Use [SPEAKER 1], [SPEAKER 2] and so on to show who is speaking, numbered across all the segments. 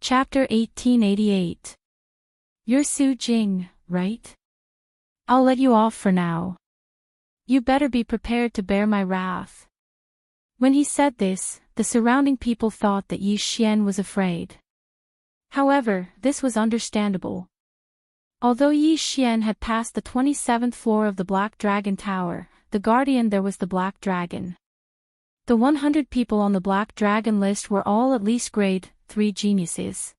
[SPEAKER 1] Chapter 1888. You're Su Jing, right? I'll let you off for now. You better be prepared to bear my wrath. When he said this, the surrounding people thought that Yi Xian was afraid. However, this was understandable. Although Yi Xian had passed the 27th floor of the Black Dragon Tower, the guardian there was the Black Dragon. The 100 people on the Black Dragon list were all at least grade 3 geniuses.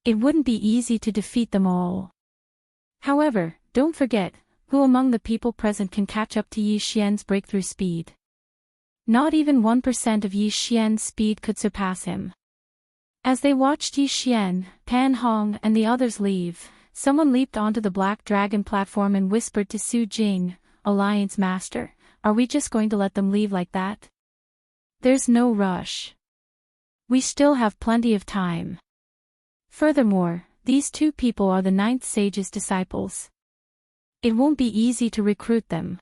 [SPEAKER 1] It wouldn't be easy to defeat them all. However, don't forget, who among the people present can catch up to Yi Xian's breakthrough speed? Not even 1% of Yi Xian's speed could surpass him. As they watched Yi Xian, Pan Hong and the others leave, someone leaped onto the Black Dragon platform and whispered to Su Jing, Alliance Master, "Are we just going to let them leave like that? There's no rush. We still have plenty of time. Furthermore, these two people are the 9th sage's disciples. It won't be easy to recruit them."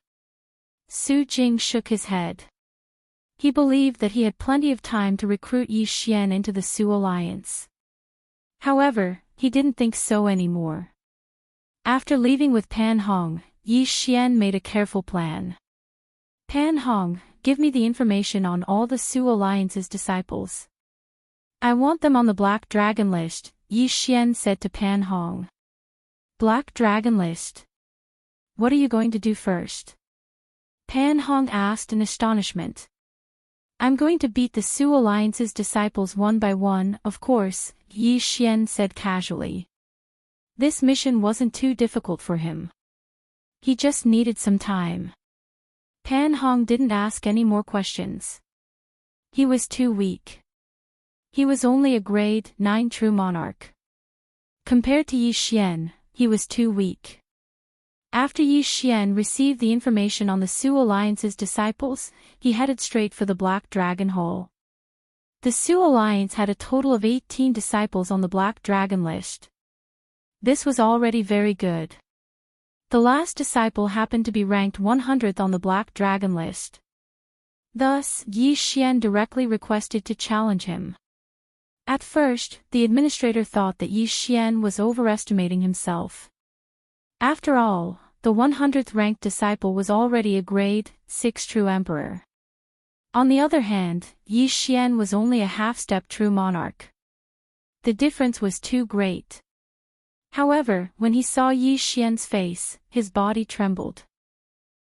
[SPEAKER 1] Su Jing shook his head. He believed that he had plenty of time to recruit Yi Xian into the Su Alliance. However, he didn't think so anymore. After leaving with Pan Hong, Yi Xian made a careful plan. "Pan Hong, give me the information on all the Su Alliance's disciples. I want them on the Black Dragon list," Yi Xian said to Pan Hong. "Black Dragon list? What are you going to do first?" Pan Hong asked in astonishment. "I'm going to beat the Su Alliance's disciples one by one, of course," Yi Xian said casually. This mission wasn't too difficult for him. He just needed some time. Pan Hong didn't ask any more questions. He was too weak. He was only a grade 9 true monarch. Compared to Yi Xian, he was too weak. After Yi Xian received the information on the Su Alliance's disciples, he headed straight for the Black Dragon Hall. The Su Alliance had a total of 18 disciples on the Black Dragon list. This was already very good. The last disciple happened to be ranked 100th on the Black Dragon list. Thus, Yi Xian directly requested to challenge him. At first, the administrator thought that Yi Xian was overestimating himself. After all, the 100th ranked disciple was already a grade 6 true emperor. On the other hand, Yi Xian was only a half-step true monarch. The difference was too great. However, when he saw Yi Xian's face, his body trembled.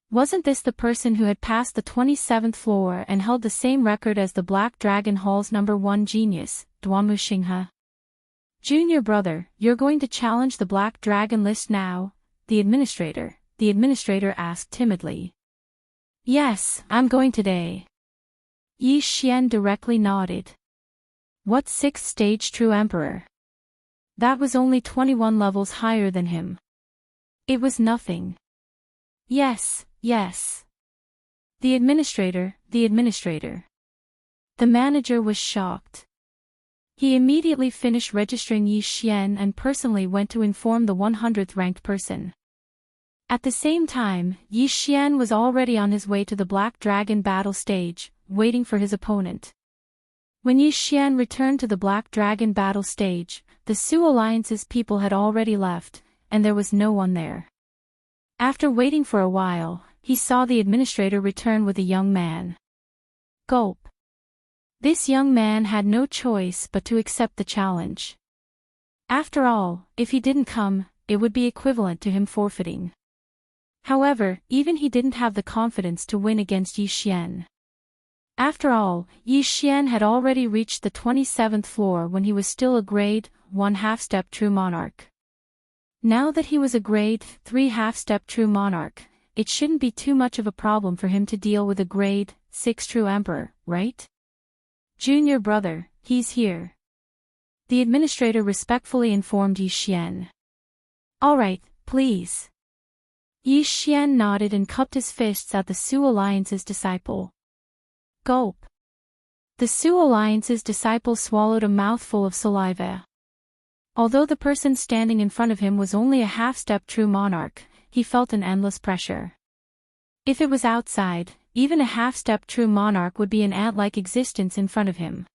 [SPEAKER 1] Wasn't this the person who had passed the 27th floor and held the same record as the Black Dragon Hall's #1 genius, Duanmu Xinghe? "Junior brother, you're going to challenge the Black Dragon list now?" The administrator asked timidly. "Yes, I'm going today." Yi Xian directly nodded. What 6th stage true emperor? That was only 21 levels higher than him. It was nothing. Yes. The administrator. The manager was shocked. He immediately finished registering Yi Xian and personally went to inform the 100th ranked person. At the same time, Yi Xian was already on his way to the Black Dragon battle stage, waiting for his opponent. When Yi Xian returned to the Black Dragon battle stage, the Su Alliance's people had already left, and there was no one there. After waiting for a while, he saw the administrator return with a young man. Gulp. This young man had no choice but to accept the challenge. After all, if he didn't come, it would be equivalent to him forfeiting. However, even he didn't have the confidence to win against Yi Xian. After all, Yi Xian had already reached the 27th floor when he was still a grade 1 half-step true monarch. Now that he was a grade 3 half-step true monarch, it shouldn't be too much of a problem for him to deal with a grade 6 true emperor, right? "Junior brother, he's here." The administrator respectfully informed Yi Xian. "All right, please." Yi Xian nodded and cupped his fists at the Su Alliance's disciple. Gulp. The Su Alliance's disciple swallowed a mouthful of saliva. Although the person standing in front of him was only a half-step true monarch, he felt an endless pressure. If it was outside, even a half-step true monarch would be an ant-like existence in front of him.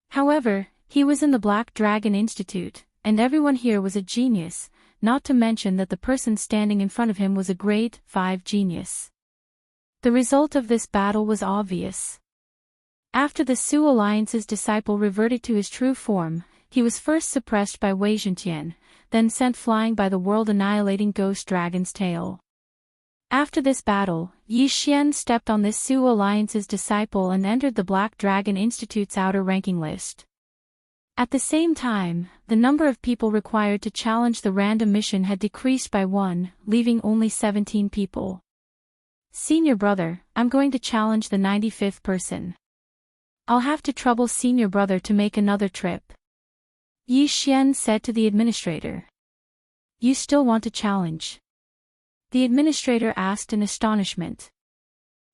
[SPEAKER 1] However, He was in the Black Dragon Institute, and everyone here was a genius, not to mention that the person standing in front of him was a grade 5 genius. The result of this battle was obvious. After the Su Alliance's disciple reverted to his true form, he was first suppressed by Wei Zhentian, then sent flying by the world-annihilating ghost dragon's tail. After this battle, Yi Xian stepped on this Su Alliance's disciple and entered the Black Dragon Institute's outer ranking list. At the same time, the number of people required to challenge the random mission had decreased by 1, leaving only 17 people. Senior brother, I'm going to challenge the 95th person. I'll have to trouble senior brother to make another trip. Yi Xian said to the administrator. You still want to challenge? The administrator asked in astonishment.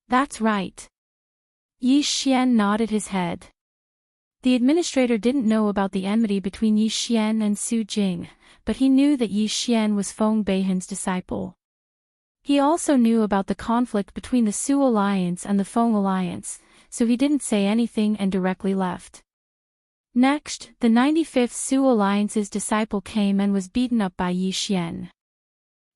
[SPEAKER 1] That's right. Yi Xian nodded his head. The administrator didn't know about the enmity between Yi Xian and Su Jing, but he knew that Yi Xian was Feng Beihan's disciple. He also knew about the conflict between the Su Alliance and the Feng Alliance, so he didn't say anything and directly left. Next, the 95th Su Alliance's disciple came and was beaten up by Yi Xian.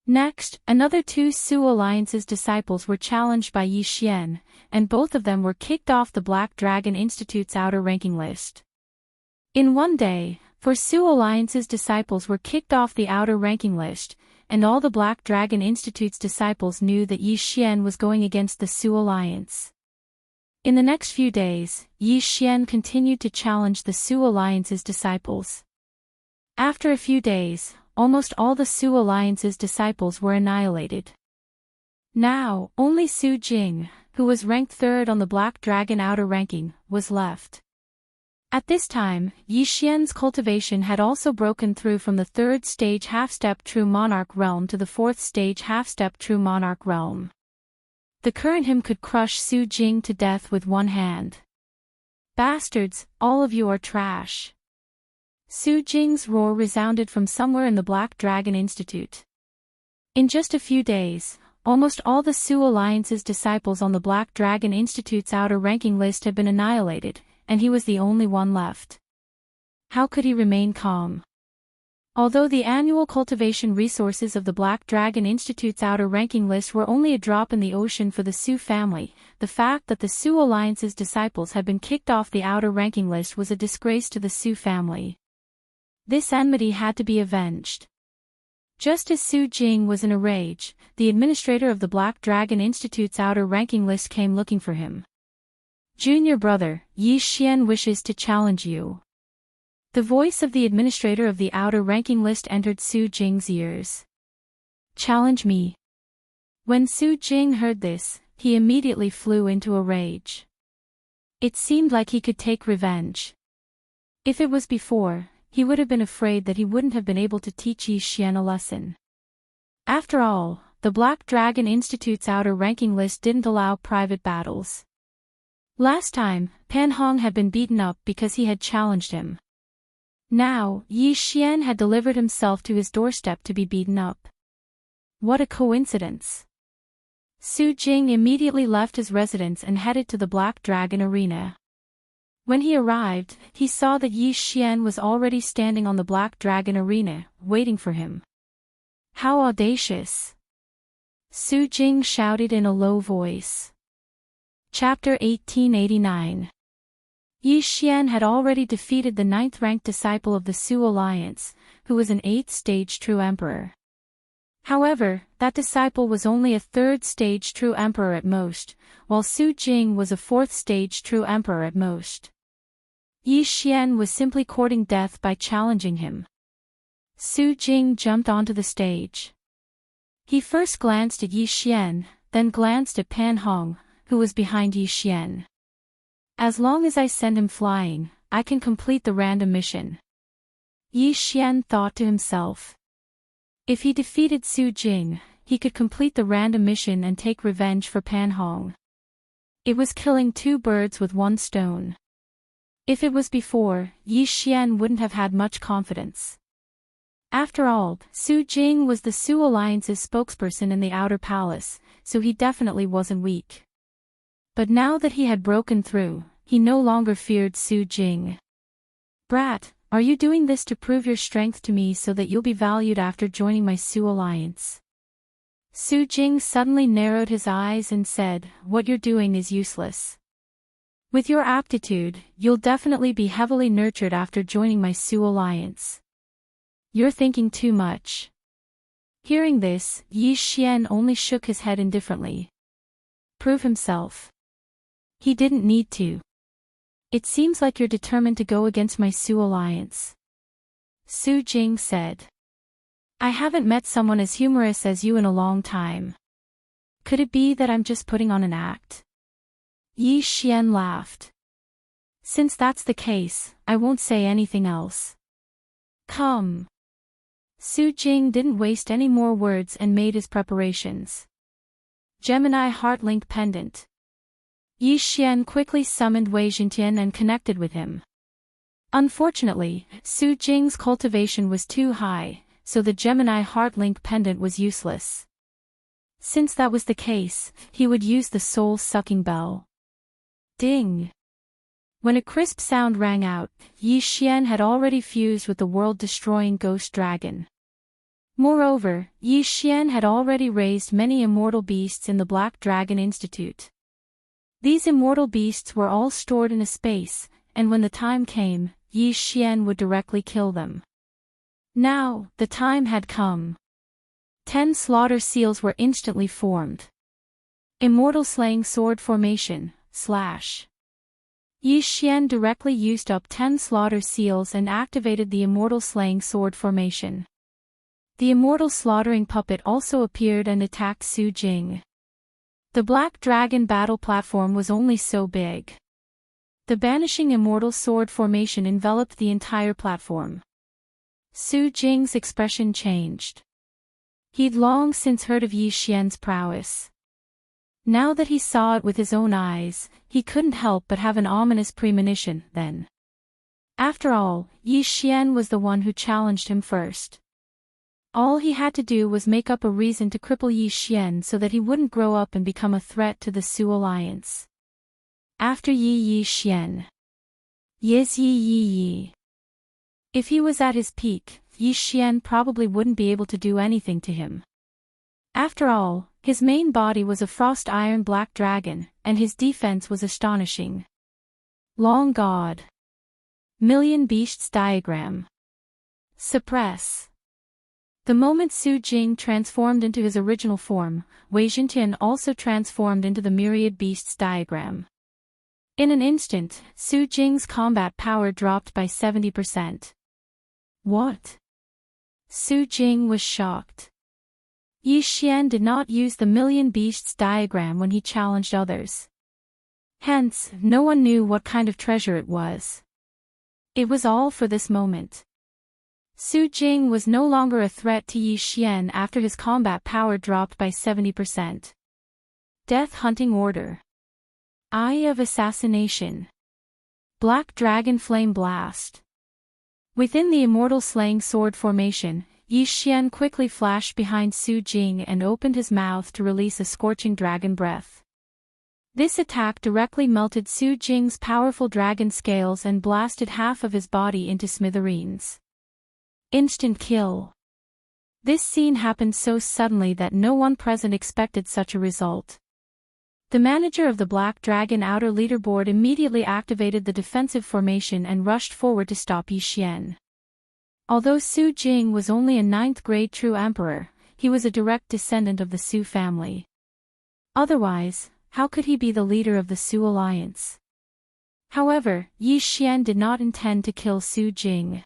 [SPEAKER 1] Next, another 2 Su Alliance's disciples were challenged by Yi Xian, and both of them were kicked off the Black Dragon Institute's outer ranking list. In one day, 4 Su Alliance's disciples were kicked off the outer ranking list, and all the Black Dragon Institute's disciples knew that Yi Xian was going against the Su Alliance. In the next few days, Yi Xian continued to challenge the Su Alliance's disciples. After a few days, almost all the Su Alliance's disciples were annihilated. Now, only Su Jing, who was ranked 3rd on the Black Dragon outer ranking, was left. At this time, Yi Xian's cultivation had also broken through from the 3rd stage half-step True Monarch realm to the 4th stage half-step True Monarch realm. The current him could crush Su Jing to death with one hand. Bastards, all of you are trash. Su Jing's roar resounded from somewhere in the Black Dragon Institute. In just a few days, almost all the Su Alliance's disciples on the Black Dragon Institute's outer ranking list had been annihilated, and he was the only one left. How could he remain calm? Although the annual cultivation resources of the Black Dragon Institute's outer ranking list were only a drop in the ocean for the Su family, the fact that the Su Alliance's disciples had been kicked off the outer ranking list was a disgrace to the Su family. This enmity had to be avenged. Just as Su Jing was in a rage, the administrator of the Black Dragon Institute's outer ranking list came looking for him. Junior brother, Yi Xian wishes to challenge you. The voice of the administrator of the outer ranking list entered Su Jing's ears. Challenge me. When Su Jing heard this, he immediately flew into a rage. It seemed like he could take revenge. If it was before, he would have been afraid that he wouldn't have been able to teach Yi Xian a lesson. After all, the Black Dragon Institute's outer ranking list didn't allow private battles. Last time, Pan Hong had been beaten up because he had challenged him. Now, Yi Xian had delivered himself to his doorstep to be beaten up. What a coincidence. Su Jing immediately left his residence and headed to the Black Dragon Arena. When he arrived, he saw that Yi Xian was already standing on the Black Dragon Arena, waiting for him. How audacious! Su Jing shouted in a low voice. Chapter 1889. Yi Xian had already defeated the 9th-ranked disciple of the Su Alliance, who was an 8th-stage True Emperor. However, that disciple was only a 3rd-stage True Emperor at most, while Su Jing was a 4th-stage True Emperor at most. Yi Xian was simply courting death by challenging him. Su Jing jumped onto the stage. He first glanced at Yi Xian, then glanced at Pan Hong, who was behind Yi Xian. As long as I send him flying, I can complete the random mission. Yi Xian thought to himself. If he defeated Su Jing, he could complete the random mission and take revenge for Pan Hong. It was killing 2 birds with 1 stone. If it was before, Yi Xian wouldn't have had much confidence. After all, Su Jing was the Su Alliance's spokesperson in the Outer Palace, so he definitely wasn't weak. But now that he had broken through, he no longer feared Su Jing. Brat, are you doing this to prove your strength to me so that you'll be valued after joining my Su alliance? Su Jing suddenly narrowed his eyes and said, what you're doing is useless. With your aptitude, you'll definitely be heavily nurtured after joining my Su alliance. You're thinking too much. Hearing this, Yi Xian only shook his head indifferently. Prove himself. He didn't need to. It seems like you're determined to go against my Su alliance. Su Jing said. I haven't met someone as humorous as you in a long time. Could it be that I'm just putting on an act? Yi Xian laughed. Since that's the case, I won't say anything else. Come. Su Jing didn't waste any more words and made his preparations. Gemini Heart Link Pendant. Yi Xian quickly summoned Wei Jintian and connected with him. Unfortunately, Su Jing's cultivation was too high, so the Gemini Heart Link Pendant was useless. Since that was the case, he would use the soul-sucking bell. Ding! When a crisp sound rang out, Yi Xian had already fused with the world-destroying ghost dragon. Moreover, Yi Xian had already raised many immortal beasts in the Black Dragon Institute. These immortal beasts were all stored in a space, and when the time came, Yi Xian would directly kill them. Now, the time had come. 10 slaughter seals were instantly formed. Immortal Slaying Sword Formation, / Yi Xian directly used up 10 slaughter seals and activated the Immortal Slaying Sword Formation. The Immortal Slaughtering Puppet also appeared and attacked Su Jing. The Black Dragon battle platform was only so big. The Banishing Immortal Sword Formation enveloped the entire platform. Su Jing's expression changed. He'd long since heard of Yi Xian's prowess. Now that he saw it with his own eyes, he couldn't help but have an ominous premonition, then. After all, Yi Xian was the one who challenged him first. All he had to do was make up a reason to cripple Yi Xian so that he wouldn't grow up and become a threat to the Su alliance. After Yi Xian. Yes Yi. If he was at his peak, Yi Xian probably wouldn't be able to do anything to him. After all, his main body was a frost iron black dragon, and his defense was astonishing. Long God. Million Beasts Diagram. Suppress. The moment Su Jing transformed into his original form, Wei Jintian also transformed into the Myriad Beasts diagram. In an instant, Su Jing's combat power dropped by 70%. What? Su Jing was shocked. Yi Xian did not use the Million Beasts diagram when he challenged others. Hence, no one knew what kind of treasure it was. It was all for this moment. Su Jing was no longer a threat to Yi Xian after his combat power dropped by 70%. Death Hunting Order. Eye of Assassination. Black Dragon Flame Blast. Within the Immortal Slaying Sword Formation, Yi Xian quickly flashed behind Su Jing and opened his mouth to release a scorching dragon breath. This attack directly melted Su Jing's powerful dragon scales and blasted half of his body into smithereens. Instant kill. This scene happened so suddenly that no one present expected such a result. The manager of the Black Dragon Outer Leaderboard immediately activated the defensive formation and rushed forward to stop Yi Xian. Although Su Jing was only a 9th grade true emperor, he was a direct descendant of the Su family. Otherwise, how could he be the leader of the Su alliance? However, Yi Xian did not intend to kill Su Jing.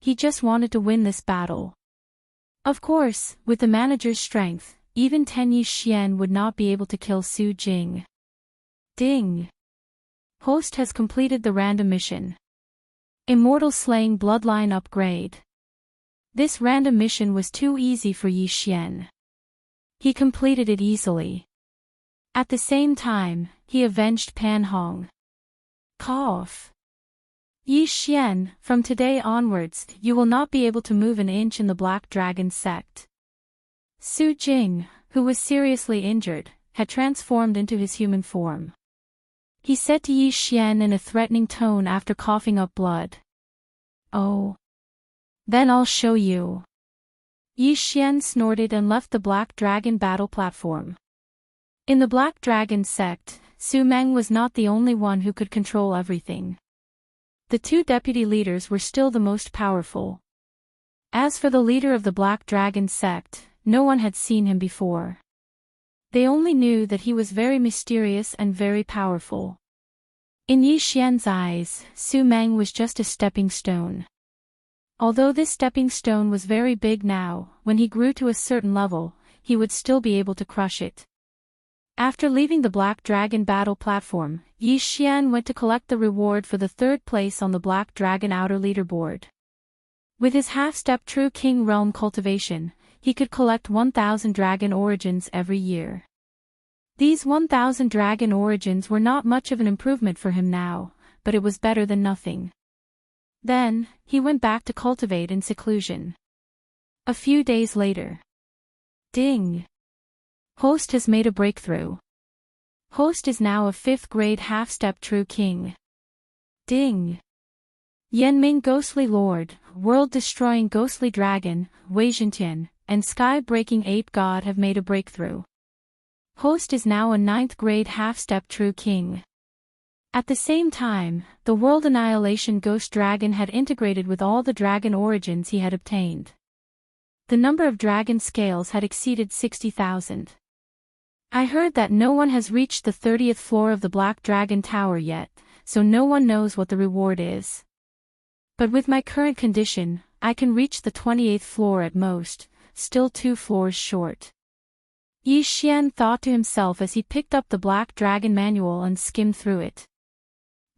[SPEAKER 1] He just wanted to win this battle. Of course, with the manager's strength, even 10 Yi Xian would not be able to kill Su Jing. Ding! Host has completed the random mission. Immortal Slaying Bloodline Upgrade. This random mission was too easy for Yi Xian. He completed it easily. At the same time, he avenged Pan Hong. Cough. Yi Xian, from today onwards, you will not be able to move an inch in the Black Dragon sect. Su Jing, who was seriously injured, had transformed into his human form. He said to Yi Xian in a threatening tone after coughing up blood. Oh. Then I'll show you. Yi Xian snorted and left the Black Dragon battle platform. In the Black Dragon sect, Su Meng was not the only one who could control everything. The two deputy leaders were still the most powerful. As for the leader of the Black Dragon sect, no one had seen him before. They only knew that he was very mysterious and very powerful. In Yi Xian's eyes, Su Meng was just a stepping stone. Although this stepping stone was very big now, when he grew to a certain level, he would still be able to crush it. After leaving the Black Dragon battle platform, Yi Xian went to collect the reward for the third place on the Black Dragon outer leaderboard. With his half-step True King Realm cultivation, he could collect 1,000 dragon origins every year. These 1,000 dragon origins were not much of an improvement for him now, but it was better than nothing. Then, he went back to cultivate in seclusion. A few days later. Ding! Host has made a breakthrough. Host is now a 5th grade half-step True King. Ding! Yanming Ghostly Lord, World-Destroying Ghostly Dragon, Wei Zhentian, and Sky-Breaking Ape God have made a breakthrough. Host is now a 9th grade half-step True King. At the same time, the World Annihilation Ghost Dragon had integrated with all the dragon origins he had obtained. The number of dragon scales had exceeded 60,000. I heard that no one has reached the 30th floor of the Black Dragon Tower yet, so no one knows what the reward is. But with my current condition, I can reach the 28th floor at most, still 2 floors short. Yi Xian thought to himself as he picked up the Black Dragon manual and skimmed through it.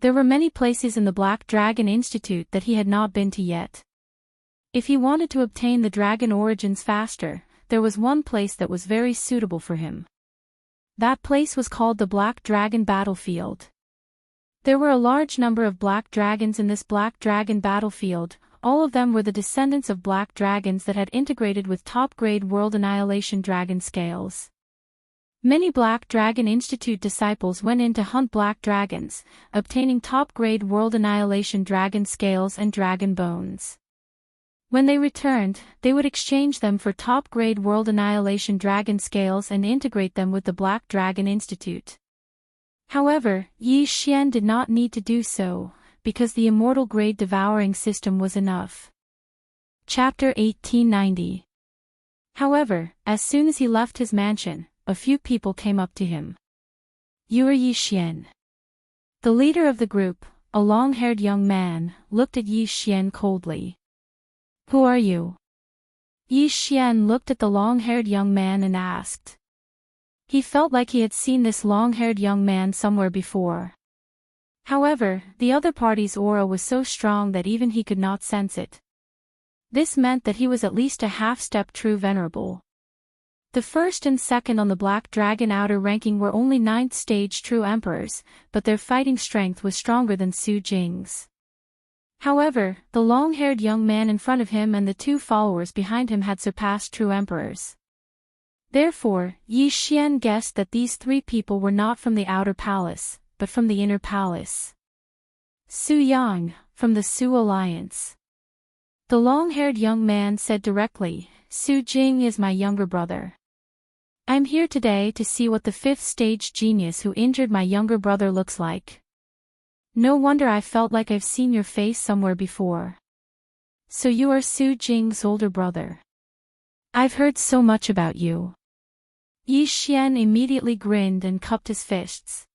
[SPEAKER 1] There were many places in the Black Dragon Institute that he had not been to yet. If he wanted to obtain the dragon origins faster, there was one place that was very suitable for him. That place was called the Black Dragon Battlefield. There were a large number of black dragons in this Black Dragon Battlefield. All of them were the descendants of black dragons that had integrated with top-grade World Annihilation dragon scales. Many Black Dragon Institute disciples went in to hunt black dragons, obtaining top-grade World Annihilation dragon scales and dragon bones. When they returned, they would exchange them for top-grade World Annihilation dragon scales and integrate them with the Black Dragon Institute. However, Yi Xian did not need to do so, because the Immortal Grade Devouring System was enough. Chapter 1890. However, as soon as he left his mansion, a few people came up to him. You are Yi Xian. The leader of the group, a long-haired young man, looked at Yi Xian coldly. Who are you? Yi Xian looked at the long-haired young man and asked. He felt like he had seen this long-haired young man somewhere before. However, the other party's aura was so strong that even he could not sense it. This meant that he was at least a half-step true venerable. The first and second on the Black Dragon outer ranking were only 9th stage true emperors, but their fighting strength was stronger than Su Jing's. However, the long-haired young man in front of him and the 2 followers behind him had surpassed true emperors. Therefore, Yi Xian guessed that these 3 people were not from the outer palace, but from the inner palace. Su Yang, from the Su Alliance. The long-haired young man said directly, Su Jing is my younger brother. I'm here today to see what the 5th stage genius who injured my younger brother looks like. No wonder I felt like I've seen your face somewhere before. So you are Su Jing's older brother. I've heard so much about you. Yi Xian immediately grinned and cupped his fists.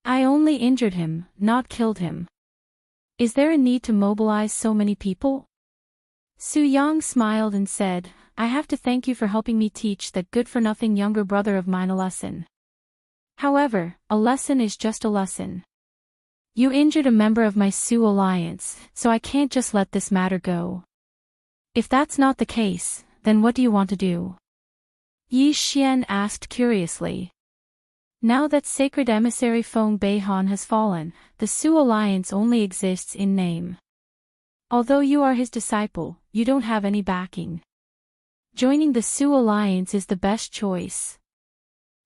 [SPEAKER 1] I only injured him, not killed him. Is there a need to mobilize so many people? Su Yang smiled and said, I have to thank you for helping me teach that good-for-nothing younger brother of mine a lesson. However, a lesson is just a lesson. You injured a member of my Su Alliance, so I can't just let this matter go. If that's not the case, then what do you want to do? Yi Xian asked curiously. Now that sacred emissary Feng Beihan has fallen, the Su Alliance only exists in name. Although you are his disciple, you don't have any backing. Joining the Su Alliance is the best choice.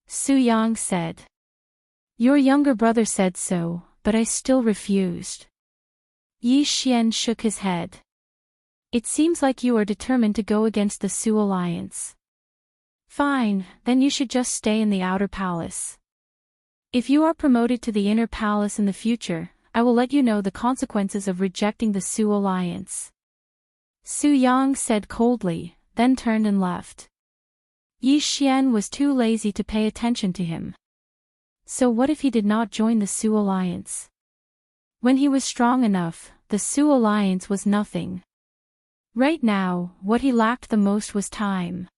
[SPEAKER 1] Su Yang said. Your younger brother said so, but I still refused. Yi Xian shook his head. It seems like you are determined to go against the Su alliance. Fine, then you should just stay in the outer palace. If you are promoted to the inner palace in the future, I will let you know the consequences of rejecting the Su alliance. Su Yang said coldly, then turned and left. Yi Xian was too lazy to pay attention to him. So what if he did not join the Su alliance? When he was strong enough, the Su alliance was nothing. Right now, what he lacked the most was time.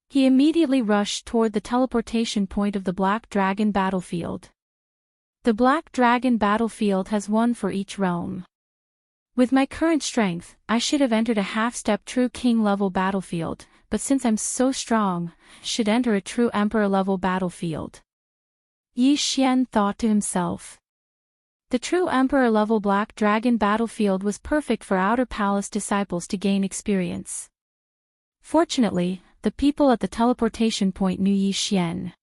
[SPEAKER 1] He immediately rushed toward the teleportation point of the Black Dragon battlefield. The Black Dragon battlefield has one for each realm. With my current strength, I should have entered a half-step true king level battlefield, but since I'm so strong, should enter a true emperor level battlefield. Yi Xian thought to himself. The true emperor level Black Dragon battlefield was perfect for outer palace disciples to gain experience. Fortunately, the people at the teleportation point knew Yi Xian.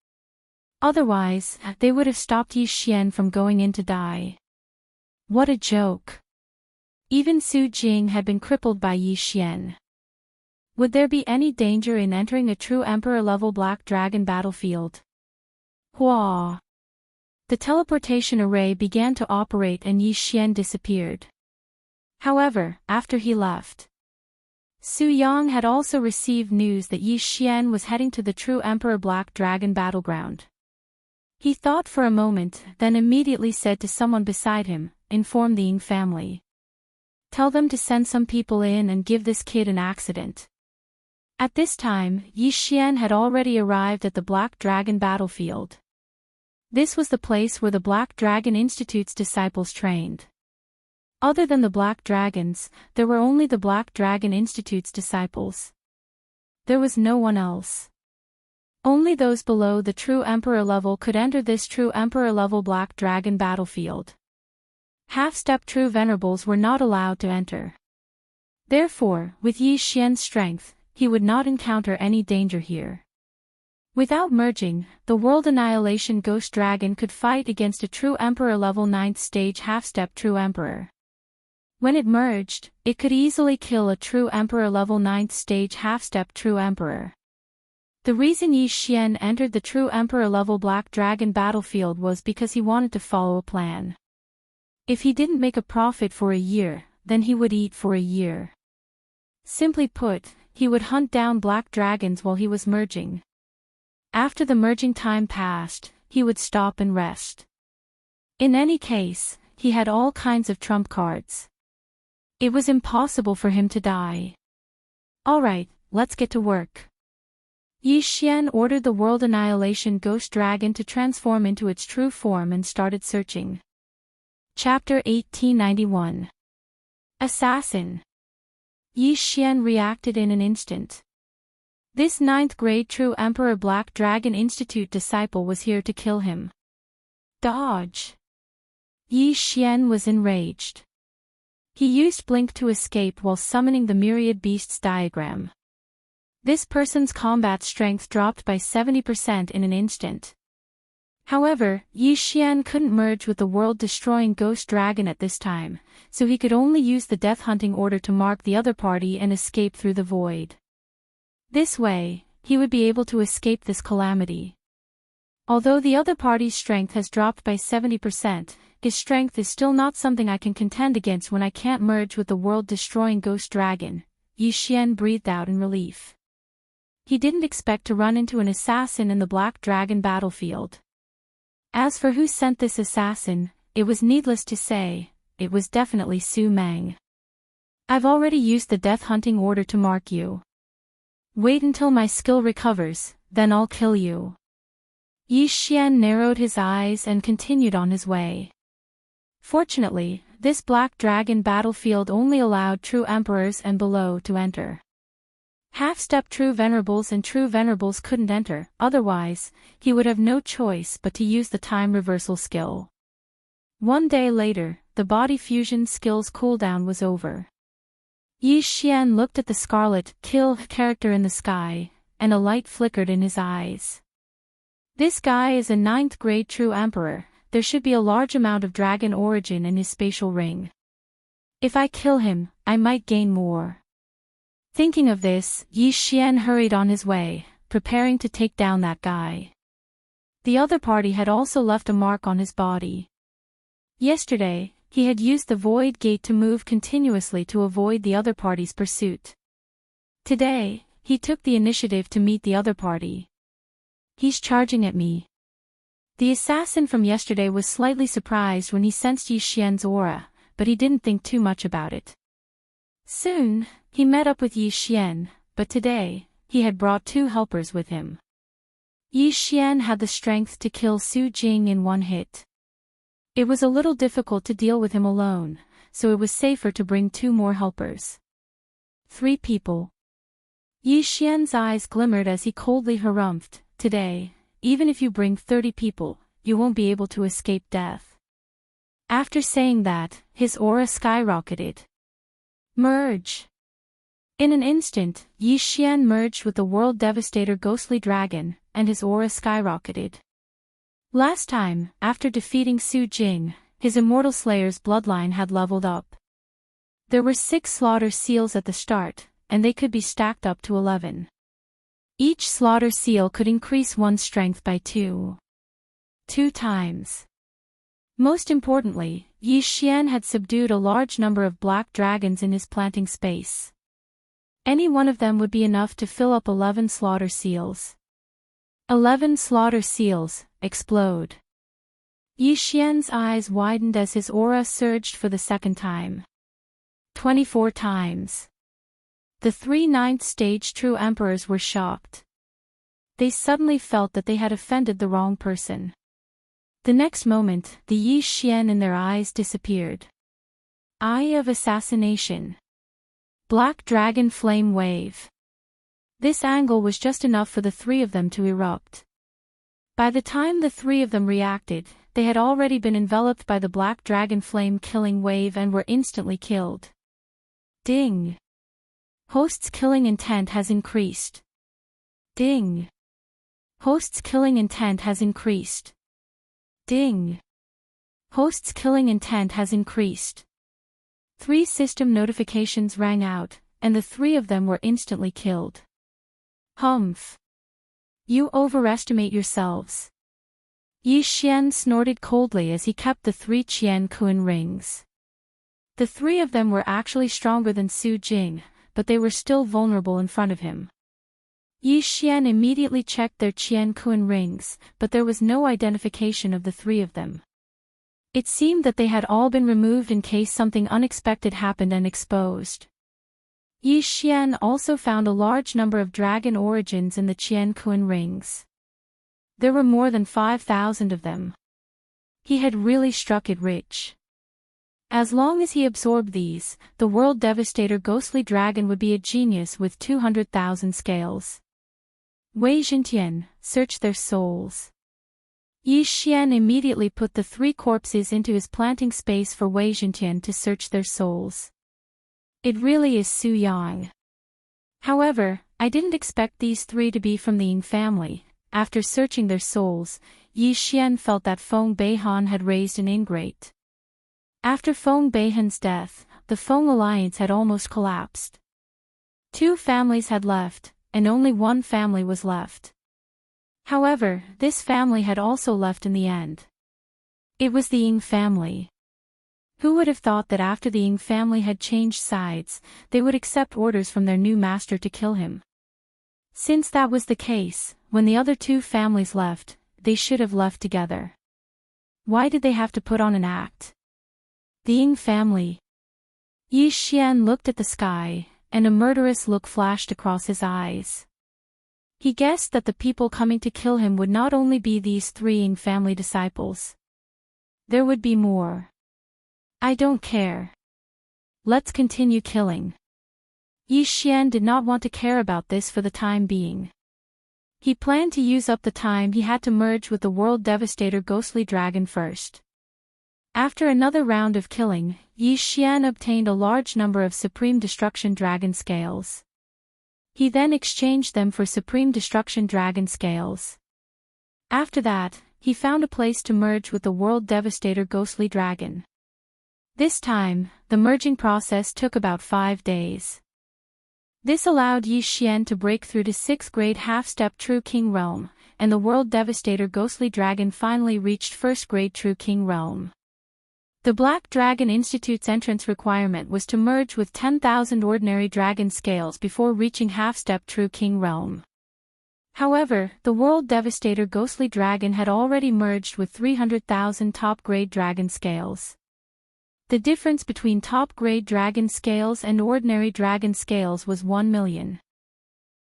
[SPEAKER 1] Otherwise, they would have stopped Yi Xian from going in to die. What a joke. Even Su Jing had been crippled by Yi Xian. Would there be any danger in entering a true emperor-level Black Dragon battlefield? Hua! The teleportation array began to operate and Yi Xian disappeared. However, after he left, Su Yang had also received news that Yi Xian was heading to the true Emperor Black Dragon battleground. He thought for a moment, then immediately said to someone beside him, "Inform the Ying family. Tell them to send some people in and give this kid an accident." At this time, Yi Xian had already arrived at the Black Dragon battlefield. This was the place where the Black Dragon Institute's disciples trained. Other than the Black Dragons, there were only the Black Dragon Institute's disciples. There was no one else. Only those below the true Emperor level could enter this true Emperor level Black Dragon battlefield. Half-step true venerables were not allowed to enter. Therefore, with Yi Xian's strength, he would not encounter any danger here. Without merging, the World Annihilation Ghost Dragon could fight against a true Emperor level 9th stage half-step true Emperor. When it merged, it could easily kill a true Emperor level 9th stage half-step true Emperor. The reason Yi Xian entered the true Emperor level Black Dragon battlefield was because he wanted to follow a plan. If he didn't make a profit for a year, then he would eat for a year. Simply put, he would hunt down black dragons while he was merging. After the merging time passed, he would stop and rest. In any case, he had all kinds of trump cards. It was impossible for him to die. Alright, let's get to work. Yi Xian ordered the World Annihilation Ghost Dragon to transform into its true form and started searching. Chapter 1891. Assassin. Yi Xian reacted in an instant. This 9th grade true Emperor Black Dragon Institute disciple was here to kill him. Dodge. Yi Xian was enraged. He used Blink to escape while summoning the Myriad Beasts diagram. This person's combat strength dropped by 70% in an instant. However, Yi Xian couldn't merge with the world-destroying Ghost Dragon at this time, so he could only use the Death Hunting order to mark the other party and escape through the void. This way, he would be able to escape this calamity. Although the other party's strength has dropped by 70%, his strength is still not something I can contend against when I can't merge with the world-destroying Ghost Dragon. Yi Xian breathed out in relief. He didn't expect to run into an assassin in the Black Dragon battlefield. As for who sent this assassin, it was needless to say, it was definitely Su Meng. I've already used the Death Hunting order to mark you. Wait until my skill recovers, then I'll kill you. Yi Xian narrowed his eyes and continued on his way. Fortunately, this Black Dragon battlefield only allowed true emperors and below to enter. Half-step true venerables and true venerables couldn't enter, otherwise, he would have no choice but to use the time reversal skill. One day later, the body fusion skill's cooldown was over. Yi Xian looked at the scarlet kill character in the sky, and a light flickered in his eyes. This guy is a 9th grade true emperor, there should be a large amount of dragon origin in his spatial ring. If I kill him, I might gain more. Thinking of this, Yi Xian hurried on his way, preparing to take down that guy. The other party had also left a mark on his body. Yesterday, he had used the void gate to move continuously to avoid the other party's pursuit. Today, he took the initiative to meet the other party. He's charging at me. The assassin from yesterday was slightly surprised when he sensed Yi Xian's aura, but he didn't think too much about it. Soon, he met up with Yi Xian, but today, he had brought 2 helpers with him. Yi Xian had the strength to kill Su Jing in one hit. It was a little difficult to deal with him alone, so it was safer to bring 2 more helpers. 3 people. Yi Xian's eyes glimmered as he coldly harumphed, "Today, even if you bring 30 people, you won't be able to escape death." After saying that, his aura skyrocketed. Merge. In an instant, Yi Xian merged with the World Devastator Ghostly Dragon, and his aura skyrocketed. Last time, after defeating Su Jing, his Immortal Slayer's bloodline had leveled up. There were 6 slaughter seals at the start, and they could be stacked up to 11. Each slaughter seal could increase one's strength by 2 times. Most importantly, Yi Xian had subdued a large number of black dragons in his planting space. Any one of them would be enough to fill up 11 slaughter seals. 11 slaughter seals, explode. Yi Xian's eyes widened as his aura surged for the second time. 24 times. The 3 ninth stage true emperors were shocked. They suddenly felt that they had offended the wrong person. The next moment, the Yi Xian in their eyes disappeared. Eye of Assassination. Black Dragon Flame Wave. This angle was just enough for the 3 of them to erupt. By the time the 3 of them reacted, they had already been enveloped by the Black Dragon Flame killing wave and were instantly killed. Ding. Host's killing intent has increased. Ding. Host's killing intent has increased. Ding. Host's killing intent has increased. 3 system notifications rang out, and the 3 of them were instantly killed. Humph. You overestimate yourselves. Yi Xian snorted coldly as he kept the 3 Qian Kun rings. The 3 of them were actually stronger than Su Jing, but they were still vulnerable in front of him. Yi Xian immediately checked their Qian Kun rings, but there was no identification of the 3 of them. It seemed that they had all been removed in case something unexpected happened and exposed. Yi Xian also found a large number of dragon origins in the Qian Kun rings. There were more than 5,000 of them. He had really struck it rich. As long as he absorbed these, the World Devastator Ghostly Dragon would be a genius with 200,000 scales. Wei Jintian, search their souls. Yi Xian immediately put the 3 corpses into his planting space for Wei Jintian to search their souls. It really is Su Yang. However, I didn't expect these 3 to be from the Ying family. After searching their souls, Yi Xian felt that Feng Beihan had raised an ingrate. After Feng Beihan's death, the Feng alliance had almost collapsed. 2 families had left, and only 1 family was left. However, this family had also left in the end. It was the Ying family. Who would have thought that after the Ying family had changed sides, they would accept orders from their new master to kill him? Since that was the case, when the other 2 families left, they should have left together. Why did they have to put on an act? The Ying family. Yi Xian looked at the sky, and a murderous look flashed across his eyes. He guessed that the people coming to kill him would not only be these 3 Ying family disciples. There would be more. I don't care. Let's continue killing. Yi Xian did not want to care about this for the time being. He planned to use up the time he had to merge with the World Devastator Ghostly Dragon first. After another round of killing, Yi Xian obtained a large number of Supreme Destruction Dragon Scales. He then exchanged them for Supreme Destruction Dragon Scales. After that, he found a place to merge with the World Devastator Ghostly Dragon. This time, the merging process took about 5 days. This allowed Yi Xian to break through to 6th grade half-step True King realm, and the World Devastator Ghostly Dragon finally reached 1st grade True King realm. The Black Dragon Institute's entrance requirement was to merge with 10,000 ordinary dragon scales before reaching half-step True King realm. However, the World Devastator Ghostly Dragon had already merged with 300,000 top-grade dragon scales. The difference between top-grade dragon scales and ordinary dragon scales was 1 million.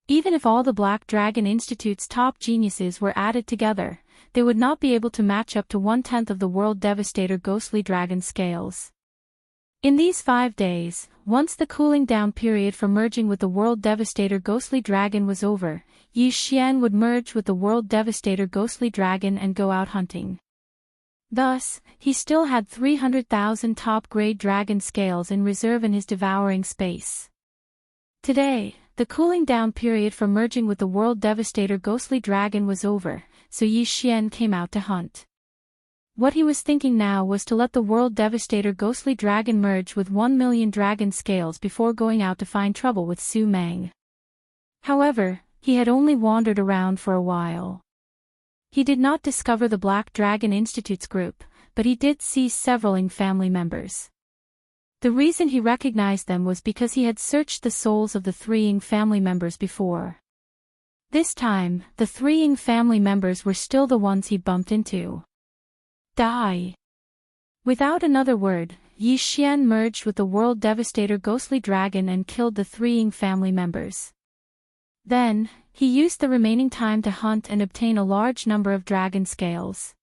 [SPEAKER 1] Even if all the Black Dragon Institute's top geniuses were added together, they would not be able to match up to 1/10 of the World Devastator Ghostly Dragon scales. In these 5 days, once the cooling down period for merging with the World Devastator Ghostly Dragon was over, Yi Xian would merge with the World Devastator Ghostly Dragon and go out hunting. Thus, he still had 300,000 top-grade dragon scales in reserve in his devouring space. Today, the cooling down period for merging with the World Devastator Ghostly Dragon was over, so Yi Xian came out to hunt. What he was thinking now was to let the World Devastator Ghostly Dragon merge with 1 million dragon scales before going out to find trouble with Su Meng. However, he had only wandered around for a while. He did not discover the Black Dragon Institute's group, but he did see several Ying family members. The reason he recognized them was because he had searched the souls of the 3 Ying family members before. This time, the 3 Ying family members were still the ones he bumped into. Die! Without another word, Yi Xian merged with the World Devastator Ghostly Dragon and killed the 3 Ying family members. Then, he used the remaining time to hunt and obtain a large number of dragon scales.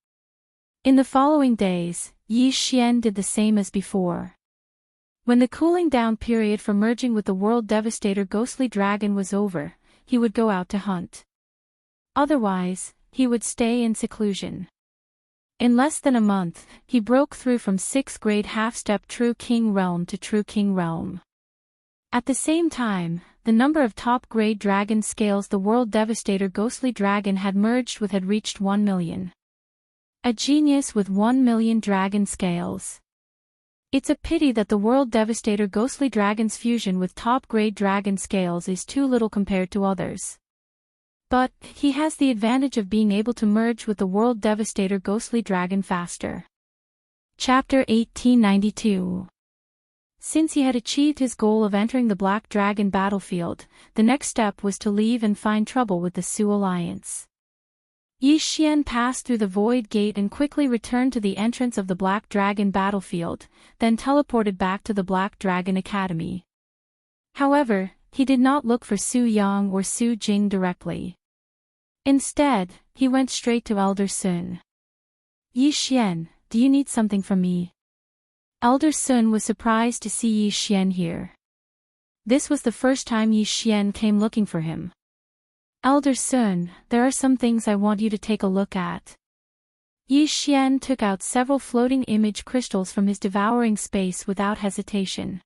[SPEAKER 1] In the following days, Yi Xian did the same as before. When the cooling down period for merging with the World Devastator Ghostly Dragon was over, he would go out to hunt. Otherwise, he would stay in seclusion. In less than a month, he broke through from 6th grade half-step True King realm to True King realm. At the same time, the number of top-grade dragon scales the World Devastator Ghostly Dragon had merged with had reached 1 million. A genius with 1 million dragon scales. It's a pity that the World Devastator Ghostly Dragon's fusion with top-grade dragon scales is too little compared to others. But, he has the advantage of being able to merge with the World Devastator Ghostly Dragon faster. Chapter 1892. Since he had achieved his goal of entering the Black Dragon battlefield, the next step was to leave and find trouble with the Su Alliance. Yi Xian passed through the Void Gate and quickly returned to the entrance of the Black Dragon battlefield, then teleported back to the Black Dragon Academy. However, he did not look for Su Yang or Su Jing directly. Instead, he went straight to Elder Sun. Yi Xian, do you need something from me? Elder Sun was surprised to see Yi Xian here. This was the first time Yi Xian came looking for him. Elder Sun, there are some things I want you to take a look at. Yi Xian took out several floating image crystals from his devouring space without hesitation.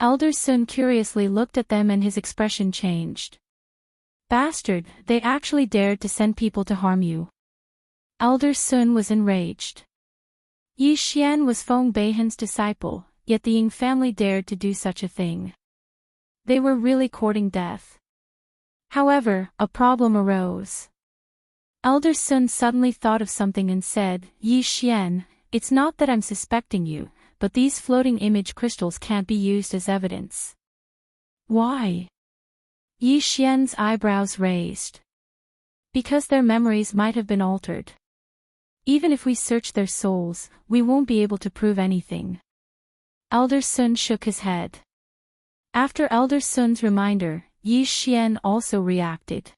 [SPEAKER 1] Elder Sun curiously looked at them and his expression changed. Bastard, they actually dared to send people to harm you. Elder Sun was enraged. Yi Xian was Feng Beihan's disciple, yet the Ying family dared to do such a thing. They were really courting death. However, a problem arose. Elder Sun suddenly thought of something and said, Yi Xian, it's not that I'm suspecting you, but these floating image crystals can't be used as evidence. Why? Yi Xian's eyebrows raised. Because their memories might have been altered. Even if we search their souls, we won't be able to prove anything. Elder Sun shook his head. After Elder Sun's reminder, Yi Xian also reacted.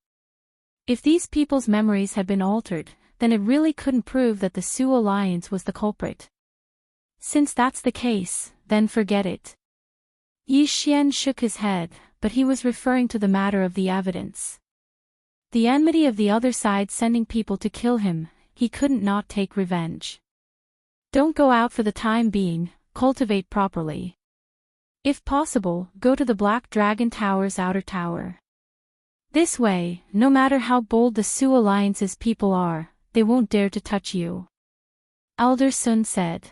[SPEAKER 1] If these people's memories had been altered, then it really couldn't prove that the Su Alliance was the culprit. Since that's the case, then forget it. Yi Xian shook his head, but he was referring to the matter of the evidence. The enmity of the other side sending people to kill him, he couldn't not take revenge. Don't go out for the time being, cultivate properly. If possible, go to the Black Dragon Tower's outer tower. This way, no matter how bold the Su Alliance's people are, they won't dare to touch you. Elder Sun said.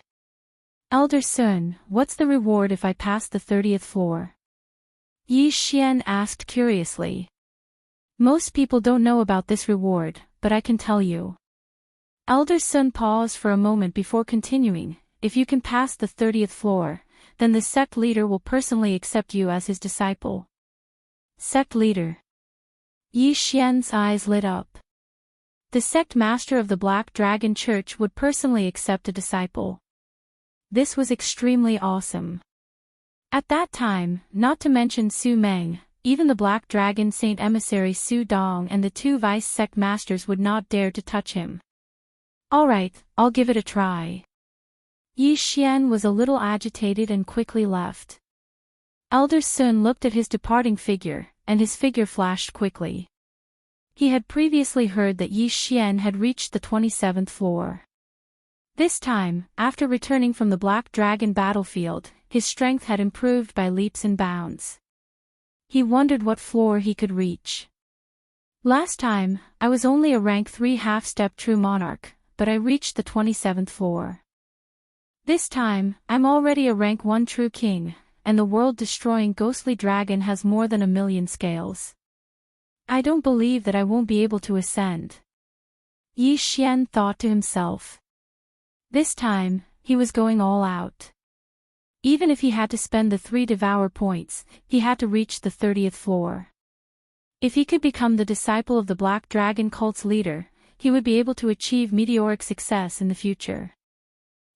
[SPEAKER 1] Elder Sun, what's the reward if I pass the 30th floor? Yi Xian asked curiously. Most people don't know about this reward, but I can tell you. Elder Sun paused for a moment before continuing. If you can pass the 30th floor, then the sect leader will personally accept you as his disciple. Sect leader. Yi Xian's eyes lit up. The sect master of the Black Dragon Church would personally accept a disciple. This was extremely awesome. At that time, not to mention Su Meng, even the Black Dragon Saint Emissary Su Dong and the two vice sect masters would not dare to touch him. Alright, I'll give it a try. Yi Xian was a little agitated and quickly left. Elder Sun looked at his departing figure, and his figure flashed quickly. He had previously heard that Yi Xian had reached the 27th floor. This time, after returning from the Black Dragon battlefield, his strength had improved by leaps and bounds. He wondered what floor he could reach. Last time, I was only a rank 3 half-step true monarch, but I reached the 27th floor. This time, I'm already a rank 1 true king, and the world-destroying ghostly dragon has more than 1,000,000 scales. I don't believe that I won't be able to ascend. Yi Xian thought to himself. This time, he was going all out. Even if he had to spend the 3 devour points, he had to reach the 30th floor. If he could become the disciple of the Black Dragon cult's leader, he would be able to achieve meteoric success in the future.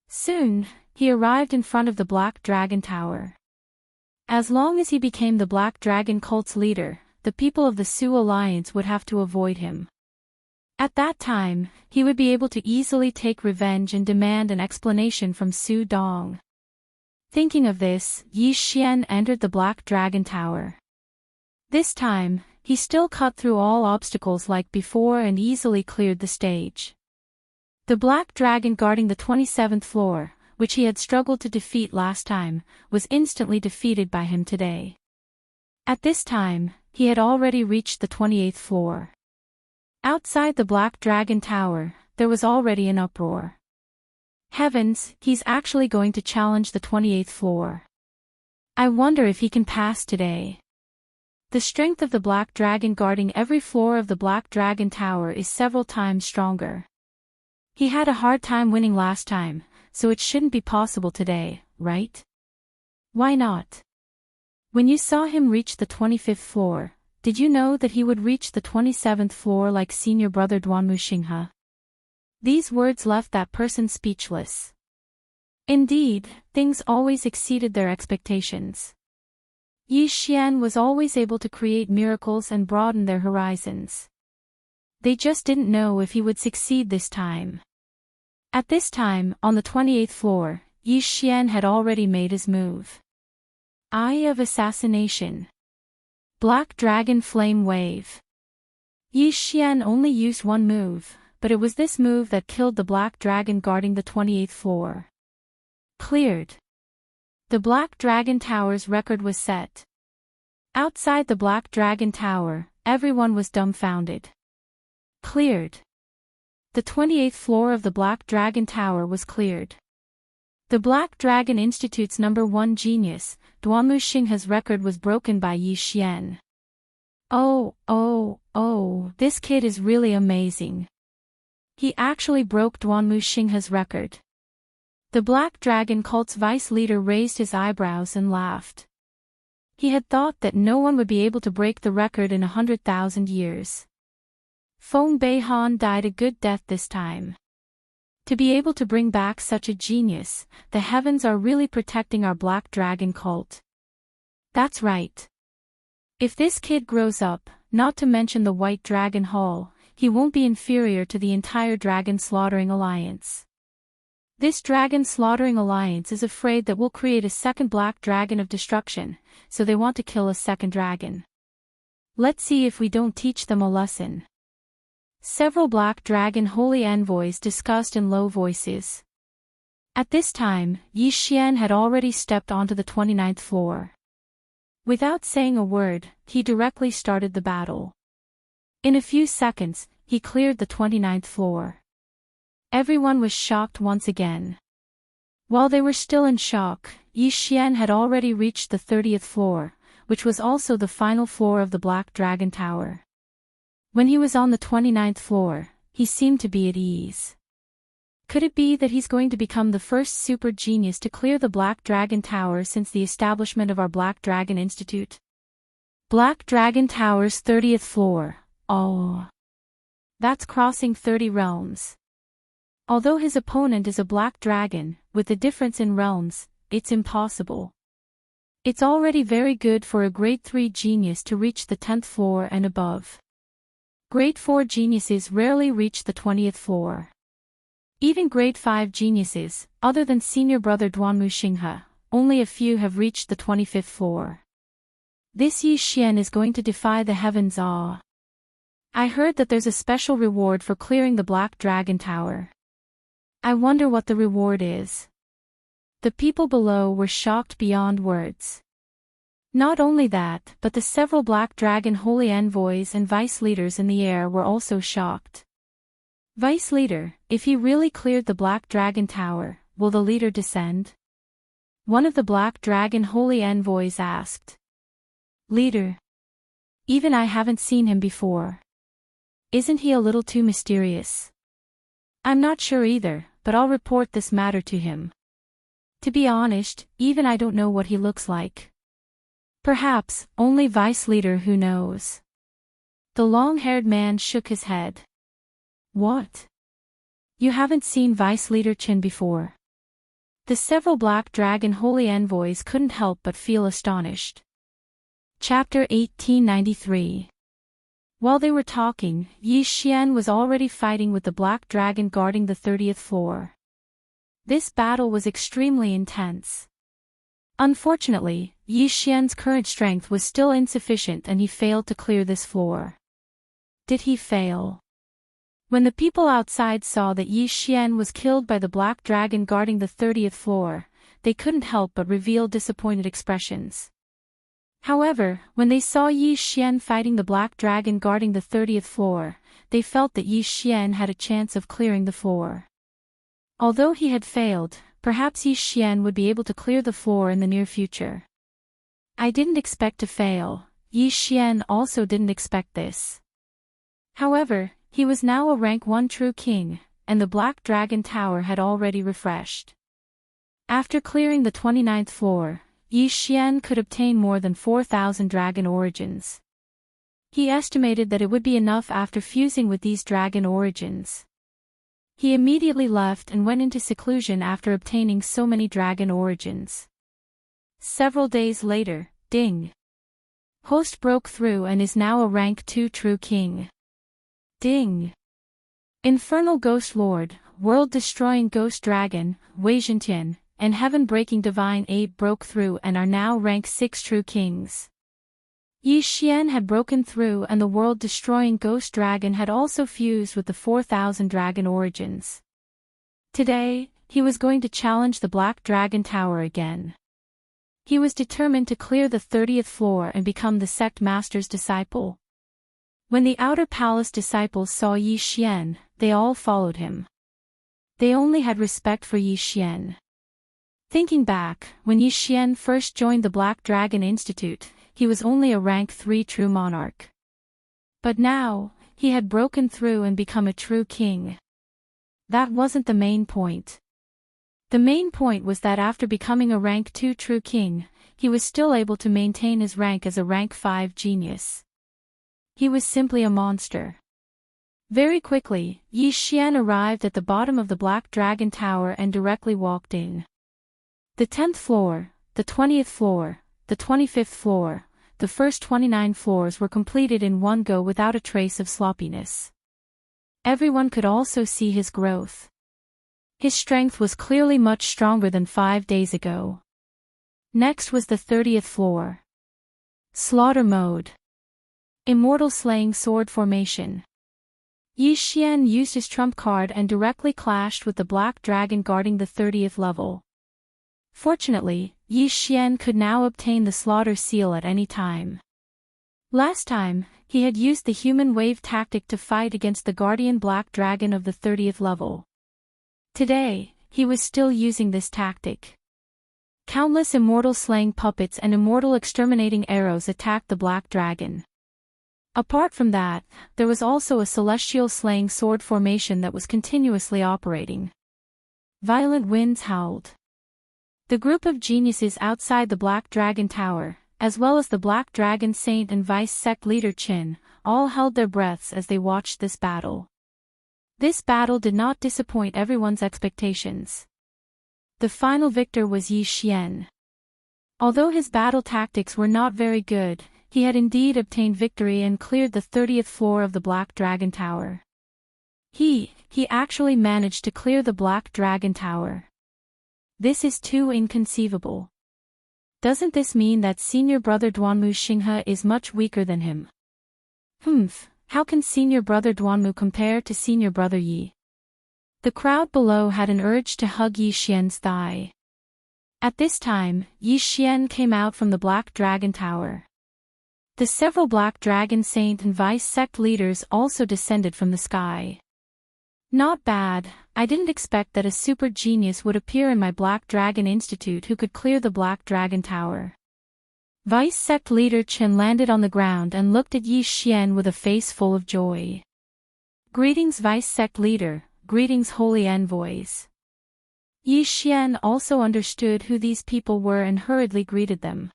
[SPEAKER 1] Soon, he arrived in front of the Black Dragon Tower. As long as he became the Black Dragon cult's leader, the people of the Su Alliance would have to avoid him. At that time, he would be able to easily take revenge and demand an explanation from Su Dong. Thinking of this, Yi Xian entered the Black Dragon Tower. This time, he still cut through all obstacles like before and easily cleared the stage. The Black Dragon guarding the 27th floor, which he had struggled to defeat last time, was instantly defeated by him today. At this time, he had already reached the 28th floor. Outside the Black Dragon Tower, there was already an uproar. Heavens, he's actually going to challenge the 28th floor. I wonder if he can pass today. The strength of the Black Dragon guarding every floor of the Black Dragon Tower is several times stronger. He had a hard time winning last time, so it shouldn't be possible today, right? Why not? When you saw him reach the 25th floor, did you know that he would reach the 27th floor like senior brother Duanmuxinghe? These words left that person speechless. Indeed, things always exceeded their expectations. Yi Xian was always able to create miracles and broaden their horizons. They just didn't know if he would succeed this time. At this time, on the 28th floor, Yi Xian had already made his move. Eye of Assassination. Black Dragon Flame Wave. Yi Xian only used one move, but it was this move that killed the Black Dragon guarding the 28th floor. Cleared. The Black Dragon Tower's record was set. Outside the Black Dragon Tower, everyone was dumbfounded. Cleared. The 28th floor of the Black Dragon Tower was cleared. The Black Dragon Institute's #1 genius, Duanmuxinghe's record was broken by Yi Xian. Oh, this kid is really amazing. He actually broke Duanmuxinghe's record. The Black Dragon cult's vice leader raised his eyebrows and laughed. He had thought that no one would be able to break the record in 100,000 years. Feng Beihan died a good death this time. To be able to bring back such a genius, the heavens are really protecting our Black Dragon cult. That's right. If this kid grows up, not to mention the White Dragon Hall, he won't be inferior to the entire Dragon Slaughtering Alliance. This Dragon Slaughtering Alliance is afraid that we'll create a second Black Dragon of Destruction, so they want to kill a second dragon. Let's see if we don't teach them a lesson. Several Black Dragon holy envoys discussed in low voices. At this time, Yi Xian had already stepped onto the 29th floor. Without saying a word, he directly started the battle. In a few seconds, he cleared the 29th floor. Everyone was shocked once again. While they were still in shock, Yi Xian had already reached the 30th floor, which was also the final floor of the Black Dragon Tower. When he was on the 29th floor, he seemed to be at ease. Could it be that he's going to become the first super genius to clear the Black Dragon Tower since the establishment of our Black Dragon Institute? Black Dragon Tower's 30th floor. Oh. That's crossing 30 realms. Although his opponent is a black dragon, with the difference in realms, it's impossible. It's already very good for a grade 3 genius to reach the 10th floor and above. Grade 4 geniuses rarely reach the 20th floor. Even grade 5 geniuses, other than senior brother Duanmu Xinghe, only a few have reached the 25th floor. This Yi Xian is going to defy the heavens. I heard that there's a special reward for clearing the Black Dragon Tower. I wonder what the reward is. The people below were shocked beyond words. Not only that, but the several Black Dragon holy envoys and vice leaders in the air were also shocked. Vice leader, if he really cleared the Black Dragon Tower, will the leader descend? One of the Black Dragon holy envoys asked. Leader. Even I haven't seen him before. Isn't he a little too mysterious? I'm not sure either, but I'll report this matter to him. To be honest, even I don't know what he looks like. Perhaps, only vice leader who knows. The long-haired man shook his head. What? You haven't seen Vice Leader Qin before? The several Black Dragon holy envoys couldn't help but feel astonished. Chapter 1893. While they were talking, Yi Xian was already fighting with the Black Dragon guarding the 30th floor. This battle was extremely intense. Unfortunately, Yi Xian's current strength was still insufficient and he failed to clear this floor. Did he fail? When the people outside saw that Yi Xian was killed by the Black Dragon guarding the 30th floor, they couldn't help but reveal disappointed expressions. However, when they saw Yi Xian fighting the Black Dragon guarding the 30th floor, they felt that Yi Xian had a chance of clearing the floor. Although he had failed, perhaps Yi Xian would be able to clear the floor in the near future. I didn't expect to fail. Yi Xian also didn't expect this. However, he was now a rank 1 true king, and the Black Dragon Tower had already refreshed. After clearing the 29th floor, Yi Xian could obtain more than 4,000 dragon origins. He estimated that it would be enough after fusing with these dragon origins. He immediately left and went into seclusion after obtaining so many dragon origins. Several days later, Ding. Host broke through and is now a rank 2 true king. Ding. Infernal Ghost Lord, World-Destroying Ghost Dragon, Wei Zhentian, and Heaven-Breaking Divine Ape broke through and are now rank 6 true kings. Yi Xian had broken through and the World-Destroying Ghost Dragon had also fused with the 4,000 dragon origins. Today, he was going to challenge the Black Dragon Tower again. He was determined to clear the 30th floor and become the sect master's disciple. When the Outer Palace disciples saw Yi Xian, they all followed him. They only had respect for Yi Xian. Thinking back, when Yi Xian first joined the Black Dragon Institute, he was only a rank 3 true monarch. But now, he had broken through and become a true king. That wasn't the main point. The main point was that after becoming a rank 2 true king, he was still able to maintain his rank as a rank 5 genius. He was simply a monster. Very quickly, Yi Xian arrived at the bottom of the Black Dragon Tower and directly walked in. The 10th floor, the 20th floor, the 25th floor, the first 29 floors were completed in one go without a trace of sloppiness. Everyone could also see his growth. His strength was clearly much stronger than 5 days ago. Next was the 30th floor. Slaughter mode. Immortal Slaying Sword Formation. Yi Xian used his trump card and directly clashed with the Black Dragon guarding the 30th level. Fortunately, Yi Xian could now obtain the Slaughter Seal at any time. Last time, he had used the Human Wave tactic to fight against the Guardian Black Dragon of the 30th level. Today, he was still using this tactic. Countless immortal slaying puppets and immortal exterminating arrows attacked the black dragon. Apart from that, there was also a celestial slaying sword formation that was continuously operating. Violent winds howled. The group of geniuses outside the Black Dragon Tower, as well as the Black Dragon Saint and Vice Sect leader Qin, all held their breaths as they watched this battle. This battle did not disappoint everyone's expectations. The final victor was Yi Xian. Although his battle tactics were not very good, he had indeed obtained victory and cleared the 30th floor of the Black Dragon Tower. He actually managed to clear the Black Dragon Tower. This is too inconceivable. Doesn't this mean that senior brother Duanmu Xinghe is much weaker than him? How can senior brother Duanmu compare to senior brother Yi? The crowd below had an urge to hug Yi Xian's thigh. At this time, Yi Xian came out from the Black Dragon Tower. The several Black Dragon Saint and Vice Sect leaders also descended from the sky. Not bad. I didn't expect that a super genius would appear in my Black Dragon Institute who could clear the Black Dragon Tower. Vice Sect leader Qin landed on the ground and looked at Yi Xian with a face full of joy. Greetings Vice Sect leader, greetings holy envoys. Yi Xian also understood who these people were and hurriedly greeted them.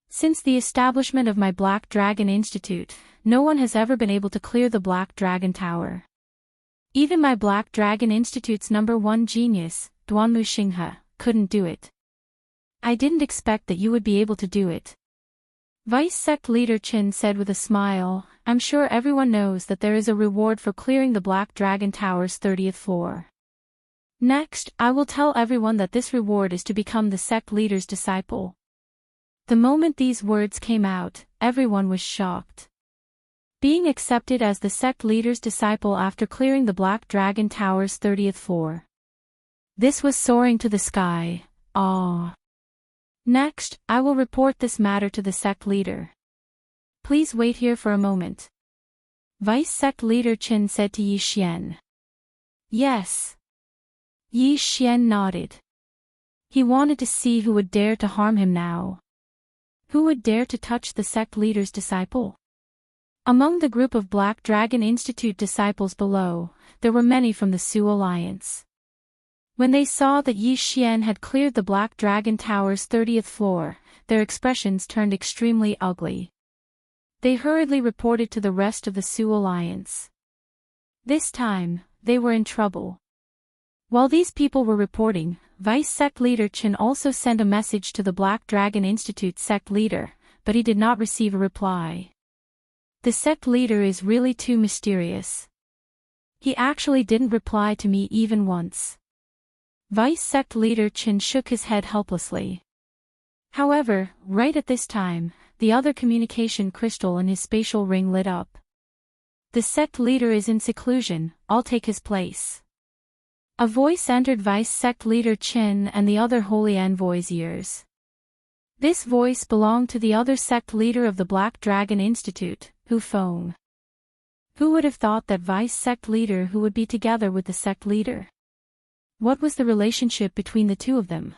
[SPEAKER 1] Since the establishment of my Black Dragon Institute, no one has ever been able to clear the Black Dragon Tower. Even my Black Dragon Institute's #1 genius, Duanmu Xinghe, couldn't do it. I didn't expect that you would be able to do it. Vice Sect leader Qin said with a smile, I'm sure everyone knows that there is a reward for clearing the Black Dragon Tower's 30th floor. Next, I will tell everyone that this reward is to become the sect leader's disciple. The moment these words came out, everyone was shocked. Being accepted as the sect leader's disciple after clearing the Black Dragon Tower's 30th floor. This was soaring to the sky. Awe. Next, I will report this matter to the sect leader. Please wait here for a moment. Vice Sect leader Qin said to Yi Xian. Yes. Yi Xian nodded. He wanted to see who would dare to harm him now. Who would dare to touch the sect leader's disciple? Among the group of Black Dragon Institute disciples below, there were many from the Su Alliance. When they saw that Yi Xian had cleared the Black Dragon Tower's 30th floor, their expressions turned extremely ugly. They hurriedly reported to the rest of the Su Alliance. This time, they were in trouble. While these people were reporting, Vice Sect leader Qin also sent a message to the Black Dragon Institute sect leader, but he did not receive a reply. The sect leader is really too mysterious. He actually didn't reply to me even once. Vice Sect leader Qin shook his head helplessly. However, right at this time, the other communication crystal in his spatial ring lit up. The sect leader is in seclusion, I'll take his place. A voice entered Vice Sect leader Qin and the other holy envoy's ears. This voice belonged to the other sect leader of the Black Dragon Institute, Hu Feng. Who would have thought that Vice Sect leader who would be together with the sect leader? What was the relationship between the two of them?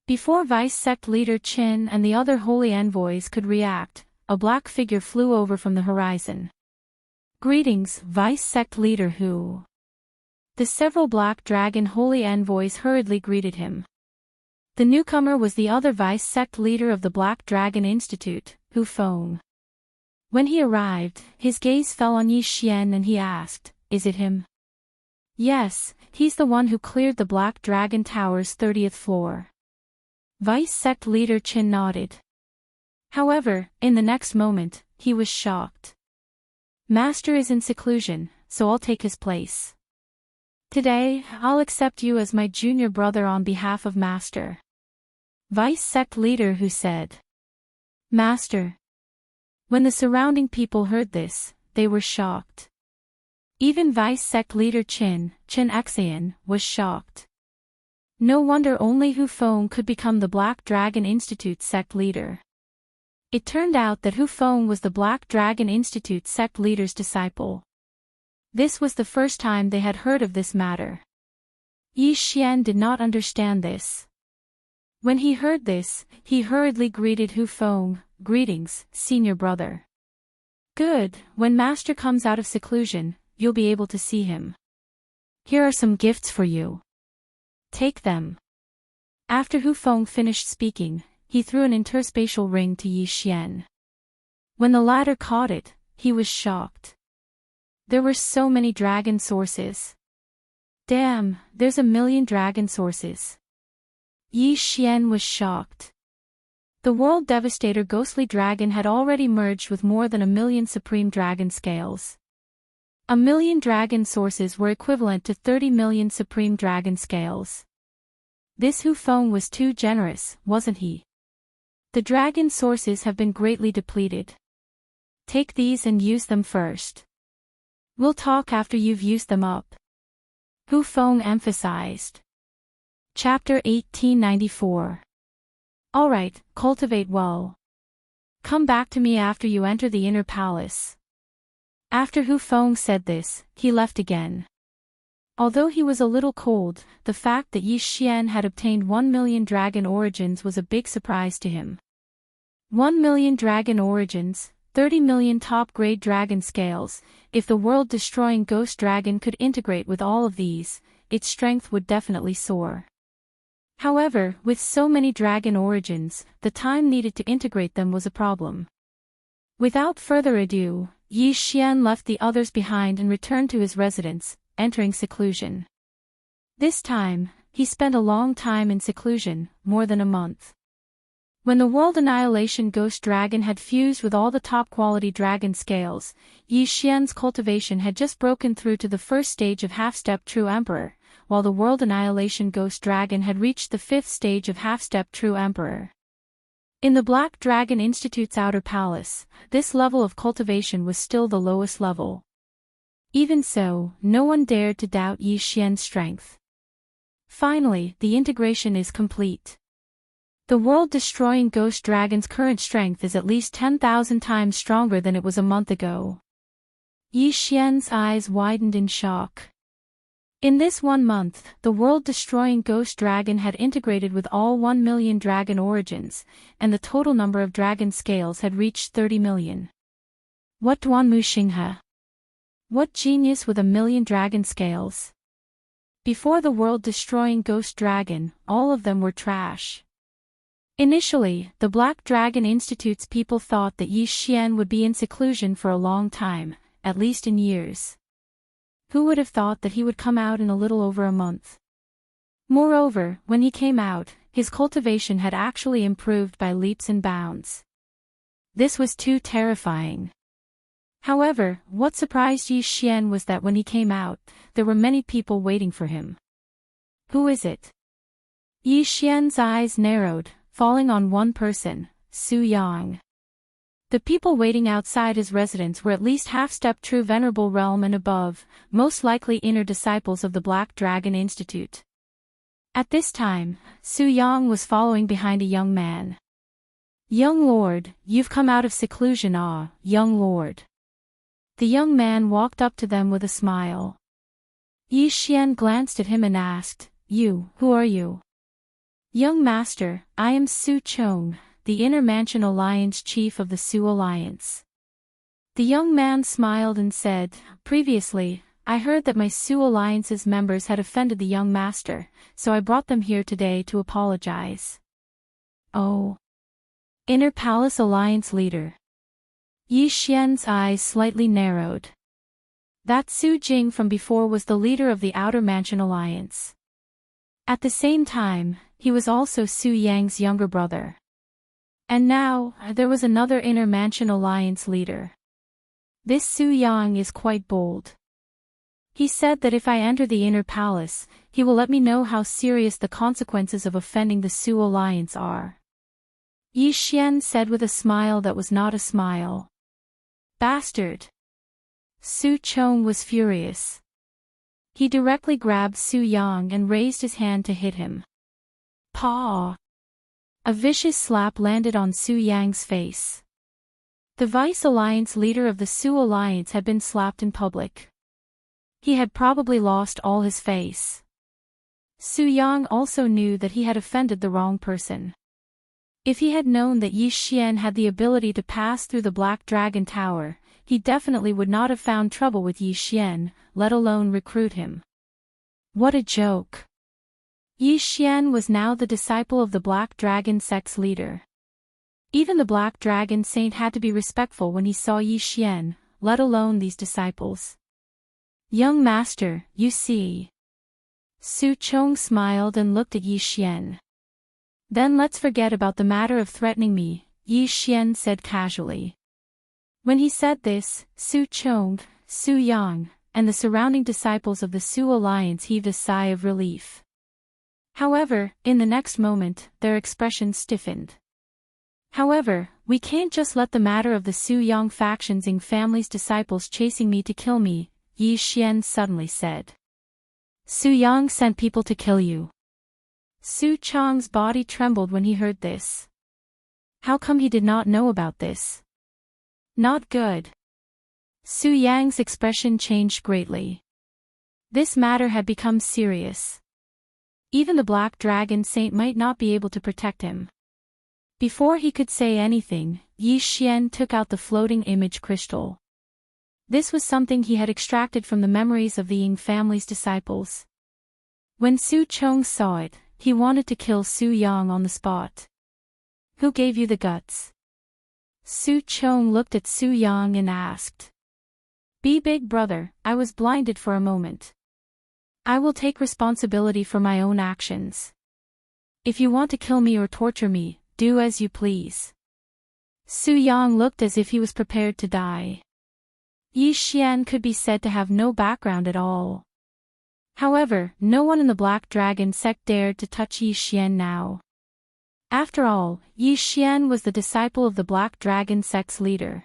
[SPEAKER 1] Before Vice Sect leader Qin and the other holy envoys could react, a black figure flew over from the horizon. Greetings, Vice Sect leader Hu. The several Black Dragon holy envoys hurriedly greeted him. The newcomer was the other Vice Sect leader of the Black Dragon Institute, Hu Feng. When he arrived, his gaze fell on Yi Xian and he asked, Is it him? Yes, he's the one who cleared the Black Dragon Tower's 30th floor. Vice Sect leader Qin nodded. However, in the next moment, he was shocked. Master is in seclusion, so I'll take his place. Today, I'll accept you as my junior brother on behalf of Master. Vice Sect leader Hu said. Master. When the surrounding people heard this, they were shocked. Even Vice Sect leader Qin Xian, was shocked. No wonder only Hu Feng could become the Black Dragon Institute sect leader. It turned out that Hu Feng was the Black Dragon Institute sect leader's disciple. This was the first time they had heard of this matter. Yi Xian did not understand this. When he heard this, he hurriedly greeted Hu Feng, "Greetings, senior brother." "Good, when master comes out of seclusion, you'll be able to see him. Here are some gifts for you. Take them." After Hu Feng finished speaking, he threw an interspatial ring to Yi Xian. When the latter caught it, he was shocked. There were so many dragon sources. "Damn, there's 1,000,000 dragon sources." Yi Xian was shocked. The world devastator ghostly dragon had already merged with more than 1,000,000 supreme dragon scales. 1,000,000 dragon sources were equivalent to 30 million supreme dragon scales. This Hu Feng was too generous, wasn't he? The dragon sources have been greatly depleted. Take these and use them first. We'll talk after you've used them up. Hu Feng emphasized. Chapter 1894. Alright, cultivate well. Come back to me after you enter the inner palace. After Hu Feng said this, he left again. Although he was a little cold, the fact that Yi Xian had obtained 1,000,000 dragon origins was a big surprise to him. 1,000,000 dragon origins, 30 million top-grade dragon scales. If the world-destroying ghost dragon could integrate with all of these, its strength would definitely soar. However, with so many dragon origins, the time needed to integrate them was a problem. Without further ado, Yi Xian left the others behind and returned to his residence, entering seclusion. This time, he spent a long time in seclusion, more than a month. When the World Annihilation Ghost Dragon had fused with all the top-quality dragon scales, Yi Xian's cultivation had just broken through to the first stage of half-step True Emperor, while the World Annihilation Ghost Dragon had reached the 5th stage of half-step True Emperor. In the Black Dragon Institute's outer palace, this level of cultivation was still the lowest level. Even so, no one dared to doubt Yi Xian's strength. Finally, the integration is complete. The world-destroying ghost dragon's current strength is at least 10,000 times stronger than it was a month ago. Yi Xian's eyes widened in shock. In this 1 month, the world-destroying ghost dragon had integrated with all 1,000,000 dragon origins, and the total number of dragon scales had reached 30 million. What Duanmu Xinghe? What genius with 1,000,000 dragon scales? Before the world-destroying ghost dragon, all of them were trash. Initially, the Black Dragon Institute's people thought that Yi Xian would be in seclusion for a long time, at least in years. Who would have thought that he would come out in a little over a month? Moreover, when he came out, his cultivation had actually improved by leaps and bounds. This was too terrifying. However, what surprised Yi Xian was that when he came out, there were many people waiting for him. Who is it? Yi Xian's eyes narrowed, falling on one person, Su Yang. The people waiting outside his residence were at least half-step True Venerable Realm and above, most likely inner disciples of the Black Dragon Institute. At this time, Su Yang was following behind a young man. "Young lord, you've come out of seclusion, young lord." The young man walked up to them with a smile. Yi Xian glanced at him and asked, Who are you?" "Young master, I am Su Chong, the Inner Mansion Alliance chief of the Su Alliance." The young man smiled and said, "Previously, I heard that my Su Alliance's members had offended the young master, so I brought them here today to apologize." "Oh. Inner Palace Alliance leader." Yi Xian's eyes slightly narrowed. That Su Jing from before was the leader of the Outer Mansion Alliance. At the same time, he was also Su Yang's younger brother. And now, there was another Inner Mansion Alliance leader. This Su Yang is quite bold. He said that if I enter the Inner Palace, he will let me know how serious the consequences of offending the Su Alliance are. Yi Xian said with a smile that was not a smile. "Bastard!" Su Chong was furious. He directly grabbed Su Yang and raised his hand to hit him. Paw! A vicious slap landed on Su Yang's face. The Vice Alliance leader of the Su Alliance had been slapped in public. He had probably lost all his face. Su Yang also knew that he had offended the wrong person. If he had known that Yi Xian had the ability to pass through the Black Dragon Tower, he definitely would not have found trouble with Yi Xian, let alone recruit him. What a joke. Yi Xian was now the disciple of the Black Dragon sect's leader. Even the Black Dragon Saint had to be respectful when he saw Yi Xian, let alone these disciples. Young master, you see. Su Chong smiled and looked at Yi Xian. Then let's forget about the matter of threatening me, Yi Xian said casually. When he said this, Su Chong, Su Yang, and the surrounding disciples of the Su Alliance heaved a sigh of relief. However, in the next moment, their expressions stiffened. However, we can't just let the matter of the Su Yang faction's Ying family's disciples chasing me to kill me, Yi Xian suddenly said. Su Yang sent people to kill you. Su Chong's body trembled when he heard this. How come he did not know about this? Not good. Su Yang's expression changed greatly. This matter had become serious. Even the Black Dragon Saint might not be able to protect him. Before he could say anything, Yi Xian took out the floating image crystal. This was something he had extracted from the memories of the Ying family's disciples. When Su Chong saw it, he wanted to kill Su Yang on the spot. Who gave you the guts? Su Chong looked at Su Yang and asked. Be big brother, I was blinded for a moment. I will take responsibility for my own actions. If you want to kill me or torture me, do as you please. Su Yang looked as if he was prepared to die. Yi Xian could be said to have no background at all. However, no one in the Black Dragon sect dared to touch Yi Xian now. After all, Yi Xian was the disciple of the Black Dragon sect's leader.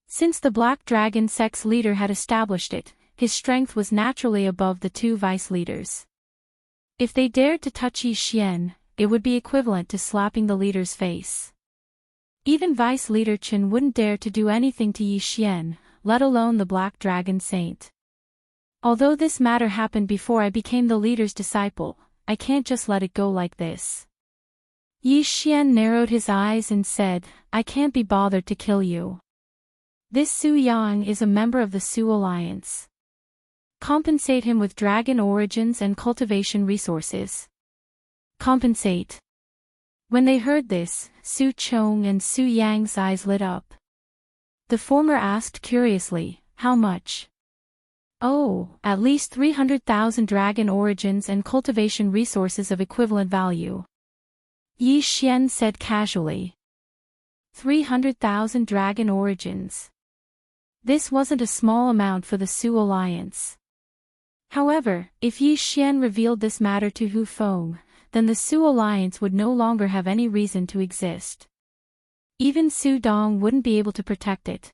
[SPEAKER 1] Since the Black Dragon sect's leader had established it, his strength was naturally above the two vice leaders. If they dared to touch Yi Xian, it would be equivalent to slapping the leader's face. Even Vice Leader Chen wouldn't dare to do anything to Yi Xian, let alone the Black Dragon Saint. Although this matter happened before I became the leader's disciple, I can't just let it go like this. Yi Xian narrowed his eyes and said, I can't be bothered to kill you. This Su Yang is a member of the Su Alliance. Compensate him with dragon origins and cultivation resources. Compensate. When they heard this, Su Chong and Su Yang's eyes lit up. The former asked curiously, how much? Oh, at least 300,000 dragon origins and cultivation resources of equivalent value. Yi Xian said casually. 300,000 dragon origins. This wasn't a small amount for the Su Alliance. However, if Yi Xian revealed this matter to Hu Feng, then the Su Alliance would no longer have any reason to exist. Even Su Dong wouldn't be able to protect it.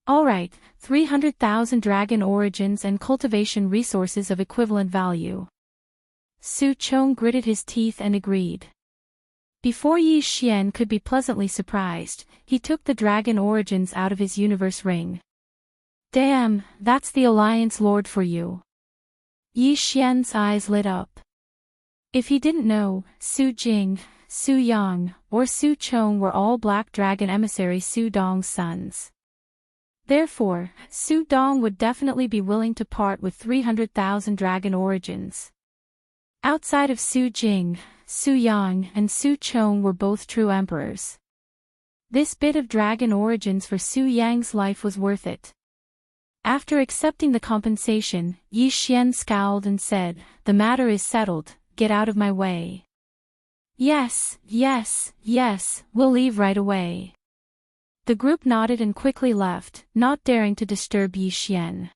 [SPEAKER 1] Alright, 300,000 dragon origins and cultivation resources of equivalent value. Su Chong gritted his teeth and agreed. Before Yi Xian could be pleasantly surprised, he took the dragon origins out of his universe ring. Damn, that's the Alliance Lord for you. Yi Xian's eyes lit up. If he didn't know, Su Jing, Su Yang, or Su Chong were all Black Dragon emissary Su Dong's sons. Therefore, Su Dong would definitely be willing to part with 300,000 dragon origins. Outside of Su Jing, Su Yang and Su Chong were both true emperors. This bit of dragon origins for Su Yang's life was worth it. After accepting the compensation, Yi Xian scowled and said, the matter is settled, get out of my way. Yes, we'll leave right away. The group nodded and quickly left, not daring to disturb Yi Xian.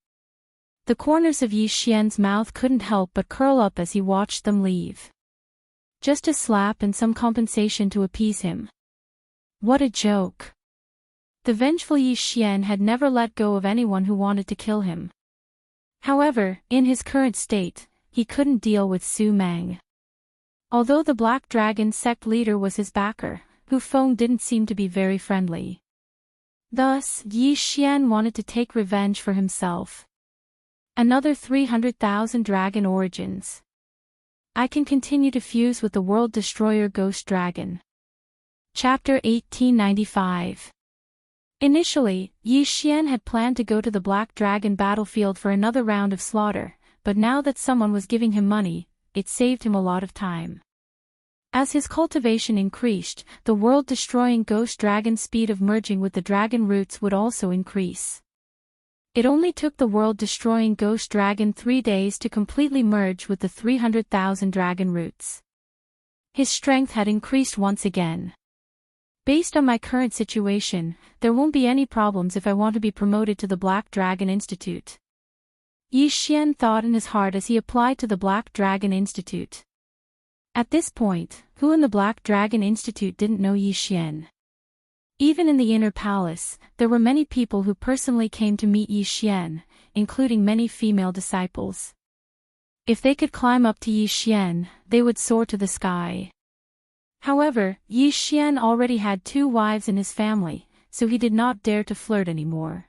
[SPEAKER 1] The corners of Yi Xian's mouth couldn't help but curl up as he watched them leave. Just a slap and some compensation to appease him. What a joke. The vengeful Yi Xian had never let go of anyone who wanted to kill him. However, in his current state, he couldn't deal with Su Meng. Although the Black Dragon sect leader was his backer, Hu Feng didn't seem to be very friendly. Thus, Yi Xian wanted to take revenge for himself. Another 300,000 dragon origins. I can continue to fuse with the World Destroyer Ghost Dragon. Chapter 1895. Initially, Yi Xian had planned to go to the Black Dragon battlefield for another round of slaughter, but now that someone was giving him money, it saved him a lot of time. As his cultivation increased, the world-destroying ghost dragon's speed of merging with the dragon roots would also increase. It only took the world-destroying ghost dragon 3 days to completely merge with the 300,000 dragon roots. His strength had increased once again. Based on my current situation, there won't be any problems if I want to be promoted to the Black Dragon Institute. Yi Xian thought in his heart as he applied to the Black Dragon Institute. At this point, who in the Black Dragon Institute didn't know Yi Xian? Even in the inner palace, there were many people who personally came to meet Yi Xian, including many female disciples. If they could climb up to Yi Xian, they would soar to the sky. However, Yi Xian already had 2 wives in his family, so he did not dare to flirt anymore.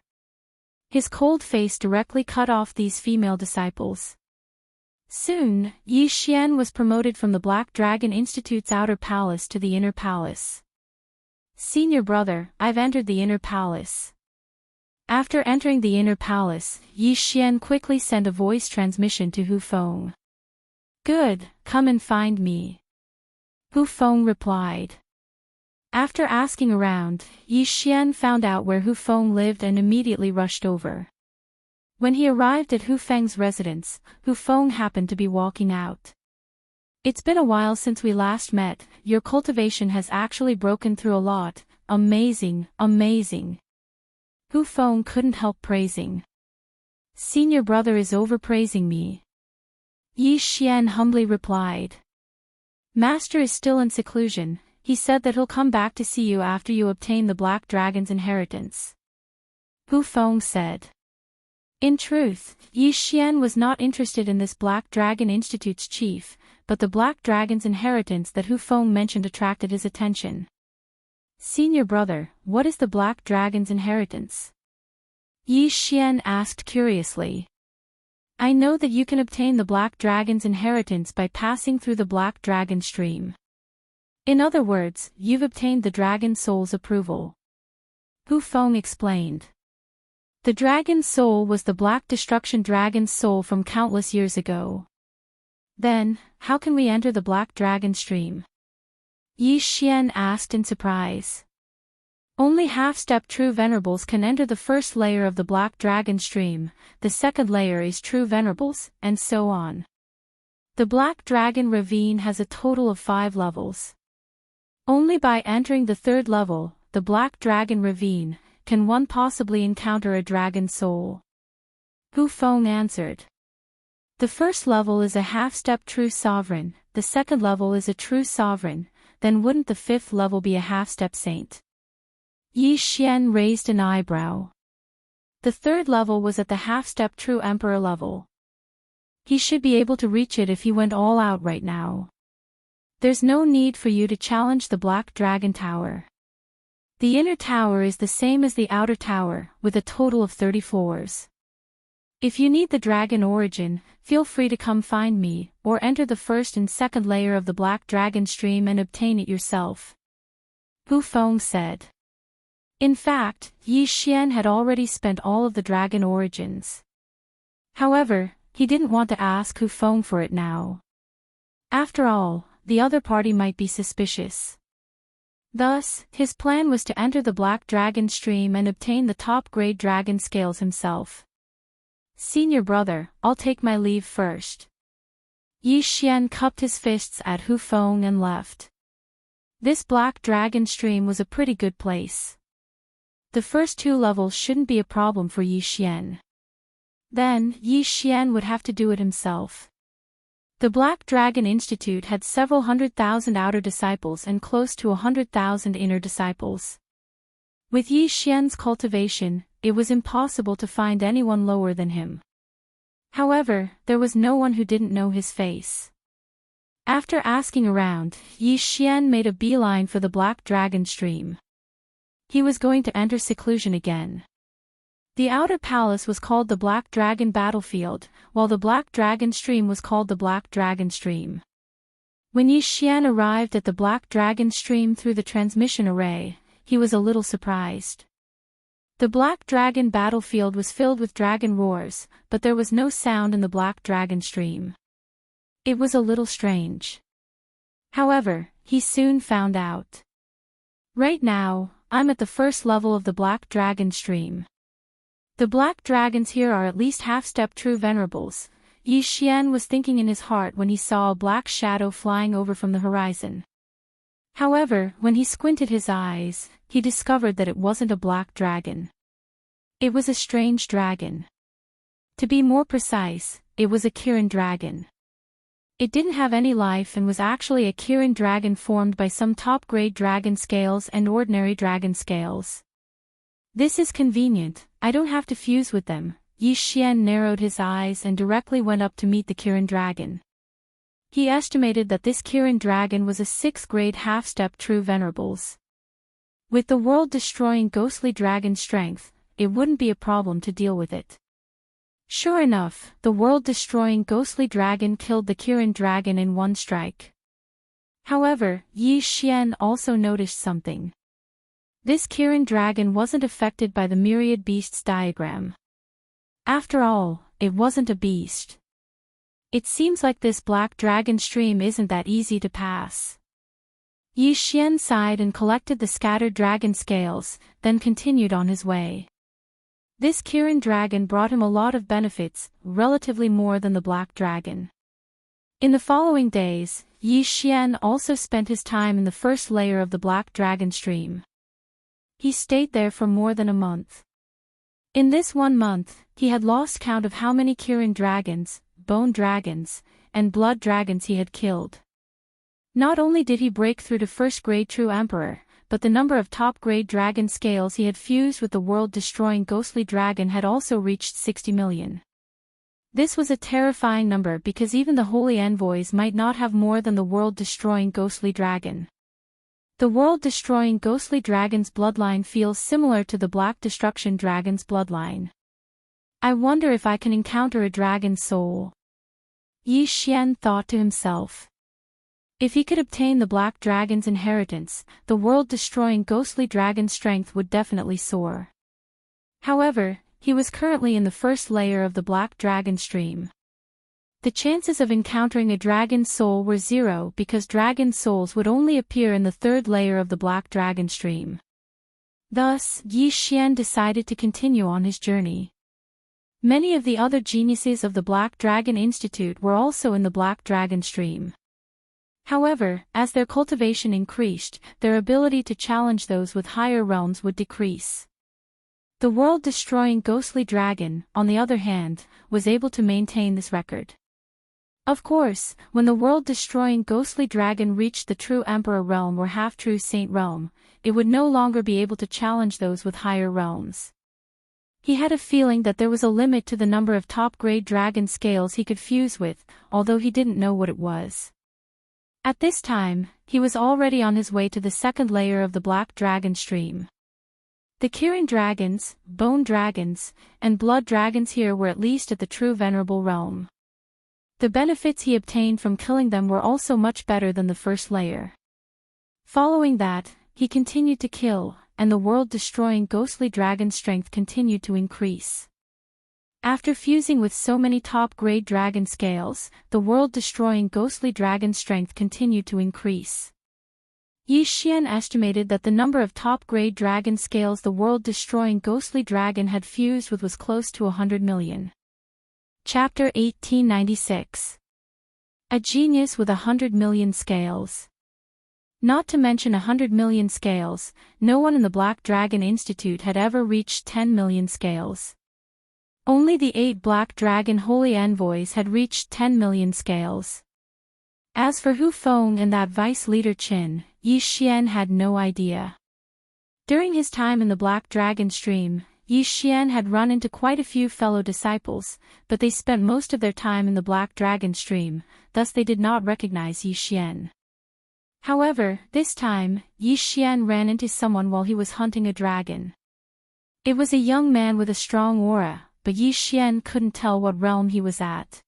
[SPEAKER 1] His cold face directly cut off these female disciples. Soon, Yi Xian was promoted from the Black Dragon Institute's outer palace to the inner palace. Senior brother, I've entered the inner palace. After entering the inner palace, Yi Xian quickly sent a voice transmission to Hu Feng. Good, come and find me. Hu Feng replied. After asking around, Yi Xian found out where Hu Feng lived and immediately rushed over. When he arrived at Hu Feng's residence, Hu Feng happened to be walking out. It's been a while since we last met, your cultivation has actually broken through a lot, amazing, amazing. Hu Feng couldn't help praising. Senior brother is overpraising me. Yi Xian humbly replied. Master is still in seclusion, he said that he'll come back to see you after you obtain the Black Dragon's inheritance. Hu Feng said. In truth, Yi Xian was not interested in this Black Dragon Institute's chief, but the Black Dragon's inheritance that Hu Feng mentioned attracted his attention. Senior brother, what is the Black Dragon's inheritance? Yi Xian asked curiously. I know that you can obtain the Black Dragon's inheritance by passing through the Black Dragon stream. In other words, you've obtained the Dragon Soul's approval. Hu Feng explained. The Dragon Soul was the Black Destruction Dragon's soul from countless years ago. Then, how can we enter the Black Dragon stream? Yi Xian asked in surprise. Only half-step true venerables can enter the first layer of the Black Dragon stream, the second layer is true venerables, and so on. The Black Dragon Ravine has a total of 5 levels. Only by entering the 3rd level, the Black Dragon Ravine, can one possibly encounter a dragon soul. Hu Feng answered. The first level is a half-step true sovereign, the second level is a true sovereign, then wouldn't the 5th level be a half-step saint? Yi Xian raised an eyebrow. The 3rd level was at the half-step true emperor level. He should be able to reach it if he went all out right now. There's no need for you to challenge the Black Dragon Tower. The inner tower is the same as the outer tower, with a total of 30 floors. If you need the dragon origin, feel free to come find me, or enter the 1st and 2nd layer of the Black Dragon stream and obtain it yourself. Hu Feng said. In fact, Yi Xian had already spent all of the dragon origins. However, he didn't want to ask Hu Feng for it now. After all, the other party might be suspicious. Thus, his plan was to enter the Black Dragon stream and obtain the top-grade dragon scales himself. Senior brother, I'll take my leave first. Yi Xian cupped his fists at Hu Feng and left. This Black Dragon stream was a pretty good place. The first 2 levels shouldn't be a problem for Yi Xian. Then, Yi Xian would have to do it himself. The Black Dragon Institute had several 100,000 outer disciples and close to 100,000 inner disciples. With Yi Xian's cultivation, it was impossible to find anyone lower than him. However, there was no one who didn't know his face. After asking around, Yi Xian made a beeline for the Black Dragon stream. He was going to enter seclusion again. The outer palace was called the Black Dragon Battlefield, while the Black Dragon stream was called the Black Dragon Stream. When Yi Xian arrived at the Black Dragon stream through the transmission array, he was a little surprised. The Black Dragon battlefield was filled with dragon roars, but there was no sound in the Black Dragon stream. It was a little strange. However, he soon found out. Right now, I'm at the first level of the Black Dragon stream. The Black Dragons here are at least half-step true venerables, Yi Xian was thinking in his heart when he saw a black shadow flying over from the horizon. However, when he squinted his eyes, he discovered that it wasn't a black dragon. It was a strange dragon. To be more precise, it was a Kirin dragon. It didn't have any life and was actually a Kirin dragon formed by some top-grade dragon scales and ordinary dragon scales. This is convenient, I don't have to fuse with them. Yi Xian narrowed his eyes and directly went up to meet the Kirin dragon. He estimated that this Kirin dragon was a 6th grade half-step true venerables. With the world-destroying ghostly dragon strength, it wouldn't be a problem to deal with it. Sure enough, the world-destroying ghostly dragon killed the Kirin dragon in one strike. However, Yi Xian also noticed something. This Kirin dragon wasn't affected by the myriad beasts diagram. After all, it wasn't a beast. It seems like this black dragon stream isn't that easy to pass. Yi Xian sighed and collected the scattered dragon scales, then continued on his way. This Kirin dragon brought him a lot of benefits, relatively more than the black dragon. In the following days, Yi Xian also spent his time in the first layer of the black dragon stream. He stayed there for more than a month. In this 1 month, he had lost count of how many Kirin dragons, bone dragons, and blood dragons he had killed. Not only did he break through to first-grade true emperor, but the number of top-grade dragon scales he had fused with the world-destroying ghostly dragon had also reached 60 million. This was a terrifying number because even the holy envoys might not have more than the world-destroying ghostly dragon. The world-destroying ghostly dragon's bloodline feels similar to the Black Destruction dragon's bloodline. I wonder if I can encounter a dragon's soul. Yi Xian thought to himself. If he could obtain the Black Dragon's inheritance, the world-destroying ghostly dragon's strength would definitely soar. However, he was currently in the first layer of the Black Dragon stream. The chances of encountering a dragon's soul were 0 because dragon souls would only appear in the 3rd layer of the Black Dragon stream. Thus, Yi Xian decided to continue on his journey. Many of the other geniuses of the Black Dragon Institute were also in the Black Dragon stream. However, as their cultivation increased, their ability to challenge those with higher realms would decrease. The world-destroying ghostly dragon, on the other hand, was able to maintain this record. Of course, when the world-destroying ghostly dragon reached the true emperor realm or half-true saint realm, it would no longer be able to challenge those with higher realms. He had a feeling that there was a limit to the number of top-grade dragon scales he could fuse with, although he didn't know what it was. At this time, he was already on his way to the 2nd layer of the Black Dragon stream. The Kirin dragons, bone dragons, and blood dragons here were at least at the true venerable realm. The benefits he obtained from killing them were also much better than the first layer. Following that, he continued to kill, and the world-destroying ghostly dragon strength continued to increase. After fusing with so many top-grade dragon scales, the world-destroying ghostly dragon strength continued to increase. Yi Xian estimated that the number of top-grade dragon scales the world-destroying ghostly dragon had fused with was close to 100 million. Chapter 1896. A genius with 100 million scales. Not to mention 100 million scales, no one in the Black Dragon Institute had ever reached 10 million scales. Only the 8 Black Dragon Holy Envoys had reached 10 million scales. As for Hu Feng and that vice leader Qin, Yi Xian had no idea. During his time in the Black Dragon stream, Yi Xian had run into quite a few fellow disciples, but they spent most of their time in the Black Dragon stream, thus they did not recognize Yi Xian. However, this time, Yi Xian ran into someone while he was hunting a dragon. It was a young man with a strong aura, but Yi Xian couldn't tell what realm he was at.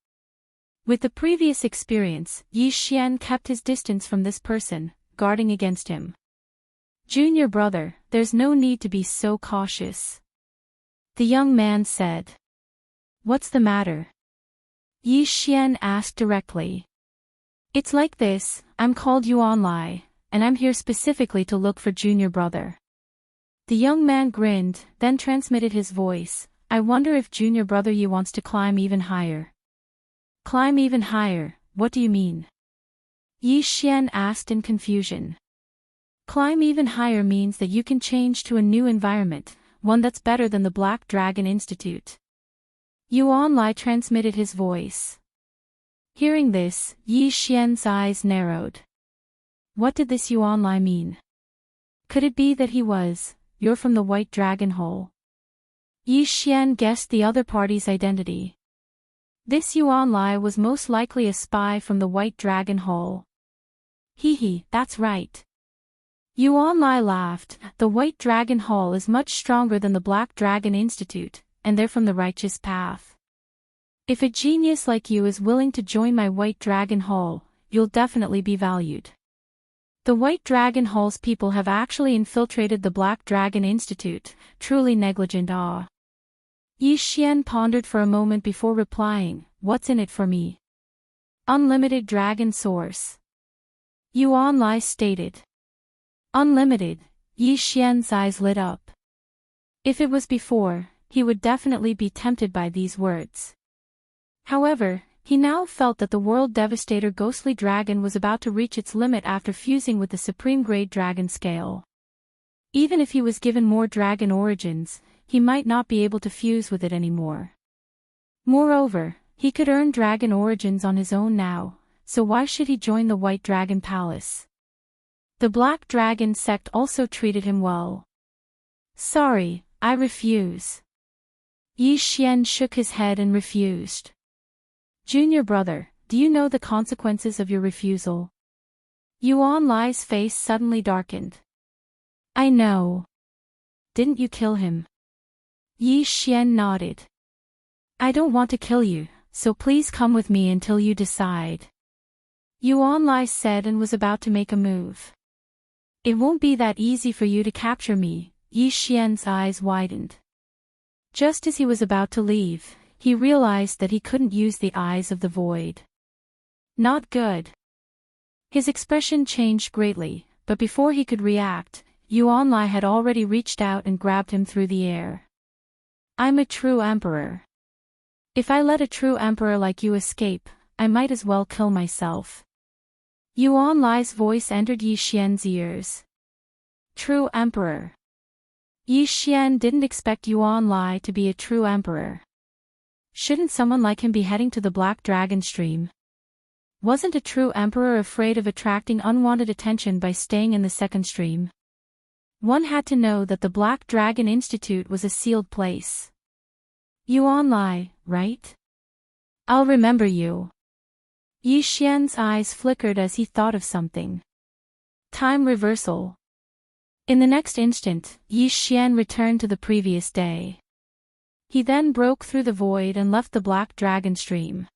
[SPEAKER 1] With the previous experience, Yi Xian kept his distance from this person, guarding against him. Junior brother, there's no need to be so cautious. The young man said. What's the matter? Yi Xian asked directly. It's like this, I'm called Yuan Lai, and I'm here specifically to look for junior brother. The young man grinned, then transmitted his voice. I wonder if junior brother Yi wants to climb even higher. Climb even higher, what do you mean? Yi Xian asked in confusion. Climb even higher means that you can change to a new environment, one that's better than the Black Dragon Institute. Yuan Lai transmitted his voice. Hearing this, Yi Xian's eyes narrowed. What did this Yuan Lai mean? Could it be that you're from the White Dragon Hole? Yi Xian guessed the other party's identity. This Yuan Lai was most likely a spy from the White Dragon Hole. Hee, that's right. Yuan Lai laughed. The White Dragon Hall is much stronger than the Black Dragon Institute, and they're from the righteous path. If a genius like you is willing to join my White Dragon Hall, you'll definitely be valued. The White Dragon Hall's people have actually infiltrated the Black Dragon Institute, truly negligent. Yi Xian pondered for a moment before replying, what's in it for me? Unlimited dragon source. Yuan Lai stated. Unlimited, Yi Xian's eyes lit up. If it was before, he would definitely be tempted by these words. However, he now felt that the world devastator ghostly dragon was about to reach its limit after fusing with the supreme grade dragon scale. Even if he was given more dragon origins, he might not be able to fuse with it anymore. Moreover, he could earn dragon origins on his own now, so why should he join the White Dragon Palace? The Black Dragon sect also treated him well. Sorry, I refuse. Yi Xian shook his head and refused. Junior brother, do you know the consequences of your refusal? Yuan Lai's face suddenly darkened. I know. Didn't you kill him? Yi Xian nodded. I don't want to kill you, so please come with me until you decide. Yuan Lai said and was about to make a move. It won't be that easy for you to capture me, Yi Xian's eyes widened. Just as he was about to leave, he realized that he couldn't use the eyes of the void. Not good. His expression changed greatly, but before he could react, Yuan Lai had already reached out and grabbed him through the air. I'm a true emperor. If I let a true emperor like you escape, I might as well kill myself. Yuan Lai's voice entered Yi Xian's ears. True emperor. Yi Xian didn't expect Yuan Lai to be a true emperor. Shouldn't someone like him be heading to the Black Dragon Stream? Wasn't a true emperor afraid of attracting unwanted attention by staying in the second stream? One had to know that the Black Dragon Institute was a sealed place. Yuan Lai, right? I'll remember you. Yi Xian's eyes flickered as he thought of something. Time reversal. In the next instant, Yi Xian returned to the previous day. He then broke through the void and left the Black Dragon Stream.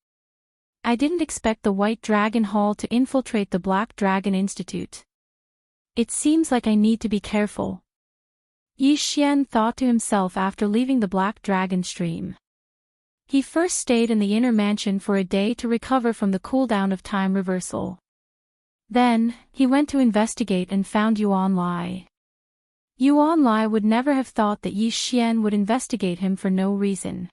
[SPEAKER 1] I didn't expect the White Dragon Hall to infiltrate the Black Dragon Institute. It seems like I need to be careful. Yi Xian thought to himself after leaving the Black Dragon Stream. He first stayed in the inner mansion for a day to recover from the cooldown of time reversal. Then, he went to investigate and found Yuan Lai. Yuan Lai would never have thought that Yi Xian would investigate him for no reason.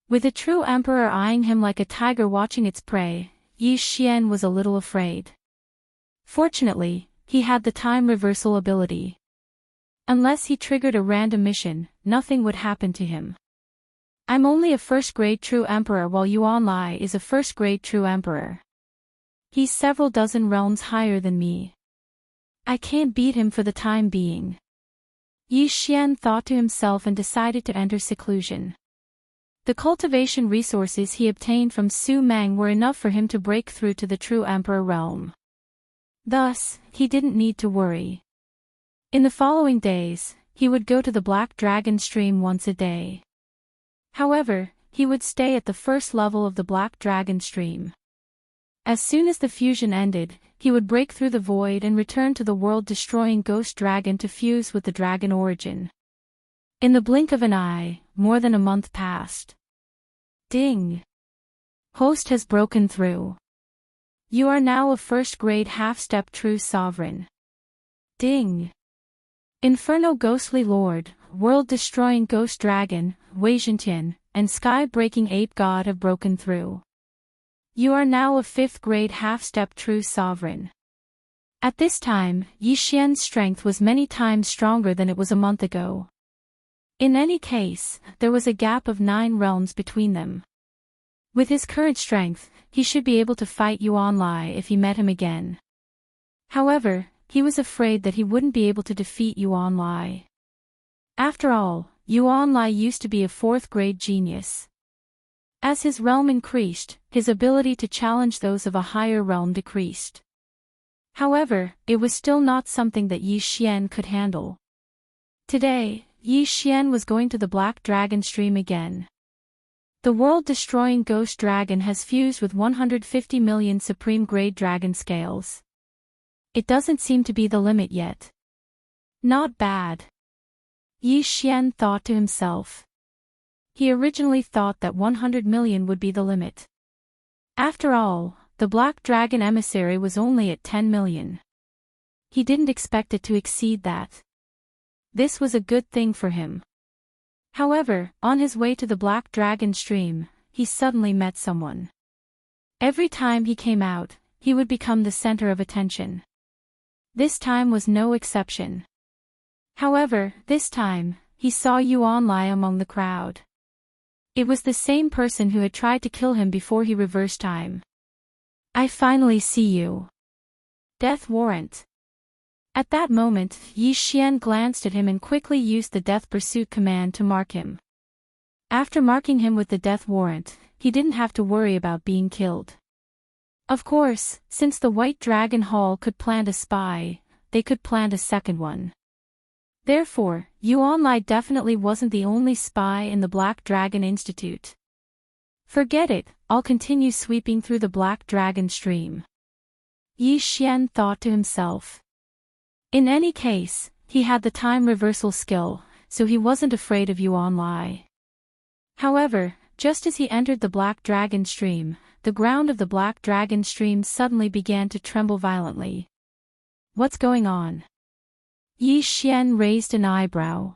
[SPEAKER 1] With a true emperor eyeing him like a tiger watching its prey, Yi Xian was a little afraid. Fortunately, he had the time reversal ability. Unless he triggered a random mission, nothing would happen to him. I'm only a first-grade true emperor while Yuan Lai is a first-grade true emperor. He's several dozen realms higher than me. I can't beat him for the time being. Yi Xian thought to himself and decided to enter seclusion. The cultivation resources he obtained from Su Meng were enough for him to break through to the true emperor realm. Thus, he didn't need to worry. In the following days, he would go to the Black Dragon Stream once a day. However, he would stay at the first level of the Black Dragon stream. As soon as the fusion ended, he would break through the void and return to the world-destroying ghost dragon to fuse with the dragon origin. In the blink of an eye, more than a month passed. Ding! Host has broken through. You are now a first-grade half-step true sovereign. Ding! Inferno Ghostly Lord, world-destroying ghost dragon, Weijintian, and sky-breaking ape god have broken through. You are now a 5th-grade half-step true sovereign. At this time, Yi Xian's strength was many times stronger than it was a month ago. In any case, there was a gap of 9 realms between them. With his current strength, he should be able to fight Yuan Lai if he met him again. However, he was afraid that he wouldn't be able to defeat Yuan Lai. After all, Yuan Lai used to be a 4th-grade genius. As his realm increased, his ability to challenge those of a higher realm decreased. However, it was still not something that Yi Xian could handle. Today, Yi Xian was going to the Black Dragon stream again. The world-destroying ghost dragon has fused with 150 million supreme-grade dragon scales. It doesn't seem to be the limit yet. Not bad. Yi Xian thought to himself. He originally thought that 100 million would be the limit. After all, the Black Dragon emissary was only at 10 million. He didn't expect it to exceed that. This was a good thing for him. However, on his way to the Black Dragon stream, he suddenly met someone. Every time he came out, he would become the center of attention. This time was no exception. However, this time, he saw Yuan Lai among the crowd. It was the same person who had tried to kill him before he reversed time. I finally see you. Death warrant. At that moment, Yi Xian glanced at him and quickly used the death pursuit command to mark him. After marking him with the death warrant, he didn't have to worry about being killed. Of course, since the White Dragon Hall could plant a spy, they could plant a second one. Therefore, Yuan Lai definitely wasn't the only spy in the Black Dragon Institute. Forget it, I'll continue sweeping through the Black Dragon stream. Yi Xian thought to himself. In any case, he had the time reversal skill, so he wasn't afraid of Yuan Lai. However, just as he entered the Black Dragon stream, the ground of the Black Dragon stream suddenly began to tremble violently. What's going on? Yi Xian raised an eyebrow.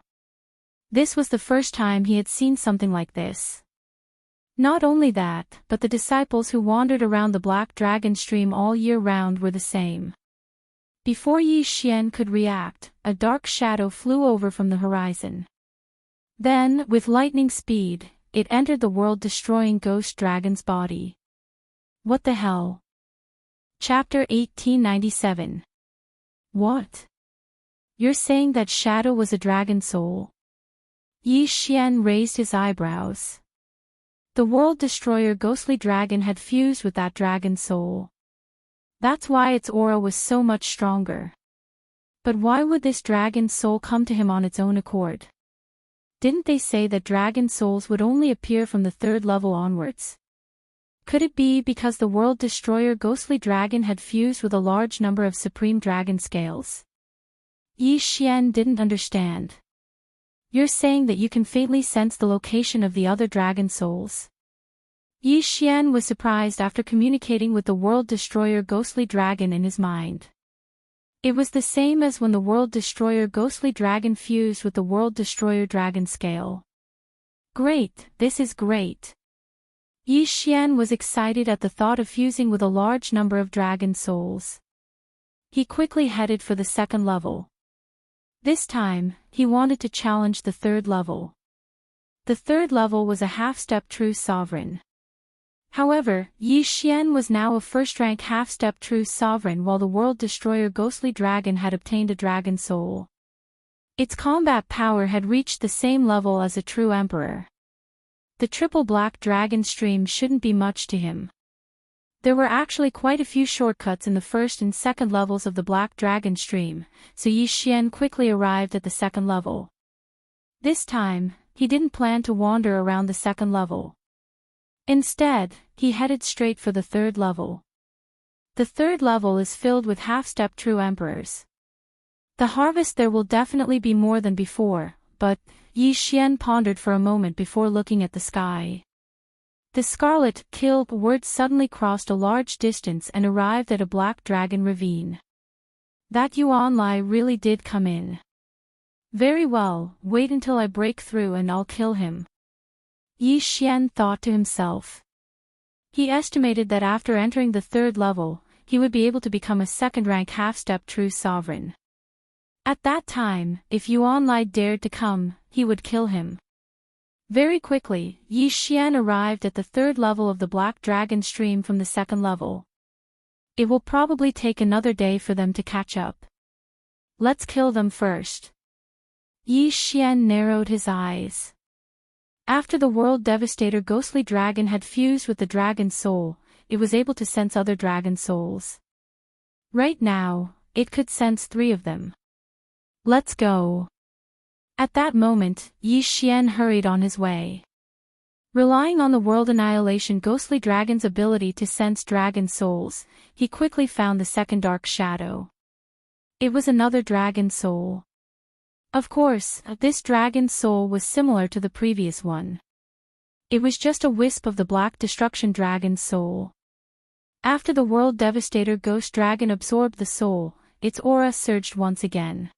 [SPEAKER 1] This was the first time he had seen something like this. Not only that, but the disciples who wandered around the Black Dragon stream all year round were the same. Before Yi Xian could react, a dark shadow flew over from the horizon. Then, with lightning speed, it entered the world-destroying ghost dragon's body. What the hell? Chapter 1897. What? You're saying that shadow was a dragon soul? Yi Xian raised his eyebrows. The world-destroyer ghostly dragon had fused with that dragon soul. That's why its aura was so much stronger. But why would this dragon soul come to him on its own accord? Didn't they say that dragon souls would only appear from the 3rd level onwards? Could it be because the world-destroyer ghostly dragon had fused with a large number of supreme dragon scales? Yi Xian didn't understand. You're saying that you can faintly sense the location of the other dragon souls? Yi Xian was surprised after communicating with the world-destroyer ghostly dragon in his mind. It was the same as when the world-destroyer ghostly dragon fused with the world-destroyer dragon scale. Great, this is great. Yi Xian was excited at the thought of fusing with a large number of dragon souls. He quickly headed for the 2nd level. This time, he wanted to challenge the 3rd level. The 3rd level was a half-step true sovereign. However, Yi Xian was now a first-rank half-step true sovereign while the world-destroyer ghostly dragon had obtained a dragon soul. Its combat power had reached the same level as a true emperor. The triple Black Dragon stream shouldn't be much to him. There were actually quite a few shortcuts in the 1st and 2nd levels of the Black Dragon stream, so Yi Xian quickly arrived at the 2nd level. This time, he didn't plan to wander around the 2nd level. Instead, he headed straight for the third level. The third level is filled with half-step true emperors. The harvest there will definitely be more than before, but Yi Xian pondered for a moment before looking at the sky. The scarlet kill word suddenly crossed a large distance and arrived at a black dragon ravine. That Yuan Lai really did come in. Very well, wait until I break through and I'll kill him. Yi Xian thought to himself. He estimated that after entering the third level, he would be able to become a second-rank half-step true sovereign. At that time, if Yuan Lai dared to come, he would kill him. Very quickly, Yi Xian arrived at the third level of the Black Dragon stream from the second level. It will probably take another day for them to catch up. Let's kill them first. Yi Xian narrowed his eyes. After the World Devastator ghostly dragon had fused with the dragon soul, it was able to sense other dragon souls. Right now, it could sense 3 of them. Let's go. At that moment, Yi Xian hurried on his way. Relying on the World Annihilation ghostly dragon's ability to sense dragon souls, he quickly found the second dark shadow. It was another dragon soul. Of course, this dragon soul was similar to the previous one. It was just a wisp of the Black Destruction dragon's soul. After the World Devastator ghost dragon absorbed the soul, its aura surged once again.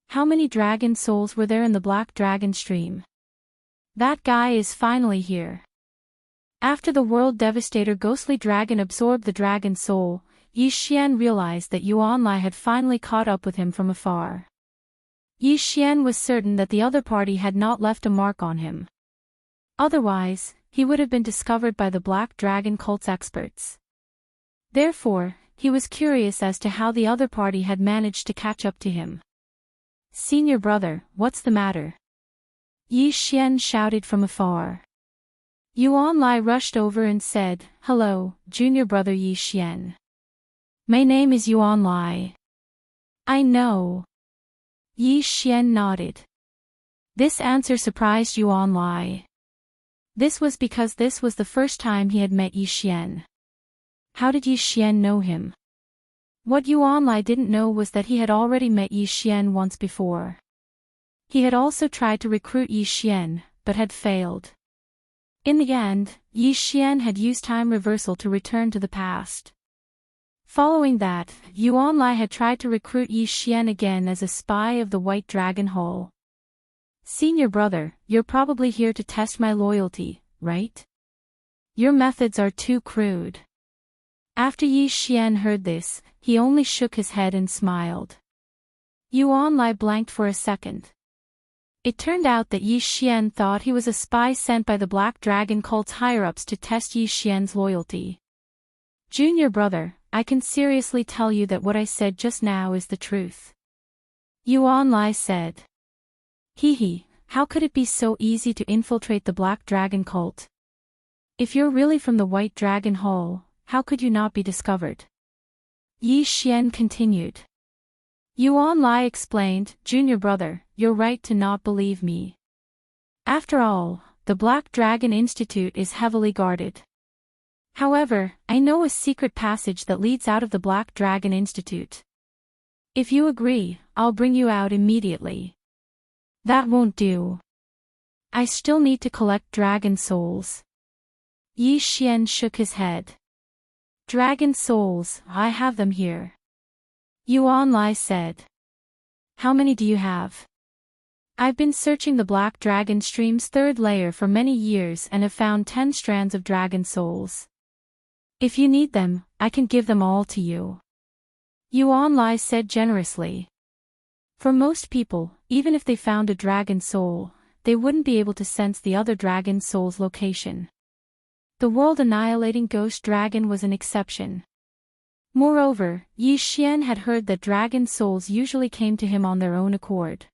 [SPEAKER 1] How many dragon souls were there in the Black Dragon stream? That guy is finally here. After the World Devastator ghostly dragon absorbed the dragon soul, Yi Xian realized that Yuan Lai had finally caught up with him from afar. Yi Xian was certain that the other party had not left a mark on him. Otherwise, he would have been discovered by the Black Dragon cult's experts. Therefore, he was curious as to how the other party had managed to catch up to him. Senior brother, what's the matter? Yi Xian shouted from afar. Yuan Lai rushed over and said, Hello, junior brother Yi Xian. My name is Yuan Lai. I know. Yi Xian nodded. This answer surprised Yuan Lai. This was because this was the first time he had met Yi Xian. How did Yi Xian know him? What Yuan Lai didn't know was that he had already met Yi Xian once before. He had also tried to recruit Yi Xian, but had failed. In the end, Yi Xian had used time reversal to return to the past. Following that, Yuan Lai had tried to recruit Yi Xian again as a spy of the White Dragon Hall. Senior brother, you're probably here to test my loyalty, right? Your methods are too crude. After Yi Xian heard this, he only shook his head and smiled. Yuan Lai blanked for a second. It turned out that Yi Xian thought he was a spy sent by the Black Dragon cult's higher-ups to test Yi Xian's loyalty. Junior brother, I can seriously tell you that what I said just now is the truth. Yuan Lai said. Hee, how could it be so easy to infiltrate the Black Dragon cult? If you're really from the White Dragon Hall, how could you not be discovered? Yi Xian continued. Yuan Lai explained, Junior brother, you're right to not believe me. After all, the Black Dragon Institute is heavily guarded. However, I know a secret passage that leads out of the Black Dragon Institute. If you agree, I'll bring you out immediately. That won't do. I still need to collect dragon souls. Yi Xian shook his head. Dragon souls, I have them here. Yuan Lai said. How many do you have? I've been searching the Black Dragon stream's third layer for many years and have found 10 strands of dragon souls. If you need them, I can give them all to you. Yuan Lai said generously. For most people, even if they found a dragon soul, they wouldn't be able to sense the other dragon soul's location. The world-annihilating ghost dragon was an exception. Moreover, Yi Xian had heard that dragon souls usually came to him on their own accord.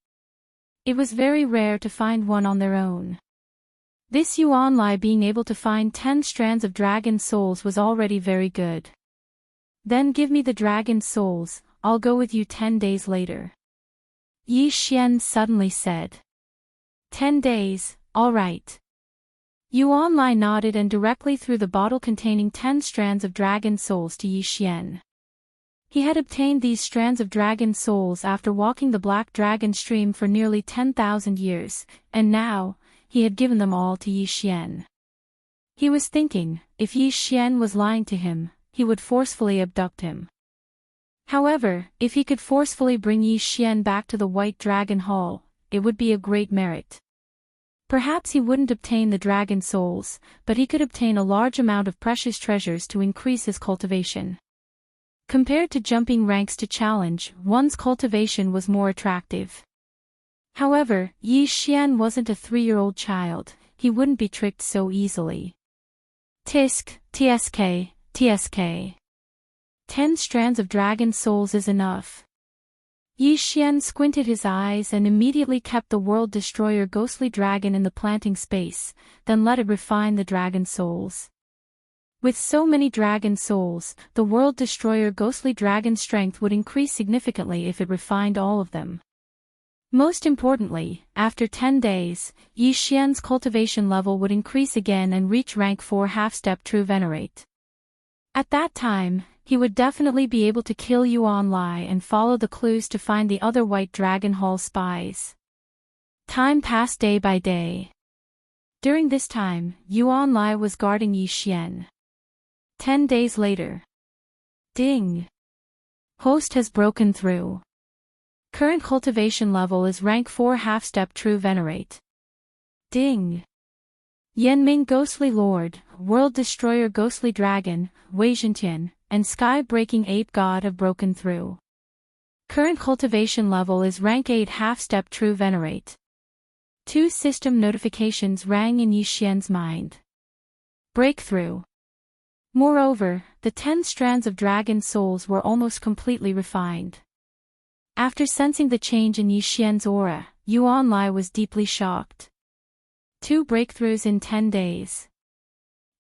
[SPEAKER 1] It was very rare to find one on their own. This Yuan Lai being able to find 10 strands of dragon souls was already very good. Then give me the dragon souls, I'll go with you 10 days later. Yi Xian suddenly said. 10 days, all right. Yuan Lai nodded and directly threw the bottle containing 10 strands of dragon souls to Yi Xian. He had obtained these strands of dragon souls after walking the black dragon stream for nearly 10,000 years, and now, he had given them all to Yi Xian. He was thinking, if Yi Xian was lying to him, he would forcefully abduct him. However, if he could forcefully bring Yi Xian back to the White Dragon Hall, it would be a great merit. Perhaps he wouldn't obtain the dragon souls, but he could obtain a large amount of precious treasures to increase his cultivation. Compared to jumping ranks to challenge, one's cultivation was more attractive. However, Yi Xian wasn't a 3-year-old child, he wouldn't be tricked so easily. Tisk, tsk, tsk. 10 strands of dragon souls is enough. Yi Xian squinted his eyes and immediately kept the World Destroyer ghostly dragon in the planting space, then let it refine the dragon souls. With so many dragon souls, the World Destroyer ghostly dragon's strength would increase significantly if it refined all of them. Most importantly, after 10 days, Yi Xian's cultivation level would increase again and reach rank 4 half-step true venerate. At that time, he would definitely be able to kill Yuan Lai and follow the clues to find the other White Dragon Hall spies. Time passed day by day. During this time, Yuan Lai was guarding Yi Xian. 10 days later. Ding! Host has broken through. Current cultivation level is rank 4 half-step true venerate. Ding! Yanming Ghostly Lord, World Destroyer Ghostly Dragon, Wei Zhentian, and Sky-Breaking Ape God have broken through. Current cultivation level is rank 8 half-step true venerate. 2 system notifications rang in Yi Xian's mind. Breakthrough. Moreover, the 10 strands of dragon souls were almost completely refined. After sensing the change in Yi Xian's aura, Yuan Lai was deeply shocked. 2 breakthroughs in 10 days.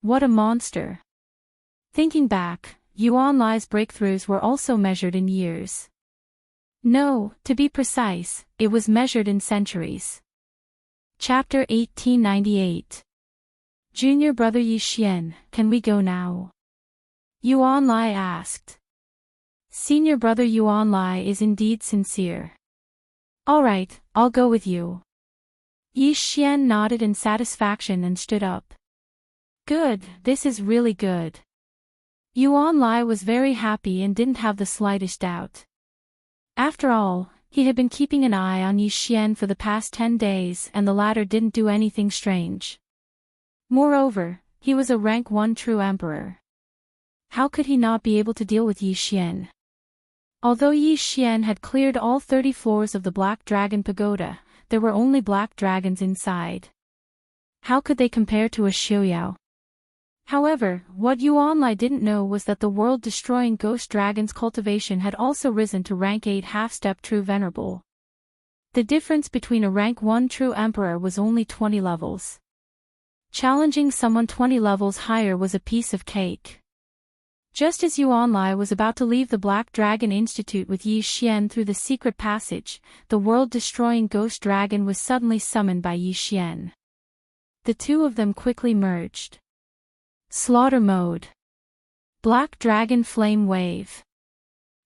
[SPEAKER 1] What a monster! Thinking back, Yuan Lai's breakthroughs were also measured in years. No, to be precise, it was measured in centuries. Chapter 1898. Junior Brother Yi Xian, can we go now? Yuan Lai asked. Senior Brother Yuan Lai is indeed sincere. All right, I'll go with you. Yi Xian nodded in satisfaction and stood up. Good, this is really good. Yuan Lai was very happy and didn't have the slightest doubt. After all, he had been keeping an eye on Yi Xian for the past 10 days and the latter didn't do anything strange. Moreover, he was a rank 1 true emperor. How could he not be able to deal with Yi Xian? Although Yi Xian had cleared all 30 floors of the Black Dragon Pagoda, there were only black dragons inside. How could they compare to a Xiuyao? However, what Yuan Lai didn't know was that the world-destroying ghost dragon's cultivation had also risen to rank 8 half-step true venerable. The difference between a rank 1 true emperor was only 20 levels. Challenging someone 20 levels higher was a piece of cake. Just as Yuan Lai was about to leave the Black Dragon Institute with Yi Xian through the secret passage, the world-destroying ghost dragon was suddenly summoned by Yi Xian. The two of them quickly merged. Slaughter mode. Black Dragon Flame Wave.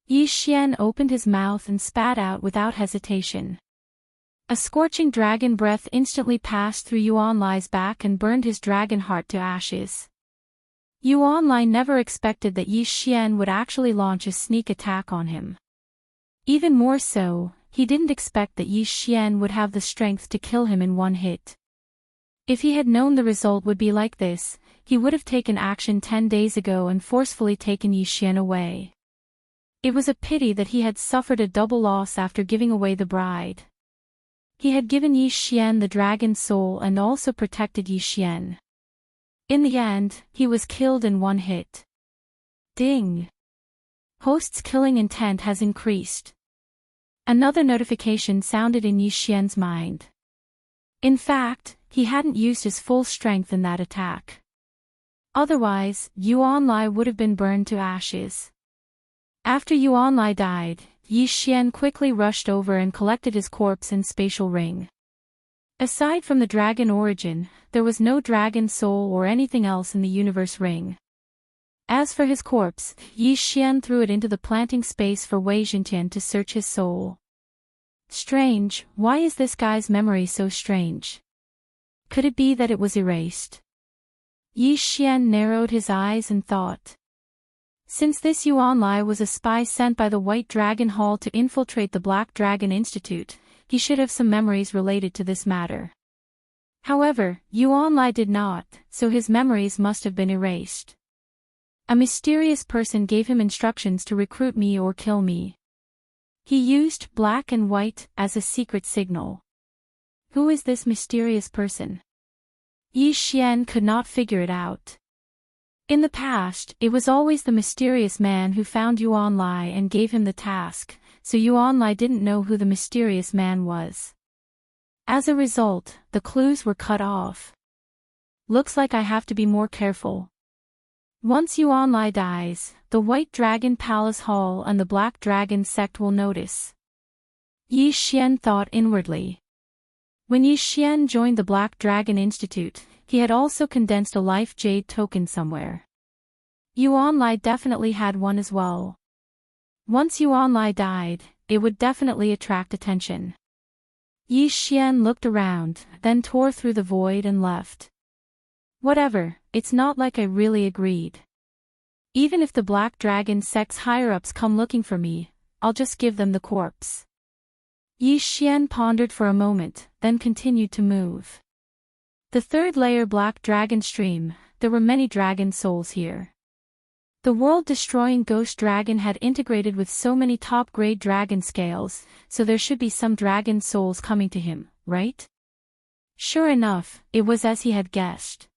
[SPEAKER 1] Yi Xian opened his mouth and spat out without hesitation. A scorching dragon breath instantly passed through Yuan Lai's back and burned his dragon heart to ashes. Yuan Lai never expected that Yi Xian would actually launch a sneak attack on him. Even more so, he didn't expect that Yi Xian would have the strength to kill him in one hit. If he had known the result would be like this, he would have taken action 10 days ago and forcefully taken Yi Xian away. It was a pity that he had suffered a double loss after giving away the bride. He had given Yi Xian the dragon soul and also protected Yi Xian. In the end, he was killed in one hit. Ding! Host's killing intent has increased. Another notification sounded in Yi Xian's mind. In fact, he hadn't used his full strength in that attack. Otherwise, Yuan Lai would have been burned to ashes. After Yuan Lai died, Yi Xian quickly rushed over and collected his corpse in spatial ring. Aside from the dragon origin, there was no dragon soul or anything else in the universe ring. As for his corpse, Yi Xian threw it into the planting space for Wei Zhentian to search his soul. Strange, why is this guy's memory so strange? Could it be that it was erased? Yi Xian narrowed his eyes and thought. Since this Yuan Lai was a spy sent by the White Dragon Hall to infiltrate the Black Dragon Institute, he should have some memories related to this matter. However, Yuan Lai did not, so his memories must have been erased. A mysterious person gave him instructions to recruit me or kill me. He used black and white as a secret signal. Who is this mysterious person? Yi Xian could not figure it out. In the past, it was always the mysterious man who found Yuan Lai and gave him the task, so Yuan Lai didn't know who the mysterious man was. As a result, the clues were cut off. Looks like I have to be more careful. Once Yuan Lai dies, the White Dragon Palace Hall and the Black Dragon sect will notice. Yi Xian thought inwardly. When Yi Xian joined the Black Dragon Institute, he had also condensed a life jade token somewhere. Yuan Lai definitely had one as well. Once Yuan Lai died, it would definitely attract attention. Yi Xian looked around, then tore through the void and left. Whatever, it's not like I really agreed. Even if the Black Dragon sect's higher-ups come looking for me, I'll just give them the corpse. Yi Xian pondered for a moment, then continued to move. The third layer Black Dragon Stream, there were many dragon souls here. The world-destroying ghost dragon had integrated with so many top-grade dragon scales, so there should be some dragon souls coming to him, right? Sure enough, it was as he had guessed.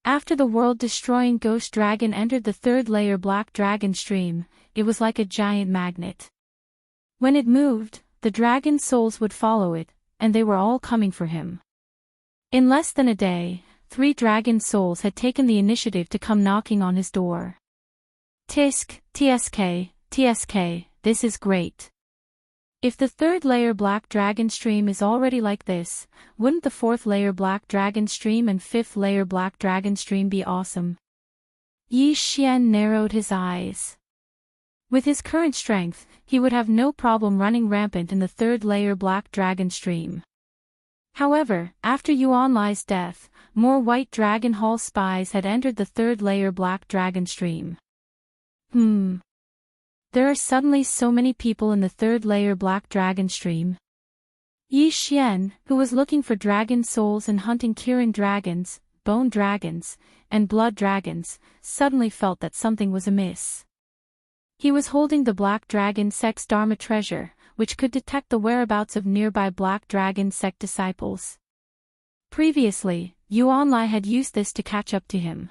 [SPEAKER 1] After the world-destroying ghost dragon entered the third layer Black Dragon Stream, it was like a giant magnet. When it moved, the dragon souls would follow it, and they were all coming for him. In less than a day, 3 dragon souls had taken the initiative to come knocking on his door. Tisk, TSK, TSK, this is great. If the third layer Black Dragon Stream is already like this, wouldn't the fourth layer Black Dragon Stream and fifth layer Black Dragon Stream be awesome? Yi Xian narrowed his eyes. With his current strength, he would have no problem running rampant in the third layer Black Dragon Stream. However, after Yuan Lai's death, more White Dragon Hall spies had entered the third layer Black Dragon Stream. There are suddenly so many people in the third layer Black Dragon Stream. Yi Xian, who was looking for dragon souls and hunting Kirin dragons, bone dragons, and blood dragons, suddenly felt that something was amiss. He was holding the Black Dragon sect's Dharma treasure, which could detect the whereabouts of nearby Black Dragon sect disciples. Previously, Yuan Lai had used this to catch up to him.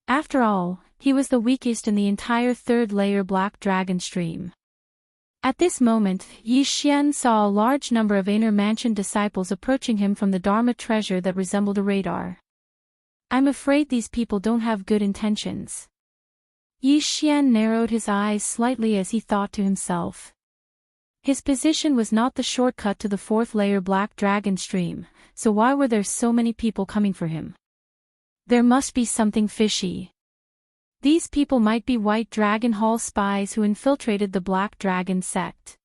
[SPEAKER 1] After all, he was the weakest in the entire third layer Black Dragon Stream. At this moment, Yi Xian saw a large number of Inner Mansion disciples approaching him from the Dharma treasure that resembled a radar. I'm afraid these people don't have good intentions. Yi Xian narrowed his eyes slightly as he thought to himself. His position was not the shortcut to the fourth layer Black Dragon Stream, so why were there so many people coming for him? There must be something fishy. These people might be White Dragon Hall spies who infiltrated the Black Dragon sect.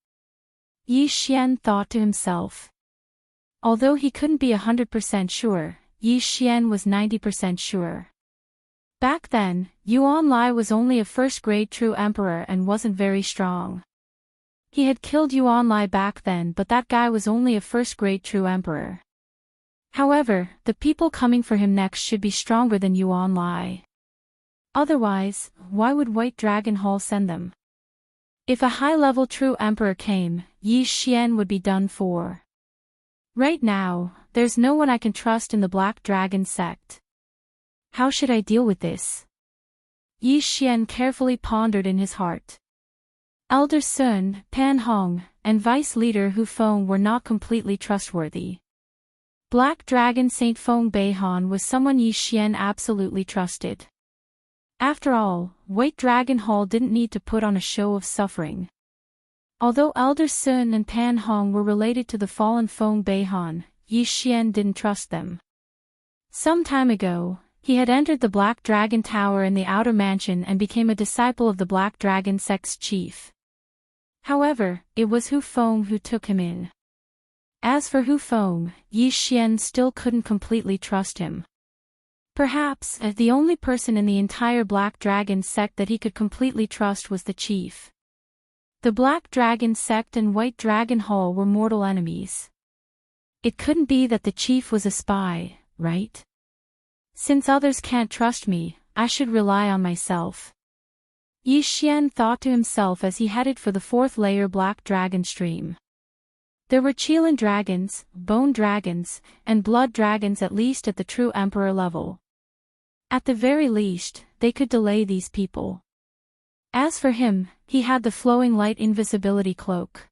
[SPEAKER 1] Yi Xian thought to himself. Although he couldn't be 100% sure, Yi Xian was 90% sure. Back then, Yuan Lai was only a first-grade true emperor and wasn't very strong. He had killed Yuan Lai back then, but that guy was only a first-grade true emperor. However, the people coming for him next should be stronger than Yuan Lai. Otherwise, why would White Dragon Hall send them? If a high-level true emperor came, Yi Xian would be done for. Right now, there's no one I can trust in the Black Dragon sect. How should I deal with this? Yi Xian carefully pondered in his heart. Elder Sun, Pan Hong, and Vice Leader Hu Feng were not completely trustworthy. Black Dragon Saint Feng Beihan was someone Yi Xian absolutely trusted. After all, White Dragon Hall didn't need to put on a show of suffering. Although Elder Sun and Pan Hong were related to the fallen Feng Beihan, Yi Xian didn't trust them. Some time ago, he had entered the Black Dragon Tower in the outer mansion and became a disciple of the Black Dragon sect's chief. However, it was Hu Feng who took him in. As for Hu Feng, Yi Xian still couldn't completely trust him. Perhaps, the only person in the entire Black Dragon sect that he could completely trust was the chief. The Black Dragon sect and White Dragon Hall were mortal enemies. It couldn't be that the chief was a spy, right? Since others can't trust me, I should rely on myself. Yi Xian thought to himself as he headed for the 4th layer Black Dragon stream. There were Qilin dragons, bone dragons, and blood dragons at least at the true emperor level. At the very least, they could delay these people. As for him, he had the flowing light invisibility cloak.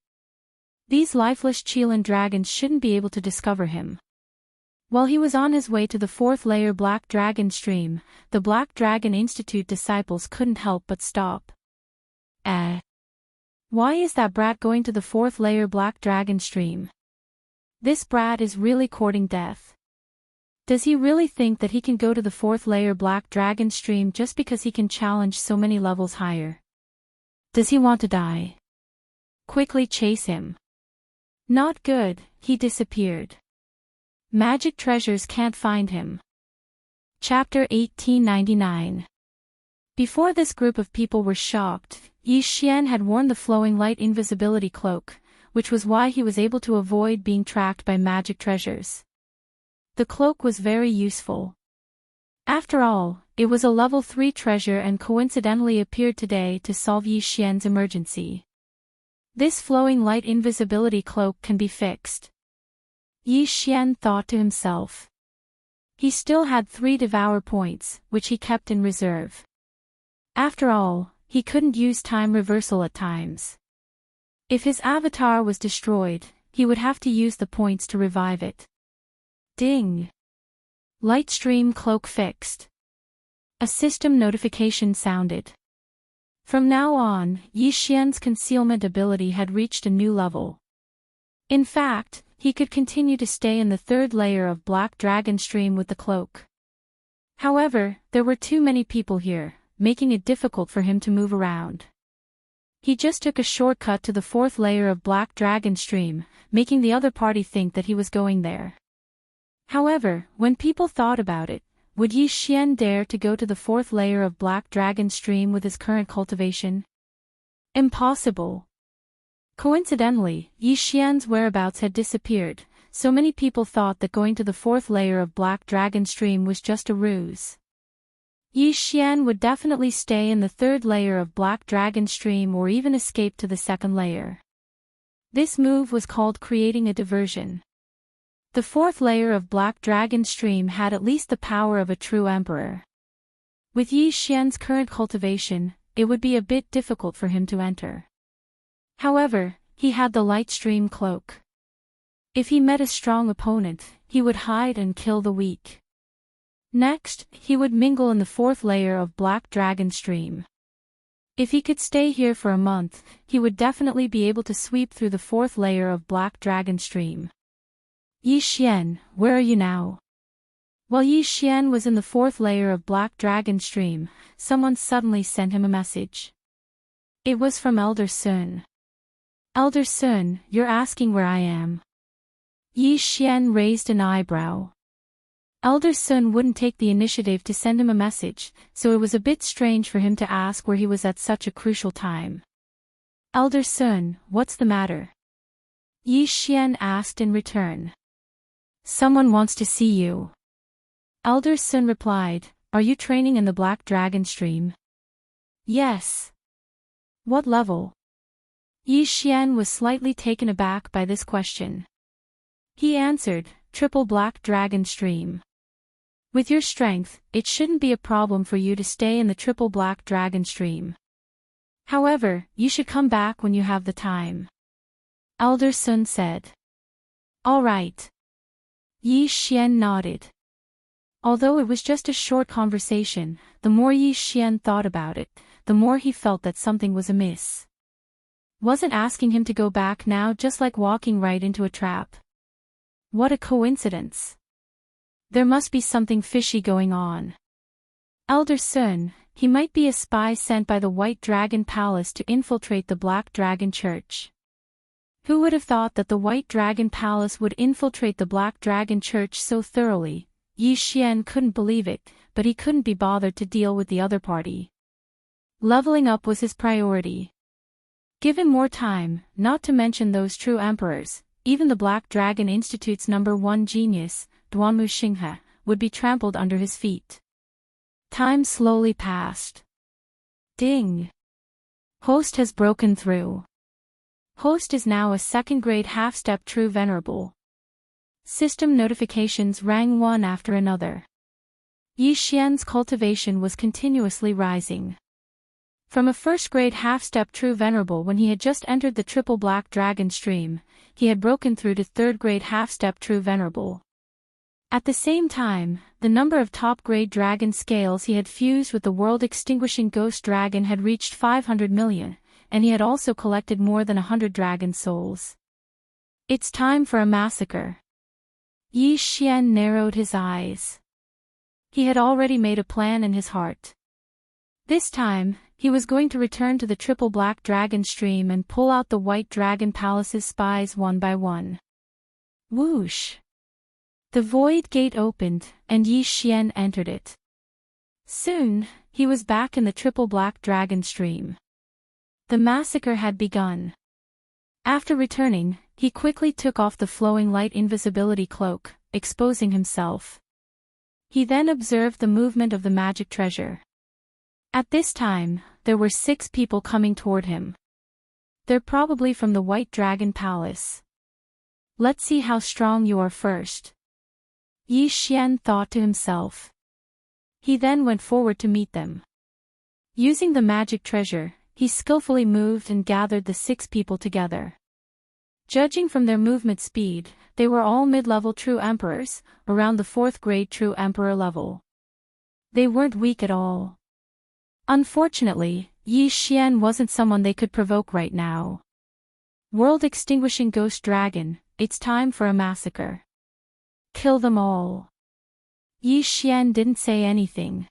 [SPEAKER 1] These lifeless Qilin dragons shouldn't be able to discover him. While he was on his way to the 4th layer Black Dragon stream, the Black Dragon Institute disciples couldn't help but stop. Why is that brat going to the 4th layer Black Dragon stream? This brat is really courting death. Does he really think that he can go to the 4th layer Black Dragon stream just because he can challenge so many levels higher? Does he want to die? Quickly chase him. Not good, he disappeared. Magic treasures can't find him. Chapter 1899. Before this group of people were shocked, Yi Xian had worn the flowing light invisibility cloak, which was why he was able to avoid being tracked by magic treasures. The cloak was very useful. After all, it was a level 3 treasure and coincidentally appeared today to solve Yi Xian's emergency. This flowing light invisibility cloak can be fixed. Yi Xian thought to himself. He still had 3 devour points, which he kept in reserve. After all, he couldn't use time reversal at times. If his avatar was destroyed, he would have to use the points to revive it. Ding! Light stream cloak fixed. A system notification sounded. From now on, Yi Xian's concealment ability had reached a new level. In fact, he could continue to stay in the 3rd layer of Black Dragon stream with the cloak. However, there were too many people here, making it difficult for him to move around. He just took a shortcut to the 4th layer of Black Dragon stream, making the other party think that he was going there. However, when people thought about it, would Yi Xian dare to go to the 4th layer of Black Dragon stream with his current cultivation? Impossible. Coincidentally, Yi Xian's whereabouts had disappeared, so many people thought that going to the 4th layer of Black Dragon stream was just a ruse. Yi Xian would definitely stay in the 3rd layer of Black Dragon stream or even escape to the 2nd layer. This move was called creating a diversion. The 4th layer of Black Dragon stream had at least the power of a true emperor. With Yi Xian's current cultivation, it would be a bit difficult for him to enter. However, he had the light stream cloak. If he met a strong opponent, he would hide and kill the weak. Next, he would mingle in the 4th layer of Black Dragon stream. If he could stay here for a month, he would definitely be able to sweep through the 4th layer of Black Dragon stream. Yi Xian, where are you now? While Yi Xian was in the 4th layer of Black Dragon stream, someone suddenly sent him a message. It was from Elder Sun. Elder Sun, you're asking where I am. Yi Xian raised an eyebrow. Elder Sun wouldn't take the initiative to send him a message, so it was a bit strange for him to ask where he was at such a crucial time. Elder Sun, what's the matter? Yi Xian asked in return. Someone wants to see you. Elder Sun replied, are you training in the Black Dragon stream? Yes. What level? Yi Xian was slightly taken aback by this question. He answered, Triple Black Dragon stream. With your strength, it shouldn't be a problem for you to stay in the Triple Black Dragon stream. However, you should come back when you have the time. Elder Sun said. All right. Yi Xian nodded. Although it was just a short conversation, the more Yi Xian thought about it, the more he felt that something was amiss. Wasn't asking him to go back now just like walking right into a trap? What a coincidence. There must be something fishy going on. Elder Sun, he might be a spy sent by the White Dragon Palace to infiltrate the Black Dragon Church. Who would have thought that the White Dragon Palace would infiltrate the Black Dragon Church so thoroughly? Yi Xian couldn't believe it, but he couldn't be bothered to deal with the other party. Leveling up was his priority. Give him more time, not to mention those true emperors, even the Black Dragon Institute's #1 genius, Duanmu Xinghe, would be trampled under his feet. Time slowly passed. Ding! Host has broken through. Host is now a second-grade half-step true venerable. System notifications rang one after another. Yi Xian's cultivation was continuously rising. From a first-grade half-step true venerable when he had just entered the triple black dragon stream, he had broken through to third-grade half-step true venerable. At the same time, the number of top-grade dragon scales he had fused with the world-extinguishing ghost dragon had reached 500 million, and he had also collected more than 100 dragon souls. It's time for a massacre. Yi Xian narrowed his eyes. He had already made a plan in his heart. This time, he was going to return to the triple black dragon stream and pull out the White Dragon Palace's spies one by one. Whoosh! The void gate opened, and Yi Xian entered it. Soon, he was back in the triple black dragon stream. The massacre had begun. After returning, he quickly took off the flowing light invisibility cloak, exposing himself. He then observed the movement of the magic treasure. At this time, there were 6 people coming toward him. They're probably from the White Dragon Palace. Let's see how strong you are first. Yi Xian thought to himself. He then went forward to meet them. Using the magic treasure, he skillfully moved and gathered the 6 people together. Judging from their movement speed, they were all mid-level true emperors, around the 4th grade true emperor level. They weren't weak at all. Unfortunately, Yi Xian wasn't someone they could provoke right now. World-extinguishing ghost dragon, it's time for a massacre. Kill them all. Yi Xian didn't say anything.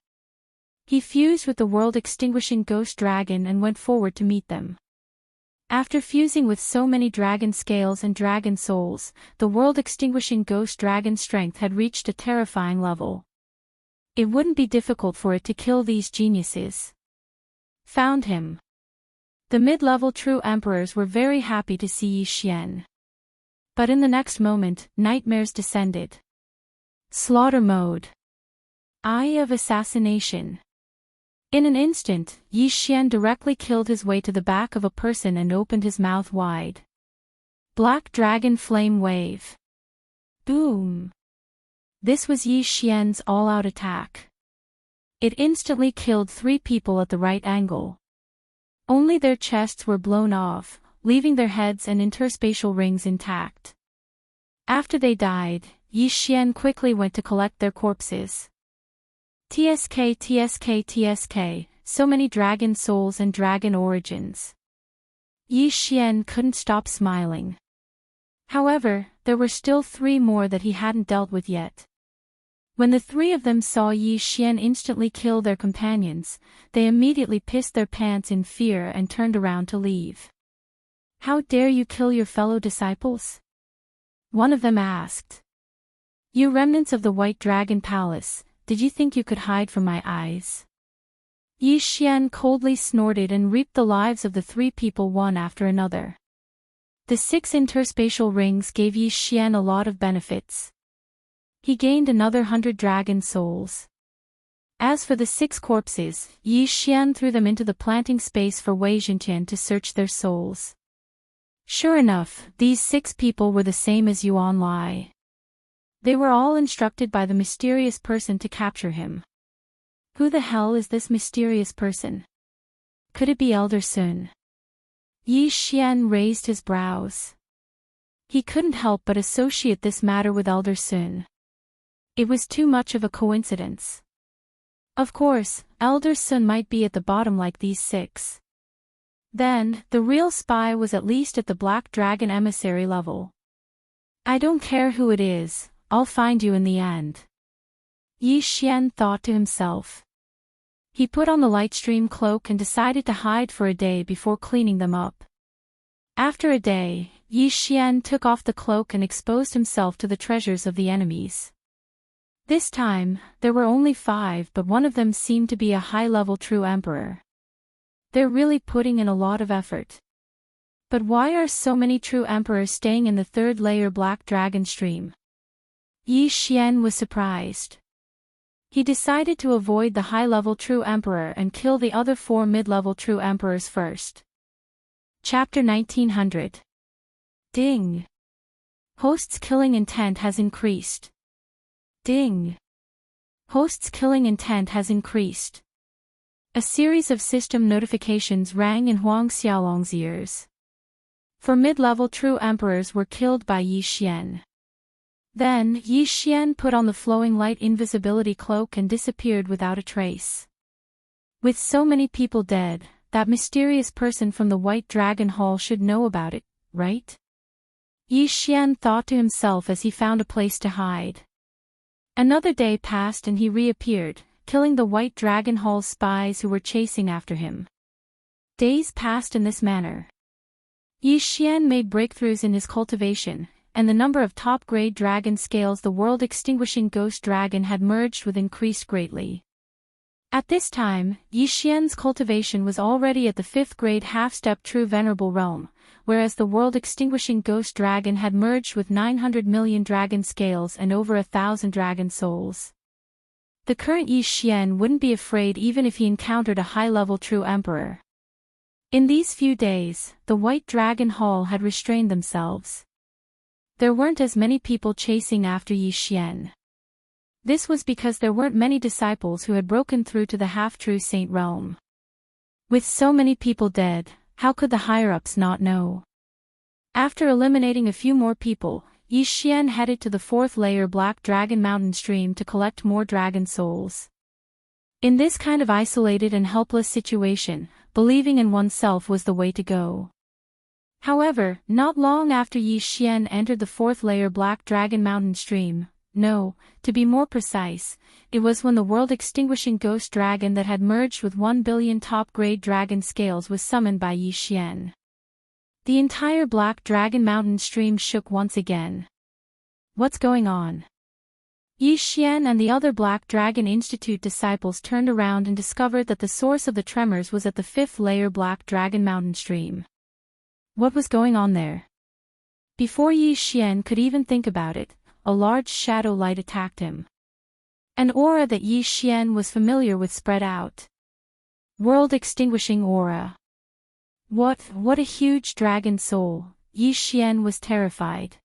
[SPEAKER 1] He fused with the world-extinguishing ghost dragon and went forward to meet them. After fusing with so many dragon scales and dragon souls, the world-extinguishing ghost dragon's strength had reached a terrifying level. It wouldn't be difficult for it to kill these geniuses. Found him. The mid-level true emperors were very happy to see Yi Xian. But in the next moment, nightmares descended. Slaughter mode. Eye of assassination. In an instant, Yi Xian directly killed his way to the back of a person and opened his mouth wide. Black Dragon Flame Wave. Boom. This was Yi Xian's all-out attack. It instantly killed 3 people at the right angle. Only their chests were blown off, leaving their heads and interspatial rings intact. After they died, Yi Xian quickly went to collect their corpses. TSK TSK TSK, so many dragon souls and dragon origins. Yi Xian couldn't stop smiling. However, there were still 3 more that he hadn't dealt with yet. When the 3 of them saw Yi Xian instantly kill their companions, they immediately pissed their pants in fear and turned around to leave. How dare you kill your fellow disciples? One of them asked. You remnants of the White Dragon Palace, did you think you could hide from my eyes? Yi Xian coldly snorted and reaped the lives of the 3 people one after another. The 6 interspatial rings gave Yi Xian a lot of benefits. He gained another 100 dragon souls. As for the 6 corpses, Yi Xian threw them into the planting space for Wei Zhentian to search their souls. Sure enough, these 6 people were the same as Yuan Lai. They were all instructed by the mysterious person to capture him. Who the hell is this mysterious person? Could it be Elder Sun? Yi Xian raised his brows. He couldn't help but associate this matter with Elder Sun. It was too much of a coincidence. Of course, Elder Sun might be at the bottom like these 6. Then, the real spy was at least at the Black Dragon emissary level. I don't care who it is, I'll find you in the end. Yi Xian thought to himself. He put on the Lightstream cloak and decided to hide for a day before cleaning them up. After a day, Yi Xian took off the cloak and exposed himself to the treasures of the enemies. This time, there were only 5, but one of them seemed to be a high-level true emperor. They're really putting in a lot of effort. But why are so many true emperors staying in the 3rd layer Black Dragon stream? Yi Xian was surprised. He decided to avoid the high-level true emperor and kill the other 4 mid-level true emperors first. Chapter 1900. Ding. Host's killing intent has increased. Ding. Host's killing intent has increased. A series of system notifications rang in Huang Xiaolong's ears. 4 mid-level true emperors were killed by Yi Xian. Then, Yi Xian put on the flowing light invisibility cloak and disappeared without a trace. With so many people dead, that mysterious person from the White Dragon Hall should know about it, right? Yi Xian thought to himself as he found a place to hide. Another day passed and he reappeared, killing the White Dragon Hall's spies who were chasing after him. Days passed in this manner. Yi Xian made breakthroughs in his cultivation, and the number of top-grade dragon scales the world-extinguishing ghost dragon had merged with increased greatly. At this time, Yi Xian's cultivation was already at the 5th grade half-step true venerable realm, whereas the world-extinguishing ghost dragon had merged with 900 million dragon scales and over 1,000 dragon souls. The current Yi Xian wouldn't be afraid even if he encountered a high-level true emperor. In these few days, the White Dragon Hall had restrained themselves. There weren't as many people chasing after Yi Xian. This was because there weren't many disciples who had broken through to the half-true saint realm. With so many people dead, how could the higher-ups not know? After eliminating a few more people, Yi Xian headed to the 4th layer Black Dragon Mountain stream to collect more dragon souls. In this kind of isolated and helpless situation, believing in oneself was the way to go. However, not long after Yi Xian entered the 4th layer Black Dragon Mountain stream, no, to be more precise, it was when the world-extinguishing ghost dragon that had merged with 1 billion top-grade dragon scales was summoned by Yi Xian. The entire Black Dragon Mountain stream shook once again. What's going on? Yi Xian and the other Black Dragon Institute disciples turned around and discovered that the source of the tremors was at the 5th layer Black Dragon Mountain stream. What was going on there? Before Yi Xian could even think about it, a large shadow light attacked him. An aura that Yi Xian was familiar with spread out. World-extinguishing aura. What a huge dragon soul! Yi Xian was terrified.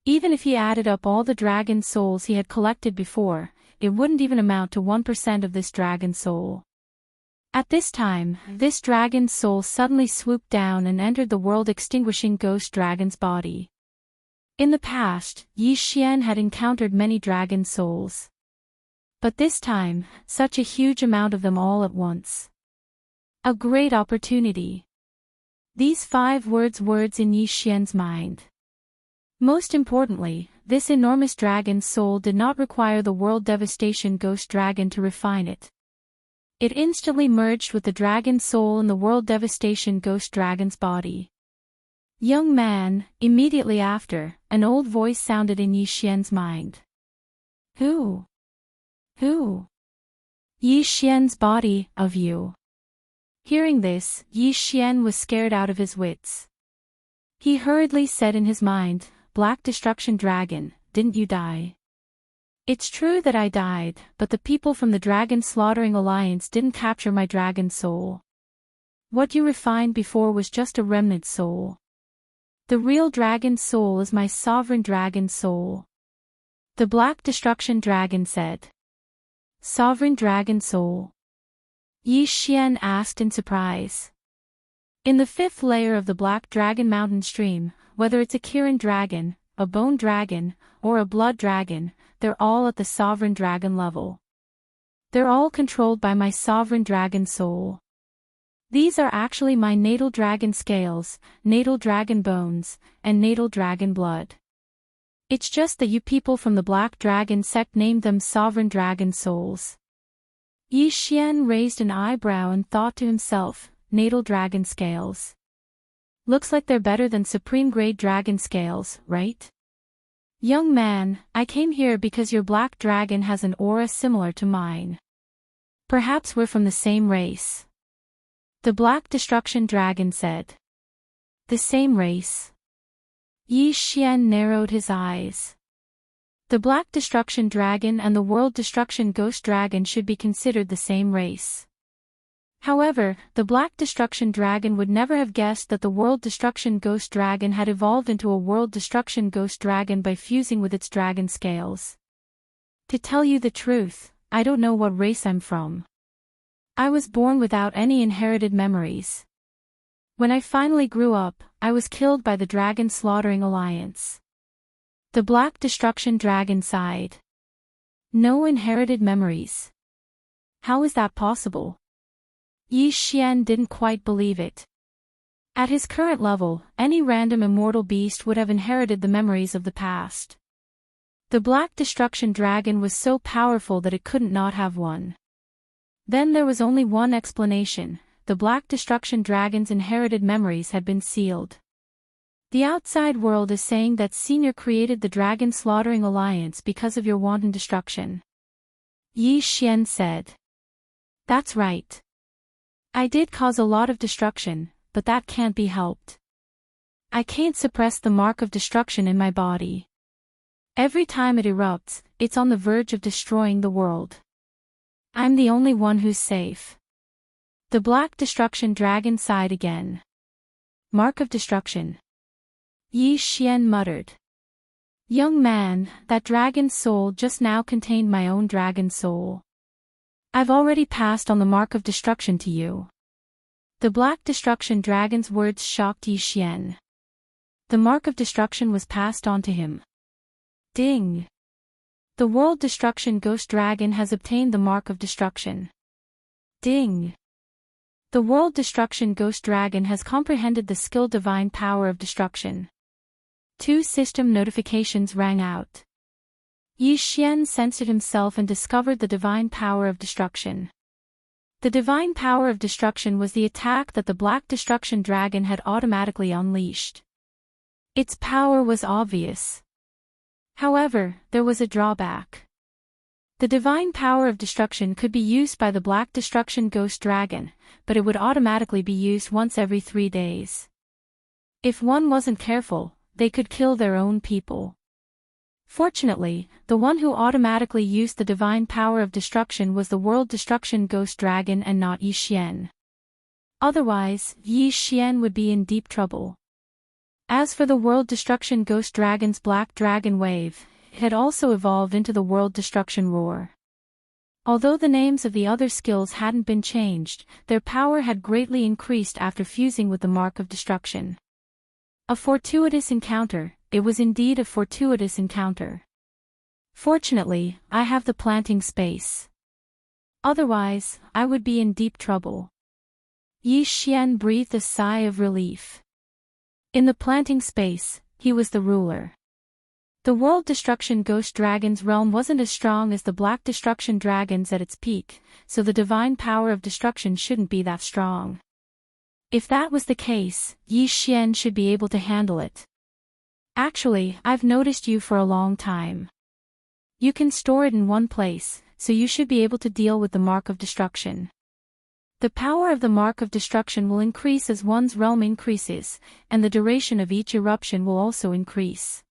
[SPEAKER 1] Even if he added up all the dragon souls he had collected before, it wouldn't even amount to 1% of this dragon soul. At this time, this dragon soul suddenly swooped down and entered the world-extinguishing ghost dragon's body. In the past, Yi Xian had encountered many dragon souls. But this time, such a huge amount of them all at once. A great opportunity. These 5 words in Yi Xian's mind. Most importantly, this enormous dragon soul did not require the world devastation ghost dragon to refine it. It instantly merged with the dragon soul in the world devastation ghost dragon's body. Young man, immediately after, an old voice sounded in Yi Xian's mind. Who? Yi Xian's body, of you. Hearing this, Yi Xian was scared out of his wits. He hurriedly said in his mind, Black Destruction Dragon, didn't you die? It's true that I died, but the people from the Dragon Slaughtering Alliance didn't capture my dragon soul. What you refined before was just a remnant soul. The real dragon soul is my sovereign dragon soul. The Black Destruction Dragon said. Sovereign dragon soul? Yi Xian asked in surprise. In the 5th layer of the Black Dragon Mountain stream, whether it's a Kirin dragon, a bone dragon, or a blood dragon, they're all at the sovereign dragon level. They're all controlled by my sovereign dragon soul. These are actually my natal dragon scales, natal dragon bones, and natal dragon blood. It's just that you people from the Black Dragon sect named them sovereign dragon souls. Yi Xian raised an eyebrow and thought to himself, natal dragon scales. Looks like they're better than supreme grade dragon scales, right? Young man, I came here because your black dragon has an aura similar to mine. Perhaps we're from the same race. The Black Destruction Dragon said. The same race? Yi Xian narrowed his eyes. The Black Destruction Dragon and the World Destruction Ghost Dragon should be considered the same race. However, the Black Destruction Dragon would never have guessed that the World Destruction Ghost Dragon had evolved into a World Destruction Ghost Dragon by fusing with its dragon scales. To tell you the truth, I don't know what race I'm from. I was born without any inherited memories. When I finally grew up, I was killed by the Dragon Slaughtering Alliance. The Black Destruction Dragon sighed. No inherited memories. How is that possible? Yi Xian didn't quite believe it. At his current level, any random immortal beast would have inherited the memories of the past. The Black Destruction Dragon was so powerful that it couldn't not have one. Then there was only one explanation: the Black Destruction Dragon's inherited memories had been sealed. The outside world is saying that Senior created the Dragon Slaughtering Alliance because of your wanton destruction. Yi Xian said. That's right. I did cause a lot of destruction, but that can't be helped. I can't suppress the mark of destruction in my body. Every time it erupts, it's on the verge of destroying the world. I'm the only one who's safe. The Black Destruction Dragon sighed again. Mark of destruction. Yi Xian muttered. Young man, that dragon's soul just now contained my own dragon soul. I've already passed on the mark of destruction to you. The Black Destruction Dragon's words shocked Yi Xian. The mark of destruction was passed on to him. Ding! The World Destruction Ghost Dragon has obtained the mark of destruction. Ding! The World Destruction Ghost Dragon has comprehended the skill Divine Power of Destruction. 2 system notifications rang out. Yi Xian sensed it himself and discovered the Divine Power of Destruction. The Divine Power of Destruction was the attack that the Black Destruction Dragon had automatically unleashed. Its power was obvious. However, there was a drawback. The Divine Power of Destruction could be used by the Black Destruction Ghost Dragon, but it would automatically be used once every 3 days. If one wasn't careful, they could kill their own people. Fortunately, the one who automatically used the Divine Power of Destruction was the World Destruction Ghost Dragon and not Yi Xian. Otherwise, Yi Xian would be in deep trouble. As for the World Destruction Ghost Dragon's Black Dragon Wave, it had also evolved into the World Destruction Roar. Although the names of the other skills hadn't been changed, their power had greatly increased after fusing with the Mark of Destruction. A fortuitous encounter. It was indeed a fortuitous encounter. Fortunately, I have the planting space. Otherwise, I would be in deep trouble. Yi Xian breathed a sigh of relief. In the planting space, he was the ruler. The World Destruction Ghost Dragon's realm wasn't as strong as the Black Destruction Dragon's at its peak, so the Divine Power of Destruction shouldn't be that strong. If that was the case, Yi Xian should be able to handle it. Actually, I've noticed you for a long time. You can store it in one place, so you should be able to deal with the Mark of Destruction. The power of the Mark of Destruction will increase as one's realm increases, and the duration of each eruption will also increase.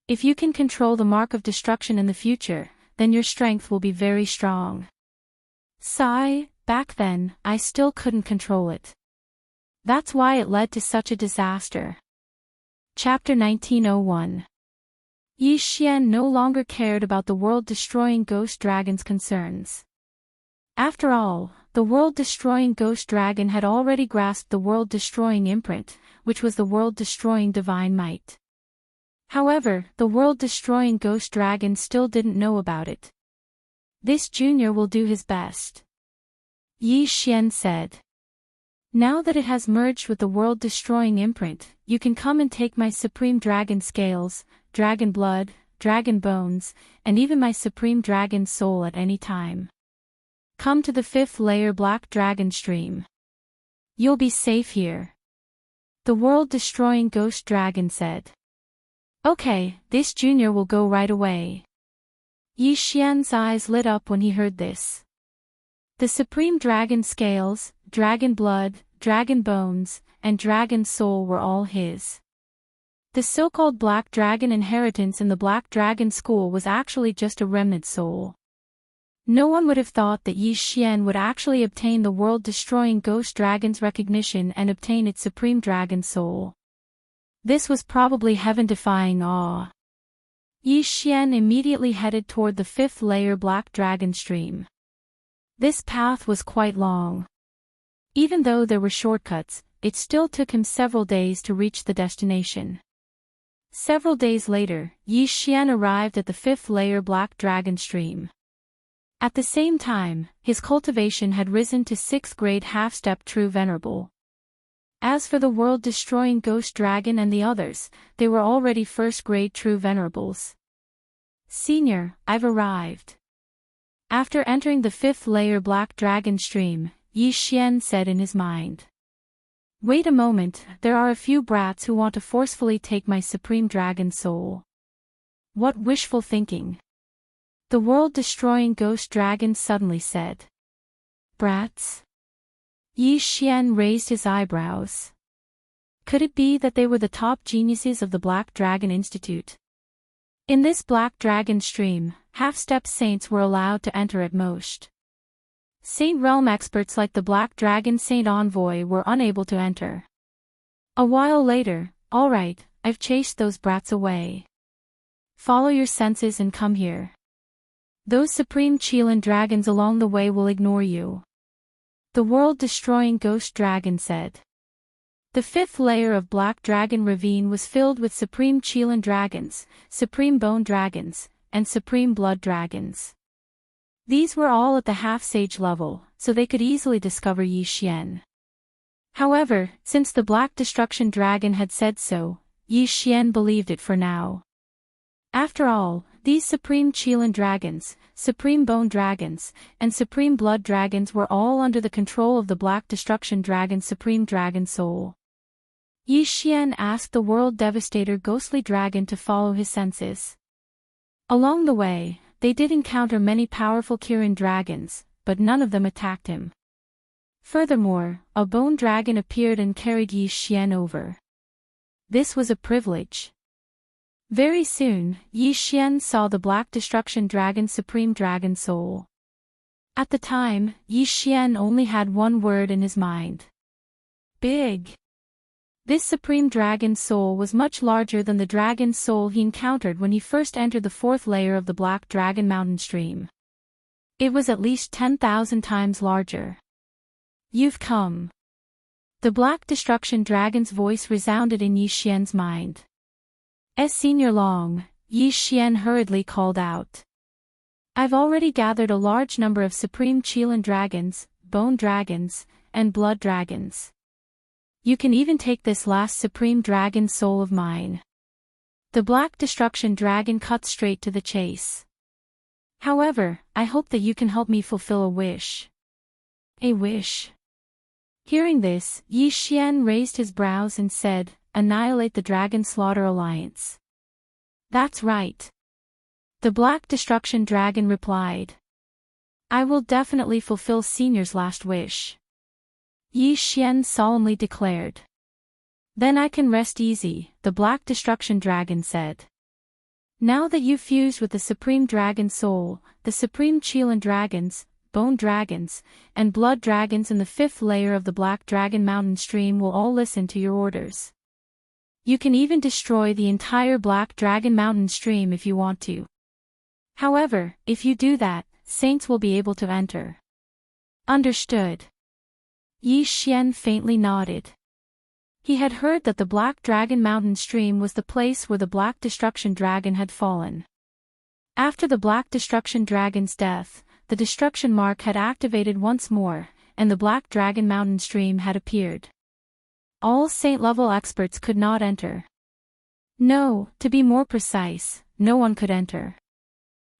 [SPEAKER 1] If you can control the Mark of Destruction in the future, then your strength will be very strong. Sigh, back then, I still couldn't control it. That's why it led to such a disaster. Chapter 1901. Yi Xian no longer cared about the world-destroying Ghost Dragon's concerns. After all, the world-destroying Ghost Dragon had already grasped the world-destroying imprint, which was the world-destroying divine might. However, the world-destroying Ghost Dragon still didn't know about it. This junior will do his best. Yi Xian said. Now that it has merged with the world-destroying imprint, you can come and take my Supreme Dragon Scales, dragon blood, dragon bones, and even my supreme dragon soul at any time. Come to the 5th layer black dragon stream. You'll be safe here. The world-destroying ghost dragon said. Okay, this junior will go right away. Yi Xian's eyes lit up when he heard this. The supreme dragon scales, dragon blood, dragon bones, and dragon soul were all his. The so-called black dragon inheritance in the black dragon school was actually just a remnant soul. No one would have thought that Yi Xian would actually obtain the world-destroying ghost dragon's recognition and obtain its supreme dragon soul. This was probably heaven-defying awe. Yi Xian immediately headed toward the 5th layer black dragon stream. This path was quite long. Even though there were shortcuts, it still took him several days to reach the destination. Several days later, Yi Xian arrived at the 5th layer black dragon stream. At the same time, his cultivation had risen to 6th grade half-step true venerable. As for the world-destroying ghost dragon and the others, they were already 1st grade true venerables. Senior, I've arrived. After entering the 5th layer black dragon stream, Yi Xian said in his mind. Wait a moment, there are a few brats who want to forcefully take my supreme dragon soul. What wishful thinking. The world-destroying ghost dragon suddenly said. Brats? Yi Xian raised his eyebrows. Could it be that they were the top geniuses of the Black Dragon Institute? In this Black Dragon stream, half-step saints were allowed to enter at most. Saint Realm experts like the Black Dragon Saint Envoy were unable to enter. A while later, all right, I've chased those brats away. Follow your senses and come here. Those supreme Qilin dragons along the way will ignore you. The world-destroying ghost dragon said. The 5th layer of Black Dragon Ravine was filled with supreme Qilin dragons, supreme bone dragons, and supreme blood dragons. These were all at the half-sage level, so they could easily discover Yi Xian. However, since the Black Destruction Dragon had said so, Yi Xian believed it for now. After all, these supreme Qilin dragons, supreme bone dragons, and supreme blood dragons were all under the control of the Black Destruction Dragon's supreme dragon soul. Yi Xian asked the World Devastator ghostly dragon to follow his senses. Along the way, they did encounter many powerful Kirin dragons, but none of them attacked him. Furthermore, a bone dragon appeared and carried Yi Xian over. This was a privilege. Very soon, Yi Xian saw the Black Destruction Dragon's supreme dragon soul. At the time, Yi Xian only had one word in his mind. Big. This supreme dragon soul was much larger than the dragon soul he encountered when he first entered the 4th layer of the Black Dragon Mountain stream. It was at least 10,000 times larger. You've come. The Black Destruction Dragon's voice resounded in Yi Xian's mind. As Senior Long, Yi Xian hurriedly called out. I've already gathered a large number of supreme Qilin dragons, bone dragons, and blood dragons. You can even take this last supreme dragon soul of mine. The Black Destruction Dragon cut straight to the chase. However, I hope that you can help me fulfill a wish. A wish? Hearing this, Yi Xian raised his brows and said, Annihilate the Dragon Slaughter Alliance. That's right. The Black Destruction Dragon replied. I will definitely fulfill Senior's last wish. Yi Xian solemnly declared. Then I can rest easy, the Black Destruction Dragon said. Now that you've fused with the Supreme Dragon Soul, the Supreme Qilin Dragons, Bone Dragons, and Blood Dragons in the 5th layer of the Black Dragon Mountain stream will all listen to your orders. You can even destroy the entire Black Dragon Mountain stream if you want to. However, if you do that, saints will be able to enter. Understood. Yi Xian faintly nodded. He had heard that the Black Dragon Mountain stream was the place where the Black Destruction Dragon had fallen. After the Black Destruction Dragon's death, the destruction mark had activated once more, and the Black Dragon Mountain stream had appeared. All saint-level experts could not enter. No, to be more precise, no one could enter.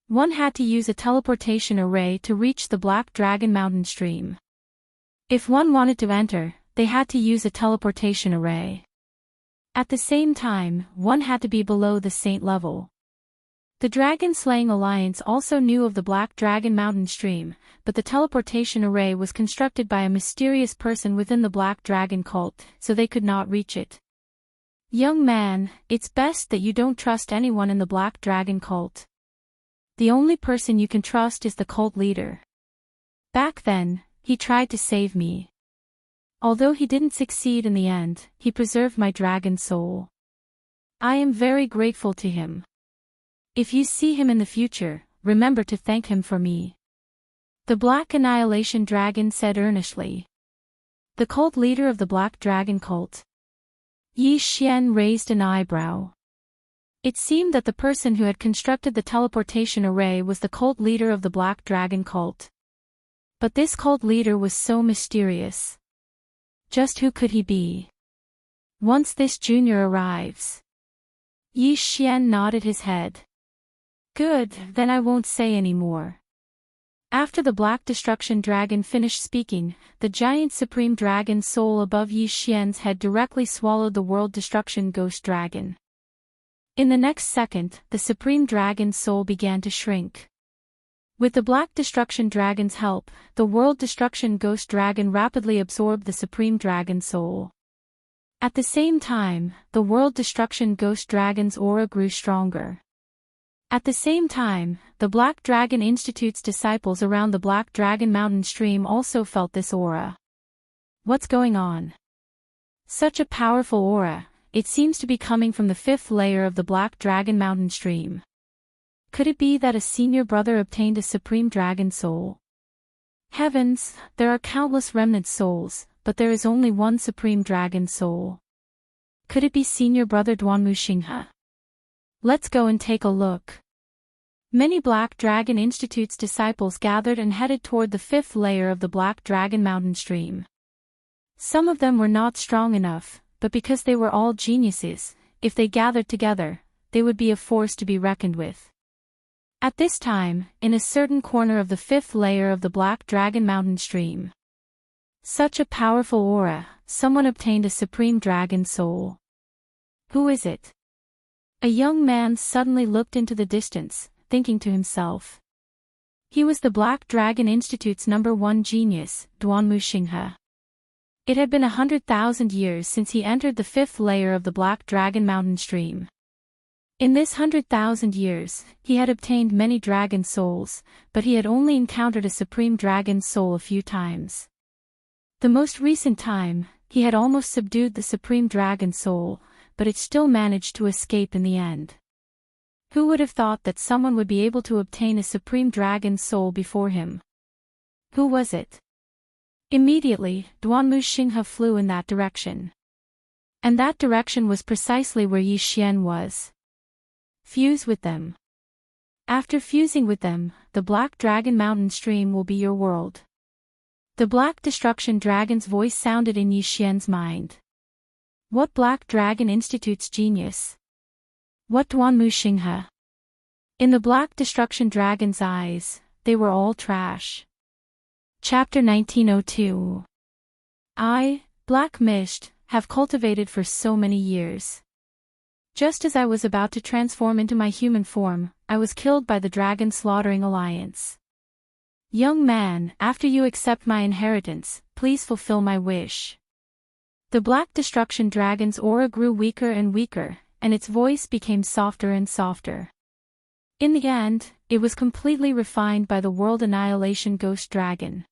[SPEAKER 1] One had to use a teleportation array to reach the Black Dragon Mountain stream. If one wanted to enter, they had to use a teleportation array. At the same time, one had to be below the saint level. The Dragon-Slaying Alliance also knew of the Black Dragon Mountain stream, but the teleportation array was constructed by a mysterious person within the Black Dragon cult, so they could not reach it. Young man, it's best that you don't trust anyone in the Black Dragon cult. The only person you can trust is the cult leader. Back then, he tried to save me. Although he didn't succeed in the end, he preserved my dragon soul. I am very grateful to him. If you see him in the future, remember to thank him for me. The Black Annihilation Dragon said earnestly. The cult leader of the Black Dragon cult. Yi Xian raised an eyebrow. It seemed that the person who had constructed the teleportation array was the cult leader of the Black Dragon cult. But this cult leader was so mysterious. Just who could he be? Once this junior arrives. Yi Xian nodded his head. Good, then I won't say any more. After the Black Destruction Dragon finished speaking, the giant Supreme Dragon soul above Yi Xian's head directly swallowed the World Destruction Ghost Dragon. In the next second, the Supreme Dragon's soul began to shrink. With the Black Destruction Dragon's help, the World Destruction Ghost Dragon rapidly absorbed the Supreme Dragon soul. At the same time, the World Destruction Ghost Dragon's aura grew stronger. At the same time, the Black Dragon Institute's disciples around the Black Dragon Mountain stream also felt this aura. What's going on? Such a powerful aura, it seems to be coming from the 5th layer of the Black Dragon Mountain stream. Could it be that a senior brother obtained a Supreme Dragon soul? Heavens, there are countless remnant souls, but there is only one Supreme Dragon soul. Could it be senior brother Duanmu Xinghe? Let's go and take a look. Many Black Dragon Institute's disciples gathered and headed toward the 5th layer of the Black Dragon Mountain stream. Some of them were not strong enough, but because they were all geniuses, if they gathered together, they would be a force to be reckoned with. At this time, in a certain corner of the 5th layer of the Black Dragon Mountain stream. Such a powerful aura, someone obtained a Supreme Dragon soul. Who is it? A young man suddenly looked into the distance, thinking to himself. He was the Black Dragon Institute's #1 genius, Duanmu Xinghe. It had been 100,000 years since he entered the 5th layer of the Black Dragon Mountain stream. In this 100,000 years, he had obtained many dragon souls, but he had only encountered a Supreme Dragon soul a few times. The most recent time, he had almost subdued the Supreme Dragon soul, but it still managed to escape in the end. Who would have thought that someone would be able to obtain a Supreme Dragon soul before him? Who was it? Immediately, Duanmu Xinghe flew in that direction. And that direction was precisely where Yi Xian was. Fuse with them. After fusing with them, the Black Dragon Mountain stream will be your world. The Black Destruction Dragon's voice sounded in Yi Xian's mind. What Black Dragon Institute's genius? What Duanmu Xinghe? In the Black Destruction Dragon's eyes, they were all trash. Chapter 1902. I, Black Mist, have cultivated for so many years. Just as I was about to transform into my human form, I was killed by the Dragon Slaughtering Alliance. Young man, after you accept my inheritance, please fulfill my wish. The Black Destruction Dragon's aura grew weaker and weaker, and its voice became softer and softer. In the end, it was completely refined by the World Annihilation Ghost Dragon.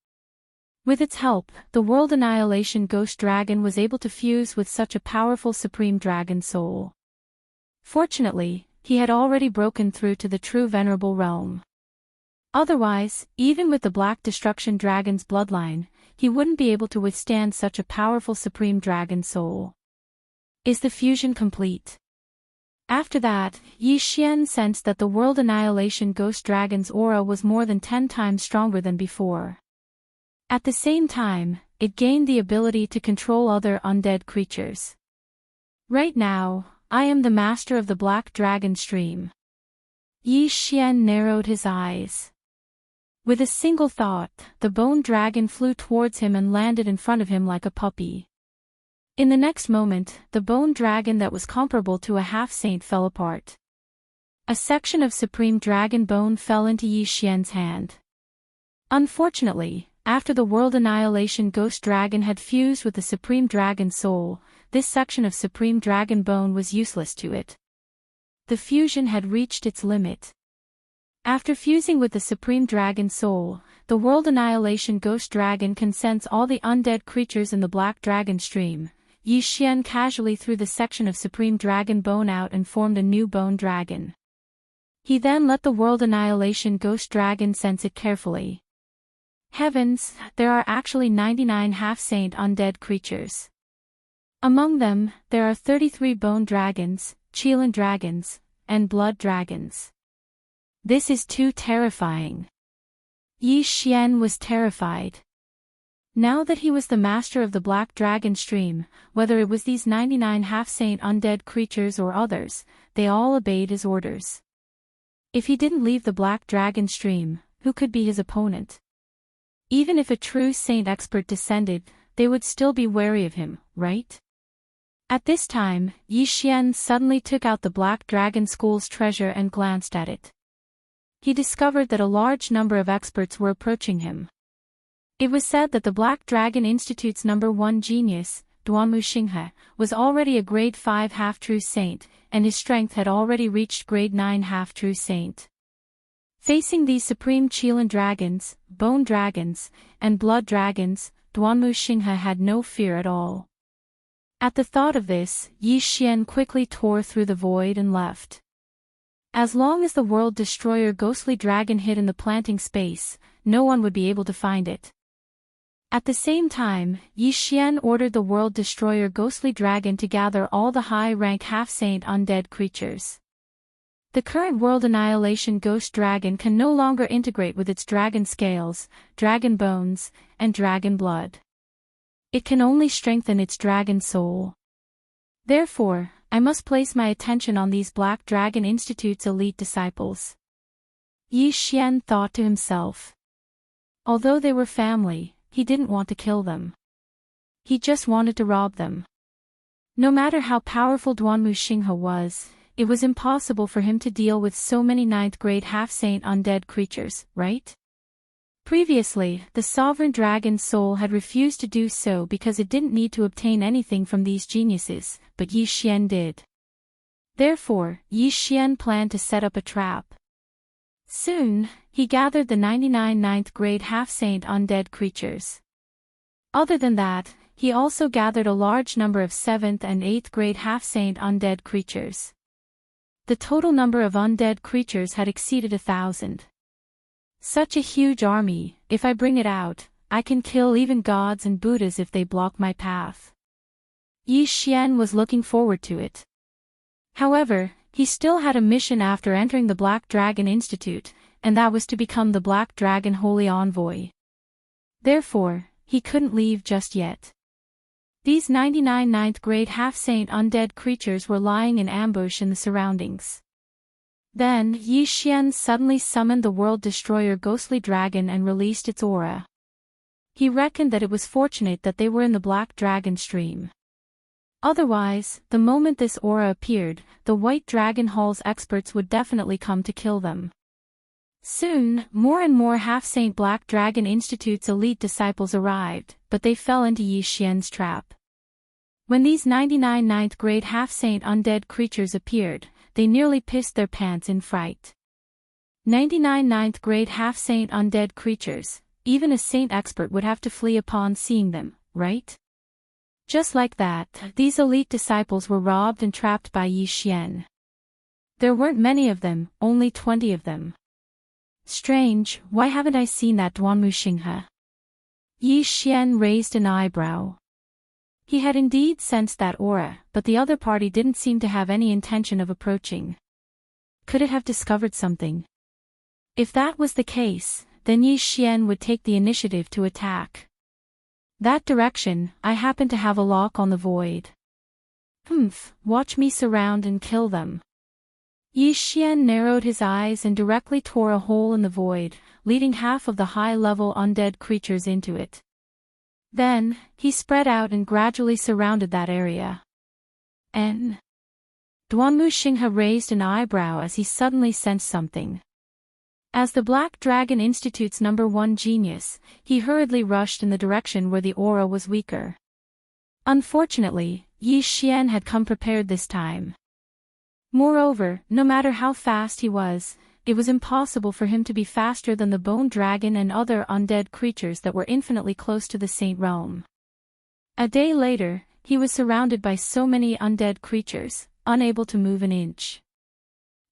[SPEAKER 1] With its help, the World Annihilation Ghost Dragon was able to fuse with such a powerful Supreme Dragon soul. Fortunately, he had already broken through to the true Venerable Realm. Otherwise, even with the Black Destruction Dragon's bloodline, he wouldn't be able to withstand such a powerful Supreme Dragon soul. Is the fusion complete? After that, Yi Xian sensed that the World Annihilation Ghost Dragon's aura was more than 10 times stronger than before. At the same time, it gained the ability to control other undead creatures. Right now, I am the master of the Black Dragon Stream. Yi Xian narrowed his eyes. With a single thought, the bone dragon flew towards him and landed in front of him like a puppy. In the next moment, the bone dragon that was comparable to a half-saint fell apart. A section of supreme dragon bone fell into Yi Xian's hand. Unfortunately, after the world annihilation ghost dragon had fused with the supreme dragon soul, this section of supreme dragon bone was useless to it. The fusion had reached its limit. After fusing with the supreme dragon soul, the world annihilation ghost dragon can sense all the undead creatures in the Black Dragon Stream. Yi Xian casually threw the section of supreme dragon bone out and formed a new bone dragon. He then let the world annihilation ghost dragon sense it carefully. Heavens, there are actually 99 half-saint undead creatures. Among them, there are 33 bone dragons, Qilin dragons, and blood dragons. This is too terrifying. Yi Xian was terrified. Now that he was the master of the Black Dragon Stream, whether it was these 99 half-saint undead creatures or others, they all obeyed his orders. If he didn't leave the Black Dragon Stream, who could be his opponent? Even if a true saint expert descended, they would still be wary of him, right? At this time, Yi Xian suddenly took out the Black Dragon School's treasure and glanced at it. He discovered that a large number of experts were approaching him. It was said that the Black Dragon Institute's #1 genius, Duanmu Xinghe, was already a grade 5 half-true saint, and his strength had already reached grade 9 half-true saint. Facing these supreme Qilin dragons, bone dragons, and blood dragons, Duanmu Xinghe had no fear at all. At the thought of this, Yi Xian quickly tore through the void and left. As long as the World Destroyer ghostly dragon hid in the planting space, no one would be able to find it. At the same time, Yi Xian ordered the World Destroyer ghostly dragon to gather all the high-rank half-saint undead creatures. The current World Annihilation Ghost Dragon can no longer integrate with its dragon scales, dragon bones, and dragon blood. It can only strengthen its dragon soul. Therefore, I must place my attention on these Black Dragon Institute's elite disciples. Yi Xian thought to himself. Although they were family, he didn't want to kill them. He just wanted to rob them. No matter how powerful Duanmu Xinghe was, it was impossible for him to deal with so many 9th grade half-saint undead creatures, right? Previously, the sovereign dragon's soul had refused to do so because it didn't need to obtain anything from these geniuses, but Yi Xian did. Therefore, Yi Xian planned to set up a trap. Soon, he gathered the 99 9th grade half-saint undead creatures. Other than that, he also gathered a large number of 7th and 8th grade half-saint undead creatures. The total number of undead creatures had exceeded 1,000. Such a huge army, if I bring it out, I can kill even gods and Buddhas if they block my path. Yi Xian was looking forward to it. However, he still had a mission after entering the Black Dragon Institute, and that was to become the Black Dragon Holy Envoy. Therefore, he couldn't leave just yet. These 99 9th grade half-saint undead creatures were lying in ambush in the surroundings. Then, Yi Xian suddenly summoned the World Destroyer ghostly dragon and released its aura. He reckoned that it was fortunate that they were in the Black Dragon Stream. Otherwise, the moment this aura appeared, the White Dragon Hall's experts would definitely come to kill them. Soon, more and more half-saint Black Dragon Institute's elite disciples arrived, but they fell into Yi Xian's trap. When these 99 9th grade half-saint undead creatures appeared, they nearly pissed their pants in fright. 99 9th grade half-saint undead creatures, even a saint expert would have to flee upon seeing them, right? Just like that, these elite disciples were robbed and trapped by Yi Xian. There weren't many of them, only 20 of them. Strange, why haven't I seen that Duanmu Xinghe? Yi Xian raised an eyebrow. He had indeed sensed that aura, but the other party didn't seem to have any intention of approaching. Could it have discovered something? If that was the case, then Yi Xian would take the initiative to attack. That direction, I happen to have a lock on the void. Watch me surround and kill them. Yi Xian narrowed his eyes and directly tore a hole in the void, leading half of the high-level undead creatures into it. Then, he spread out and gradually surrounded that area. Duanmu Xinghe raised an eyebrow as he suddenly sensed something. As the Black Dragon Institute's #1 genius, he hurriedly rushed in the direction where the aura was weaker. Unfortunately, Yi Xian had come prepared this time. Moreover, no matter how fast he was, it was impossible for him to be faster than the Bone Dragon and other undead creatures that were infinitely close to the Saint Realm. A day later, he was surrounded by so many undead creatures, unable to move an inch.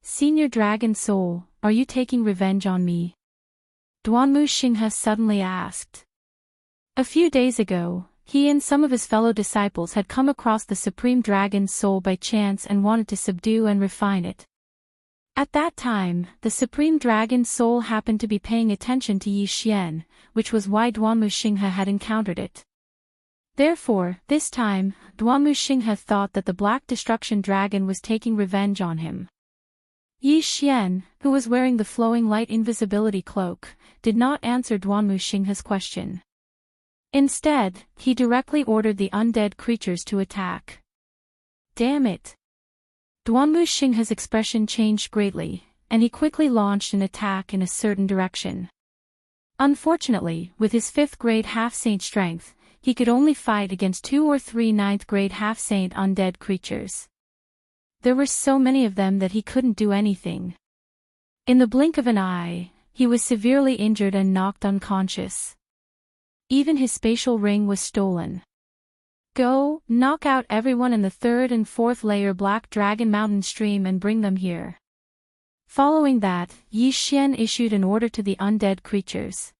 [SPEAKER 1] Senior Dragon Soul, are you taking revenge on me? Duanmu Xinghe suddenly asked. A few days ago, he and some of his fellow disciples had come across the Supreme Dragon's soul by chance and wanted to subdue and refine it. At that time, the Supreme Dragon's soul happened to be paying attention to Yi Xian, which was why Duanmu Xinghe had encountered it. Therefore, this time, Duanmu Xinghe thought that the Black Destruction Dragon was taking revenge on him. Yi Xian, who was wearing the flowing light invisibility cloak, did not answer Duanmu Xinghe's question. Instead, he directly ordered the undead creatures to attack. Damn it! Duanmu Xinghe's expression changed greatly, and he quickly launched an attack in a certain direction. Unfortunately, with his 5th grade half-saint strength, he could only fight against 2 or 3 9th grade half-saint undead creatures. There were so many of them that he couldn't do anything. In the blink of an eye, he was severely injured and knocked unconscious. Even his spatial ring was stolen. Go, knock out everyone in the 3rd and 4th layer Black Dragon Mountain stream and bring them here. Following that, Yi Xian issued an order to the undead creatures.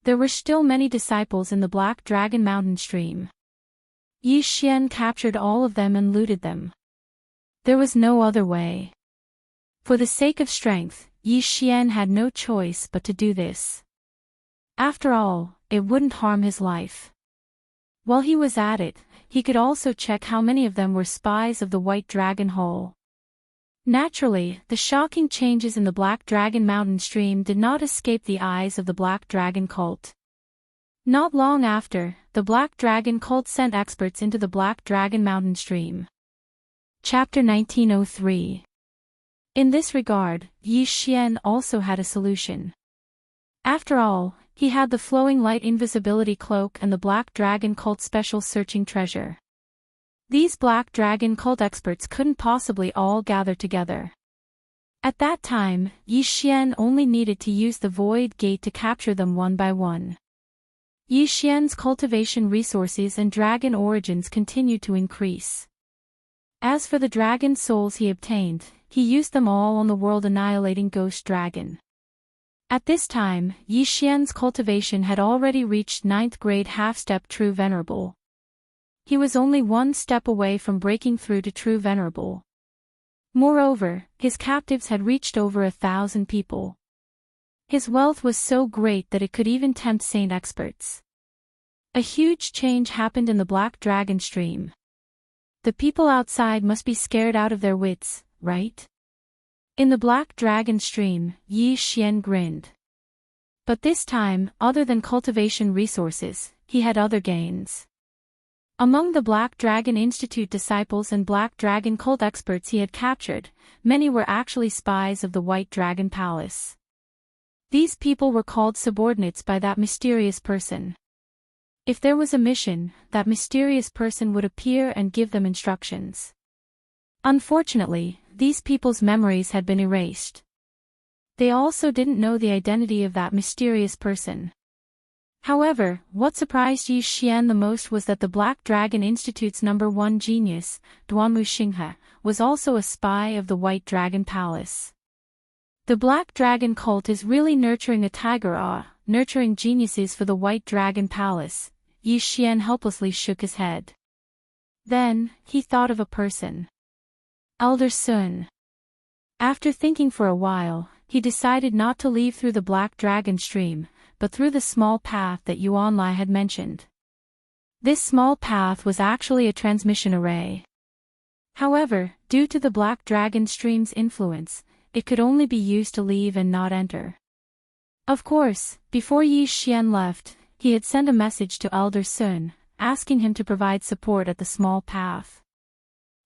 [SPEAKER 1] There were still many disciples in the Black Dragon Mountain stream. Yi Xian captured all of them and looted them. There was no other way. For the sake of strength, Yi Xian had no choice but to do this. After all, it wouldn't harm his life. While he was at it, he could also check how many of them were spies of the White Dragon Hole. Naturally, the shocking changes in the Black Dragon Mountain stream did not escape the eyes of the Black Dragon cult. Not long after, the Black Dragon cult sent experts into the Black Dragon Mountain stream. Chapter 1903. In this regard, Yi Xian also had a solution. After all, he had the flowing light invisibility cloak and the Black Dragon cult special searching treasure. These Black Dragon cult experts couldn't possibly all gather together. At that time, Yi Xian only needed to use the Void Gate to capture them one by one. Yi Xian's cultivation resources and dragon origins continued to increase. As for the dragon souls he obtained, he used them all on the world-annihilating ghost dragon. At this time, Yi Xian's cultivation had already reached 9th grade half-step True Venerable. He was only 1 step away from breaking through to True Venerable. Moreover, his captives had reached over 1,000 people. His wealth was so great that it could even tempt saint experts. A huge change happened in the Black Dragon stream. The people outside must be scared out of their wits, right? In the Black Dragon stream, Yi Xian grinned. But this time, other than cultivation resources, he had other gains. Among the Black Dragon Institute disciples and Black Dragon cult experts he had captured, many were actually spies of the White Dragon Palace. These people were called subordinates by that mysterious person. If there was a mission, that mysterious person would appear and give them instructions. Unfortunately, these people's memories had been erased. They also didn't know the identity of that mysterious person. However, what surprised Yi Xian the most was that the Black Dragon Institute's #1 genius, Duanmu Xinghe, was also a spy of the White Dragon Palace. The Black Dragon cult is really nurturing a tiger nurturing geniuses for the White Dragon Palace. Yi Xian helplessly shook his head. Then, he thought of a person. Elder Sun. After thinking for a while, he decided not to leave through the Black Dragon stream, but through the small path that Yuan Lai had mentioned. This small path was actually a transmission array. However, due to the Black Dragon Stream's influence, it could only be used to leave and not enter. Of course, before Yi Xian left, he had sent a message to Elder Sun, asking him to provide support at the small path.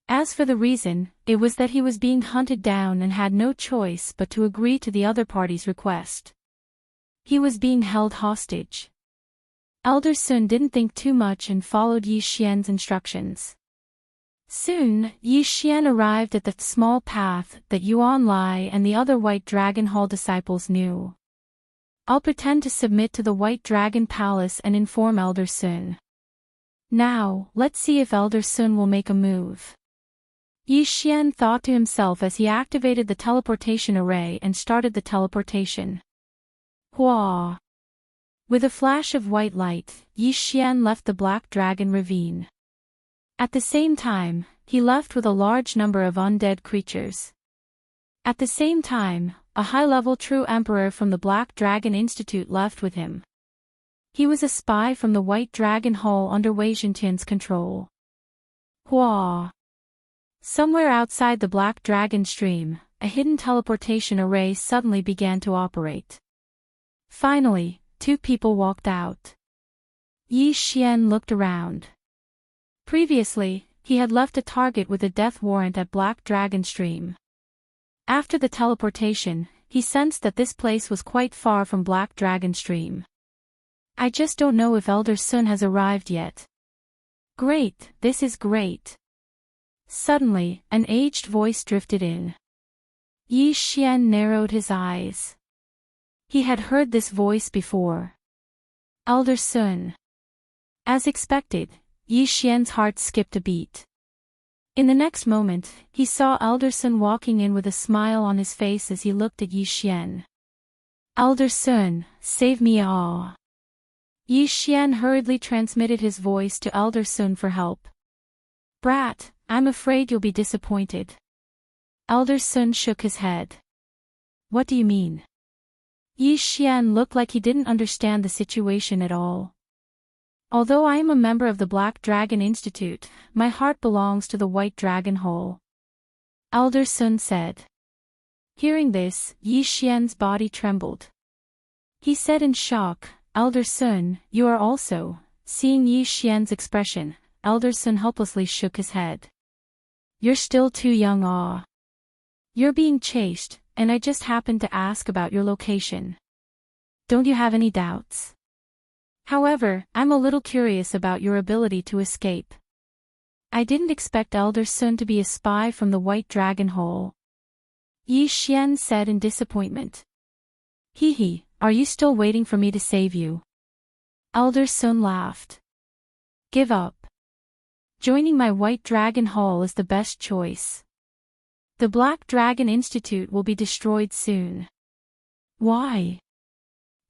[SPEAKER 1] As for the reason, it was that he was being hunted down and had no choice but to agree to the other party's request. He was being held hostage. Elder Sun didn't think too much and followed Yi Xian's instructions. Soon, Yi Xian arrived at the small path that Yuan Lai and the other White Dragon Hall disciples knew. I'll pretend to submit to the White Dragon Palace and inform Elder Sun. Now, let's see if Elder Sun will make a move. Yi Xian thought to himself as he activated the teleportation array and started the teleportation. Hua! With a flash of white light, Yi Xian left the Black Dragon Ravine. At the same time, he left with a large number of undead creatures. At the same time, a high-level true emperor from the Black Dragon Institute left with him. He was a spy from the White Dragon Hall under Wei Zhentian's control. Hua! Somewhere outside the Black Dragon Stream, a hidden teleportation array suddenly began to operate. Finally, two people walked out. Yi Xian looked around. Previously, he had left a target with a death warrant at Black Dragon Stream. After the teleportation, he sensed that this place was quite far from Black Dragon Stream. I just don't know if Elder Sun has arrived yet. Great, this is great. Suddenly, an aged voice drifted in. Yi Xian narrowed his eyes. He had heard this voice before. Elder Sun. As expected, Yi Xian's heart skipped a beat. In the next moment, he saw Elder Sun walking in with a smile on his face as he looked at Yi Xian. Elder Sun, save me all. Yi Xian hurriedly transmitted his voice to Elder Sun for help. Brat, I'm afraid you'll be disappointed. Elder Sun shook his head. What do you mean? Yi Xian looked like he didn't understand the situation at all. Although I am a member of the Black Dragon Institute, my heart belongs to the White Dragon Hall. Elder Sun said. Hearing this, Yi Xian's body trembled. He said in shock, Elder Sun, you are also. Seeing Yi Xian's expression, Elder Sun helplessly shook his head. You're still too young. You're being chased, and I just happened to ask about your location. Don't you have any doubts? However, I'm a little curious about your ability to escape. I didn't expect Elder Sun to be a spy from the White Dragon Hall. Yi Xian said in disappointment. Hee, are you still waiting for me to save you? Elder Sun laughed. Give up. Joining my White Dragon Hall is the best choice. The Black Dragon Institute will be destroyed soon. Why?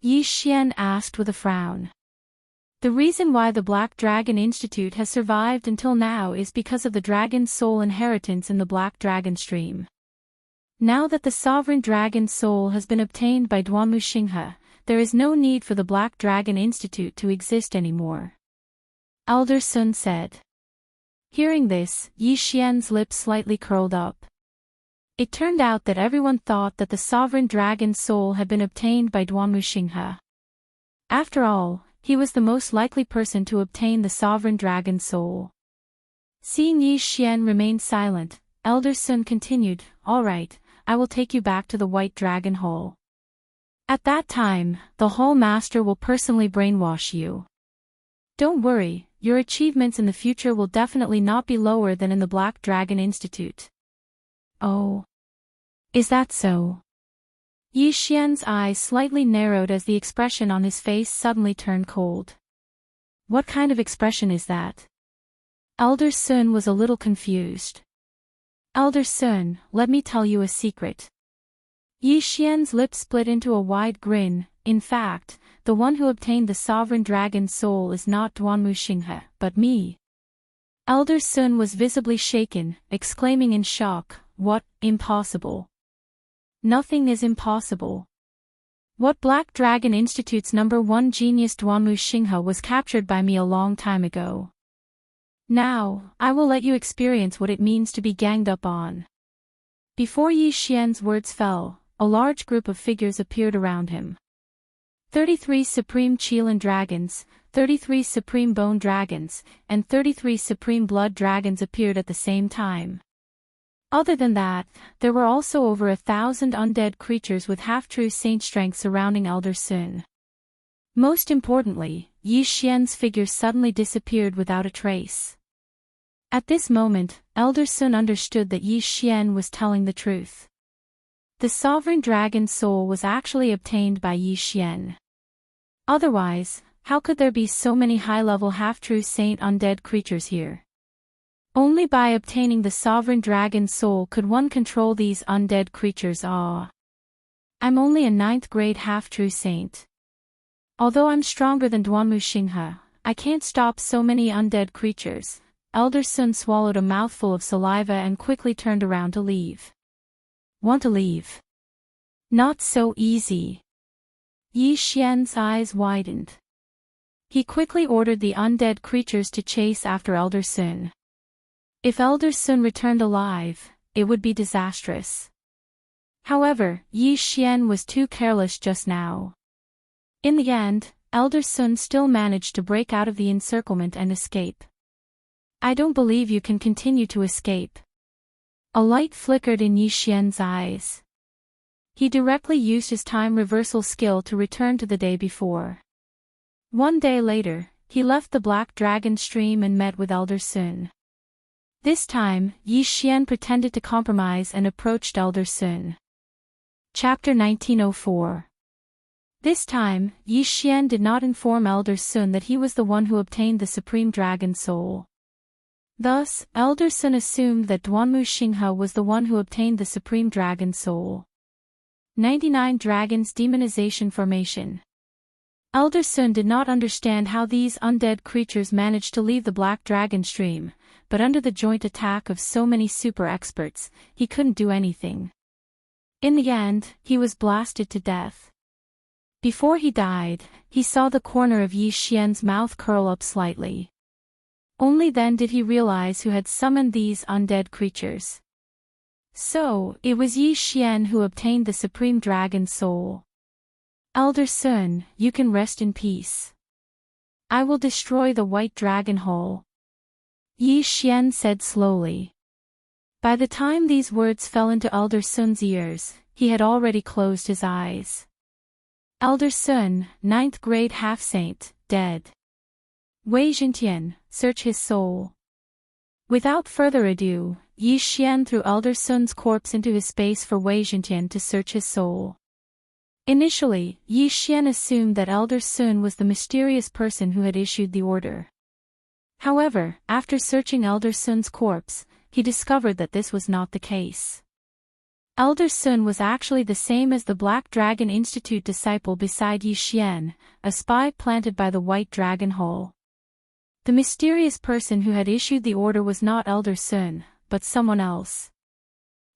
[SPEAKER 1] Yi Xian asked with a frown. The reason why the Black Dragon Institute has survived until now is because of the Dragon's Soul inheritance in the Black Dragon Stream. Now that the Sovereign Dragon's Soul has been obtained by Duanmu Xinghe, there is no need for the Black Dragon Institute to exist anymore. Elder Sun said. Hearing this, Yi Xian's lips slightly curled up. It turned out that everyone thought that the Sovereign Dragon's Soul had been obtained by Duanmu Xinghe. After all, he was the most likely person to obtain the Sovereign Dragon's Soul. Seeing Yi Xian remain silent, Elder Sun continued, All right, I will take you back to the White Dragon Hall. At that time, the Hall Master will personally brainwash you. Don't worry, your achievements in the future will definitely not be lower than in the Black Dragon Institute. Oh. Is that so? Yi Xian's eyes slightly narrowed as the expression on his face suddenly turned cold. What kind of expression is that? Elder Sun was a little confused. Elder Sun, let me tell you a secret. Yi Xian's lips split into a wide grin. In fact, the one who obtained the Sovereign Dragon's Soul is not Duanmu Xinghe, but me. Elder Sun was visibly shaken, exclaiming in shock, What, impossible? Nothing is impossible. What Black Dragon Institute's #1 genius Duanmu Xinghe was captured by me a long time ago. Now, I will let you experience what it means to be ganged up on. Before Yi Xian's words fell, a large group of figures appeared around him. 33 Supreme Qilin Dragons, 33 Supreme Bone Dragons, and 33 Supreme Blood Dragons appeared at the same time. Other than that, there were also over 1,000 undead creatures with half-true saint strength surrounding Elder Sun. Most importantly, Yi Xian's figure suddenly disappeared without a trace. At this moment, Elder Sun understood that Yi Xian was telling the truth. The sovereign dragon's soul was actually obtained by Yi Xian. Otherwise, how could there be so many high-level half-true saint undead creatures here? Only by obtaining the sovereign dragon's soul could one control these undead creatures. I'm only a 9th grade half-true saint. Although I'm stronger than Duanmu Xinghe, I can't stop so many undead creatures. Elder Sun swallowed a mouthful of saliva and quickly turned around to leave. Want to leave? Not so easy. Yi Xian's eyes widened. He quickly ordered the undead creatures to chase after Elder Sun. If Elder Sun returned alive, it would be disastrous. However, Yi Xian was too careless just now. In the end, Elder Sun still managed to break out of the encirclement and escape. I don't believe you can continue to escape. A light flickered in Yi Xian's eyes. He directly used his time reversal skill to return to the day before. One day later, he left the Black Dragon Stream and met with Elder Sun. This time, Yi Xian pretended to compromise and approached Elder Sun. Chapter 1904. This time, Yi Xian did not inform Elder Sun that he was the one who obtained the Supreme Dragon Soul. Thus, Elder Sun assumed that Duanmu Xinghe was the one who obtained the Supreme Dragon Soul. 99 Dragons Demonization Formation. Elder Sun did not understand how these undead creatures managed to leave the Black Dragon Stream, but under the joint attack of so many super experts, he couldn't do anything. In the end, he was blasted to death. Before he died, he saw the corner of Yi Xian's mouth curl up slightly. Only then did he realize who had summoned these undead creatures. So, it was Yi Xian who obtained the Supreme Dragon Soul. Elder Sun, you can rest in peace. I will destroy the White Dragon Hall. Yi Xian said slowly. By the time these words fell into Elder Sun's ears, he had already closed his eyes. Elder Sun, 9th grade half-saint, dead. Wei Zhentian, search his soul. Without further ado, Yi Xian threw Elder Sun's corpse into his space for Wei Zhentian to search his soul. Initially, Yi Xian assumed that Elder Sun was the mysterious person who had issued the order. However, after searching Elder Sun's corpse, he discovered that this was not the case. Elder Sun was actually the same as the Black Dragon Institute disciple beside Yi Xian, a spy planted by the White Dragon Hall. The mysterious person who had issued the order was not Elder Sun, but someone else.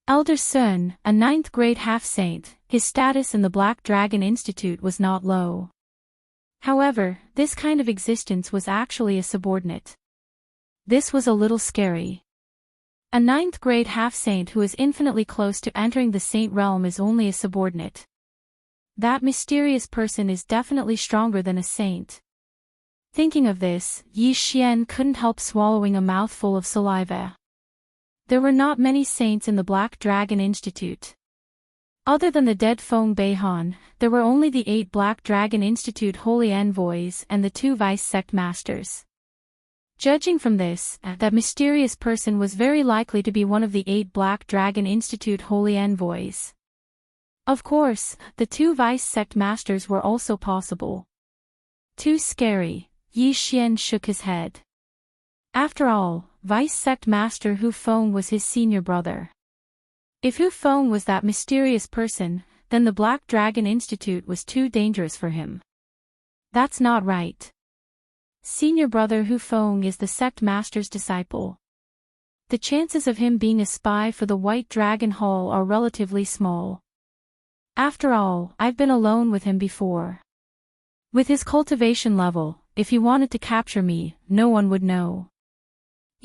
[SPEAKER 1] Elder Sun, a 9th grade half-saint, his status in the Black Dragon Institute was not low. However, this kind of existence was actually a subordinate. This was a little scary. A 9th grade half-saint who is infinitely close to entering the saint realm is only a subordinate. That mysterious person is definitely stronger than a saint. Thinking of this, Yi Xian couldn't help swallowing a mouthful of saliva. There were not many saints in the Black Dragon Institute. Other than the dead Feng Beihan, there were only the 8 Black Dragon Institute holy envoys and the 2 vice sect masters. Judging from this, that mysterious person was very likely to be one of the 8 Black Dragon Institute holy envoys. Of course, the 2 vice sect masters were also possible. Too scary, Yi Xian shook his head. After all, vice sect master Hu Feng was his senior brother. If Hu Feng was that mysterious person, then the Black Dragon Institute was too dangerous for him. That's not right. Senior brother Hu Feng is the sect master's disciple. The chances of him being a spy for the White Dragon Hall are relatively small. After all, I've been alone with him before. With his cultivation level, if he wanted to capture me, no one would know.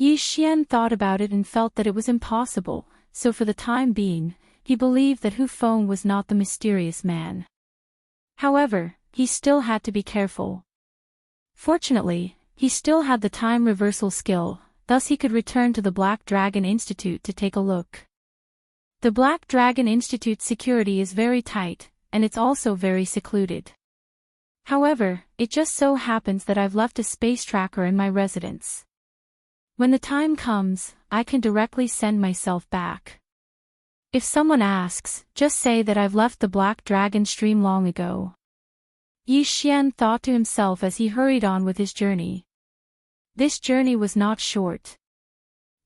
[SPEAKER 1] Yi Xian thought about it and felt that it was impossible, so for the time being, he believed that Hu Feng was not the mysterious man. However, he still had to be careful. Fortunately, he still had the time reversal skill, thus he could return to the Black Dragon Institute to take a look. The Black Dragon Institute's security is very tight, and it's also very secluded. However, it just so happens that I've left a space tracker in my residence. When the time comes, I can directly send myself back. If someone asks, just say that I've left the Black Dragon stream long ago. Yi Xian thought to himself as he hurried on with his journey. This journey was not short.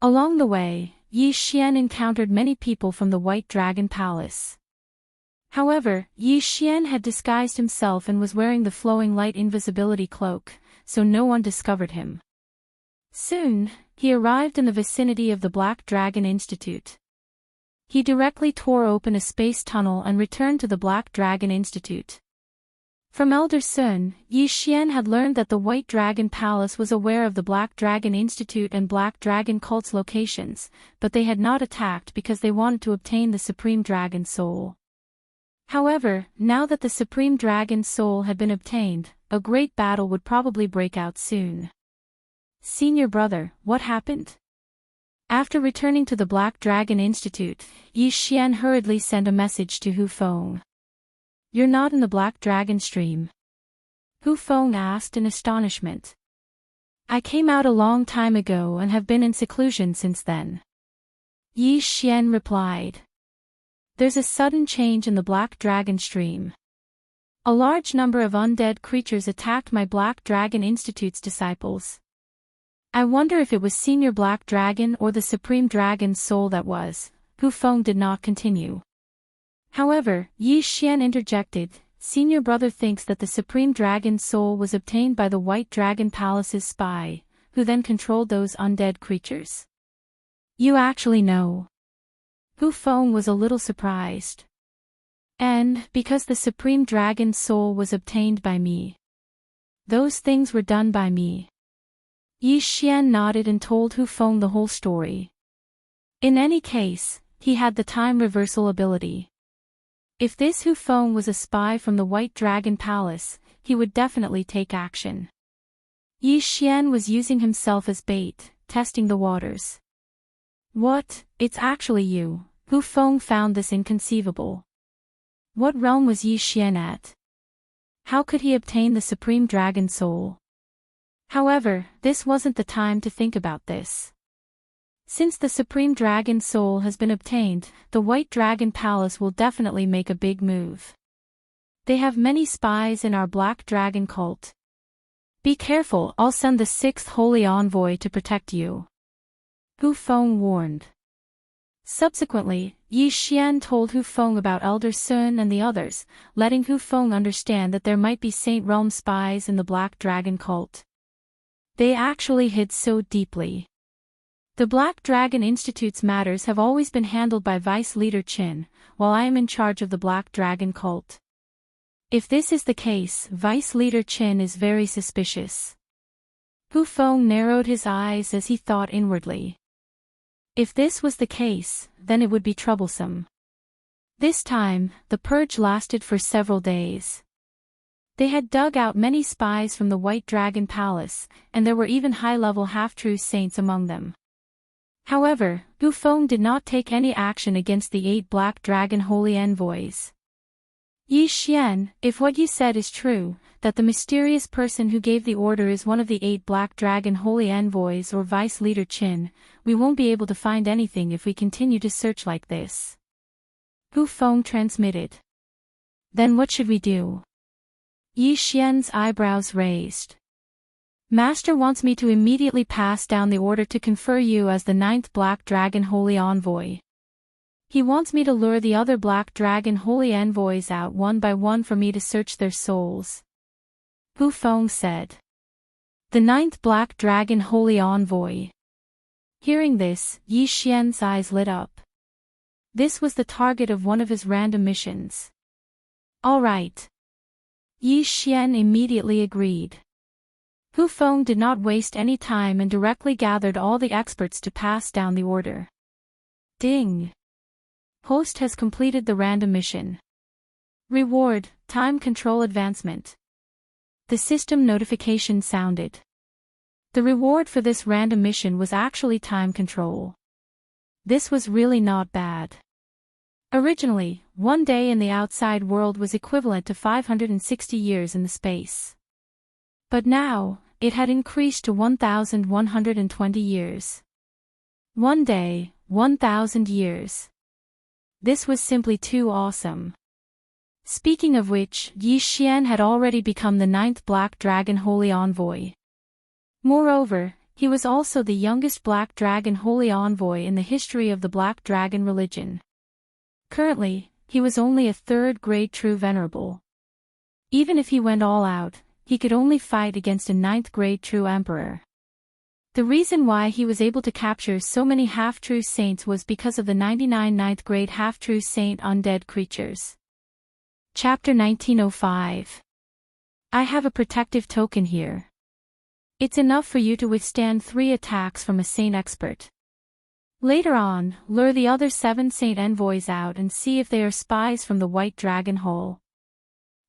[SPEAKER 1] Along the way, Yi Xian encountered many people from the White Dragon Palace. However, Yi Xian had disguised himself and was wearing the flowing light invisibility cloak, so no one discovered him. Soon, he arrived in the vicinity of the Black Dragon Institute. He directly tore open a space tunnel and returned to the Black Dragon Institute. From Elder Sun, Yi Xian had learned that the White Dragon Palace was aware of the Black Dragon Institute and Black Dragon Cult's locations, but they had not attacked because they wanted to obtain the Supreme Dragon Soul. However, now that the Supreme Dragon Soul had been obtained, a great battle would probably break out soon. Senior brother, what happened? After returning to the Black Dragon Institute, Yi Xian hurriedly sent a message to Hu Feng. You're not in the Black Dragon stream? Hu Feng asked in astonishment. I came out a long time ago and have been in seclusion since then. Yi Xian replied. There's a sudden change in the Black Dragon stream. A large number of undead creatures attacked my Black Dragon Institute's disciples. I wonder if it was Senior Black Dragon or the Supreme Dragon Soul that was. Hu Feng did not continue. However, Yi Xian interjected, Senior brother thinks that the Supreme Dragon Soul was obtained by the White Dragon Palace's spy, who then controlled those undead creatures. You actually know. Hu Feng was a little surprised. And, because the Supreme Dragon Soul was obtained by me. Those things were done by me. Yi Xian nodded and told Hu Feng the whole story. In any case, he had the time reversal ability. If this Hu Feng was a spy from the White Dragon Palace, he would definitely take action. Yi Xian was using himself as bait, testing the waters. What, it's actually you. Hu Feng found this inconceivable. What realm was Yi Xian at? How could he obtain the Supreme Dragon Soul? However, this wasn't the time to think about this. Since the Supreme Dragon Soul has been obtained, the White Dragon Palace will definitely make a big move. They have many spies in our Black Dragon cult. Be careful, I'll send the 6th Holy Envoy to protect you. Hu Feng warned. Subsequently, Yi Xian told Hu Feng about Elder Sun and the others, letting Hu Feng understand that there might be Saint Realm spies in the Black Dragon cult. They actually hid so deeply. The Black Dragon Institute's matters have always been handled by Vice Leader Qin, while I am in charge of the Black Dragon cult. If this is the case, Vice Leader Qin is very suspicious. Hu Feng narrowed his eyes as he thought inwardly. If this was the case, then it would be troublesome. This time, the purge lasted for several days. They had dug out many spies from the White Dragon Palace, and there were even high-level half-true saints among them. However, Hu Feng did not take any action against the 8 Black Dragon Holy Envoys. Yi Xian, if what you said is true, that the mysterious person who gave the order is one of the 8 Black Dragon Holy Envoys or Vice Leader Qin, we won't be able to find anything if we continue to search like this. Hu Feng transmitted. Then what should we do? Yi Xian's eyebrows raised. Master wants me to immediately pass down the order to confer you as the 9th Black Dragon Holy Envoy. He wants me to lure the other Black Dragon Holy Envoys out one by one for me to search their souls. Hu Feng said. The 9th Black Dragon Holy Envoy. Hearing this, Yi Xian's eyes lit up. This was the target of one of his random missions. All right. Yi Xian immediately agreed. Hu Feng did not waste any time and directly gathered all the experts to pass down the order. Ding! Host has completed the random mission. Reward, time control advancement. The system notification sounded. The reward for this random mission was actually time control. This was really not bad. Originally, 1 day in the outside world was equivalent to 560 years in the space. But now, it had increased to 1,120 years. 1 day, 1,000 years. This was simply too awesome. Speaking of which, Yi Xian had already become the 9th Black Dragon Holy Envoy. Moreover, he was also the youngest Black Dragon Holy Envoy in the history of the Black Dragon religion. Currently, he was only a 3rd grade True Venerable. Even if he went all out, he could only fight against a 9th grade True Emperor. The reason why he was able to capture so many half-true saints was because of the 99 9th grade half-true saint undead creatures. Chapter 1905. I have a protective token here. It's enough for you to withstand 3 attacks from a saint expert. Later on, lure the other 7 saint envoys out and see if they are spies from the White Dragon Hole.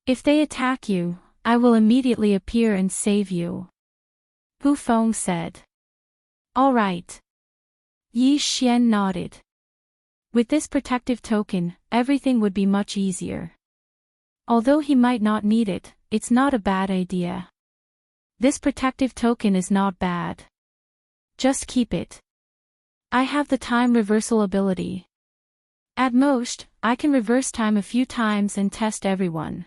[SPEAKER 1] If they attack you, I will immediately appear and save you. Hu Feng said. All right. Yi Xian nodded. With this protective token, everything would be much easier. Although he might not need it, it's not a bad idea. This protective token is not bad. Just keep it. I have the time reversal ability. At most, I can reverse time a few times and test everyone.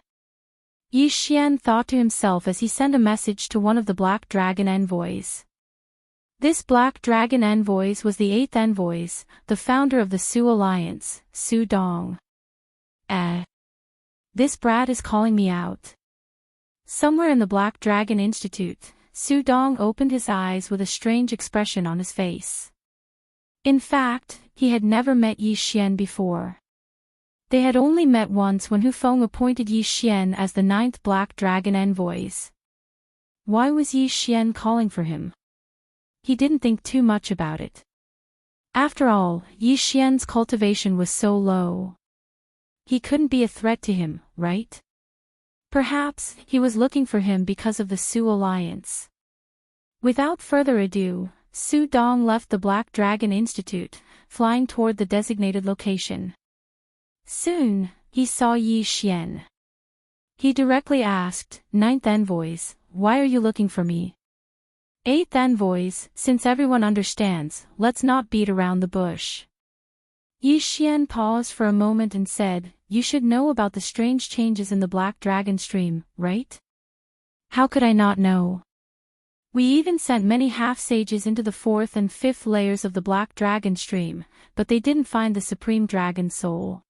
[SPEAKER 1] Yi Xian thought to himself as he sent a message to one of the Black Dragon envoys. This Black Dragon envoys was the 8th envoys, the founder of the Su Alliance, Su Dong. This brat is calling me out. Somewhere in the Black Dragon Institute, Su Dong opened his eyes with a strange expression on his face. In fact, he had never met Yi Xian before. They had only met once when Hu Feng appointed Yi Xian as the 9th Black Dragon envoys. Why was Yi Xian calling for him? He didn't think too much about it. After all, Yi Xian's cultivation was so low. He couldn't be a threat to him, right? Perhaps he was looking for him because of the Su Alliance. Without further ado, Su Dong left the Black Dragon Institute, flying toward the designated location. Soon, he saw Yi Xian. He directly asked, 9th envoys, why are you looking for me? 8th envoys, since everyone understands, let's not beat around the bush. Yi Xian paused for a moment and said, you should know about the strange changes in the Black Dragon stream, right? How could I not know? We even sent many half-sages into the 4th and 5th layers of the Black Dragon stream, but they didn't find the Supreme Dragon Soul.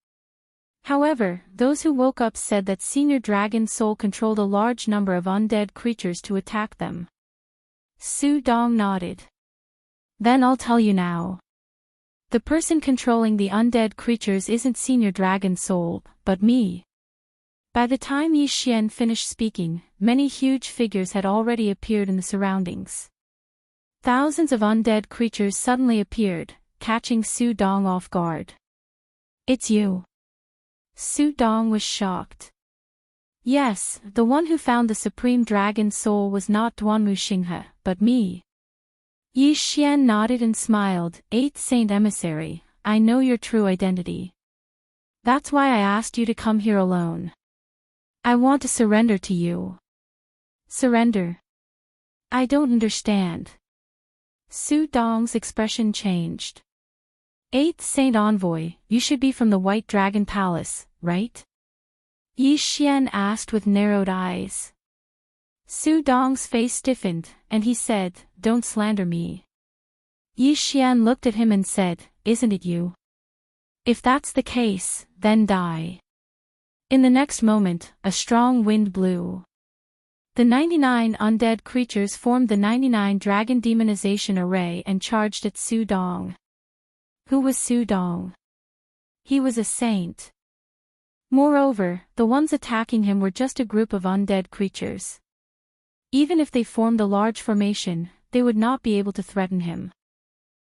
[SPEAKER 1] However, those who woke up said that Senior Dragon Soul controlled a large number of undead creatures to attack them. Su Dong nodded. Then I'll tell you now. The person controlling the undead creatures isn't Senior Dragon Soul, but me. By the time Yi Xian finished speaking, many huge figures had already appeared in the surroundings. Thousands of undead creatures suddenly appeared, catching Su Dong off guard. It's you. Su Dong was shocked. Yes, the one who found the Supreme Dragon Soul was not Duanmu Xinghe, but me. Yi Xian nodded and smiled, 8th Saint Emissary, I know your true identity. That's why I asked you to come here alone. I want to surrender to you. Surrender? I don't understand. Su Dong's expression changed. 8th Saint Envoy, you should be from the White Dragon Palace, right? Yi Xian asked with narrowed eyes. Su Dong's face stiffened, and he said, don't slander me. Yi Xian looked at him and said, isn't it you? If that's the case, then die. In the next moment, a strong wind blew. The 99 undead creatures formed the 99 dragon demonization array and charged at Su Dong. Who was Su Dong? He was a saint. Moreover, the ones attacking him were just a group of undead creatures. Even if they formed a large formation, they would not be able to threaten him.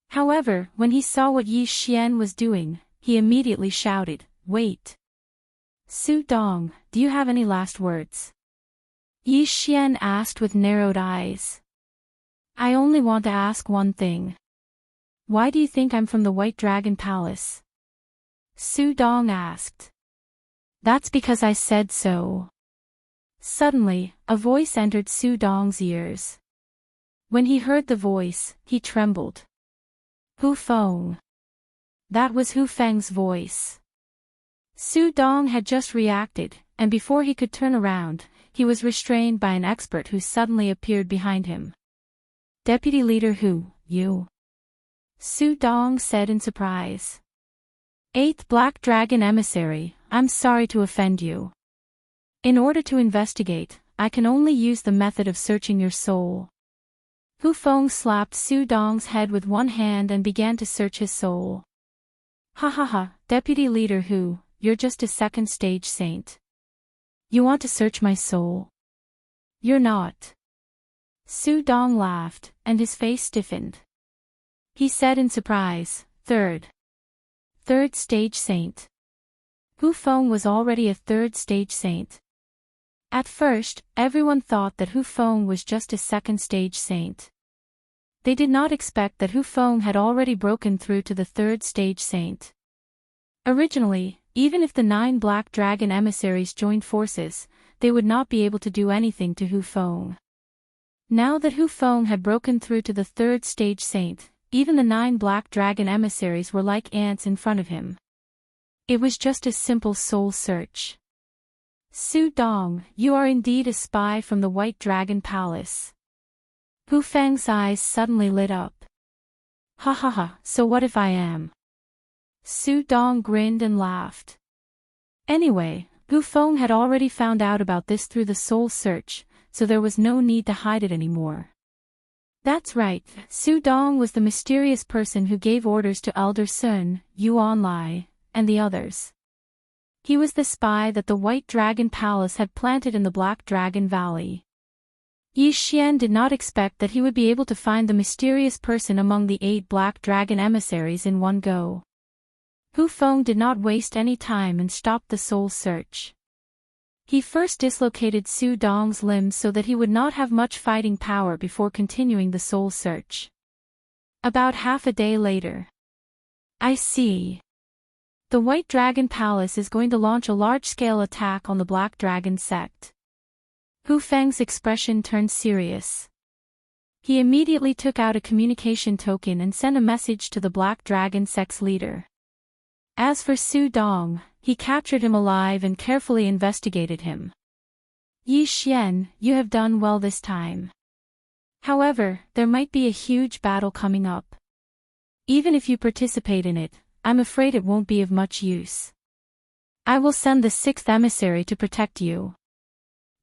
[SPEAKER 1] However, when he saw what Yi Xian was doing, he immediately shouted, "Wait! Su Dong, do you have any last words?" Yi Xian asked with narrowed eyes. "I only want to ask one thing. Why do you think I'm from the White Dragon Palace?" Su Dong asked. "That's because I said so." Suddenly, a voice entered Su Dong's ears. When he heard the voice, he trembled. Hu Feng. That was Hu Feng's voice. Su Dong had just reacted, and before he could turn around, he was restrained by an expert who suddenly appeared behind him. "Deputy Leader Hu, you?" Su Dong said in surprise. "Eighth Black Dragon Emissary, I'm sorry to offend you. In order to investigate, I can only use the method of searching your soul." Hu Feng slapped Su Dong's head with one hand and began to search his soul. "Ha ha ha, Deputy Leader Hu, you're just a second stage saint. You want to search my soul? You're not." Su Dong laughed, and his face stiffened. He said in surprise, Third stage saint." Hu Feng was already a third stage saint. At first, everyone thought that Hu Feng was just a second stage saint. They did not expect that Hu Feng had already broken through to the third stage saint. Originally, even if the 9 Black Dragon emissaries joined forces, they would not be able to do anything to Hu Feng. Now that Hu Feng had broken through to the third stage saint, even the 9 Black Dragon emissaries were like ants in front of him. It was just a simple soul search. "Su Dong, you are indeed a spy from the White Dragon Palace." Hu Feng's eyes suddenly lit up. "Ha ha ha, so what if I am?" Su Dong grinned and laughed. Anyway, Hu Feng had already found out about this through the soul search, so there was no need to hide it anymore. That's right, Su Dong was the mysterious person who gave orders to Elder Sun, Yuan Lai, and the others. He was the spy that the White Dragon Palace had planted in the Black Dragon Valley. Yi Xian did not expect that he would be able to find the mysterious person among the 8 Black Dragon emissaries in one go. Hu Feng did not waste any time and stopped the soul search. He first dislocated Su Dong's limbs so that he would not have much fighting power before continuing the soul search. About half a day later. "I see. The White Dragon Palace is going to launch a large-scale attack on the Black Dragon sect." Hu Feng's expression turned serious. He immediately took out a communication token and sent a message to the Black Dragon sect's leader. As for Su Dong, he captured him alive and carefully investigated him. "Yi Xian, you have done well this time. However, there might be a huge battle coming up. Even if you participate in it, I'm afraid it won't be of much use. I will send the 6th emissary to protect you."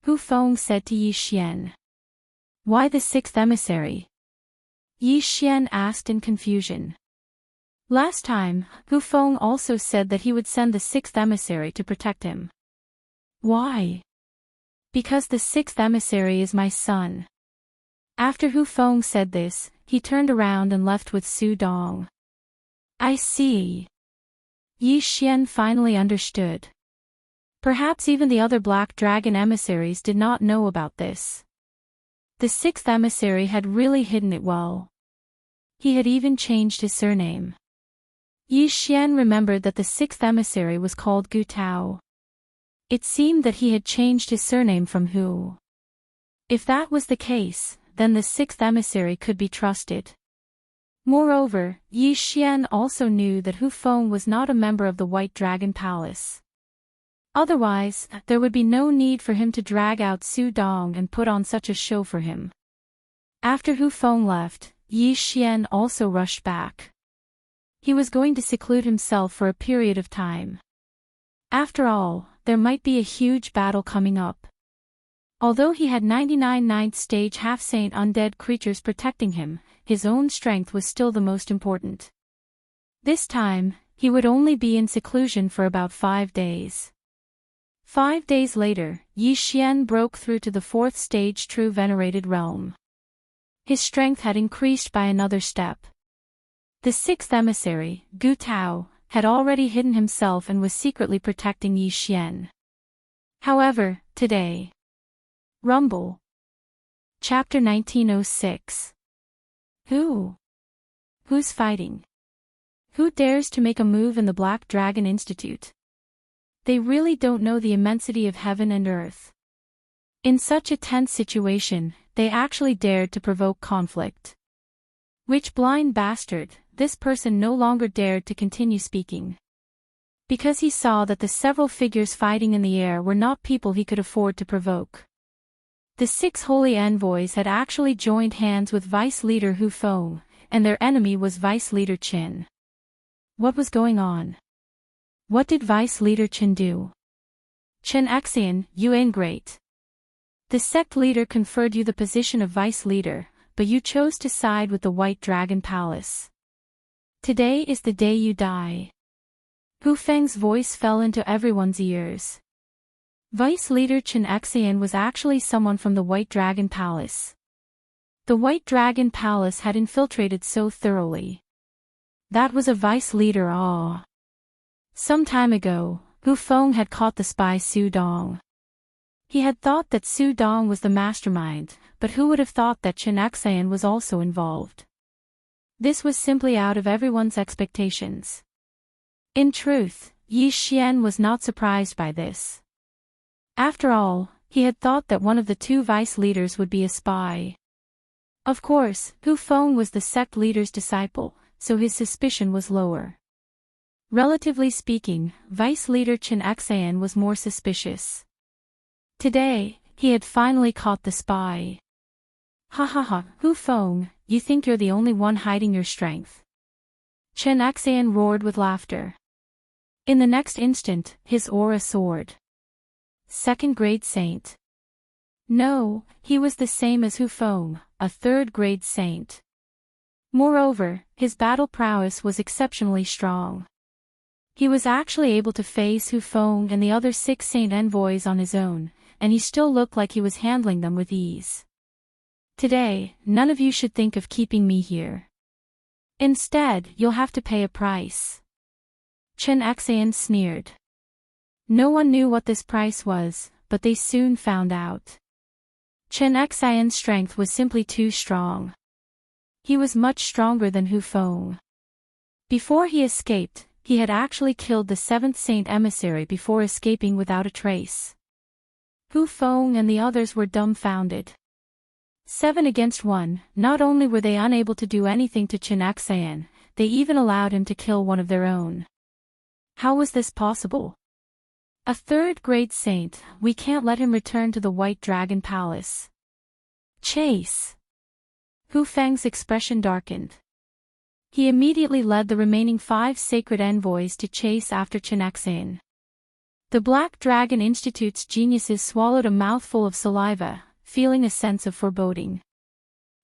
[SPEAKER 1] Hu Feng said to Yi Xian. "Why the 6th emissary?" Yi Xian asked in confusion. Last time, Hu Feng also said that he would send the 6th emissary to protect him. "Why?" "Because the 6th emissary is my son." After Hu Feng said this, he turned around and left with Su Dong. "I see." Yi Xian finally understood. Perhaps even the other Black Dragon emissaries did not know about this. The 6th emissary had really hidden it well. He had even changed his surname. Yi Xian remembered that the 6th emissary was called Gu Tao. It seemed that he had changed his surname from Hu. If that was the case, then the 6th emissary could be trusted. Moreover, Yi Xian also knew that Hu Feng was not a member of the White Dragon Palace. Otherwise, there would be no need for him to drag out Su Dong and put on such a show for him. After Hu Feng left, Yi Xian also rushed back. He was going to seclude himself for a period of time. After all, there might be a huge battle coming up. Although he had 99 ninth stage half-saint undead creatures protecting him, his own strength was still the most important. This time, he would only be in seclusion for about 5 days. 5 days later, Yi Xian broke through to the 4th stage true venerated realm. His strength had increased by another step. The 6th emissary, Gu Tao, had already hidden himself and was secretly protecting Yi Xian. However, today. Rumble. Chapter 1906. Who's fighting? Who dares to make a move in the Black Dragon Institute? They really don't know the immensity of heaven and earth. In such a tense situation, they actually dared to provoke conflict. Which blind bastard, this person no longer dared to continue speaking. Because he saw that the several figures fighting in the air were not people he could afford to provoke. The 6 holy envoys had actually joined hands with Vice Leader Hu Feng, and their enemy was Vice Leader Qin. What was going on? What did Vice Leader Qin do? Chen Xian, you ingrate. The sect leader conferred you the position of Vice Leader, but you chose to side with the White Dragon Palace. Today is the day you die. Hu Feng's voice fell into everyone's ears. Vice Leader Chen Xian was actually someone from the White Dragon Palace. The White Dragon Palace had infiltrated so thoroughly. That was a Vice Leader. Some time ago, Hu Feng had caught the spy Su Dong. He had thought that Su Dong was the mastermind, but who would have thought that Chen Xian was also involved? This was simply out of everyone's expectations. In truth, Yi Xian was not surprised by this. After all, he had thought that one of the 2 vice leaders would be a spy. Of course, Hu Feng was the sect leader's disciple, so his suspicion was lower. Relatively speaking, Vice Leader Chen Xian was more suspicious. Today, he had finally caught the spy. Ha ha ha, Hu Feng, you think you're the only one hiding your strength? Chen Xian roared with laughter. In the next instant, his aura soared. 2nd grade saint. No, he was the same as Hu Feng, a 3rd grade saint. Moreover, his battle prowess was exceptionally strong. He was actually able to face Hu Feng and the other 6 saint envoys on his own, and he still looked like he was handling them with ease. Today, none of you should think of keeping me here. Instead, you'll have to pay a price. Chen Xian sneered. No one knew what this price was, but they soon found out. Chen Xian's strength was simply too strong. He was much stronger than Hu Feng. Before he escaped, he had actually killed the 7th saint emissary before escaping without a trace. Hu Feng and the others were dumbfounded. 7 against 1, not only were they unable to do anything to Chen Xian, they even allowed him to kill one of their own. How was this possible? A 3rd grade saint, we can't let him return to the White Dragon Palace. Chase! Hu Feng's expression darkened. He immediately led the remaining 5 sacred envoys to chase after Chen Xian. The Black Dragon Institute's geniuses swallowed a mouthful of saliva, feeling a sense of foreboding.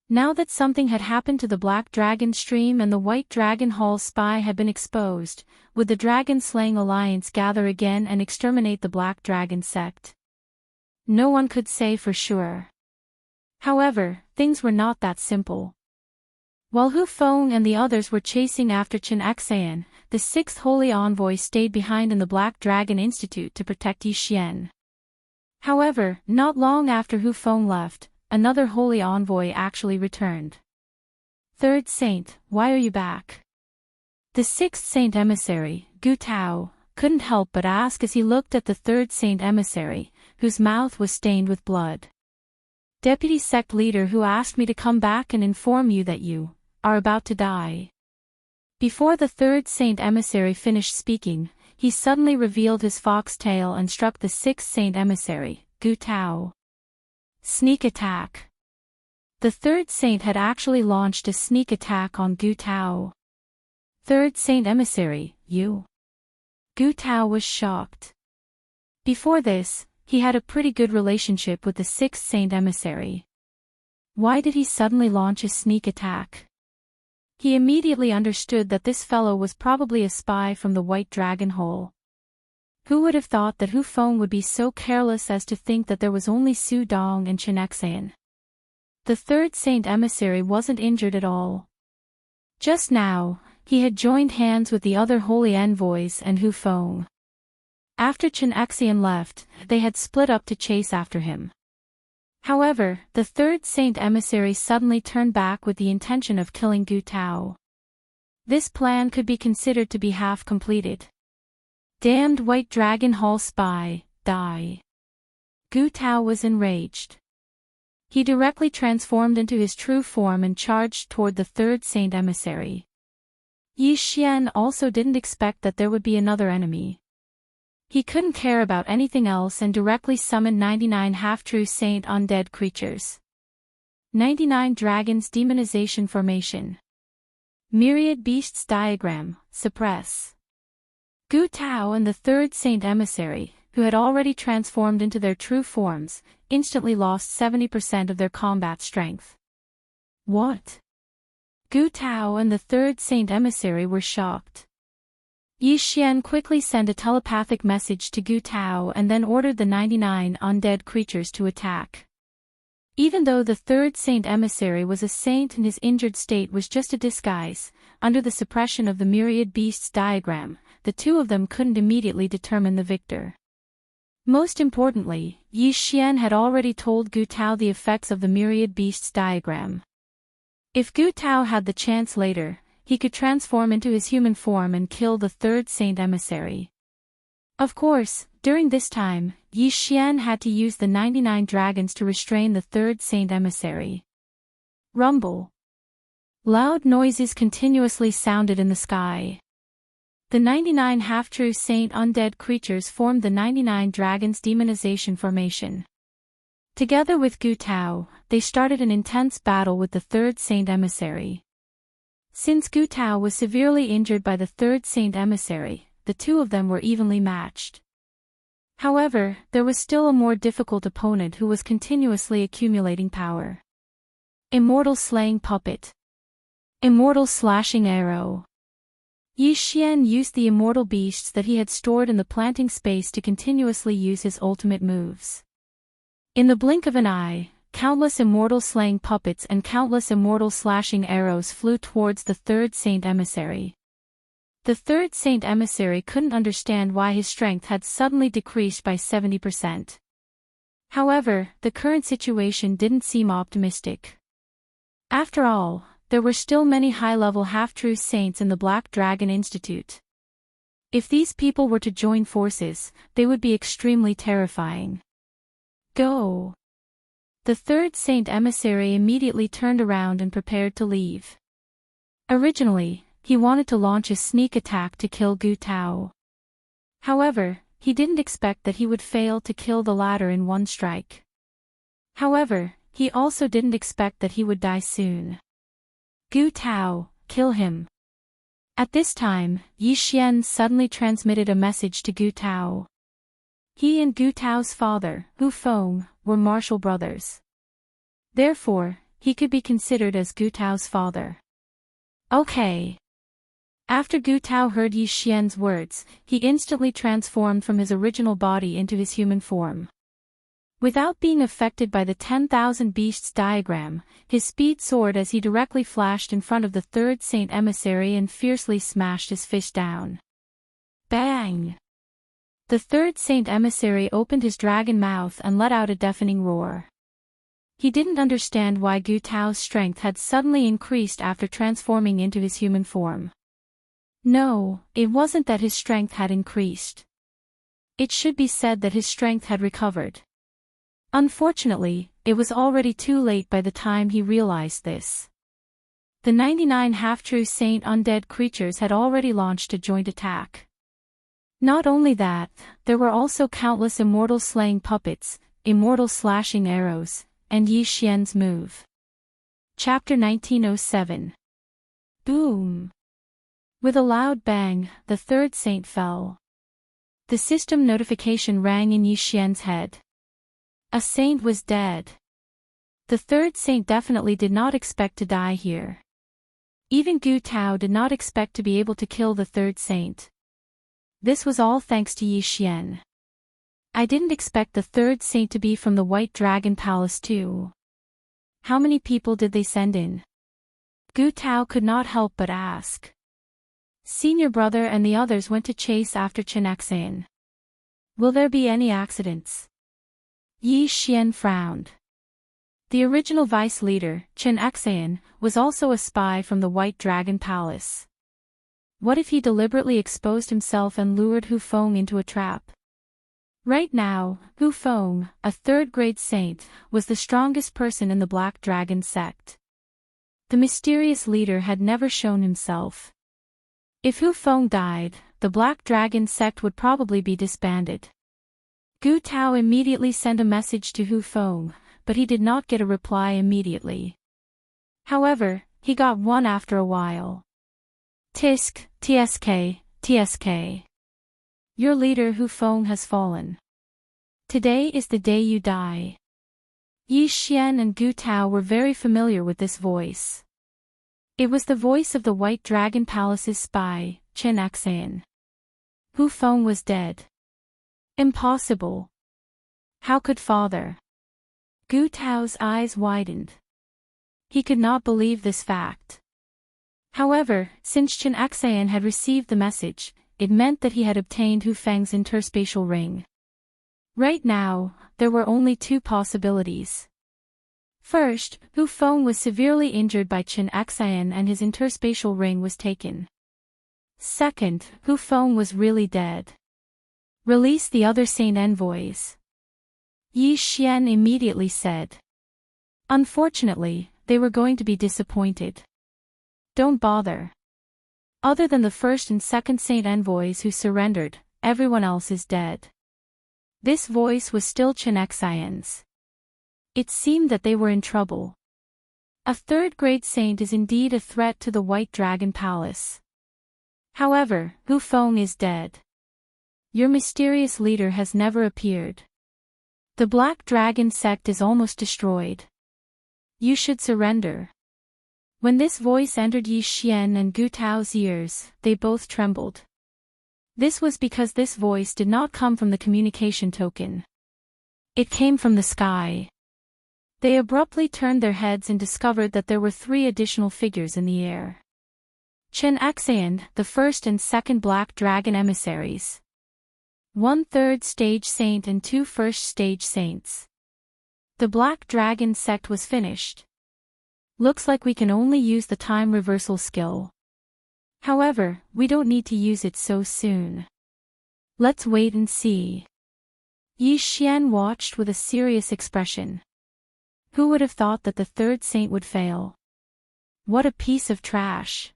[SPEAKER 1] Now that something had happened to the Black Dragon Stream and the White Dragon Hall's spy had been exposed, would the Dragon-slaying alliance gather again and exterminate the Black Dragon sect? No one could say for sure. However, things were not that simple. While Hu Feng and the others were chasing after Chen Xian, the 6th holy envoy stayed behind in the Black Dragon Institute to protect Yi Xian. However, not long after Hu Feng left, another holy envoy actually returned. 3rd saint, why are you back? The 6th saint emissary, Gu Tao, couldn't help but ask as he looked at the 3rd saint emissary, whose mouth was stained with blood. Deputy sect leader who asked me to come back and inform you that you are about to die. Before the 3rd saint emissary finished speaking, he suddenly revealed his fox tail and struck the 6th saint emissary, Gu Tao. Sneak attack. The 3rd saint had actually launched a sneak attack on Gu Tao. 3rd saint emissary, you? Gu Tao was shocked. Before this, he had a pretty good relationship with the 6th saint emissary. Why did he suddenly launch a sneak attack? He immediately understood that this fellow was probably a spy from the White Dragon Hole. Who would have thought that Hu Feng would be so careless as to think that there was only Su Dong and Chen Xian? The third saint emissary wasn't injured at all. Just now, he had joined hands with the other holy envoys and Hu Feng. After Chen Xian left, they had split up to chase after him. However, the third saint emissary suddenly turned back with the intention of killing Gu Tao. This plan could be considered to be half completed. Damned white dragon hall spy, die. Gu Tao was enraged. He directly transformed into his true form and charged toward the third saint emissary. Yi Xian also didn't expect that there would be another enemy. He couldn't care about anything else and directly summoned 99 half-true saint undead creatures. 99 Dragons Demonization Formation. Myriad Beasts Diagram, suppress. Gu Tao and the third saint emissary, who had already transformed into their true forms, instantly lost 70% of their combat strength. What? Gu Tao and the third saint emissary were shocked. Yi Xian quickly sent a telepathic message to Gu Tao and then ordered the 99 undead creatures to attack. Even though the third saint emissary was a saint and his injured state was just a disguise, under the suppression of the myriad beasts diagram, the two of them couldn't immediately determine the victor. Most importantly, Yi Xian had already told Gu Tao the effects of the myriad beasts diagram. If Gu Tao had the chance later, he could transform into his human form and kill the third saint emissary. Of course, during this time, Yi Xian had to use the 99 dragons to restrain the third saint emissary. Rumble. Loud noises continuously sounded in the sky. The 99 half-true saint undead creatures formed the 99 dragons demonization formation. Together with Gu Tao, they started an intense battle with the third saint emissary. Since Gu Tao was severely injured by the third saint emissary, the two of them were evenly matched. However, there was still a more difficult opponent who was continuously accumulating power. Immortal Slaying Puppet. Immortal Slashing Arrow. Yi Xian used the immortal beasts that he had stored in the planting space to continuously use his ultimate moves. In the blink of an eye, countless immortal slaying puppets and countless immortal slashing arrows flew towards the third saint emissary. The third saint emissary couldn't understand why his strength had suddenly decreased by 70%. However, the current situation didn't seem optimistic. After all, there were still many high-level half-true saints in the Black Dragon Institute. If these people were to join forces, they would be extremely terrifying. Go! The third saint emissary immediately turned around and prepared to leave. Originally, he wanted to launch a sneak attack to kill Gu Tao. However, he didn't expect that he would fail to kill the latter in one strike. However, he also didn't expect that he would die soon. Gu Tao, kill him. At this time, Yi Xian suddenly transmitted a message to Gu Tao. He and Gu Tao's father, Hu Feng, were martial brothers. Therefore, he could be considered as Gu Tao's father. Okay. After Gu Tao heard Yi Xian's words, he instantly transformed from his original body into his human form. Without being affected by the 10,000 beasts diagram, his speed soared as he directly flashed in front of the third saint emissary and fiercely smashed his fist down. Bang! The third saint emissary opened his dragon mouth and let out a deafening roar. He didn't understand why Gu Tao's strength had suddenly increased after transforming into his human form. No, it wasn't that his strength had increased. It should be said that his strength had recovered. Unfortunately, it was already too late by the time he realized this. The 99 half-true saint undead creatures had already launched a joint attack. Not only that, there were also countless immortal slaying puppets, immortal slashing arrows, and Yi Xian's move. Chapter 1907. Boom! With a loud bang, the third saint fell. The system notification rang in Yi Xian's head. A saint was dead. The third saint definitely did not expect to die here. Even Gu Tao did not expect to be able to kill the third saint. This was all thanks to Yi Xian. I didn't expect the third saint to be from the White Dragon Palace too. How many people did they send in? Gu Tao could not help but ask. Senior brother and the others went to chase after Chen Xian. Will there be any accidents? Yi Xian frowned. The original vice leader, Chen Xian, was also a spy from the White Dragon Palace. What if he deliberately exposed himself and lured Hu Feng into a trap? Right now, Hu Feng, a third-grade saint, was the strongest person in the Black Dragon sect. The mysterious leader had never shown himself. If Hu Feng died, the Black Dragon sect would probably be disbanded. Gu Tao immediately sent a message to Hu Feng, but he did not get a reply immediately. However, he got one after a while. Tisk, tsk, tsk. Your leader Hu Feng has fallen. Today is the day you die. Yi Xian and Gu Tao were very familiar with this voice. It was the voice of the White Dragon Palace's spy, Chen Xian. Hu Feng was dead. Impossible. How could father? Gu Tao's eyes widened. He could not believe this fact. However, since Chen Xian had received the message, it meant that he had obtained Hu Feng's interspatial ring. Right now, there were only two possibilities. First, Hu Feng was severely injured by Chen Xian and his interspatial ring was taken. Second, Hu Feng was really dead. Release the other saint envoys. Yi Xian immediately said. Unfortunately, they were going to be disappointed. Don't bother. Other than the first and second saint envoys who surrendered, everyone else is dead. This voice was still Chen Xian's. It seemed that they were in trouble. A third-grade saint is indeed a threat to the White Dragon Palace. However, Hu Feng is dead. Your mysterious leader has never appeared. The Black Dragon sect is almost destroyed. You should surrender. When this voice entered Yi Xian and Gu Tao's ears, they both trembled. This was because this voice did not come from the communication token. It came from the sky. They abruptly turned their heads and discovered that there were 3 additional figures in the air. Chen Xian, the first and second Black Dragon emissaries. 1 third-stage saint and 2 first-stage saints. The Black Dragon sect was finished. Looks like we can only use the time reversal skill. However, we don't need to use it so soon. Let's wait and see. Yi Xian watched with a serious expression. Who would have thought that the third saint would fail? What a piece of trash.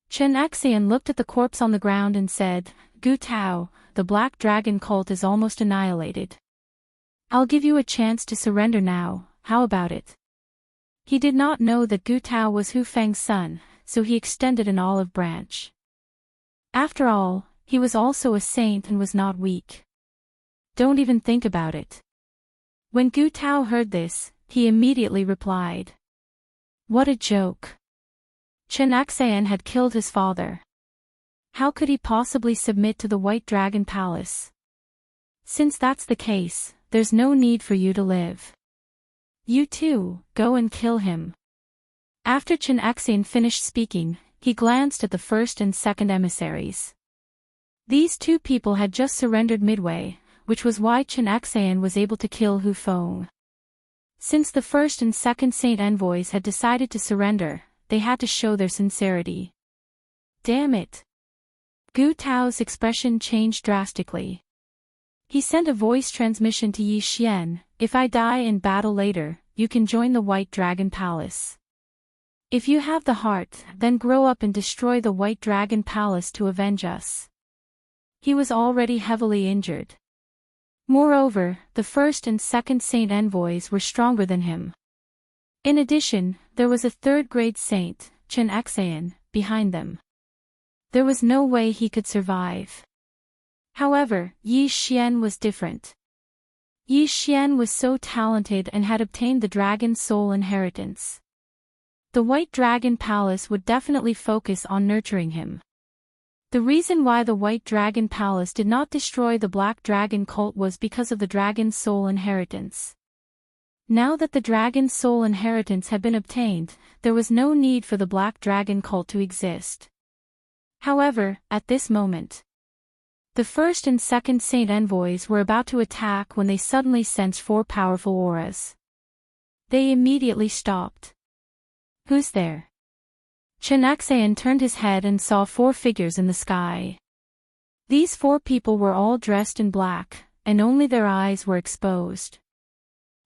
[SPEAKER 1] Chen Xian looked at the corpse on the ground and said, Gu Tao, the Black Dragon cult is almost annihilated. I'll give you a chance to surrender now, how about it? He did not know that Gu Tao was Hu Feng's son, so he extended an olive branch. After all, he was also a saint and was not weak. Don't even think about it. When Gu Tao heard this, he immediately replied. What a joke. Chen Xian had killed his father. How could he possibly submit to the White Dragon Palace? Since that's the case, there's no need for you to live. You too, go and kill him. After Chen Xian finished speaking, he glanced at the first and second emissaries. These 2 people had just surrendered midway, which was why Chen Xian was able to kill Hu Feng. Since the first and second saint envoys had decided to surrender, they had to show their sincerity. Damn it. Gu Tao's expression changed drastically. He sent a voice transmission to Yi Xian, if I die in battle later, you can join the White Dragon Palace. If you have the heart, then grow up and destroy the White Dragon Palace to avenge us. He was already heavily injured. Moreover, the first and second saint envoys were stronger than him. In addition, there was a third-grade saint, Chen Xian, behind them. There was no way he could survive. However, Yi Xian was different. Yi Xian was so talented and had obtained the Dragon Soul inheritance. The White Dragon Palace would definitely focus on nurturing him. The reason why the White Dragon Palace did not destroy the Black Dragon cult was because of the Dragon's Soul inheritance. Now that the Dragon's Soul inheritance had been obtained, there was no need for the Black Dragon cult to exist. However, at this moment, the first and second Saint Envoys were about to attack when they suddenly sensed 4 powerful auras. They immediately stopped. "Who's there?" Chen Xian turned his head and saw 4 figures in the sky. These 4 people were all dressed in black, and only their eyes were exposed.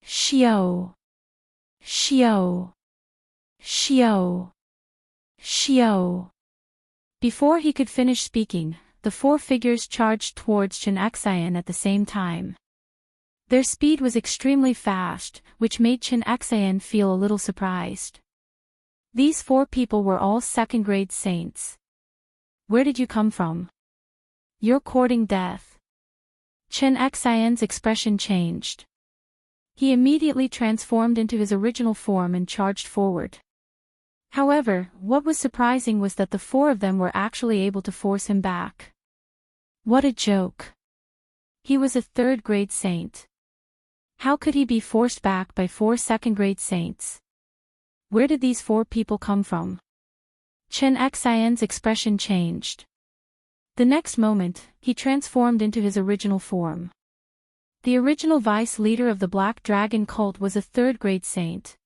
[SPEAKER 1] Xiao! Xiao! Xiao! Xiao! Before he could finish speaking, the 4 figures charged towards Chen Xian at the same time. Their speed was extremely fast, which made Chen Xian feel a little surprised. These 4 people were all second-grade saints. "Where did you come from? You're courting death." Chen Xian's expression changed. He immediately transformed into his original form and charged forward. However, what was surprising was that the 4 of them were actually able to force him back. What a joke. He was a 3rd-grade saint. How could he be forced back by 4 second-grade saints? Where did these 4 people come from? Chen Xian's expression changed. The next moment, he transformed into his original form. The original vice leader of the Black Dragon cult was a 3rd-grade saint.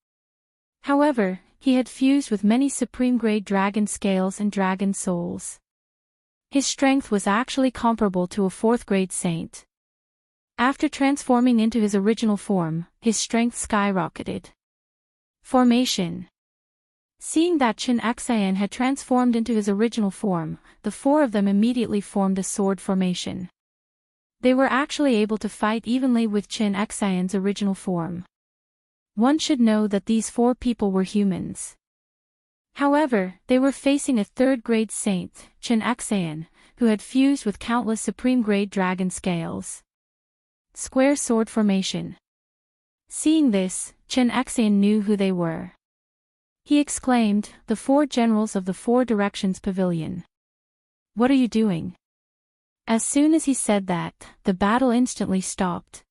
[SPEAKER 1] However, he had fused with many supreme-grade dragon scales and dragon souls. His strength was actually comparable to a 4th-grade saint. After transforming into his original form, his strength skyrocketed. Formation. Seeing that Chen Xian had transformed into his original form, the 4 of them immediately formed a sword formation. They were actually able to fight evenly with Chen Xian's original form. One should know that these 4 people were humans. However, they were facing a 3rd-grade saint, Chen Xian, who had fused with countless supreme-grade dragon scales. Square sword formation. Seeing this, Chen Xian knew who they were. He exclaimed, "The 4 generals of the 4 directions pavilion. What are you doing?" As soon as he said that, the battle instantly stopped.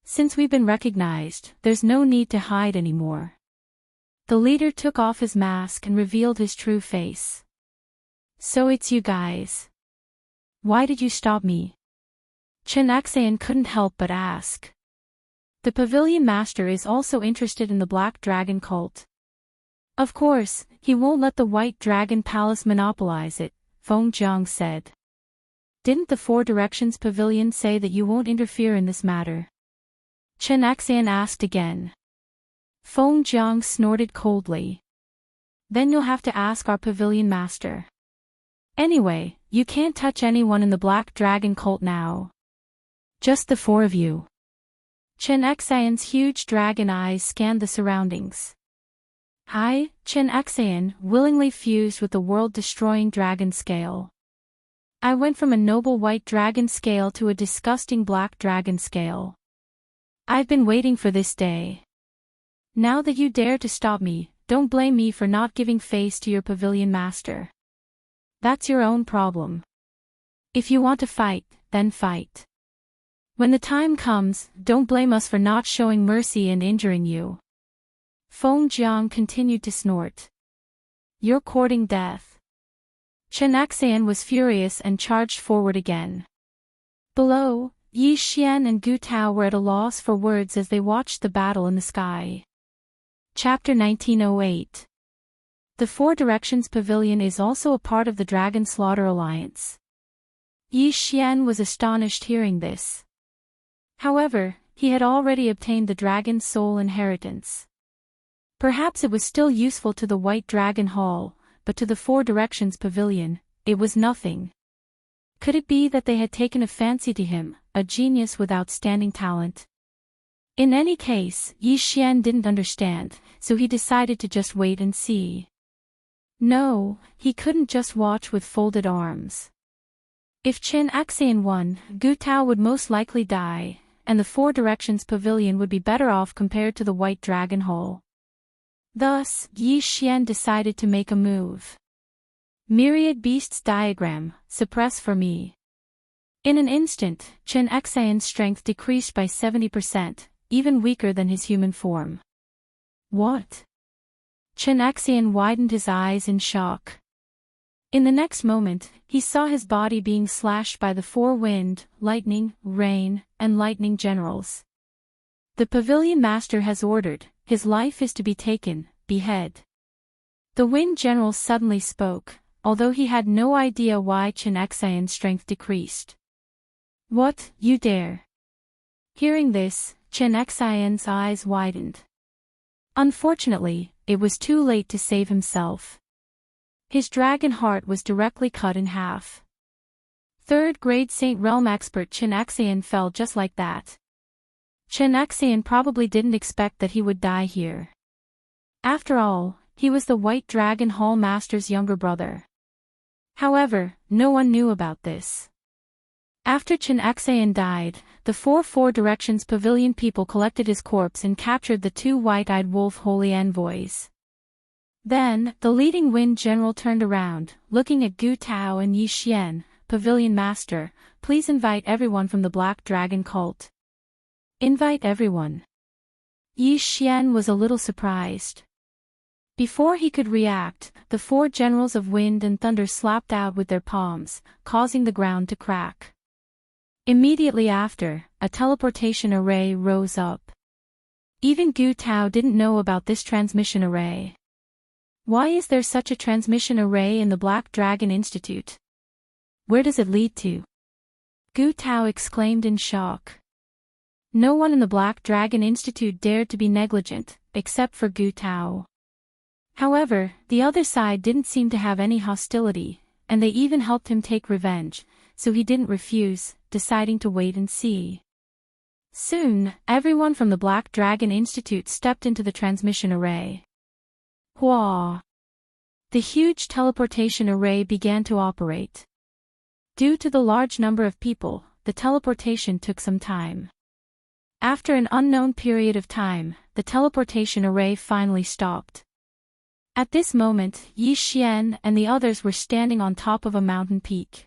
[SPEAKER 1] "Since we've been recognized, there's no need to hide anymore." The leader took off his mask and revealed his true face. "So it's you guys. Why did you stop me?" Chen Xian couldn't help but ask. The pavilion master is also interested in the Black Dragon cult. Of course, he won't let the White Dragon Palace monopolize it, Feng Jiang said. "Didn't the 4 Directions Pavilion say that you won't interfere in this matter?" Chen Xian asked again. Feng Jiang snorted coldly. "Then you'll have to ask our pavilion master. Anyway, you can't touch anyone in the Black Dragon cult now. Just the 4 of you." Chen Xian's huge dragon eyes scanned the surroundings. "I, Chen Xian, willingly fused with the world-destroying dragon scale. I went from a noble white dragon scale to a disgusting black dragon scale. I've been waiting for this day. Now that you dare to stop me, don't blame me for not giving face to your pavilion master. That's your own problem. If you want to fight, then fight. When the time comes, don't blame us for not showing mercy and injuring you." Feng Jiang continued to snort. "You're courting death." Chen Xian was furious and charged forward again. Below, Yi Xian and Gu Tao were at a loss for words as they watched the battle in the sky. Chapter 1908. The 4 Directions Pavilion is also a part of the Dragon Slaughter Alliance. Yi Xian was astonished hearing this. However, he had already obtained the Dragon's Soul inheritance. Perhaps it was still useful to the White Dragon Hall, but to the 4 Directions Pavilion, it was nothing. Could it be that they had taken a fancy to him, a genius with outstanding talent? In any case, Yi Xian didn't understand, so he decided to just wait and see. No, he couldn't just watch with folded arms. If Chen Xian won, Gu Tao would most likely die, and the 4 Directions Pavilion would be better off compared to the White Dragon Hall. Thus, Yi Xian decided to make a move. Myriad beasts diagram, suppress for me. In an instant, Chen Xian's strength decreased by 70%, even weaker than his human form. What? Chen Xian widened his eyes in shock. In the next moment, he saw his body being slashed by the 4 wind, lightning, rain, and lightning generals. The pavilion master has ordered, his life is to be taken, behead. The wind general suddenly spoke, although he had no idea why Chen Xian's strength decreased. What, you dare? Hearing this, Chen Xian's eyes widened. Unfortunately, it was too late to save himself. His dragon heart was directly cut in half. 3rd grade Saint Realm expert Chen Xian fell just like that. Chen Xian probably didn't expect that he would die here. After all, he was the White Dragon Hall Master's younger brother. However, no one knew about this. After Chen Xian died, the 4 Directions Pavilion people collected his corpse and captured the 2 white-eyed wolf holy envoys. Then, the leading wind general turned around, looking at Gu Tao and Yi Xian, Pavilion Master, please invite everyone from the Black Dragon cult. Invite everyone. Yi Xian was a little surprised. Before he could react, the 4 generals of wind and thunder slapped out with their palms, causing the ground to crack. Immediately after, a teleportation array rose up. Even Gu Tao didn't know about this transmission array. Why is there such a transmission array in the Black Dragon Institute? Where does it lead to? Gu Tao exclaimed in shock. No one in the Black Dragon Institute dared to be negligent, except for Gu Tao. However, the other side didn't seem to have any hostility, and they even helped him take revenge, so he didn't refuse, deciding to wait and see. Soon, everyone from the Black Dragon Institute stepped into the transmission array. Hua! The huge teleportation array began to operate. Due to the large number of people, the teleportation took some time. After an unknown period of time, the teleportation array finally stopped. At this moment, Yi Xian and the others were standing on top of a mountain peak.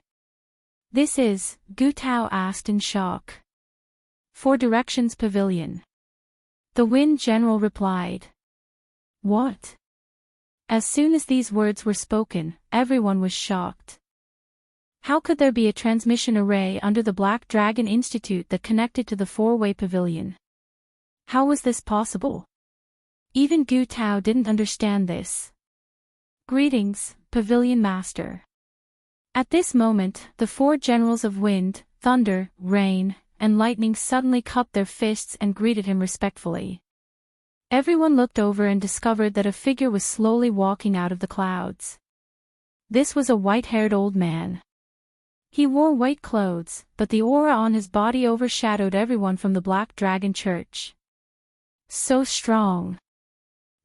[SPEAKER 1] This is, Gu Tao asked in shock. 4 Directions Pavilion. The Wind General replied. What? As soon as these words were spoken, everyone was shocked. How could there be a transmission array under the Black Dragon Institute that connected to the 4-way pavilion? How was this possible? Even Gu Tao didn't understand this. Greetings, Pavilion Master. At this moment, the 4 generals of wind, thunder, rain, and lightning suddenly cupped their fists and greeted him respectfully. Everyone looked over and discovered that a figure was slowly walking out of the clouds. This was a white-haired old man. He wore white clothes, but the aura on his body overshadowed everyone from the Black Dragon Church. So strong.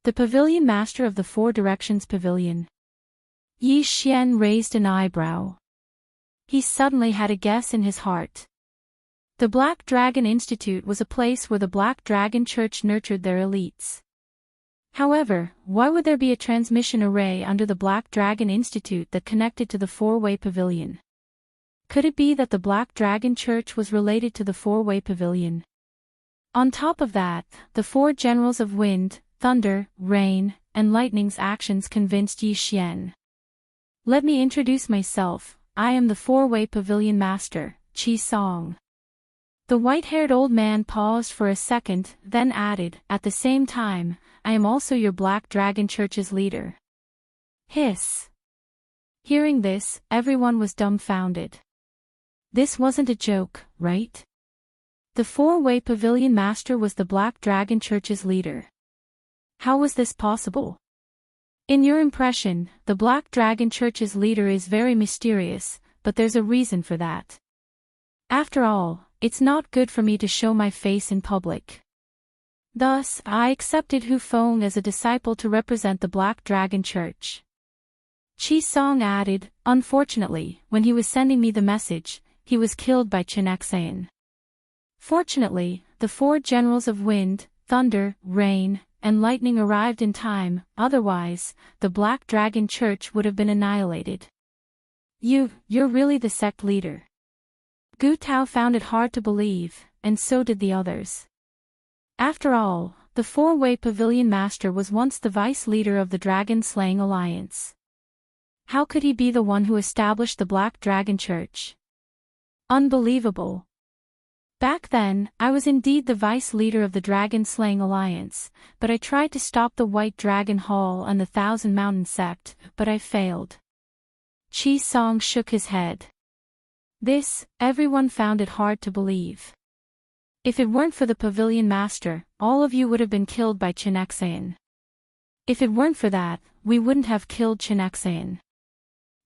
[SPEAKER 1] The Pavilion Master of the 4 Directions Pavilion. Yi Xian raised an eyebrow. He suddenly had a guess in his heart. The Black Dragon Institute was a place where the Black Dragon Church nurtured their elites. However, why would there be a transmission array under the Black Dragon Institute that connected to the 4-way pavilion? Could it be that the Black Dragon Church was related to the 4-way pavilion? On top of that, the 4 generals of wind, thunder, rain, and lightning's actions convinced Yi Xian. Let me introduce myself, I am the 4-way pavilion master, Qi Song. The white-haired old man paused for a second, then added, at the same time, I am also your Black Dragon Church's leader. Hiss. Hearing this, everyone was dumbfounded. This wasn't a joke, right? The 4-way pavilion master was the Black Dragon Church's leader. How was this possible? In your impression, the Black Dragon Church's leader is very mysterious, but there's a reason for that. After all, it's not good for me to show my face in public. Thus, I accepted Hu Feng as a disciple to represent the Black Dragon Church. Qi Song added, unfortunately, when he was sending me the message, he was killed by Chen Xian. Fortunately, the 4 generals of wind, thunder, rain, and lightning arrived in time, otherwise, the Black Dragon Church would have been annihilated. You're really the sect leader. Gu Tao found it hard to believe, and so did the others. After all, the four-way pavilion master was once the vice leader of the Dragon-Slaying Alliance. How could he be the one who established the Black Dragon Church? Unbelievable. Back then, I was indeed the vice leader of the Dragon-Slaying Alliance, but I tried to stop the White Dragon Hall and the Thousand Mountain Sect, but I failed. Qi Song shook his head. Everyone found it hard to believe. If it weren't for the pavilion master, all of you would have been killed by Chenexayan. If it weren't for that, we wouldn't have killed Chenexayan.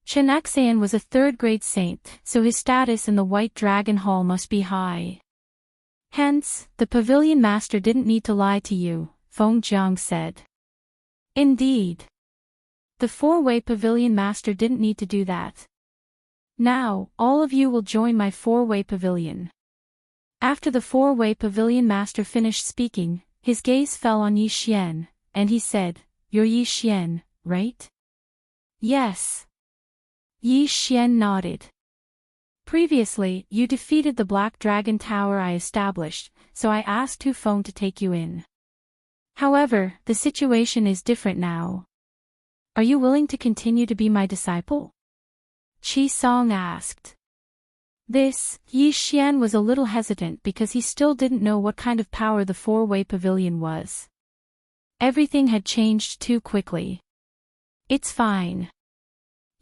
[SPEAKER 1] Chenexayan was a third-grade saint, so his status in the White Dragon Hall must be high. Hence, the pavilion master didn't need to lie to you, Feng Jiang said. Indeed. The four-way pavilion master didn't need to do that. Now, all of you will join my four-way pavilion. After the four-way pavilion master finished speaking, his gaze fell on Yi Xian, and he said, "You're Yi Xian, right?" "Yes." Yi Xian nodded. "Previously, you defeated the Black Dragon Tower I established, so I asked Hu Feng to take you in. However, the situation is different now. Are you willing to continue to be my disciple?" Qi Song asked. Yi Xian was a little hesitant because he still didn't know what kind of power the four-way pavilion was. Everything had changed too quickly. "It's fine.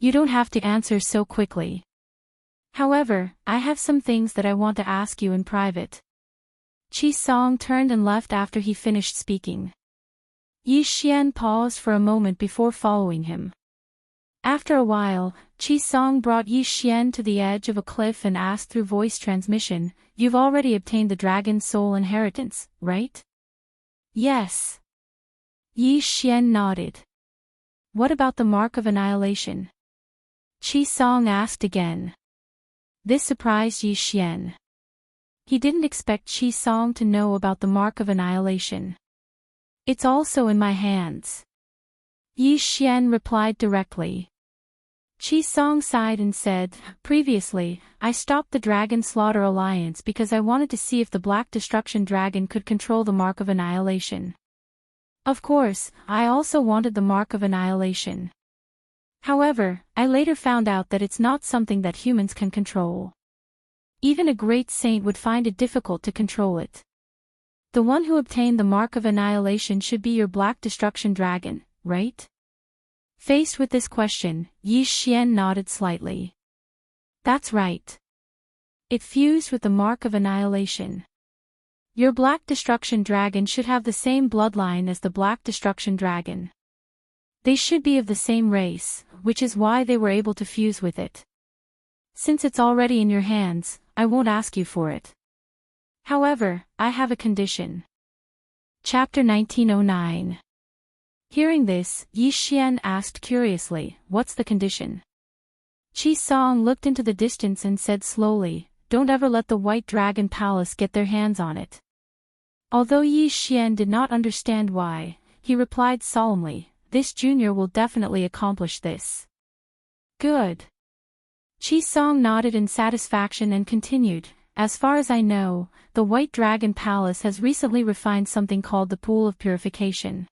[SPEAKER 1] You don't have to answer so quickly. However, I have some things that I want to ask you in private." Qi Song turned and left after he finished speaking. Yi Xian paused for a moment before following him. After a while, Qi Song brought Yi Xian to the edge of a cliff and asked through voice transmission, "You've already obtained the Dragon's Soul inheritance, right?" "Yes." Yi Xian nodded. "What about the Mark of Annihilation?" Qi Song asked again. This surprised Yi Xian. He didn't expect Qi Song to know about the Mark of Annihilation. "It's also in my hands." Yi Xian replied directly. Qi Song sighed and said, "Previously, I stopped the Dragon Slaughter Alliance because I wanted to see if the Black Destruction Dragon could control the Mark of Annihilation. Of course, I also wanted the Mark of Annihilation. However, I later found out that it's not something that humans can control. Even a great saint would find it difficult to control it. The one who obtained the Mark of Annihilation should be your Black Destruction Dragon, right?" Faced with this question, Yi Xian nodded slightly. "That's right. It fused with the Mark of Annihilation. Your Black Destruction Dragon should have the same bloodline as the Black Destruction Dragon. They should be of the same race, which is why they were able to fuse with it. Since it's already in your hands, I won't ask you for it. However, I have a condition." Chapter 1909. Hearing this, Yi Xian asked curiously, "What's the condition?" Qi Song looked into the distance and said slowly, "Don't ever let the White Dragon Palace get their hands on it." Although Yi Xian did not understand why, he replied solemnly, "This junior will definitely accomplish this." "Good." Qi Song nodded in satisfaction and continued, "As far as I know, the White Dragon Palace has recently refined something called the Pool of Purification.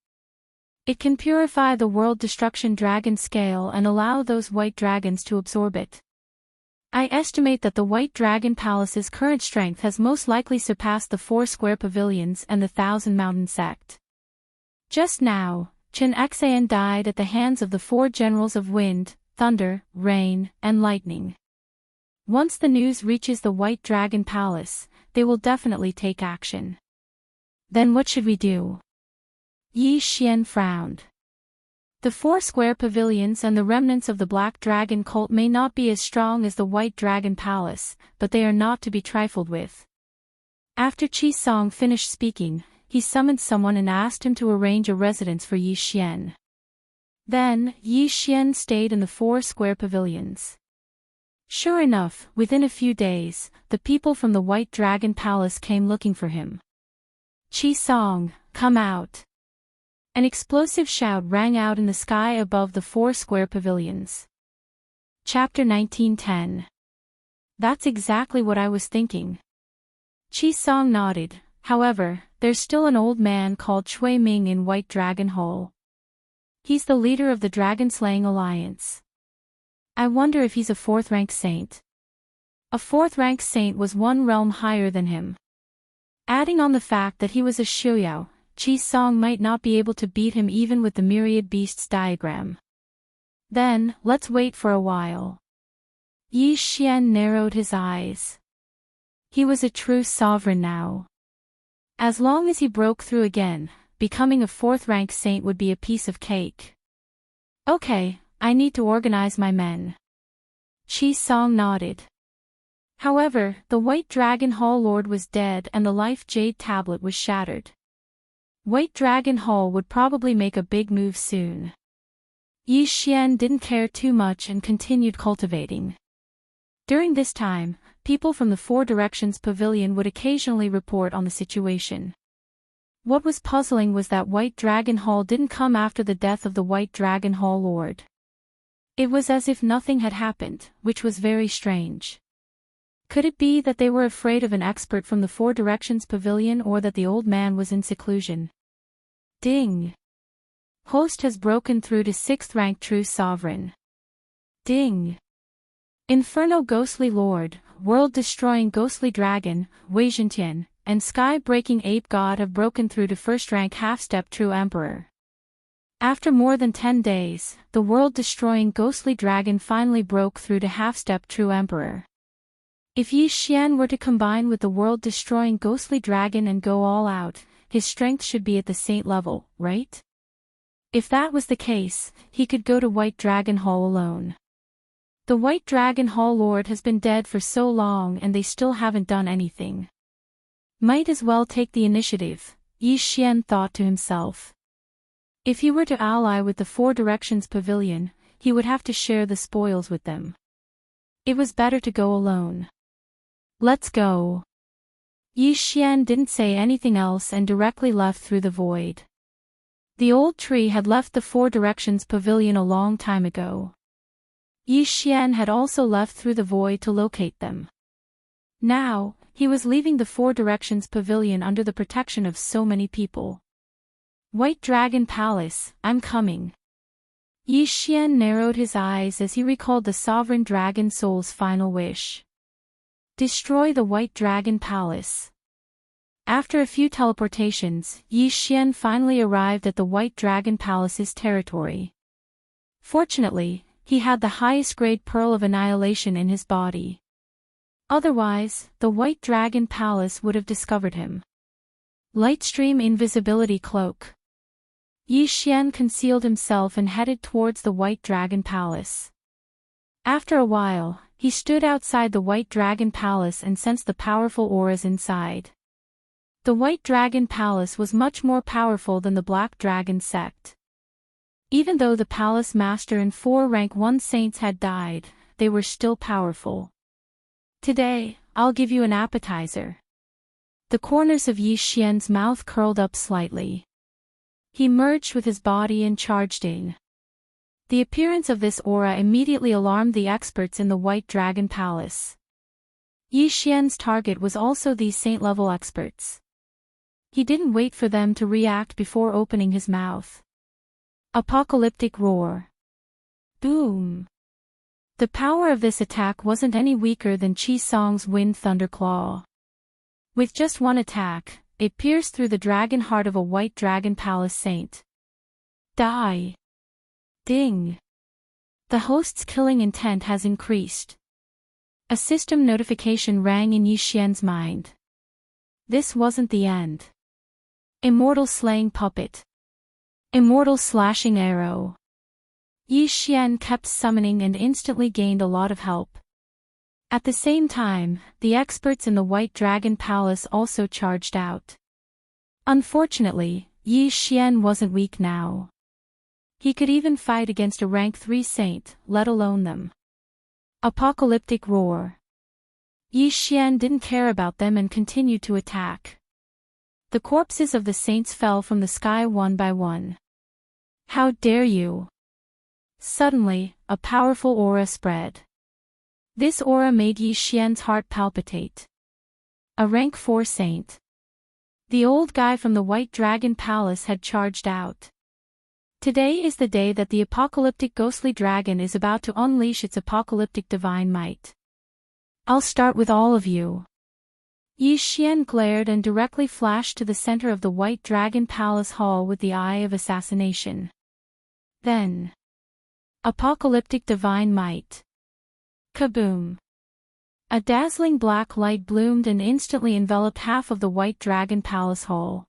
[SPEAKER 1] It can purify the World Destruction Dragon scale and allow those white dragons to absorb it. I estimate that the White Dragon Palace's current strength has most likely surpassed the 4 square pavilions and the Thousand Mountain Sect. Just now, Chenexayan died at the hands of the 4 generals of wind, thunder, rain, and lightning. Once the news reaches the White Dragon Palace, they will definitely take action. Then what should we do?" Yi Xian frowned. "The 4 square pavilions and the remnants of the Black Dragon cult may not be as strong as the White Dragon Palace, but they are not to be trifled with." After Qi Song finished speaking, he summoned someone and asked him to arrange a residence for Yi Xian. Then, Yi Xian stayed in the 4 square pavilions. Sure enough, within a few days, the people from the White Dragon Palace came looking for him. "Qi Song, come out. An explosive shout rang out in the sky above the 4 square pavilions. Chapter 1910. That's exactly what I was thinking. Chi Song nodded. However, there's still an old man called Chui Ming in White Dragon Hall. He's the leader of the Dragon-Slaying Alliance. I wonder if he's a 4th-rank saint. A 4th-rank saint was 1 realm higher than him. Adding on the fact that he was a Shuyao, Chi Song might not be able to beat him even with the myriad beasts diagram. Then, let's wait for a while. Yi Xian narrowed his eyes. He was a true sovereign now. As long as he broke through again, becoming a 4th-rank saint would be a piece of cake. Okay, I need to organize my men. Chi Song nodded. However, the White Dragon Hall Lord was dead and the Life Jade Tablet was shattered. White Dragon Hall would probably make a big move soon. Yi Xian didn't care too much and continued cultivating. During this time, people from the 4 Directions Pavilion would occasionally report on the situation. What was puzzling was that White Dragon Hall didn't come after the death of the White Dragon Hall Lord. It was as if nothing had happened, which was very strange. Could it be that they were afraid of an expert from the 4 Directions Pavilion or that the old man was in seclusion? Ding! Host has broken through to 6th rank True Sovereign. Ding! Inferno Ghostly Lord, World-Destroying Ghostly Dragon, Wei Zhentian, and Sky-Breaking Ape God have broken through to 1st rank Half-Step True Emperor. After more than 10 days, the world-destroying Ghostly Dragon finally broke through to Half-Step True Emperor. If Yi Xian were to combine with the world-destroying Ghostly Dragon and go all out, his strength should be at the saint level, right? If that was the case, he could go to White Dragon Hall alone. The White Dragon Hall Lord has been dead for so long and they still haven't done anything. Might as well take the initiative, Yi Xian thought to himself. If he were to ally with the 4 Directions Pavilion, he would have to share the spoils with them. It was better to go alone. Let's go. Yi Xian didn't say anything else and directly left through the void. The old tree had left the 4 Directions Pavilion a long time ago. Yi Xian had also left through the void to locate them. Now, he was leaving the 4 Directions Pavilion under the protection of so many people. White Dragon Palace, I'm coming. Yi Xian narrowed his eyes as he recalled the Sovereign Dragon Soul's final wish. Destroy the White Dragon Palace. After a few teleportations, Yi Xian finally arrived at the White Dragon Palace's territory. Fortunately, he had the highest grade Pearl of Annihilation in his body. Otherwise, the White Dragon Palace would have discovered him. Lightstream Invisibility Cloak. Yi Xian concealed himself and headed towards the White Dragon Palace. After a while, he stood outside the White Dragon Palace and sensed the powerful auras inside. The White Dragon Palace was much more powerful than the Black Dragon sect. Even though the palace master and 4 rank 1 saints had died, they were still powerful. Today, I'll give you an appetizer. The corners of Yi Xian's mouth curled up slightly. He merged with his body and charged in. The appearance of this aura immediately alarmed the experts in the White Dragon Palace. Yi Xian's target was also these saint-level experts. He didn't wait for them to react before opening his mouth. Apocalyptic Roar. Boom. The power of this attack wasn't any weaker than Chi Song's Wind Thunder Claw. With just one attack, it pierced through the dragon heart of a White Dragon Palace saint. Die. Ding. The host's killing intent has increased. A system notification rang in Yi Xian's mind. This wasn't the end. Immortal Slaying Puppet. Immortal Slashing Arrow. Yi Xian kept summoning and instantly gained a lot of help. At the same time, the experts in the White Dragon Palace also charged out. Unfortunately, Yi Xian wasn't weak now. He could even fight against a rank 3 saint, let alone them. Apocalyptic Roar. Yi Xian didn't care about them and continued to attack. The corpses of the saints fell from the sky one by one. How dare you? Suddenly, a powerful aura spread. This aura made Yi Xian's heart palpitate. A rank 4 saint. The old guy from the White Dragon Palace had charged out. Today is the day that the apocalyptic ghostly dragon is about to unleash its apocalyptic divine might. I'll start with all of you. Yi Xian glared and directly flashed to the center of the White Dragon Palace hall with the eye of assassination. Then. Apocalyptic divine might. Kaboom! A dazzling black light bloomed and instantly enveloped half of the White Dragon Palace hall.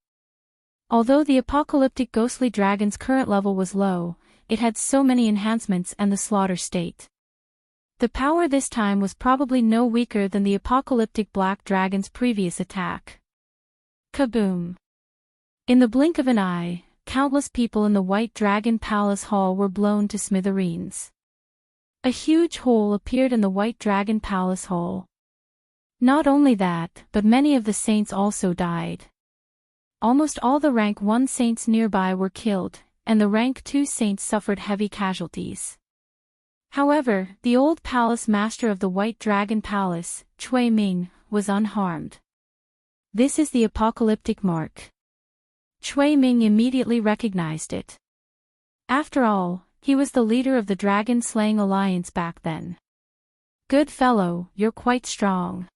[SPEAKER 1] Although the apocalyptic ghostly dragon's current level was low, it had so many enhancements and the slaughter state. The power this time was probably no weaker than the apocalyptic black dragon's previous attack. Kaboom! In the blink of an eye, countless people in the White Dragon Palace hall were blown to smithereens. A huge hole appeared in the White Dragon Palace hall. Not only that, but many of the saints also died. Almost all the rank 1 saints nearby were killed, and the rank 2 saints suffered heavy casualties. However, the old palace master of the White Dragon Palace, Cui Ming, was unharmed. This is the apocalyptic mark. Cui Ming immediately recognized it. After all, he was the leader of the Dragon-Slaying Alliance back then. Good fellow, you're quite strong.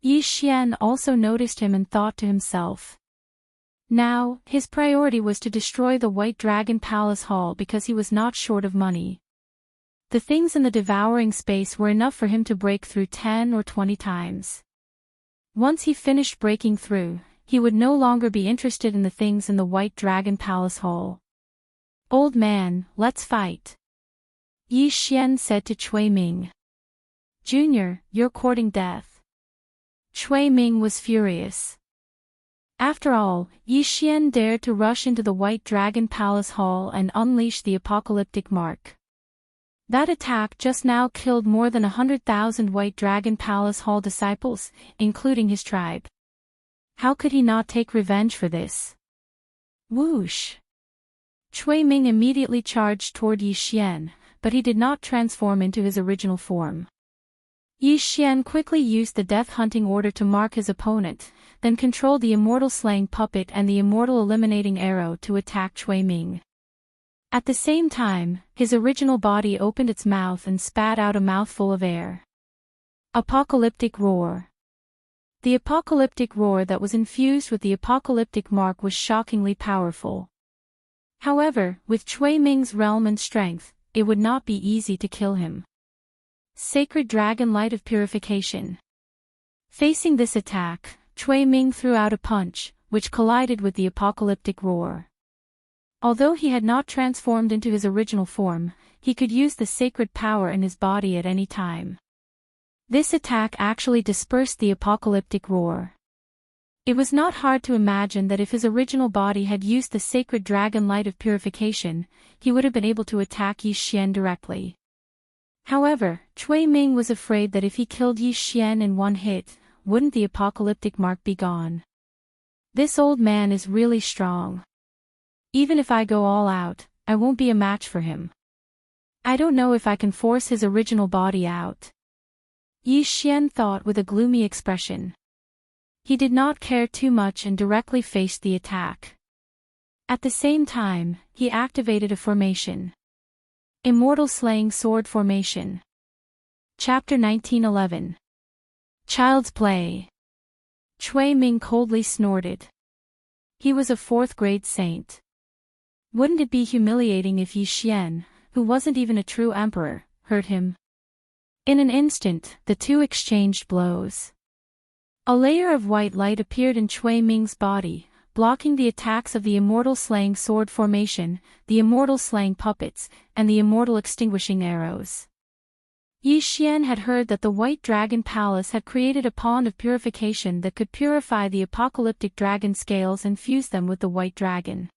[SPEAKER 1] Yi Xian also noticed him and thought to himself. Now, his priority was to destroy the White Dragon Palace Hall because he was not short of money. The things in the devouring space were enough for him to break through 10 or 20 times. Once he finished breaking through, he would no longer be interested in the things in the White Dragon Palace Hall. Old man, let's fight. Yi Xian said to Cui Ming. Junior, you're courting death. Cui Ming was furious. After all, Yi Xian dared to rush into the White Dragon Palace Hall and unleash the apocalyptic mark. That attack just now killed more than 100,000 White Dragon Palace Hall disciples, including his tribe. How could he not take revenge for this? Whoosh! Cui Ming immediately charged toward Yi Xian, but he did not transform into his original form. Yi Xian quickly used the Death Hunting Order to mark his opponent, then controlled the Immortal Slaying Puppet and the Immortal Eliminating Arrow to attack Cui Ming. At the same time, his original body opened its mouth and spat out a mouthful of air. Apocalyptic Roar. The apocalyptic roar that was infused with the apocalyptic mark was shockingly powerful. However, with Cui Ming's realm and strength, it would not be easy to kill him. Sacred Dragon Light of Purification. Facing this attack, Cui Ming threw out a punch, which collided with the apocalyptic roar. Although he had not transformed into his original form, he could use the sacred power in his body at any time. This attack actually dispersed the apocalyptic roar. It was not hard to imagine that if his original body had used the sacred dragon light of purification, he would have been able to attack Yi Xian directly. However, Cui Ming was afraid that if he killed Yi Xian in one hit, wouldn't the apocalyptic mark be gone? This old man is really strong. Even if I go all out, I won't be a match for him. I don't know if I can force his original body out. Yi Xian thought with a gloomy expression. He did not care too much and directly faced the attack. At the same time, he activated a formation. Immortal Slaying Sword Formation. Chapter 1911. Child's Play. Cui Ming coldly snorted. He was a 4th grade saint. Wouldn't it be humiliating if Yi Xian, who wasn't even a true emperor, hurt him? In an instant, the two exchanged blows. A layer of white light appeared in Cui Ming's body, blocking the attacks of the Immortal Slaying Sword Formation, the Immortal Slaying Puppets, and the Immortal Extinguishing Arrows. Yi Xian had heard that the White Dragon Palace had created a pond of purification that could purify the apocalyptic dragon scales and fuse them with the White Dragon.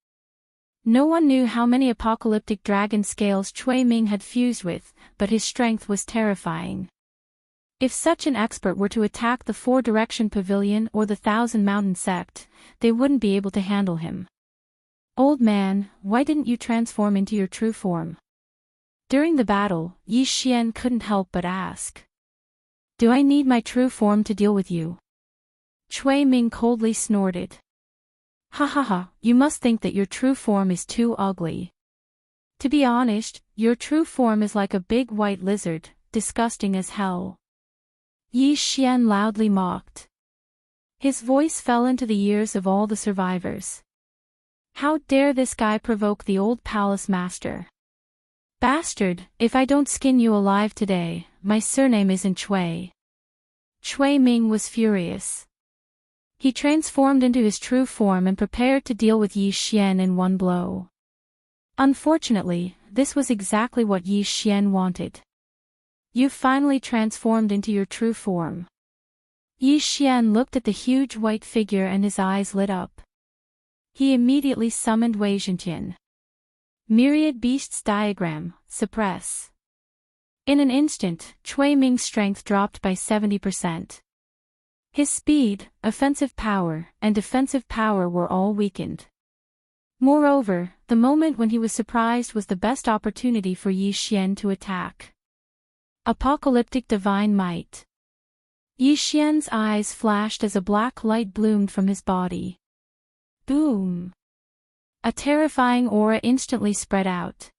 [SPEAKER 1] No one knew how many apocalyptic dragon scales Cui Ming had fused with, but his strength was terrifying. If such an expert were to attack the 4-Direction Pavilion or the 1,000 Mountain Sept, they wouldn't be able to handle him. Old man, why didn't you transform into your true form? During the battle, Yi Xian couldn't help but ask. Do I need my true form to deal with you? Cui Ming coldly snorted. Ha ha ha, you must think that your true form is too ugly. To be honest, your true form is like a big white lizard, disgusting as hell. Yi Xian loudly mocked. His voice fell into the ears of all the survivors. How dare this guy provoke the old palace master? Bastard, if I don't skin you alive today, my surname isn't Cui. Cui Ming was furious. He transformed into his true form and prepared to deal with Yi Xian in one blow. Unfortunately, this was exactly what Yi Xian wanted. You've finally transformed into your true form. Yi Xian looked at the huge white figure and his eyes lit up. He immediately summoned Wei Zhentian. Myriad Beasts Diagram, suppress. In an instant, Cui Ming's strength dropped by 70%. His speed, offensive power, and defensive power were all weakened. Moreover, the moment when he was surprised was the best opportunity for Yi Xian to attack. Apocalyptic Divine Might. Yi Xian's eyes flashed as a black light bloomed from his body. Boom! A terrifying aura instantly spread out.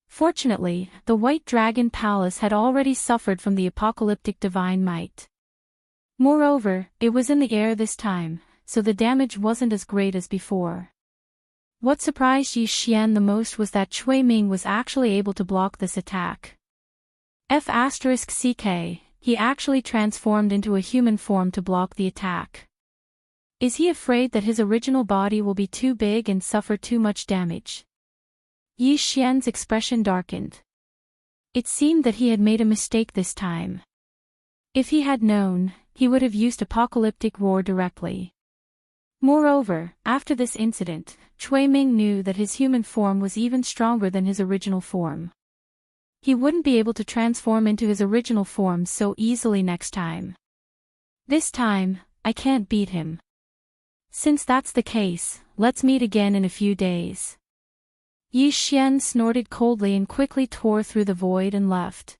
[SPEAKER 1] Fortunately, the White Dragon Palace had already suffered from the apocalyptic divine might. Moreover, it was in the air this time, so the damage wasn't as great as before. What surprised Yi Xian the most was that Cui Ming was actually able to block this attack. F***ck, he actually transformed into a human form to block the attack. Is he afraid that his original body will be too big and suffer too much damage? Yi Xian's expression darkened. It seemed that he had made a mistake this time. If he had known, he would have used Apocalyptic Roar directly. Moreover, after this incident, Cui Ming knew that his human form was even stronger than his original form. He wouldn't be able to transform into his original form so easily next time. This time, I can't beat him. Since that's the case, let's meet again in a few days. Yi Xian snorted coldly and quickly tore through the void and left.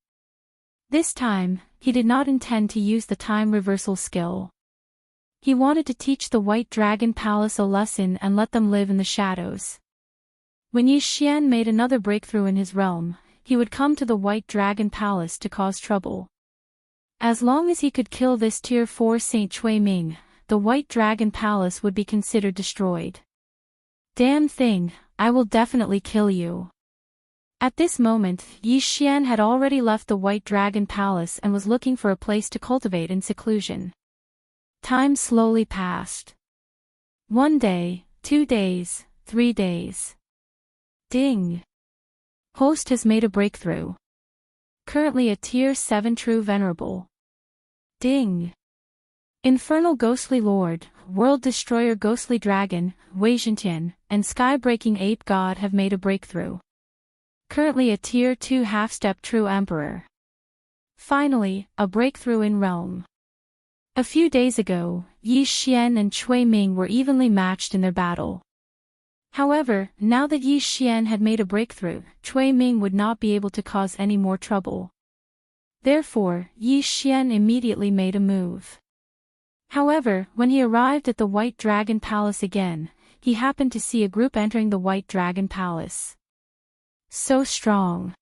[SPEAKER 1] This time, he did not intend to use the time reversal skill. He wanted to teach the White Dragon Palace a lesson and let them live in the shadows. When Yi Xian made another breakthrough in his realm, he would come to the White Dragon Palace to cause trouble. As long as he could kill this Tier 4 Saint Cui Ming, the White Dragon Palace would be considered destroyed. Damn thing, I will definitely kill you. At this moment, Yi Xian had already left the White Dragon Palace and was looking for a place to cultivate in seclusion. Time slowly passed. 1 day, 2 days, 3 days. Ding! Host has made a breakthrough. Currently a Tier 7 True Venerable. Ding! Infernal Ghostly Lord, World Destroyer Ghostly Dragon, Wei Zhentian, and Sky-Breaking Ape God have made a breakthrough. Currently a Tier 2 Half-Step True Emperor. Finally, a breakthrough in Realm. A few days ago, Yi Xian and Cui Ming were evenly matched in their battle. However, now that Yi Xian had made a breakthrough, Cui Ming would not be able to cause any more trouble. Therefore, Yi Xian immediately made a move. However, when he arrived at the White Dragon Palace again, he happened to see a group entering the White Dragon Palace. So strong.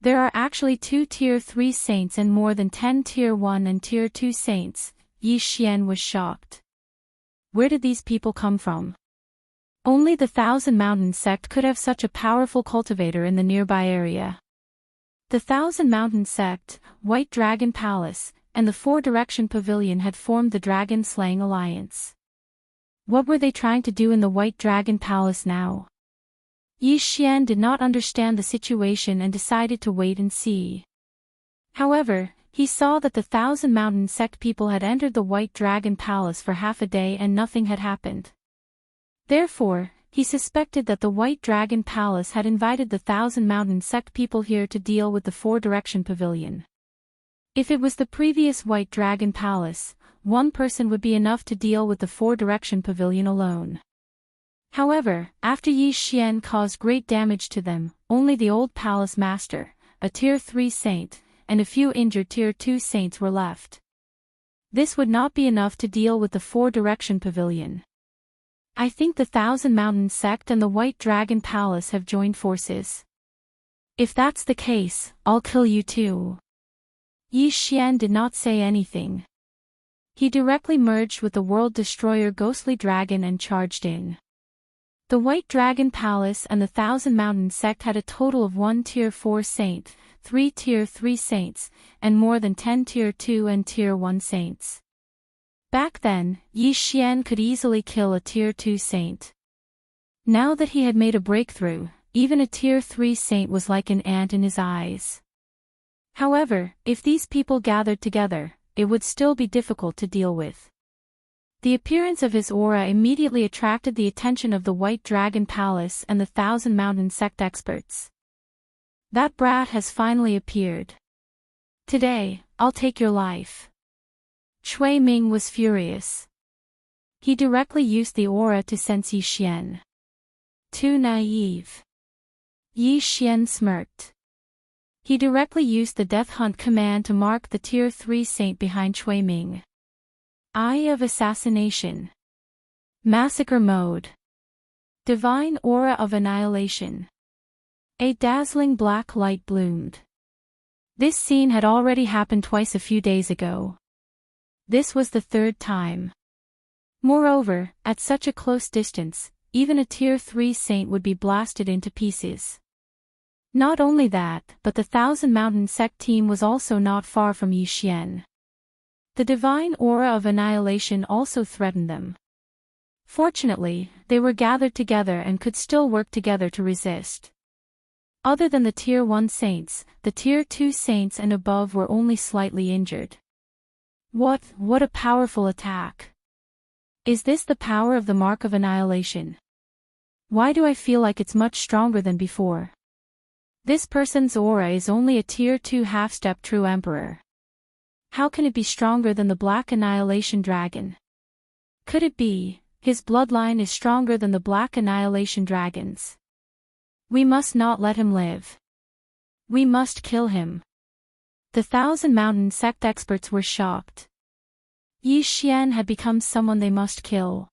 [SPEAKER 1] There are actually 2 Tier 3 saints and more than 10 Tier 1 and Tier 2 saints. Yi Xian was shocked. Where did these people come from? Only the Thousand Mountain sect could have such a powerful cultivator in the nearby area. The Thousand Mountain sect, White Dragon Palace, and the Four Direction Pavilion had formed the Dragon Slaying Alliance. What were they trying to do in the White Dragon Palace now? Yi Xian did not understand the situation and decided to wait and see. However, he saw that the Thousand Mountain sect people had entered the White Dragon Palace for half a day and nothing had happened. Therefore, he suspected that the White Dragon Palace had invited the Thousand Mountain sect people here to deal with the Four Direction Pavilion. If it was the previous White Dragon Palace, one person would be enough to deal with the Four Direction Pavilion alone. However, after Yi Xian caused great damage to them, only the old palace master, a Tier 3 saint, and a few injured Tier 2 saints were left. This would not be enough to deal with the Four-Direction Pavilion. I think the Thousand Mountain Sect and the White Dragon Palace have joined forces. If that's the case, I'll kill you too. Yi Xian did not say anything. He directly merged with the World Destroyer Ghostly Dragon and charged in. The White Dragon Palace and the Thousand Mountain Sect had a total of 1 Tier 4 saint, 3 Tier 3 saints, and more than 10 Tier 2 and Tier 1 saints. Back then, Yi Xian could easily kill a Tier 2 saint. Now that he had made a breakthrough, even a Tier 3 saint was like an ant in his eyes. However, if these people gathered together, it would still be difficult to deal with. The appearance of his aura immediately attracted the attention of the White Dragon Palace and the Thousand Mountain Sect experts. That brat has finally appeared. Today, I'll take your life. Cui Ming was furious. He directly used the aura to sense Yi Xian. Too naive. Yi Xian smirked. He directly used the Death Hunt command to mark the Tier 3 saint behind Cui Ming. Eye of Assassination. Massacre Mode. Divine Aura of Annihilation. A dazzling black light bloomed. This scene had already happened twice a few days ago. This was the third time. Moreover, at such a close distance, even a Tier 3 saint would be blasted into pieces. Not only that, but the Thousand Mountain Sect team was also not far from Yi Xian. The divine aura of annihilation also threatened them. Fortunately, they were gathered together and could still work together to resist. Other than the Tier 1 saints, the Tier 2 saints and above were only slightly injured. What a powerful attack! Is this the power of the Mark of Annihilation? Why do I feel like it's much stronger than before? This person's aura is only a Tier 2 half-step True Emperor. How can it be stronger than the Black Annihilation Dragon? Could it be, his bloodline is stronger than the Black Annihilation Dragons? We must not let him live. We must kill him. The Thousand Mountain Sect experts were shocked. Yi Xian had become someone they must kill.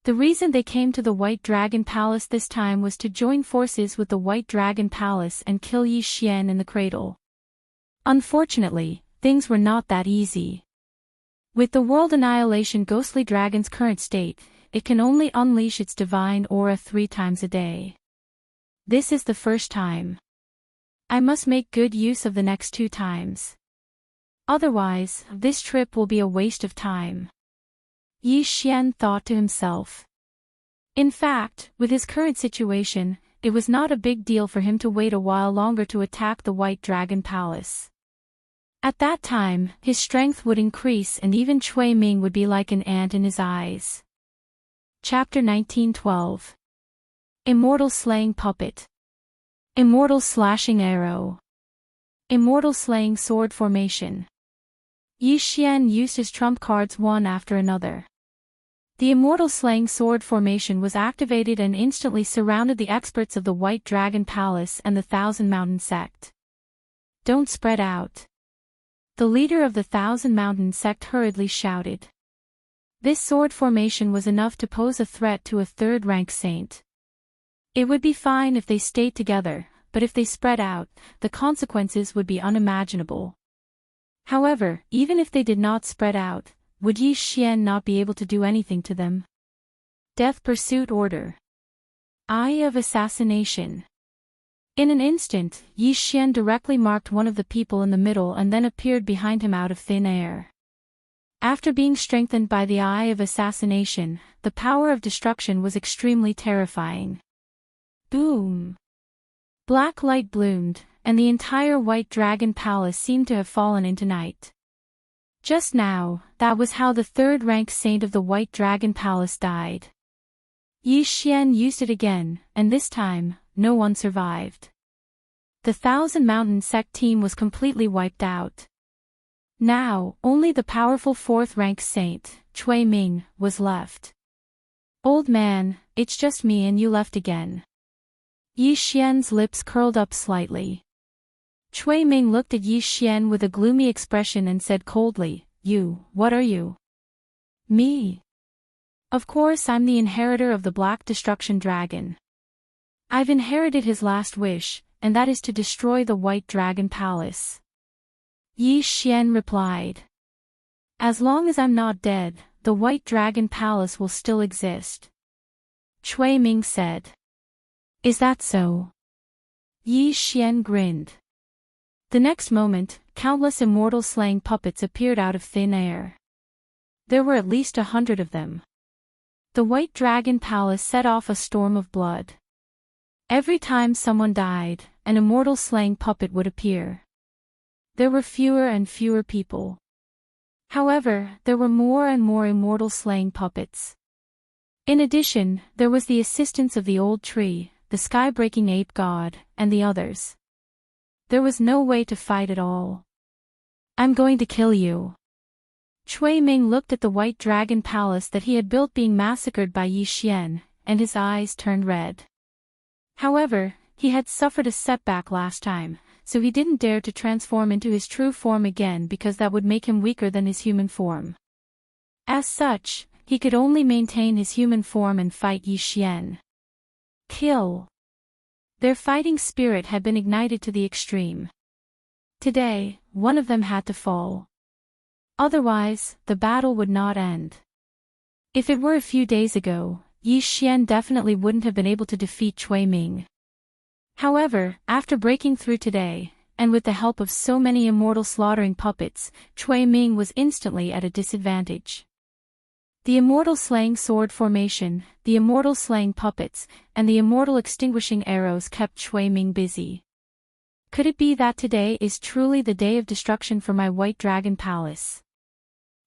[SPEAKER 1] The reason they came to the White Dragon Palace this time was to join forces with the White Dragon Palace and kill Yi Xian in the cradle. Unfortunately, things were not that easy. With the World Annihilation Ghostly Dragon's current state, it can only unleash its divine aura 3 times a day. This is the first time. I must make good use of the next 2 times. Otherwise, this trip will be a waste of time. Yi Xian thought to himself. In fact, with his current situation, it was not a big deal for him to wait a while longer to attack the White Dragon Palace. At that time, his strength would increase and even Cui Ming would be like an ant in his eyes. Chapter 1912. Immortal Slaying Puppet. Immortal Slashing Arrow. Immortal Slaying Sword Formation. Yi Xian used his trump cards one after another. The Immortal Slaying Sword Formation was activated and instantly surrounded the experts of the White Dragon Palace and the Thousand Mountain Sect. Don't spread out. The leader of the Thousand Mountain Sect hurriedly shouted. This sword formation was enough to pose a threat to a third-rank saint. It would be fine if they stayed together, but if they spread out, the consequences would be unimaginable. However, even if they did not spread out, would Yi Xian not be able to do anything to them? Death Pursuit Order. Eye of Assassination. In an instant, Yi Xian directly marked one of the people in the middle and then appeared behind him out of thin air. After being strengthened by the Eye of Assassination, the power of destruction was extremely terrifying. Boom! Black light bloomed, and the entire White Dragon Palace seemed to have fallen into night. Just now, that was how the third-rank saint of the White Dragon Palace died. Yi Xian used it again, and this time, no one survived. The Thousand Mountain Sect team was completely wiped out. Now, only the powerful fourth-rank saint, Cui Ming, was left. Old man, it's just me and you left again. Yi Xian's lips curled up slightly. Cui Ming looked at Yi Xian with a gloomy expression and said coldly, "You, what are you?" "Me? Of course I'm the inheritor of the Black Destruction Dragon. I've inherited his last wish, and that is to destroy the White Dragon Palace." Yi Xian replied. "As long as I'm not dead, the White Dragon Palace will still exist." Cui Ming said. "Is that so?" Yi Xian grinned. The next moment, countless immortal slaying puppets appeared out of thin air. There were at least 100 of them. The White Dragon Palace set off a storm of blood. Every time someone died, an immortal slaying puppet would appear. There were fewer and fewer people. However, there were more and more immortal slaying puppets. In addition, there was the assistance of the old tree, the sky-breaking ape god, and the others. There was no way to fight at all. "I'm going to kill you." Cui Ming looked at the White Dragon Palace that he had built being massacred by Yi Xian, and his eyes turned red. However, he had suffered a setback last time, so he didn't dare to transform into his true form again because that would make him weaker than his human form. As such, he could only maintain his human form and fight Yi Xian. Kill. Their fighting spirit had been ignited to the extreme. Today, one of them had to fall. Otherwise, the battle would not end. If it were a few days ago, Yi Xian definitely wouldn't have been able to defeat Cui Ming. However, after breaking through today, and with the help of so many immortal slaughtering puppets, Cui Ming was instantly at a disadvantage. The immortal slaying sword formation, the immortal slaying puppets, and the immortal extinguishing arrows kept Cui Ming busy. Could it be that today is truly the day of destruction for my White Dragon Palace?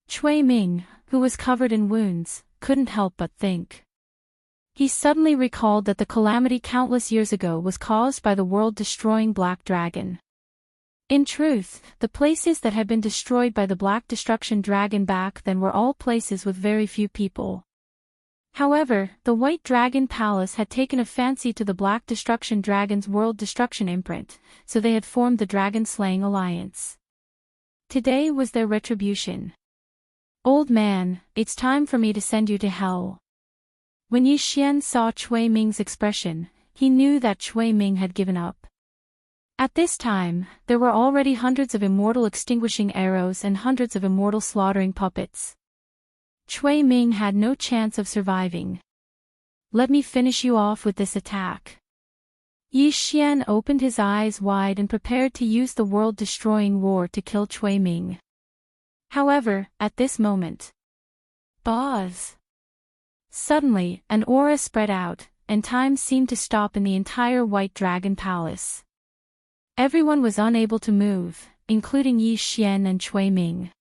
[SPEAKER 1] Cui Ming, who was covered in wounds, couldn't help but think. He suddenly recalled that the calamity countless years ago was caused by the world-destroying Black Dragon. In truth, the places that had been destroyed by the Black Destruction Dragon back then were all places with very few people. However, the White Dragon Palace had taken a fancy to the Black Destruction Dragon's World Destruction imprint, so they had formed the Dragon Slaying Alliance. Today was their retribution. "Old man, it's time for me to send you to hell." When Yi Xian saw Cui Ming's expression, he knew that Cui Ming had given up. At this time, there were already hundreds of immortal extinguishing arrows and hundreds of immortal slaughtering puppets. Cui Ming had no chance of surviving. "Let me finish you off with this attack." Yi Xian opened his eyes wide and prepared to use the world-destroying roar to kill Cui Ming. However, at this moment, buzz! Suddenly, an aura spread out, and time seemed to stop in the entire White Dragon Palace. Everyone was unable to move, including Yi Xian and Cui Ming.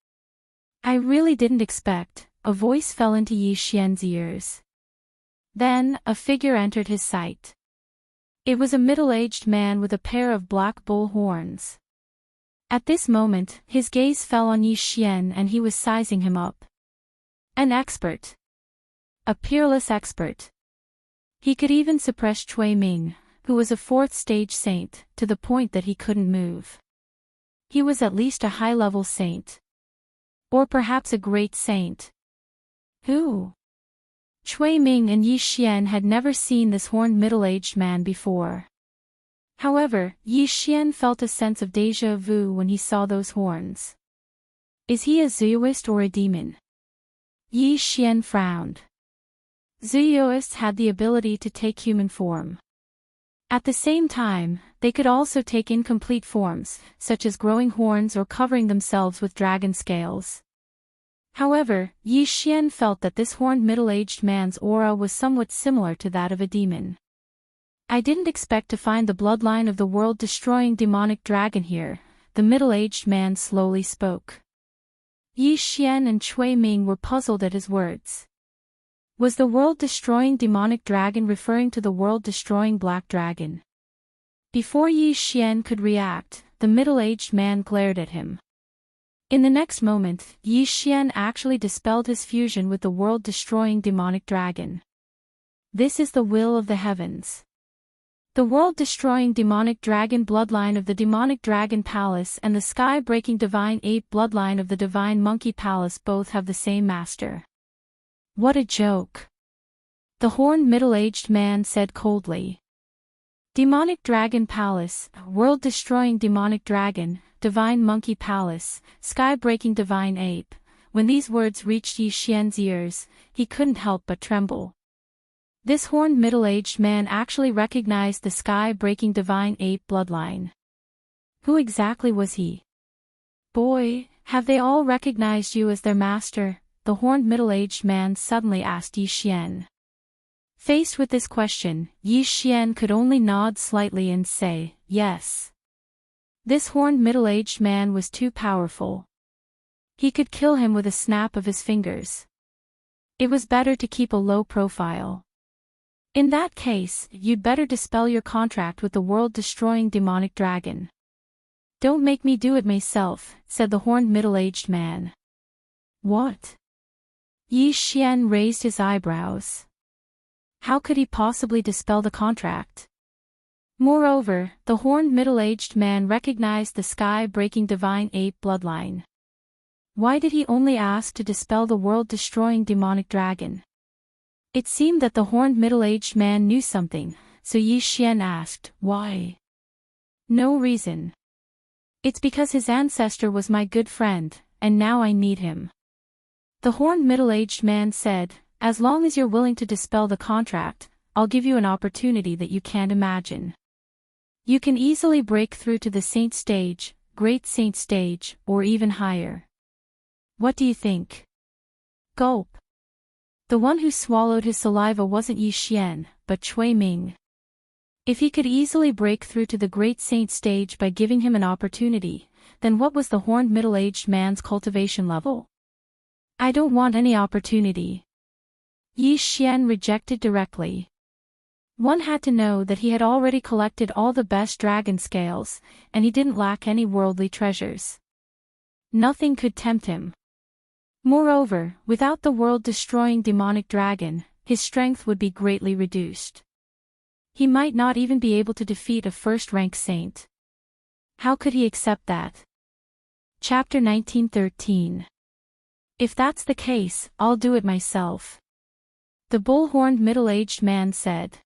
[SPEAKER 1] "I really didn't expect," a voice fell into Yi Xian's ears. Then, a figure entered his sight. It was a middle-aged man with a pair of black bull horns. At this moment, his gaze fell on Yi Xian and he was sizing him up. An expert. A peerless expert. He could even suppress Cui Ming, who was a fourth-stage saint, to the point that he couldn't move. He was at least a high-level saint. Or perhaps a great saint. Who? Cui Ming and Yi Xian had never seen this horned middle-aged man before. However, Yi Xian felt a sense of déjà vu when he saw those horns. Is he a Zooist or a demon? Yi Xian frowned. Zooists had the ability to take human form. At the same time, they could also take incomplete forms, such as growing horns or covering themselves with dragon scales. However, Yi Xian felt that this horned middle-aged man's aura was somewhat similar to that of a demon. "I didn't expect to find the bloodline of the world-destroying demonic dragon here," the middle-aged man slowly spoke. Yi Xian and Cui Ming were puzzled at his words. Was the world-destroying demonic dragon referring to the world-destroying black dragon? Before Yi Xian could react, the middle-aged man glared at him. In the next moment, Yi Xian actually dispelled his fusion with the world-destroying demonic dragon. This is the will of the heavens. The world-destroying demonic dragon bloodline of the demonic dragon palace and the sky-breaking divine ape bloodline of the divine monkey palace both have the same master. What a joke. The horned middle-aged man said coldly. Demonic dragon palace, world-destroying demonic dragon, divine monkey palace, sky-breaking divine ape. When these words reached Yi Xian's ears, he couldn't help but tremble. This horned middle-aged man actually recognized the sky-breaking divine ape bloodline. Who exactly was he? Boy, have they all recognized you as their master? The horned middle-aged man suddenly asked Yi Xian. Faced with this question, Yi Xian could only nod slightly and say, yes. This horned middle-aged man was too powerful. He could kill him with a snap of his fingers. It was better to keep a low profile. In that case, you'd better dispel your contract with the world-destroying demonic dragon. Don't make me do it myself, said the horned middle-aged man. What? Yi Xian raised his eyebrows. How could he possibly dispel the contract? Moreover, the horned middle-aged man recognized the sky-breaking divine ape bloodline. Why did he only ask to dispel the world-destroying demonic dragon? It seemed that the horned middle-aged man knew something, so Yi Xian asked, why? No reason. It's because his ancestor was my good friend, and now I need him. The horned middle-aged man said, as long as you're willing to dispel the contract, I'll give you an opportunity that you can't imagine. You can easily break through to the saint stage, great saint stage, or even higher. What do you think? Gulp. The one who swallowed his saliva wasn't Yi Xian, but Cui Ming. If he could easily break through to the great saint stage by giving him an opportunity, then what was the horned middle-aged man's cultivation level? I don't want any opportunity. Yi Xian rejected directly. One had to know that he had already collected all the best dragon scales, and he didn't lack any worldly treasures. Nothing could tempt him. Moreover, without the world-destroying demonic dragon, his strength would be greatly reduced. He might not even be able to defeat a first-rank saint. How could he accept that? Chapter 1913. If that's the case, I'll do it myself. The bull-horned middle-aged man said.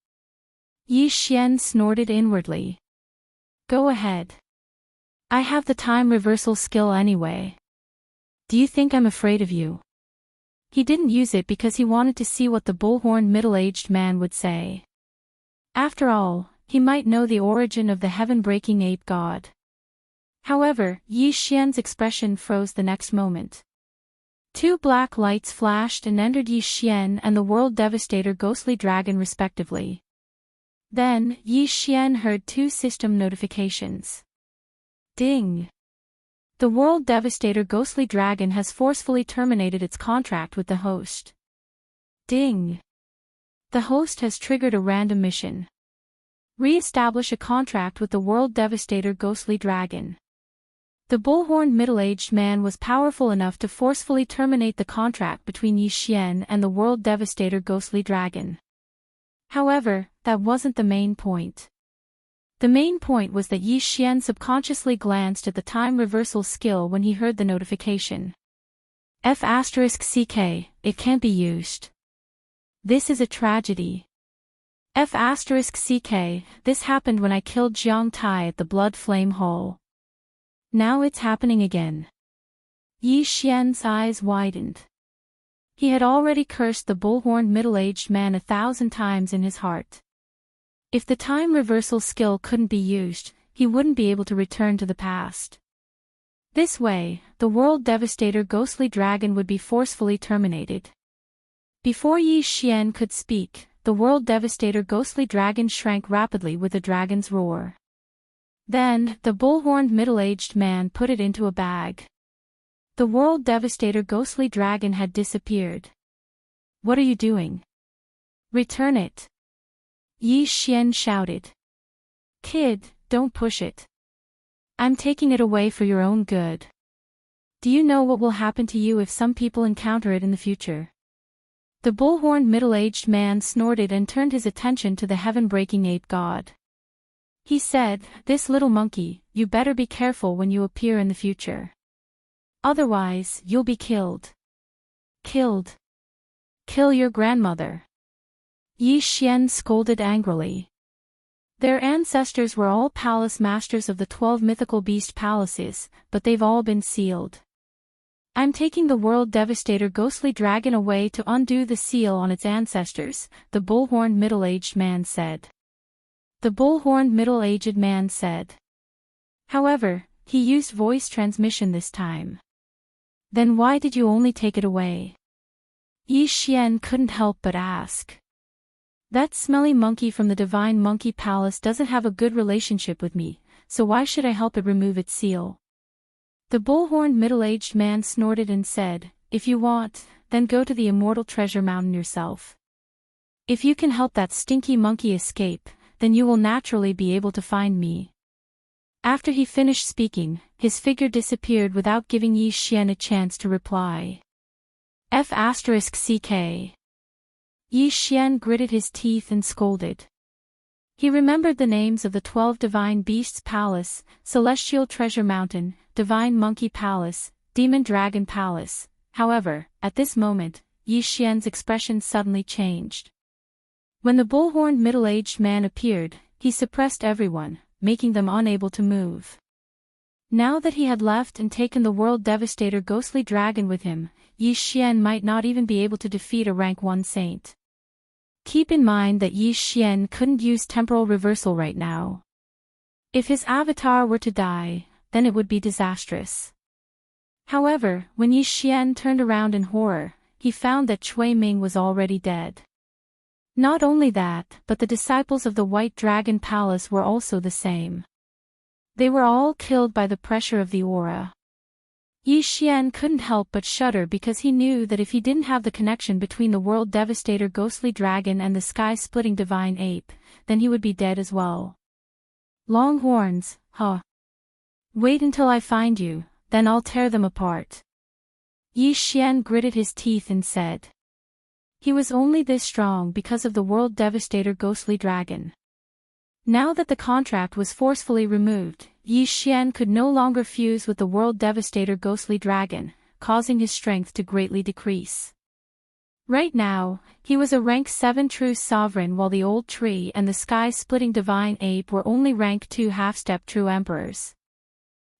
[SPEAKER 1] Yi Xian snorted inwardly. Go ahead. I have the time reversal skill anyway. Do you think I'm afraid of you? He didn't use it because he wanted to see what the bull-horned middle-aged man would say. After all, he might know the origin of the heaven-breaking ape god. However, Yi Xian's expression froze the next moment. Two black lights flashed and entered Yi Xian and the World Devastator ghostly dragon respectively. Then, Yi Xian heard two system notifications. Ding! The World Devastator ghostly dragon has forcefully terminated its contract with the host. Ding! The host has triggered a random mission. Re-establish a contract with the World Devastator ghostly dragon. The bull-horned middle-aged man was powerful enough to forcefully terminate the contract between Yi Xian and the World Devastator ghostly dragon. However, that wasn't the main point. The main point was that Yi Xian subconsciously glanced at the time reversal skill when he heard the notification. F***ck, it can't be used. This is a tragedy. F***ck, this happened when I killed Jiang Tai at the Blood Flame Hole. Now it's happening again. Yi Xian's eyes widened. He had already cursed the bull-horned middle-aged man 1,000 times in his heart. If the time reversal skill couldn't be used, he wouldn't be able to return to the past. This way, the World Devastator ghostly dragon would be forcefully terminated. Before Yi Xian could speak, the World Devastator ghostly dragon shrank rapidly with a dragon's roar. Then, the bull-horned middle-aged man put it into a bag. The World Devastator ghostly dragon had disappeared. What are you doing? Return it. Yi Xian shouted. Kid, don't push it. I'm taking it away for your own good. Do you know what will happen to you if some people encounter it in the future? The bullhorned middle-aged man snorted and turned his attention to the heaven-breaking ape god. He said, "This little monkey, you better be careful when you appear in the future. Otherwise, you'll be killed. Killed. Kill your grandmother." Yi Xian scolded angrily. Their ancestors were all palace masters of the 12 mythical beast palaces, but they've all been sealed. "I'm taking the world devastator ghostly dragon away to undo the seal on its ancestors," the bullhorned middle-aged man said. The bullhorned middle-aged man said. However, he used voice transmission this time. "Then why did you only take it away?" Yi Xian couldn't help but ask. "That smelly monkey from the Divine Monkey Palace doesn't have a good relationship with me, so why should I help it remove its seal?" The bullhorned middle-aged man snorted and said, "If you want, then go to the Immortal Treasure Mountain yourself. If you can help that stinky monkey escape, then you will naturally be able to find me." After he finished speaking, his figure disappeared without giving Yi Xian a chance to reply. F***CK. Yi Xian gritted his teeth and scolded. He remembered the names of the 12 Divine Beasts Palace, Celestial Treasure Mountain, Divine Monkey Palace, Demon Dragon Palace. However, at this moment, Yi Xian's expression suddenly changed. When the bullhorned middle-aged man appeared, he suppressed everyone, making them unable to move. Now that he had left and taken the world devastator ghostly dragon with him, Yi Xian might not even be able to defeat a rank 1 saint. Keep in mind that Yi Xian couldn't use temporal reversal right now. If his avatar were to die, then it would be disastrous. However, when Yi Xian turned around in horror, he found that Cui Ming was already dead. Not only that, but the disciples of the White Dragon Palace were also the same. They were all killed by the pressure of the aura. Yi Xian couldn't help but shudder because he knew that if he didn't have the connection between the world devastator ghostly dragon and the sky-splitting divine ape, then he would be dead as well. Long horns, huh? Wait until I find you, then I'll tear them apart. Yi Xian gritted his teeth and said. He was only this strong because of the world devastator ghostly dragon. Now that the contract was forcefully removed, Yi Xian could no longer fuse with the world devastator ghostly dragon, causing his strength to greatly decrease. Right now, he was a rank 7 true sovereign while the old tree and the sky-splitting divine ape were only rank 2 half-step true emperors.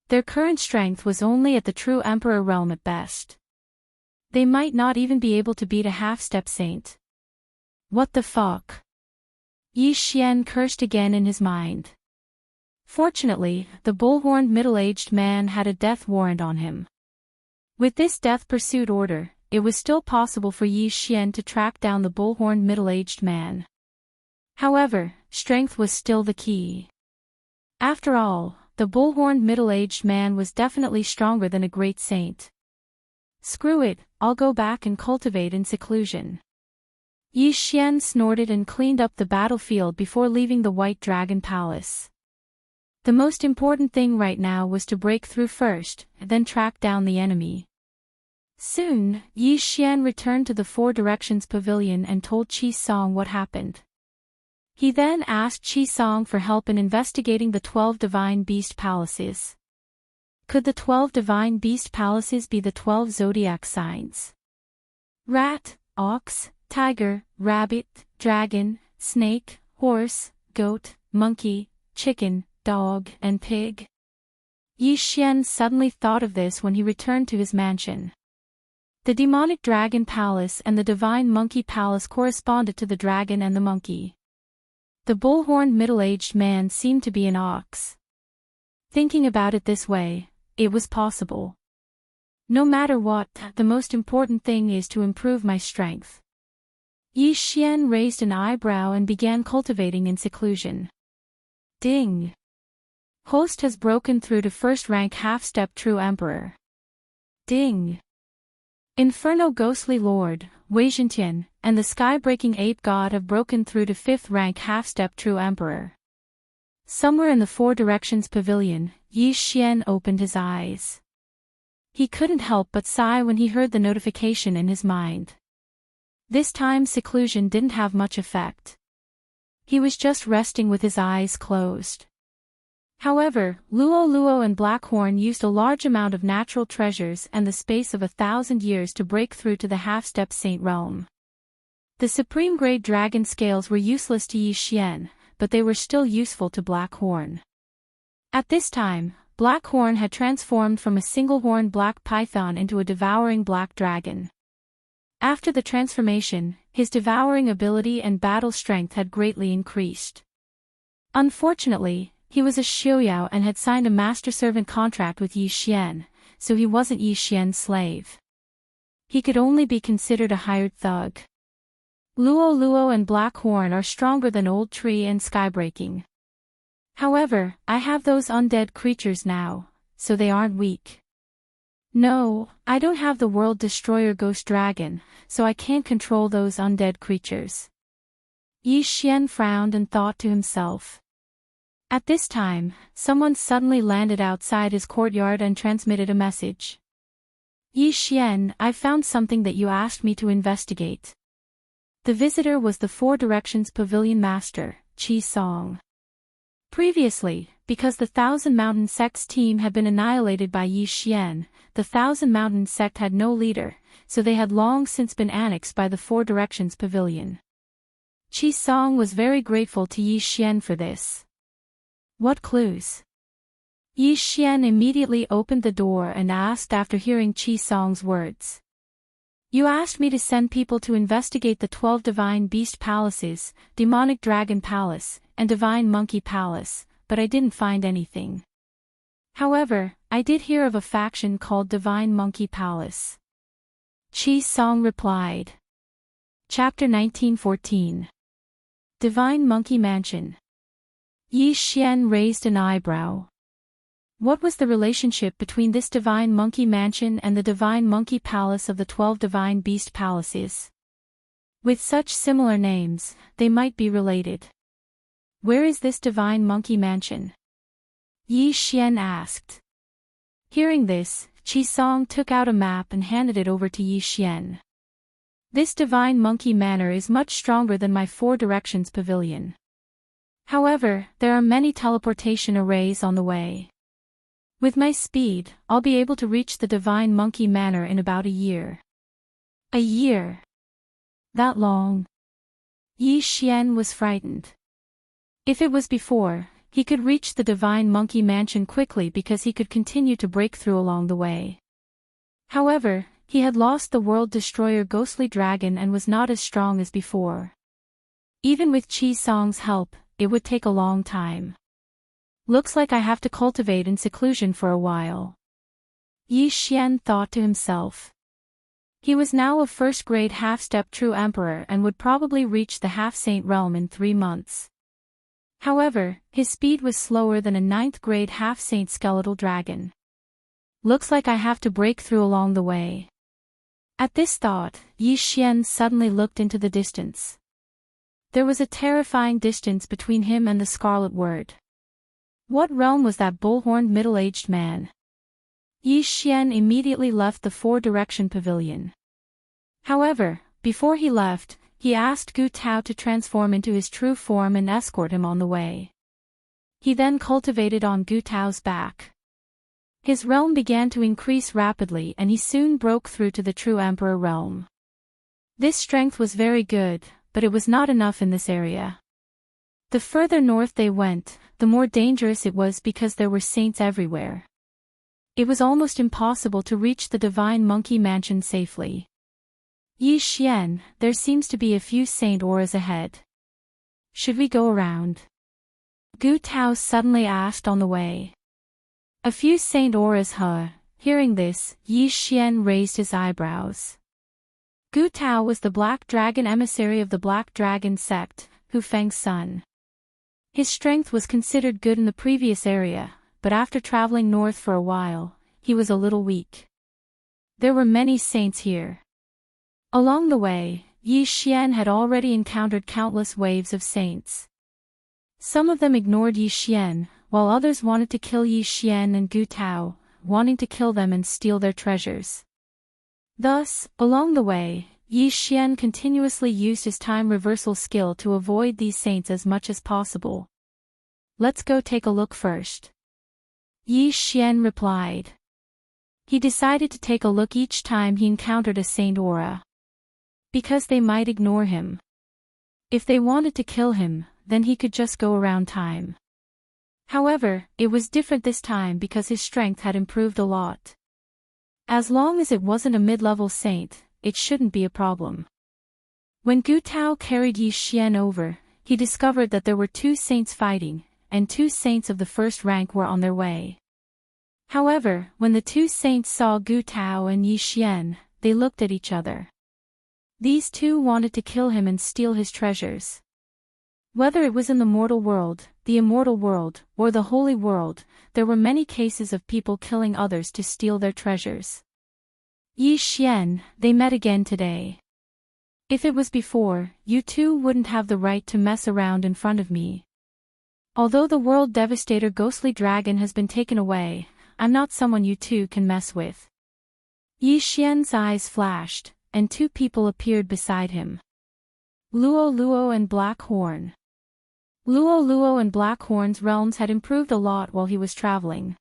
[SPEAKER 1] Their current strength was only at the true emperor realm at best. They might not even be able to beat a half-step saint. What the fuck? Yi Xian cursed again in his mind. Fortunately, the bullhorned middle-aged man had a death warrant on him. With this death pursuit order, it was still possible for Yi Xian to track down the bullhorned middle-aged man. However, strength was still the key. After all, the bullhorned middle-aged man was definitely stronger than a great saint. Screw it, I'll go back and cultivate in seclusion. Yi Xian snorted and cleaned up the battlefield before leaving the White Dragon Palace. The most important thing right now was to break through first, then track down the enemy. Soon, Yi Xian returned to the Four Directions Pavilion and told Qi Song what happened. He then asked Qi Song for help in investigating the 12 Divine Beast Palaces. Could the 12 Divine Beast Palaces be the 12 zodiac signs? Rat, ox, tiger, rabbit, dragon, snake, horse, goat, monkey, chicken, dog, and pig? Yi Xian suddenly thought of this when he returned to his mansion. The demonic dragon palace and the divine monkey palace corresponded to the dragon and the monkey. The bullhorned middle-aged man seemed to be an ox. Thinking about it this way, it was possible. No matter what, the most important thing is to improve my strength. Yi Xian raised an eyebrow and began cultivating in seclusion. Ding! Host has broken through to first rank half-step true emperor. Ding! Inferno ghostly lord, Wei Zhentian, and the sky-breaking ape god have broken through to 5th rank half-step true emperor. Somewhere in the Four Directions Pavilion, Yi Xian opened his eyes. He couldn't help but sigh when he heard the notification in his mind. This time seclusion didn't have much effect. He was just resting with his eyes closed. However, Luo Luo and Blackhorn used a large amount of natural treasures and the space of 1,000 years to break through to the half-step saint realm. The supreme grade dragon scales were useless to Yi Xian, but they were still useful to Blackhorn. At this time, Blackhorn had transformed from a single-horned black python into a devouring black dragon. After the transformation, his devouring ability and battle strength had greatly increased. Unfortunately, he was a Xiuyao and had signed a master-servant contract with Yi Xian, so he wasn't Yi Xian's slave. He could only be considered a hired thug. Luo Luo and Blackhorn are stronger than Old Tree and Skybreaking. However, I have those undead creatures now, so they aren't weak. No, I don't have the World Destroyer Ghost Dragon, so I can't control those undead creatures. Yi Xian frowned and thought to himself. At this time, someone suddenly landed outside his courtyard and transmitted a message. Yi Xian, I found something that you asked me to investigate. The visitor was the Four Directions Pavilion Master, Qi Song. Previously, because the Thousand Mountain Sect's team had been annihilated by Yi Xian, the Thousand Mountain Sect had no leader, so they had long since been annexed by the Four Directions Pavilion. Qi Song was very grateful to Yi Xian for this. What clues? Yi Xian immediately opened the door and asked after hearing Qi Song's words. You asked me to send people to investigate the 12 Divine Beast Palaces, Demonic Dragon Palace, and Divine Monkey Palace, but I didn't find anything. However, I did hear of a faction called Divine Monkey Palace. Qi Song replied. Chapter 1914. Divine Monkey Mansion. Yi Xian raised an eyebrow. What was the relationship between this Divine Monkey Mansion and the Divine Monkey Palace of the 12 Divine Beast Palaces? With such similar names, they might be related. Where is this Divine Monkey Mansion? Yi Xian asked. Hearing this, Qi Song took out a map and handed it over to Yi Xian. This Divine Monkey Manor is much stronger than my Four Directions Pavilion. However, there are many teleportation arrays on the way. With my speed, I'll be able to reach the Divine Monkey Manor in about a year. A year? That long? Yi Xian was frightened. If it was before, he could reach the Divine Monkey Mansion quickly because he could continue to break through along the way. However, he had lost the World Destroyer Ghostly Dragon and was not as strong as before. Even with Qi Song's help, it would take a long time. Looks like I have to cultivate in seclusion for a while. Yi Xian thought to himself. He was now a first-grade half-step true emperor and would probably reach the half-saint realm in 3 months. However, his speed was slower than a 9th-grade half-saint skeletal dragon. Looks like I have to break through along the way. At this thought, Yi Xian suddenly looked into the distance. There was a terrifying distance between him and the Scarlet Word. What realm was that bull-horned middle-aged man? Yi Xian immediately left the Four Direction Pavilion. However, before he left, he asked Gu Tao to transform into his true form and escort him on the way. He then cultivated on Gu Tao's back. His realm began to increase rapidly and he soon broke through to the true emperor realm. This strength was very good, but it was not enough in this area. The further north they went, the more dangerous it was because there were saints everywhere. It was almost impossible to reach the Divine Monkey Mansion safely. Yi Xian, there seems to be a few saint auras ahead. Should we go around? Gu Tao suddenly asked on the way. A few saint auras, huh? Hearing this, Yi Xian raised his eyebrows. Gu Tao was the Black Dragon emissary of the Black Dragon sect, Hu Feng's son. His strength was considered good in the previous area, but after traveling north for a while, he was a little weak. There were many saints here. Along the way, Yi Xian had already encountered countless waves of saints. Some of them ignored Yi Xian, while others wanted to kill Yi Xian and Gu Tao, wanting to kill them and steal their treasures. Thus, along the way, Yi Xian continuously used his time reversal skill to avoid these saints as much as possible. Let's go take a look first. Yi Xian replied. He decided to take a look each time he encountered a saint aura. Because they might ignore him. If they wanted to kill him, then he could just go around time. However, it was different this time because his strength had improved a lot. As long as it wasn't a mid-level saint, it shouldn't be a problem. When Gu Tao carried Yi Xian over, he discovered that there were 2 saints fighting, and 2 saints of the first rank were on their way. However, when the 2 saints saw Gu Tao and Yi Xian, they looked at each other. These 2 wanted to kill him and steal his treasures. Whether it was in the mortal world, the immortal world, or the holy world, there were many cases of people killing others to steal their treasures. Yi Xian, they met again today. If it was before, you 2 wouldn't have the right to mess around in front of me. Although the world devastator ghostly dragon has been taken away, I'm not someone you 2 can mess with. Yi Xian's eyes flashed, and 2 people appeared beside him. Luo Luo and Black Horn. Luo Luo and Black Horn's realms had improved a lot while he was traveling.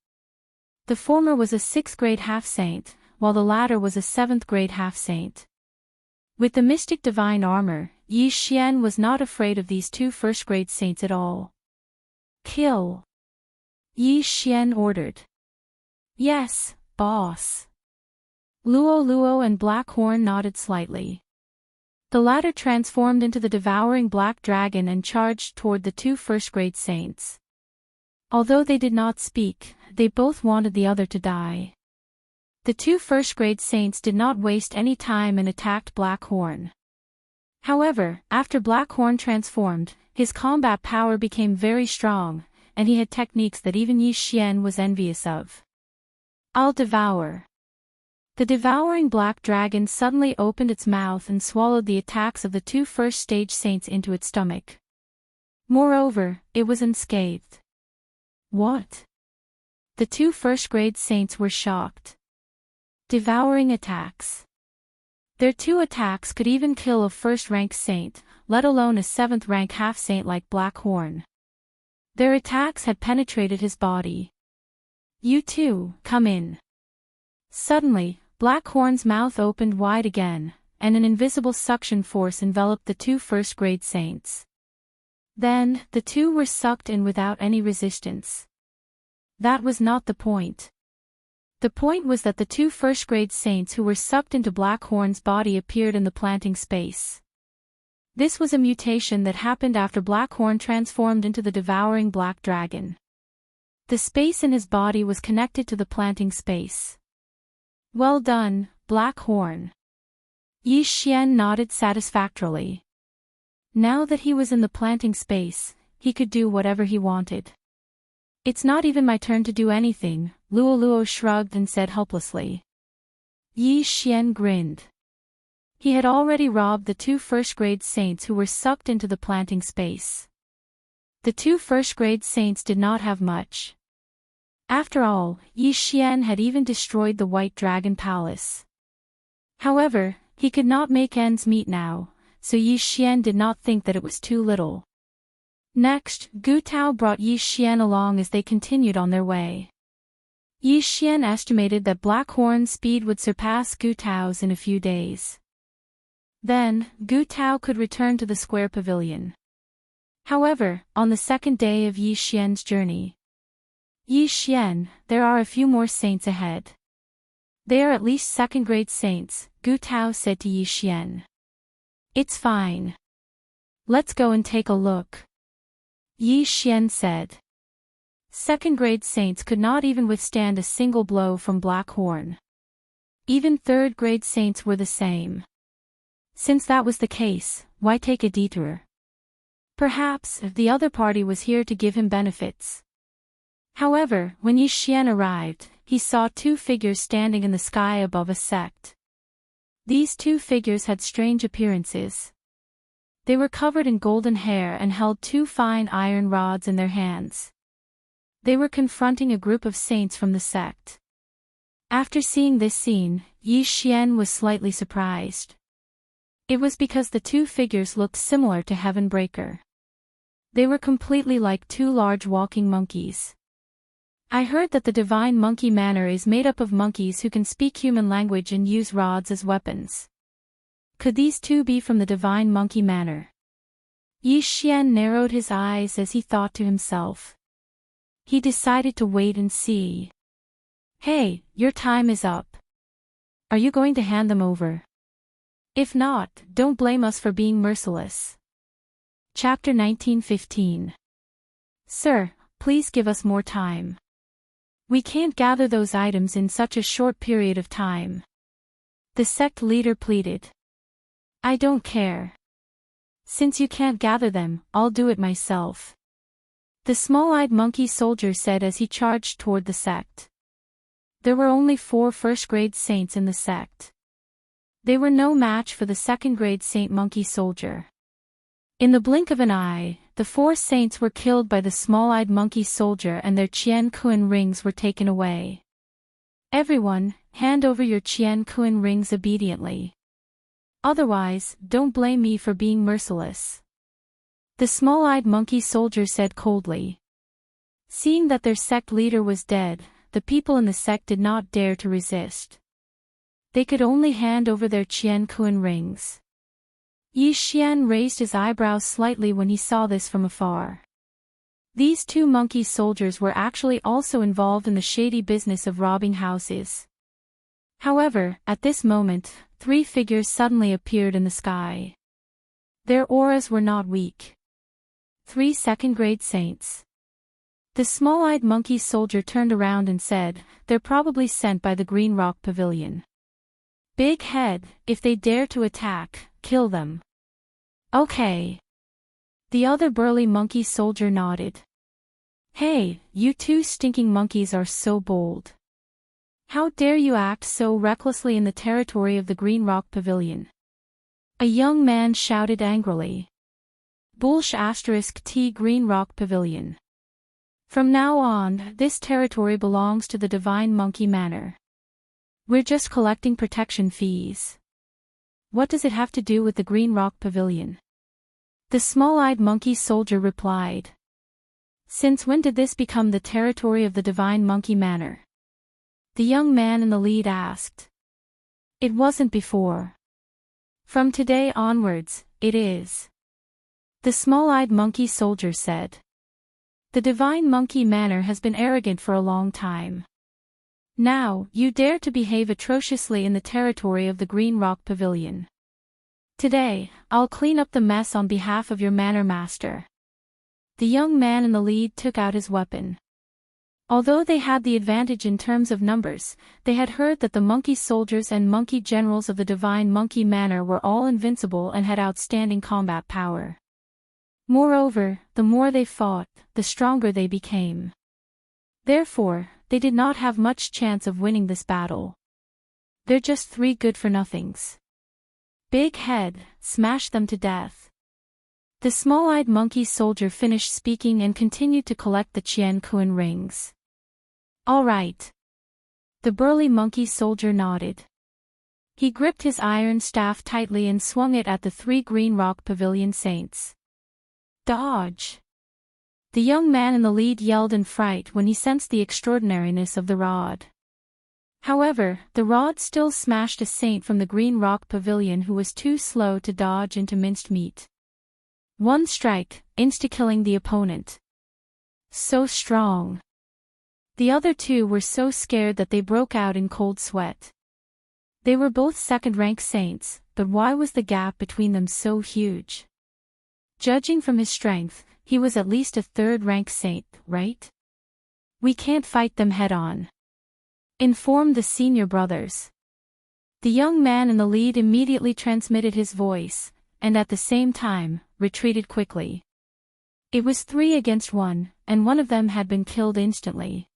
[SPEAKER 1] The former was a 6th grade half-saint, while the latter was a 7th grade half-saint. With the mystic divine armor, Yi Xian was not afraid of these 2 first-grade saints at all. Kill! Yi Xian ordered. Yes, boss. Luo Luo and Black Horn nodded slightly. The latter transformed into the devouring black dragon and charged toward the 2 first-grade saints. Although they did not speak, they both wanted the other to die. The 2 first-grade saints did not waste any time and attacked Black Horn. However, after Black Horn transformed, his combat power became very strong, and he had techniques that even Yi Xian was envious of. I'll devour. The devouring black dragon suddenly opened its mouth and swallowed the attacks of the 2 first-stage saints into its stomach. Moreover, it was unscathed. What? The 2 first-grade saints were shocked. Devouring attacks. Their 2 attacks could even kill a first-rank saint, let alone a 7th-rank half-saint like Black Horn. Their attacks had penetrated his body. You 2, come in. Suddenly, Black Horn's mouth opened wide again, and an invisible suction force enveloped the 2 first-grade saints. Then, the 2 were sucked in without any resistance. That was not the point. The point was that the 2 first-grade saints who were sucked into Black Horn's body appeared in the planting space. This was a mutation that happened after Black Horn transformed into the devouring black dragon. The space in his body was connected to the planting space. Well done, Black Horn. Yi Xian nodded satisfactorily. Now that he was in the planting space, he could do whatever he wanted. It's not even my turn to do anything, Luo Luo shrugged and said helplessly. Yi Xian grinned. He had already robbed the 2 first-grade saints who were sucked into the planting space. The 2 first-grade saints did not have much. After all, Yi Xian had even destroyed the White Dragon Palace. However, he could not make ends meet now, so Yi Xian did not think that it was too little. Next, Gu Tao brought Yi Xian along as they continued on their way. Yi Xian estimated that Black Horn's speed would surpass Gu Tao's in a few days. Then, Gu Tao could return to the square pavilion. However, on the 2nd day of Yi Xian's journey, Yi Xian, there are a few more saints ahead. They are at least 2nd-grade saints, Gu Tao said to Yi Xian. It's fine. Let's go and take a look. Yi Xian said. 2nd-grade saints could not even withstand a single blow from Black Horn. Even 3rd-grade saints were the same. Since that was the case, why take a detour? Perhaps the other party was here to give him benefits. However, when Yi Xian arrived, he saw 2 figures standing in the sky above a sect. These 2 figures had strange appearances. They were covered in golden hair and held 2 fine iron rods in their hands. They were confronting a group of saints from the sect. After seeing this scene, Yi Xian was slightly surprised. It was because the two figures looked similar to Heavenbreaker. They were completely like two large walking monkeys. I heard that the Divine Monkey Manor is made up of monkeys who can speak human language and use rods as weapons. Could these two be from the Divine Monkey Manor? Yi Xian narrowed his eyes as he thought to himself. He decided to wait and see. Hey, your time is up. Are you going to hand them over? If not, don't blame us for being merciless. Chapter 19:15. Sir, please give us more time. We can't gather those items in such a short period of time. The sect leader pleaded. I don't care. Since you can't gather them, I'll do it myself. The small-eyed monkey soldier said as he charged toward the sect. There were only 4 first-grade saints in the sect. They were no match for the second-grade Saint Monkey Soldier. In the blink of an eye, the 4 saints were killed by the small-eyed monkey soldier and their Qian Kuan rings were taken away. Everyone, hand over your Qian Kuan rings obediently. Otherwise, don't blame me for being merciless. The small-eyed monkey soldier said coldly. Seeing that their sect leader was dead, the people in the sect did not dare to resist. They could only hand over their Qian Kuan rings. Yi Xian raised his eyebrows slightly when he saw this from afar. These 2 monkey soldiers were actually also involved in the shady business of robbing houses. However, at this moment, 3 figures suddenly appeared in the sky. Their auras were not weak. 3 second-grade saints. The small-eyed monkey soldier turned around and said, they're probably sent by the Green Rock Pavilion. Big head, if they dare to attack, kill them. Okay. The other burly monkey soldier nodded. Hey, you 2 stinking monkeys are so bold. How dare you act so recklessly in the territory of the Green Rock Pavilion? A young man shouted angrily. Bullsh *T Green Rock Pavilion. From now on, this territory belongs to the Divine Monkey Manor. We're just collecting protection fees. What does it have to do with the Green Rock Pavilion? The small-eyed monkey soldier replied. Since when did this become the territory of the Divine Monkey Manor? The young man in the lead asked. It wasn't before. From today onwards, it is. The small-eyed monkey soldier said. The Divine Monkey Manor has been arrogant for a long time. Now, you dare to behave atrociously in the territory of the Green Rock Pavilion. Today, I'll clean up the mess on behalf of your manor master. The young man in the lead took out his weapon. Although they had the advantage in terms of numbers, they had heard that the monkey soldiers and monkey generals of the Divine Monkey Manor were all invincible and had outstanding combat power. Moreover, the more they fought, the stronger they became. Therefore, they did not have much chance of winning this battle. They're just 3 good-for-nothings. Big head, smash them to death. The small-eyed monkey soldier finished speaking and continued to collect the Qian Kuan rings. All right. The burly monkey soldier nodded. He gripped his iron staff tightly and swung it at the 3 Green Rock Pavilion saints. Dodge! The young man in the lead yelled in fright when he sensed the extraordinariness of the rod. However, the rod still smashed a saint from the Green Rock Pavilion who was too slow to dodge into minced meat. 1 strike, insta-killing the opponent. So strong. The other 2 were so scared that they broke out in cold sweat. They were both second-rank saints, but why was the gap between them so huge? Judging from his strength, he was at least a 3rd-rank saint, right? We can't fight them head-on. Inform the senior brothers. The young man in the lead immediately transmitted his voice, and at the same time, retreated quickly. It was 3 against 1, and one of them had been killed instantly.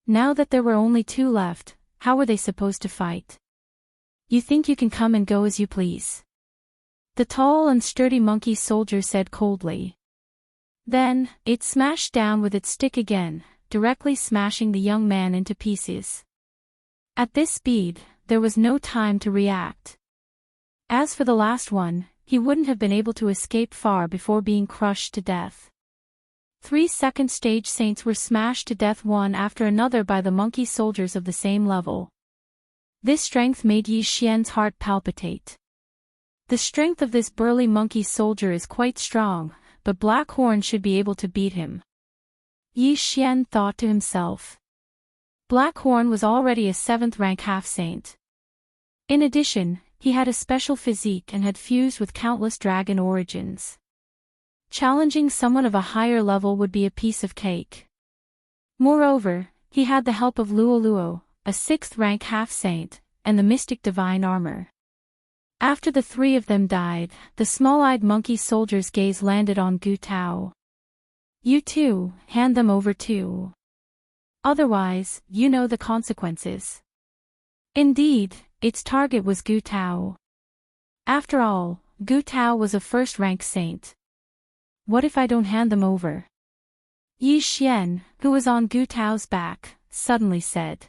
[SPEAKER 1] Now that there were only 2 left, how were they supposed to fight? You think you can come and go as you please? The tall and sturdy monkey soldier said coldly. Then, it smashed down with its stick again, directly smashing the young man into pieces. At this speed, there was no time to react. As for the last one, he wouldn't have been able to escape far before being crushed to death. 3 second stage saints were smashed to death one after another by the monkey soldiers of the same level. This strength made Yi Xian's heart palpitate. The strength of this burly monkey soldier is quite strong, but Black Horn should be able to beat him. Yi Xian thought to himself. Black Horn was already a 7th rank half-saint. In addition, he had a special physique and had fused with countless dragon origins. Challenging someone of a higher level would be a piece of cake. Moreover, he had the help of Luo Luo, a 6th rank half-saint, and the mystic divine armor. After the 3 of them died, the small-eyed monkey soldier's gaze landed on Gu Tao. You too, hand them over too. Otherwise, you know the consequences. Indeed, its target was Gu Tao. After all, Gu Tao was a 1st-rank saint. What if I don't hand them over? Yi Xian, who was on Gu Tao's back, suddenly said.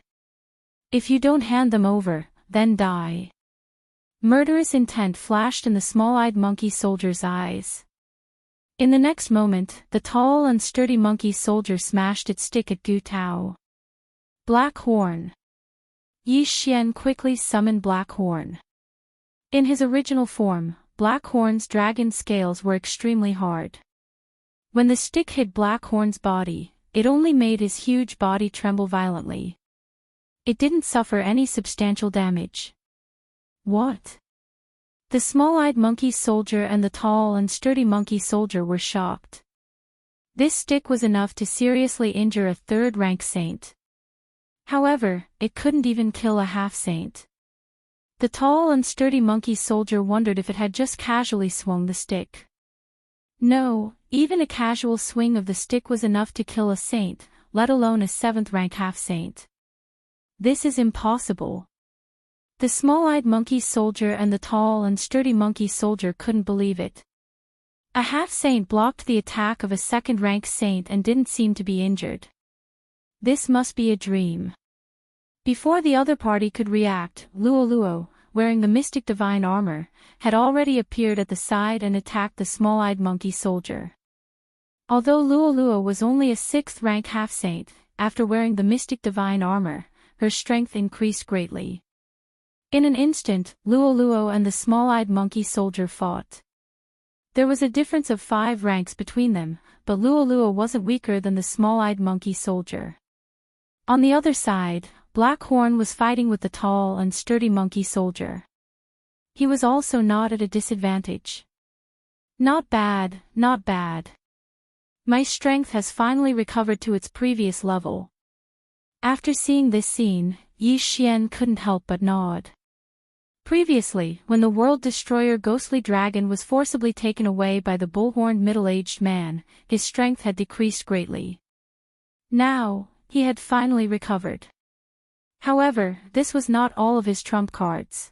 [SPEAKER 1] If you don't hand them over, then die. Murderous intent flashed in the small-eyed monkey soldier's eyes. In the next moment, the tall and sturdy monkey soldier smashed its stick at Gu Tao. Black Horn. Yi Xian quickly summoned Black Horn. In his original form, Black Horn's dragon scales were extremely hard. When the stick hit Black Horn's body, it only made his huge body tremble violently. It didn't suffer any substantial damage. What? The small-eyed monkey soldier and the tall and sturdy monkey soldier were shocked. This stick was enough to seriously injure a 3rd-rank saint. However, it couldn't even kill a half-saint. The tall and sturdy monkey soldier wondered if it had just casually swung the stick. No, even a casual swing of the stick was enough to kill a saint, let alone a 7th-rank half-saint. This is impossible. The small-eyed monkey soldier and the tall and sturdy monkey soldier couldn't believe it. A half-saint blocked the attack of a 2nd-rank saint and didn't seem to be injured. This must be a dream. Before the other party could react, Luo Luo, wearing the mystic divine armor, had already appeared at the side and attacked the small-eyed monkey soldier. Although Luo Luo was only a 6th-rank half-saint, after wearing the mystic divine armor, her strength increased greatly. In an instant, Luo Luo and the small-eyed monkey soldier fought. There was a difference of 5 ranks between them, but Luo Luo wasn't weaker than the small-eyed monkey soldier. On the other side, Black Horn was fighting with the tall and sturdy monkey soldier. He was also not at a disadvantage. Not bad, not bad. My strength has finally recovered to its previous level. After seeing this scene, Yi Xian couldn't help but nod. Previously, when the world destroyer ghostly dragon was forcibly taken away by the bull-horned middle-aged man, his strength had decreased greatly. Now, he had finally recovered. However, this was not all of his trump cards.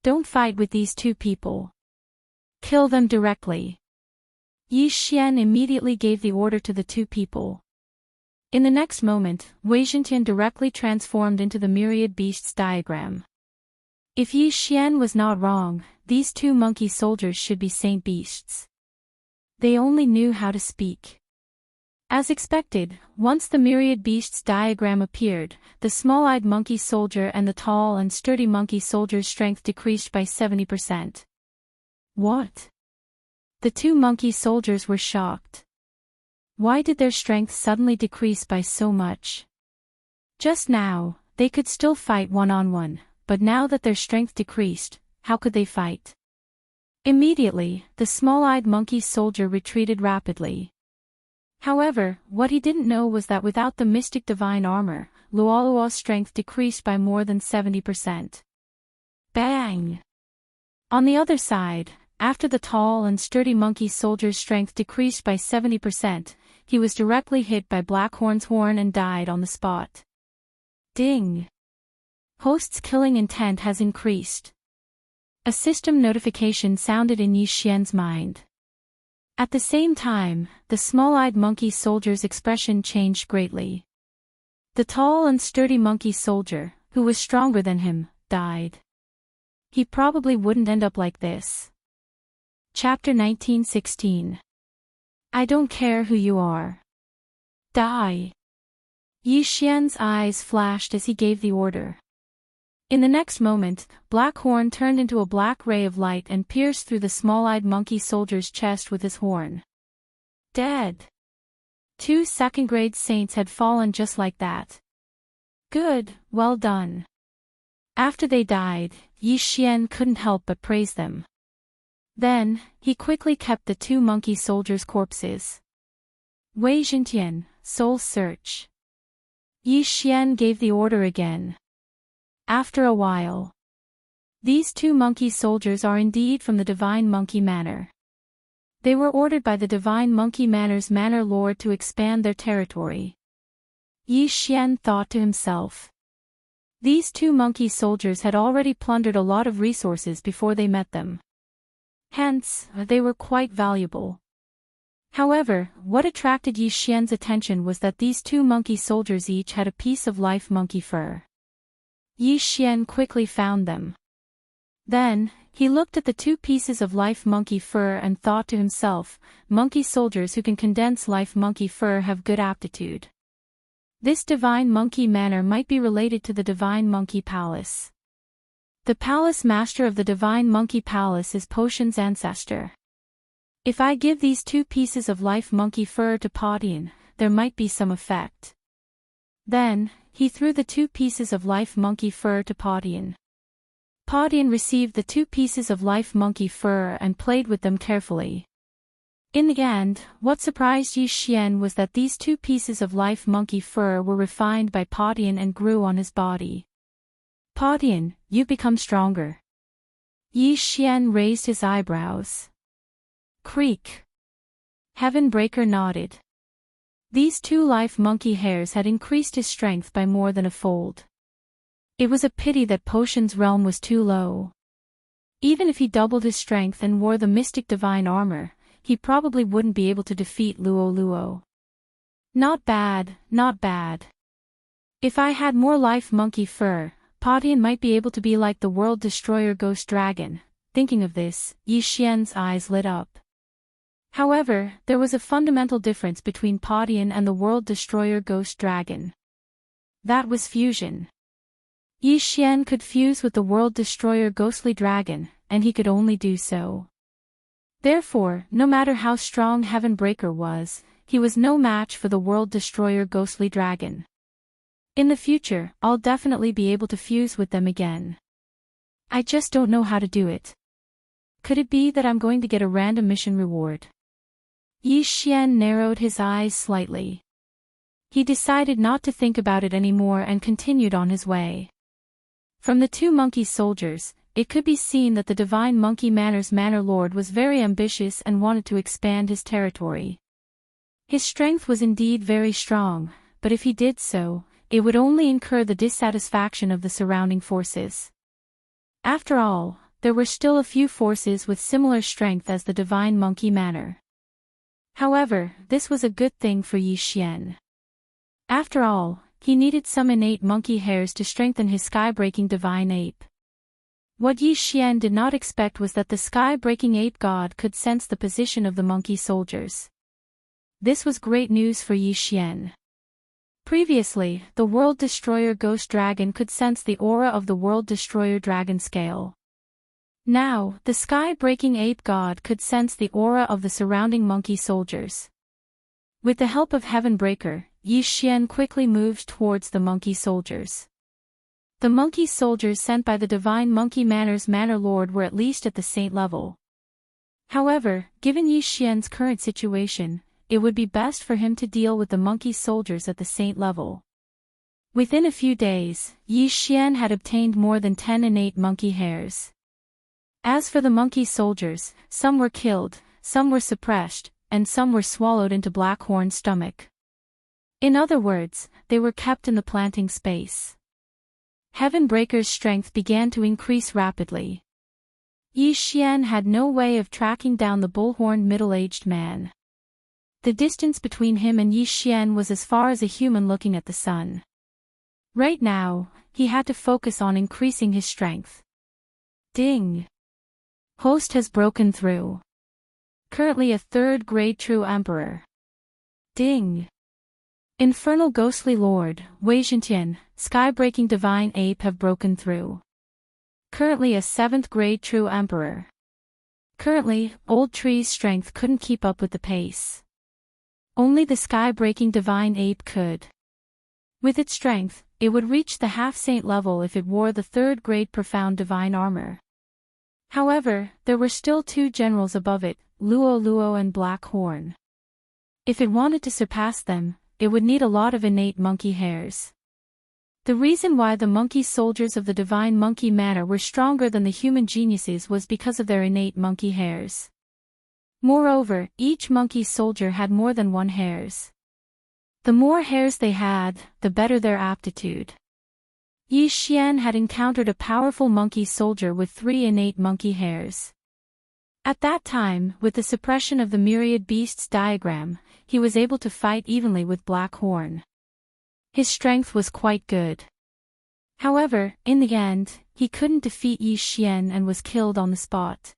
[SPEAKER 1] Don't fight with these 2 people. Kill them directly. Yi Xian immediately gave the order to the 2 people. In the next moment, Wei Zhentian directly transformed into the myriad beasts diagram. If Yi Xian was not wrong, these 2 monkey soldiers should be saint beasts. They only knew how to speak. As expected, once the myriad beasts diagram appeared, the small-eyed monkey soldier and the tall and sturdy monkey soldier's strength decreased by 70%. What? The 2 monkey soldiers were shocked. Why did their strength suddenly decrease by so much? Just now, they could still fight one-on-one, but now that their strength decreased, how could they fight? Immediately, the small-eyed monkey soldier retreated rapidly. However, what he didn't know was that without the mystic divine armor, Luo Luo's strength decreased by more than 70%. Bang! On the other side, after the tall and sturdy monkey soldier's strength decreased by 70%, he was directly hit by Black Horn's horn and died on the spot. Ding! Host's killing intent has increased. A system notification sounded in Yi Xian's mind. At the same time, the small-eyed monkey soldier's expression changed greatly. The tall and sturdy monkey soldier, who was stronger than him, died. he probably wouldn't end up like this. Chapter 19:16. I don't care who you are. Die. Yi Xian's eyes flashed as he gave the order. In the next moment, Black Horn turned into a black ray of light and pierced through the small-eyed monkey soldier's chest with his horn. Dead. 2 second-grade saints had fallen just like that. Good, well done. After they died, Yi Xian couldn't help but praise them. Then, he quickly kept the 2 monkey soldiers' corpses. Wei Zhentian, soul search. Yi Xian gave the order again. After a while. These 2 monkey soldiers are indeed from the Divine Monkey Manor. They were ordered by the Divine Monkey Manor's Manor Lord to expand their territory. Yi Xian thought to himself. These 2 monkey soldiers had already plundered a lot of resources before they met them. Hence, they were quite valuable. However, what attracted Yi Xian's attention was that these 2 monkey soldiers each had a piece of life monkey fur. Yi Xian quickly found them. Then, he looked at the 2 pieces of life monkey fur and thought to himself, monkey soldiers who can condense life monkey fur have good aptitude. This Divine Monkey Manor might be related to the Divine Monkey Palace. The palace master of the Divine Monkey Palace is Potion's ancestor. If I give these 2 pieces of life monkey fur to Podian, there might be some effect. Then, he threw the 2 pieces of life monkey fur to Podian. Podian received the 2 pieces of life monkey fur and played with them carefully. In the end, what surprised Yi Xian was that these 2 pieces of life monkey fur were refined by Podian and grew on his body. Podian, you've become stronger. Yi Xian raised his eyebrows. Creak. Heaven Breaker nodded. These 2 life monkey hairs had increased his strength by more than a fold. It was a pity that Potion's realm was too low. Even if he doubled his strength and wore the mystic divine armor, he probably wouldn't be able to defeat Luo Luo. Not bad, not bad. If I had more life monkey fur, Podian might be able to be like the World Destroyer Ghost Dragon. Thinking of this, Yi Xian's eyes lit up. However, there was a fundamental difference between Podian and the World Destroyer Ghost Dragon. That was fusion. Yi Xian could fuse with the World Destroyer Ghostly Dragon, and he could only do so. Therefore, no matter how strong Heaven Breaker was, he was no match for the World Destroyer Ghostly Dragon. In the future, I'll definitely be able to fuse with them again. I just don't know how to do it. Could it be that I'm going to get a random mission reward? Yi Xian narrowed his eyes slightly. He decided not to think about it anymore and continued on his way. From the 2 monkey soldiers, it could be seen that the Divine Monkey Manor's Manor Lord was very ambitious and wanted to expand his territory. His strength was indeed very strong, but if he did so, it would only incur the dissatisfaction of the surrounding forces. After all, there were still a few forces with similar strength as the Divine Monkey Manor. However, this was a good thing for Yi Xian. After all, he needed some innate monkey hairs to strengthen his sky-breaking divine ape. What Yi Xian did not expect was that the sky-breaking ape god could sense the position of the monkey soldiers. This was great news for Yi Xian. Previously, the World Destroyer Ghost Dragon could sense the aura of the World Destroyer Dragon Scale. Now, the sky-breaking ape god could sense the aura of the surrounding monkey soldiers. With the help of Heaven Breaker, Yi Xian quickly moved towards the monkey soldiers. The monkey soldiers sent by the Divine Monkey Manor's Manor Lord were at least at the saint level. However, given Yi Xian's current situation, it would be best for him to deal with the monkey soldiers at the saint level. Within a few days, Yi Xian had obtained more than 10 innate monkey hairs. As for the monkey soldiers, some were killed, some were suppressed, and some were swallowed into Blackhorn's stomach. In other words, they were kept in the planting space. Heaven Breaker's strength began to increase rapidly. Yi Xian had no way of tracking down the bullhorned middle-aged man. The distance between him and Yi Xian was as far as a human looking at the sun. Right now, he had to focus on increasing his strength. Ding. Host has broken through. Currently a third-grade true emperor. Ding. Infernal ghostly lord, Wei Zhentian, sky-breaking divine ape have broken through. Currently a 7th grade true emperor. Currently, old tree's strength couldn't keep up with the pace. Only the sky-breaking divine ape could. With its strength, it would reach the half-saint level if it wore the 3rd grade profound divine armor. However, there were still 2 generals above it, Luo Luo and Black Horn. If it wanted to surpass them, it would need a lot of innate monkey hairs. The reason why the monkey soldiers of the divine monkey manor were stronger than the human geniuses was because of their innate monkey hairs. Moreover, each monkey soldier had more than 1 hairs. The more hairs they had, the better their aptitude. Yi Xian had encountered a powerful monkey soldier with 3 innate monkey hairs. At that time, with the suppression of the myriad beasts diagram, he was able to fight evenly with Black Horn. His strength was quite good. However, in the end, he couldn't defeat Yi Xian and was killed on the spot.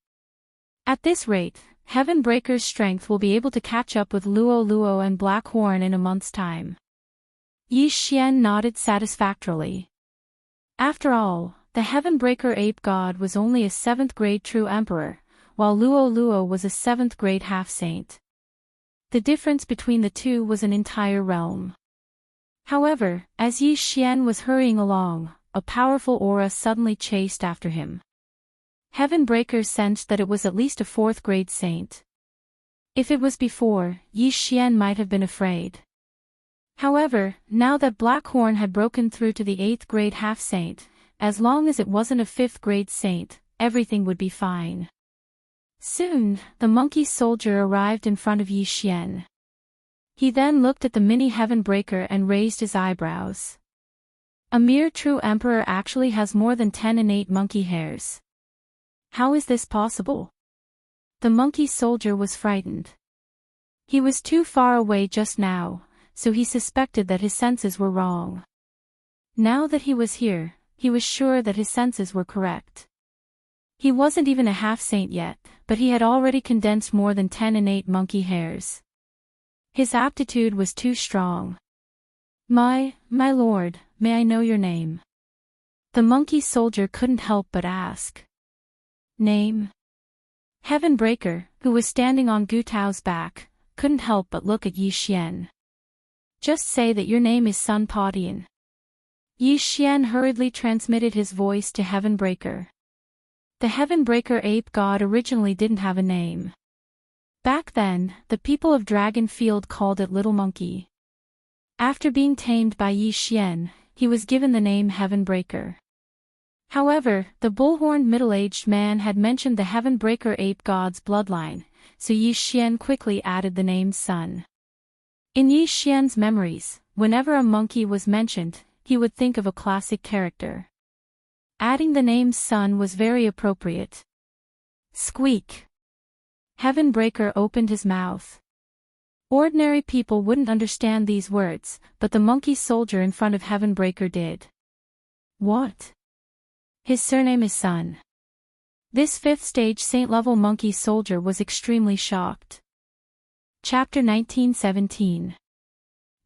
[SPEAKER 1] At this rate, Heaven Breaker's strength will be able to catch up with Luo Luo and Black Horn in a month's time. Yi Xian nodded satisfactorily. After all, the Heaven Breaker ape god was only a 7th grade true emperor, while Luo Luo was a 7th grade half-saint. The difference between the 2 was an entire realm. However, as Yi Xian was hurrying along, a powerful aura suddenly chased after him. Heaven Breaker sensed that it was at least a 4th grade saint. If it was before, Yi Xian might have been afraid. However, now that Black Horn had broken through to the 8th grade half-saint, as long as it wasn't a 5th grade saint, everything would be fine. Soon, the monkey soldier arrived in front of Yi Xian. He then looked at the mini Heaven Breaker and raised his eyebrows. A mere true emperor actually has more than 10 innate monkey hairs. How is this possible? The monkey soldier was frightened. He was too far away just now, so he suspected that his senses were wrong. Now that he was here, he was sure that his senses were correct. He wasn't even a half-saint yet, but he had already condensed more than 10 innate monkey hairs. His aptitude was too strong. My lord, may I know your name? The monkey soldier couldn't help but ask. Name? Heaven Breaker, who was standing on Gu Tao's back, couldn't help but look at Yi Xian. Just say that your name is Sun Padian. Yi Xian hurriedly transmitted his voice to Heaven Breaker. The Heaven Breaker ape god originally didn't have a name. Back then, the people of Dragon Field called it Little Monkey. After being tamed by Yi Xian, he was given the name Heaven Breaker. However, the bullhorned middle-aged man had mentioned the Heaven Breaker ape god's bloodline, so Yi Xian quickly added the name Sun. In Yi Xian's memories, whenever a monkey was mentioned, he would think of a classic character. Adding the name Sun was very appropriate. Squeak! Heaven Breaker opened his mouth. Ordinary people wouldn't understand these words, but the monkey soldier in front of Heaven Breaker did. What? His surname is Sun. This 5th stage saint-level monkey soldier was extremely shocked. Chapter 1917.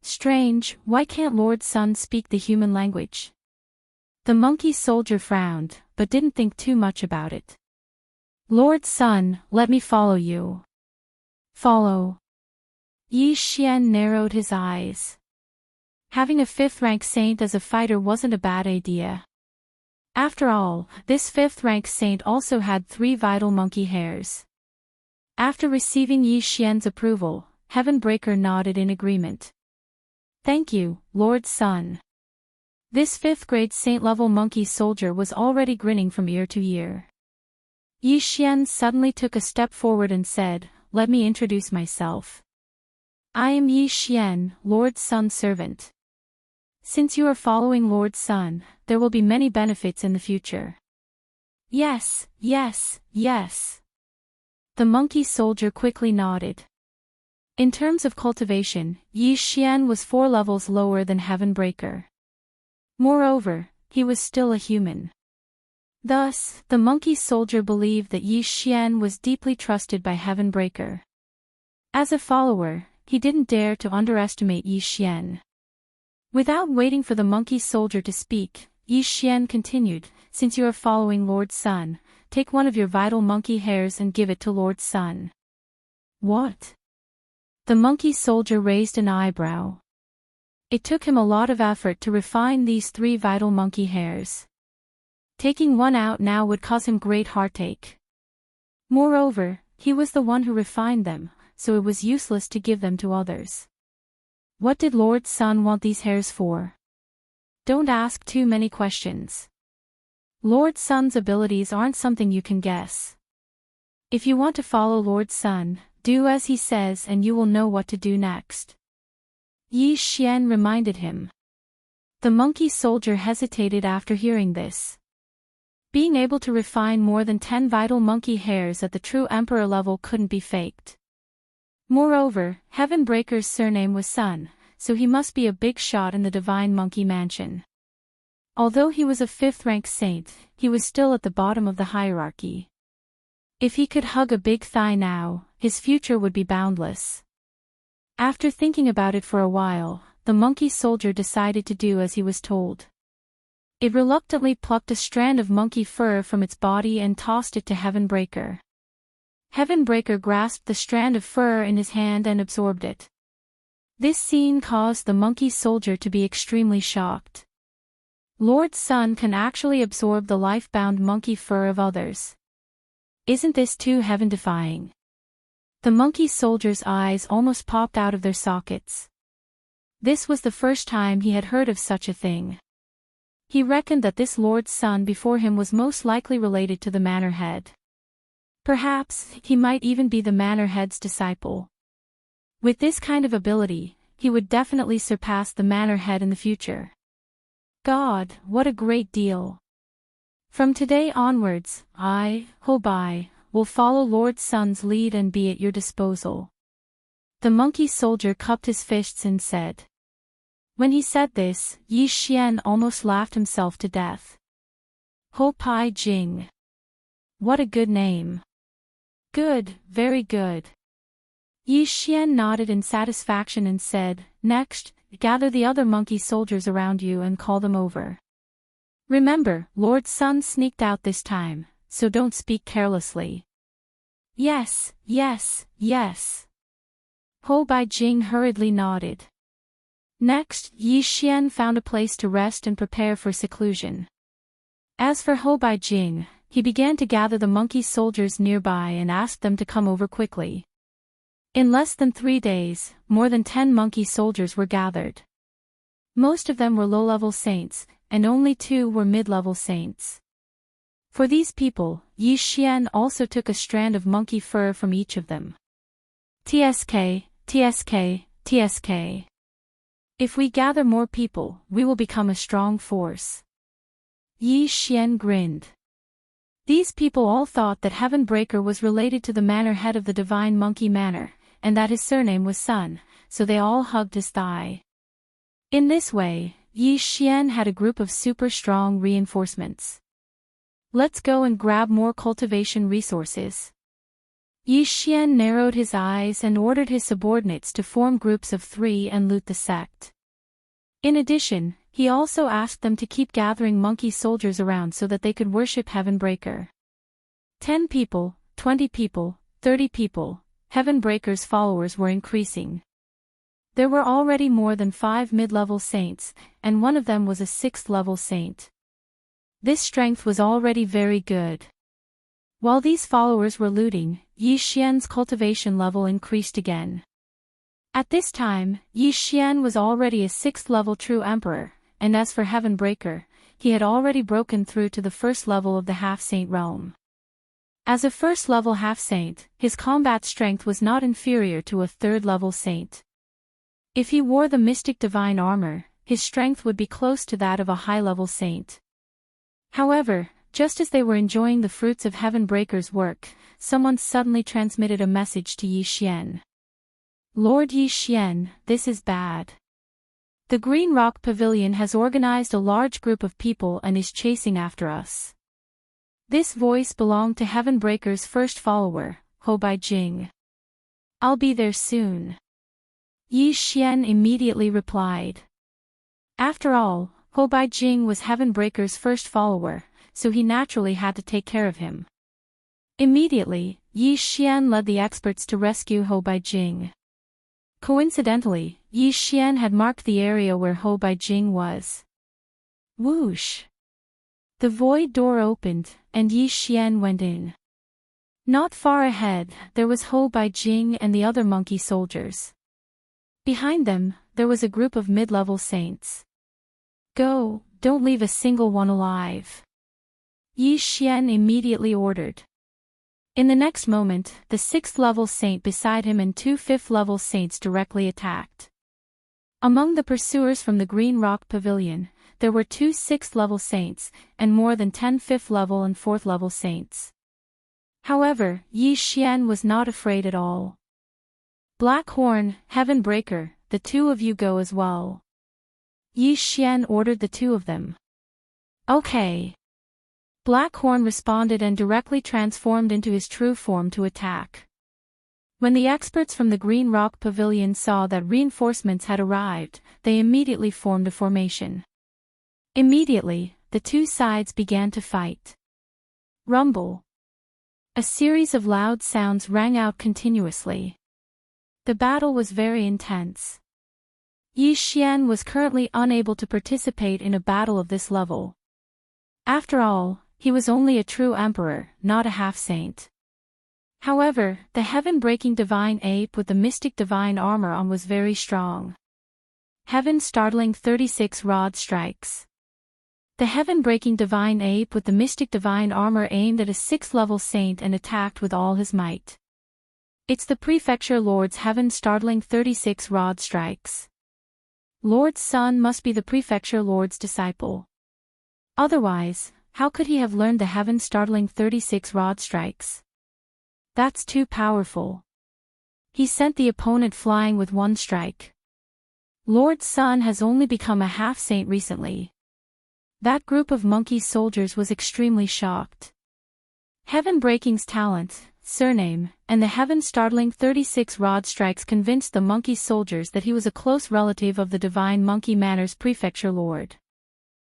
[SPEAKER 1] Strange, why can't Lord Sun speak the human language? The monkey soldier frowned, but didn't think too much about it. Lord Sun, let me follow you. Follow. Yi Xian narrowed his eyes. Having a 5th-rank saint as a fighter wasn't a bad idea. After all, this 5th-rank saint also had 3 vital monkey hairs. After receiving Yi Xian's approval, Heaven Breaker nodded in agreement. Thank you, Lord Sun. This 5th-grade saint-level monkey soldier was already grinning from ear to ear. Yi Xian suddenly took a step forward and said, "Let me introduce myself. I am Yi Xian, Lord Sun's servant. Since you are following Lord Sun, there will be many benefits in the future." Yes, yes, yes. The monkey soldier quickly nodded. In terms of cultivation, Yi Xian was 4 levels lower than Heaven Breaker. Moreover, he was still a human. Thus, the monkey soldier believed that Yi Xian was deeply trusted by Heaven Breaker. As a follower, he didn't dare to underestimate Yi Xian. Without waiting for the monkey soldier to speak, Yi Xian continued, "Since you are following Lord Sun, take one of your vital monkey hairs and give it to Lord Sun." What? The monkey soldier raised an eyebrow. It took him a lot of effort to refine these 3 vital monkey hairs. Taking one out now would cause him great heartache. Moreover, he was the one who refined them, so it was useless to give them to others. What did Lord Sun want these hairs for? Don't ask too many questions. Lord Sun's abilities aren't something you can guess. If you want to follow Lord Sun, do as he says and you will know what to do next. Yi Xian reminded him. The monkey soldier hesitated after hearing this. Being able to refine more than 10 vital monkey hairs at the true emperor level couldn't be faked. Moreover, Heaven Breaker's surname was Sun, so he must be a big shot in the divine monkey mansion. Although he was a 5th-rank saint, he was still at the bottom of the hierarchy. If he could hug a big thigh now, his future would be boundless. After thinking about it for a while, the monkey soldier decided to do as he was told. It reluctantly plucked a strand of monkey fur from its body and tossed it to Heaven Breaker. Heaven Breaker grasped the strand of fur in his hand and absorbed it. This scene caused the monkey soldier to be extremely shocked. Lord Sun can actually absorb the life-bound monkey fur of others. Isn't this too heaven-defying? The monkey soldier's eyes almost popped out of their sockets. This was the first time he had heard of such a thing. He reckoned that this Lord Sun before him was most likely related to the manor head. Perhaps, he might even be the manor head's disciple. With this kind of ability, he would definitely surpass the manor head in the future. God, what a great deal! From today onwards, I, Hobai, will follow Lord Sun's lead and be at your disposal. The monkey soldier cupped his fists and said. When he said this, Yi Xian almost laughed himself to death. Hobai Jing. What a good name. Good, very good. Yi Xian nodded in satisfaction and said, "Next, gather the other monkey soldiers around you and call them over. Remember, Lord Sun sneaked out this time, so don't speak carelessly." Yes, yes, yes. Hobai Jing hurriedly nodded. Next, Yi Xian found a place to rest and prepare for seclusion. As for Hobai Jing, he began to gather the monkey soldiers nearby and asked them to come over quickly. In less than 3 days, more than 10 monkey soldiers were gathered. Most of them were low-level saints, and only 2 were mid-level saints. For these people, Yi Xian also took a strand of monkey fur from each of them. TSK, TSK, TSK. If we gather more people, we will become a strong force. Yi Xian grinned. These people all thought that Heaven Breaker was related to the manor head of the divine monkey manor, and that his surname was Sun, so they all hugged his thigh. In this way, Yi Xian had a group of super strong reinforcements. Let's go and grab more cultivation resources. Yi Xian narrowed his eyes and ordered his subordinates to form groups of 3 and loot the sect. In addition, he also asked them to keep gathering monkey soldiers around so that they could worship Heaven Breaker. 10 people, 20 people, 30 people, Heaven Breaker's followers were increasing. There were already more than 5 mid-level saints, and one of them was a 6th-level saint. This strength was already very good. While these followers were looting, Yi Xian's cultivation level increased again. At this time, Yi Xian was already a 6th-level true emperor, and as for Heaven Breaker, he had already broken through to the 1st level of the half-saint realm. As a 1st-level half-saint, his combat strength was not inferior to a 3rd-level saint. If he wore the mystic divine armor, his strength would be close to that of a high-level saint. However, just as they were enjoying the fruits of Heaven Breaker's work, someone suddenly transmitted a message to Yi Xian. Lord Yi Xian, this is bad. The Green Rock Pavilion has organized a large group of people and is chasing after us. This voice belonged to Heavenbreaker's first follower, Hou Baijing. "I'll be there soon," Yi Xian immediately replied. After all, Hou Baijing was Heavenbreaker's first follower, so he naturally had to take care of him. Immediately, Yi Xian led the experts to rescue Hou Baijing. Coincidentally, Yi Xian had marked the area where Hou Baijing was. Whoosh! The void door opened, and Yi Xian went in. Not far ahead, there was Hou Baijing and the other monkey soldiers. Behind them, there was a group of mid-level saints. "Go, don't leave a single one alive," Yi Xian immediately ordered. In the next moment, the 6th-level saint beside him and 2 5th-level saints directly attacked. Among the pursuers from the Green Rock Pavilion, there were 2 6th-level saints, and more than 10 5th-level and 4th-level saints. However, Yi Xian was not afraid at all. "Blackhorn, Heavenbreaker, the two of you go as well," Yi Xian ordered the two of them. "Okay." Blackhorn responded and directly transformed into his true form to attack. When the experts from the Green Rock Pavilion saw that reinforcements had arrived, they immediately formed a formation. Immediately, the two sides began to fight. Rumble. A series of loud sounds rang out continuously. The battle was very intense. Yi Xian was currently unable to participate in a battle of this level. After all, he was only a true emperor, not a half-saint. However, the heaven-breaking divine ape with the mystic divine armor on was very strong. Heaven-startling 36 rod strikes. The heaven-breaking divine ape with the mystic divine armor aimed at a 6th-level saint and attacked with all his might. It's the Prefecture Lord's heaven-startling 36 rod strikes. Lord's son must be the Prefecture Lord's disciple. Otherwise, how could he have learned the heaven-startling 36 rod strikes? That's too powerful. He sent the opponent flying with one strike. Lord's son has only become a half-saint recently. That group of monkey soldiers was extremely shocked. Heaven-breaking's talent, surname, and the heaven-startling 36 rod strikes convinced the monkey soldiers that he was a close relative of the divine monkey manners Prefecture Lord.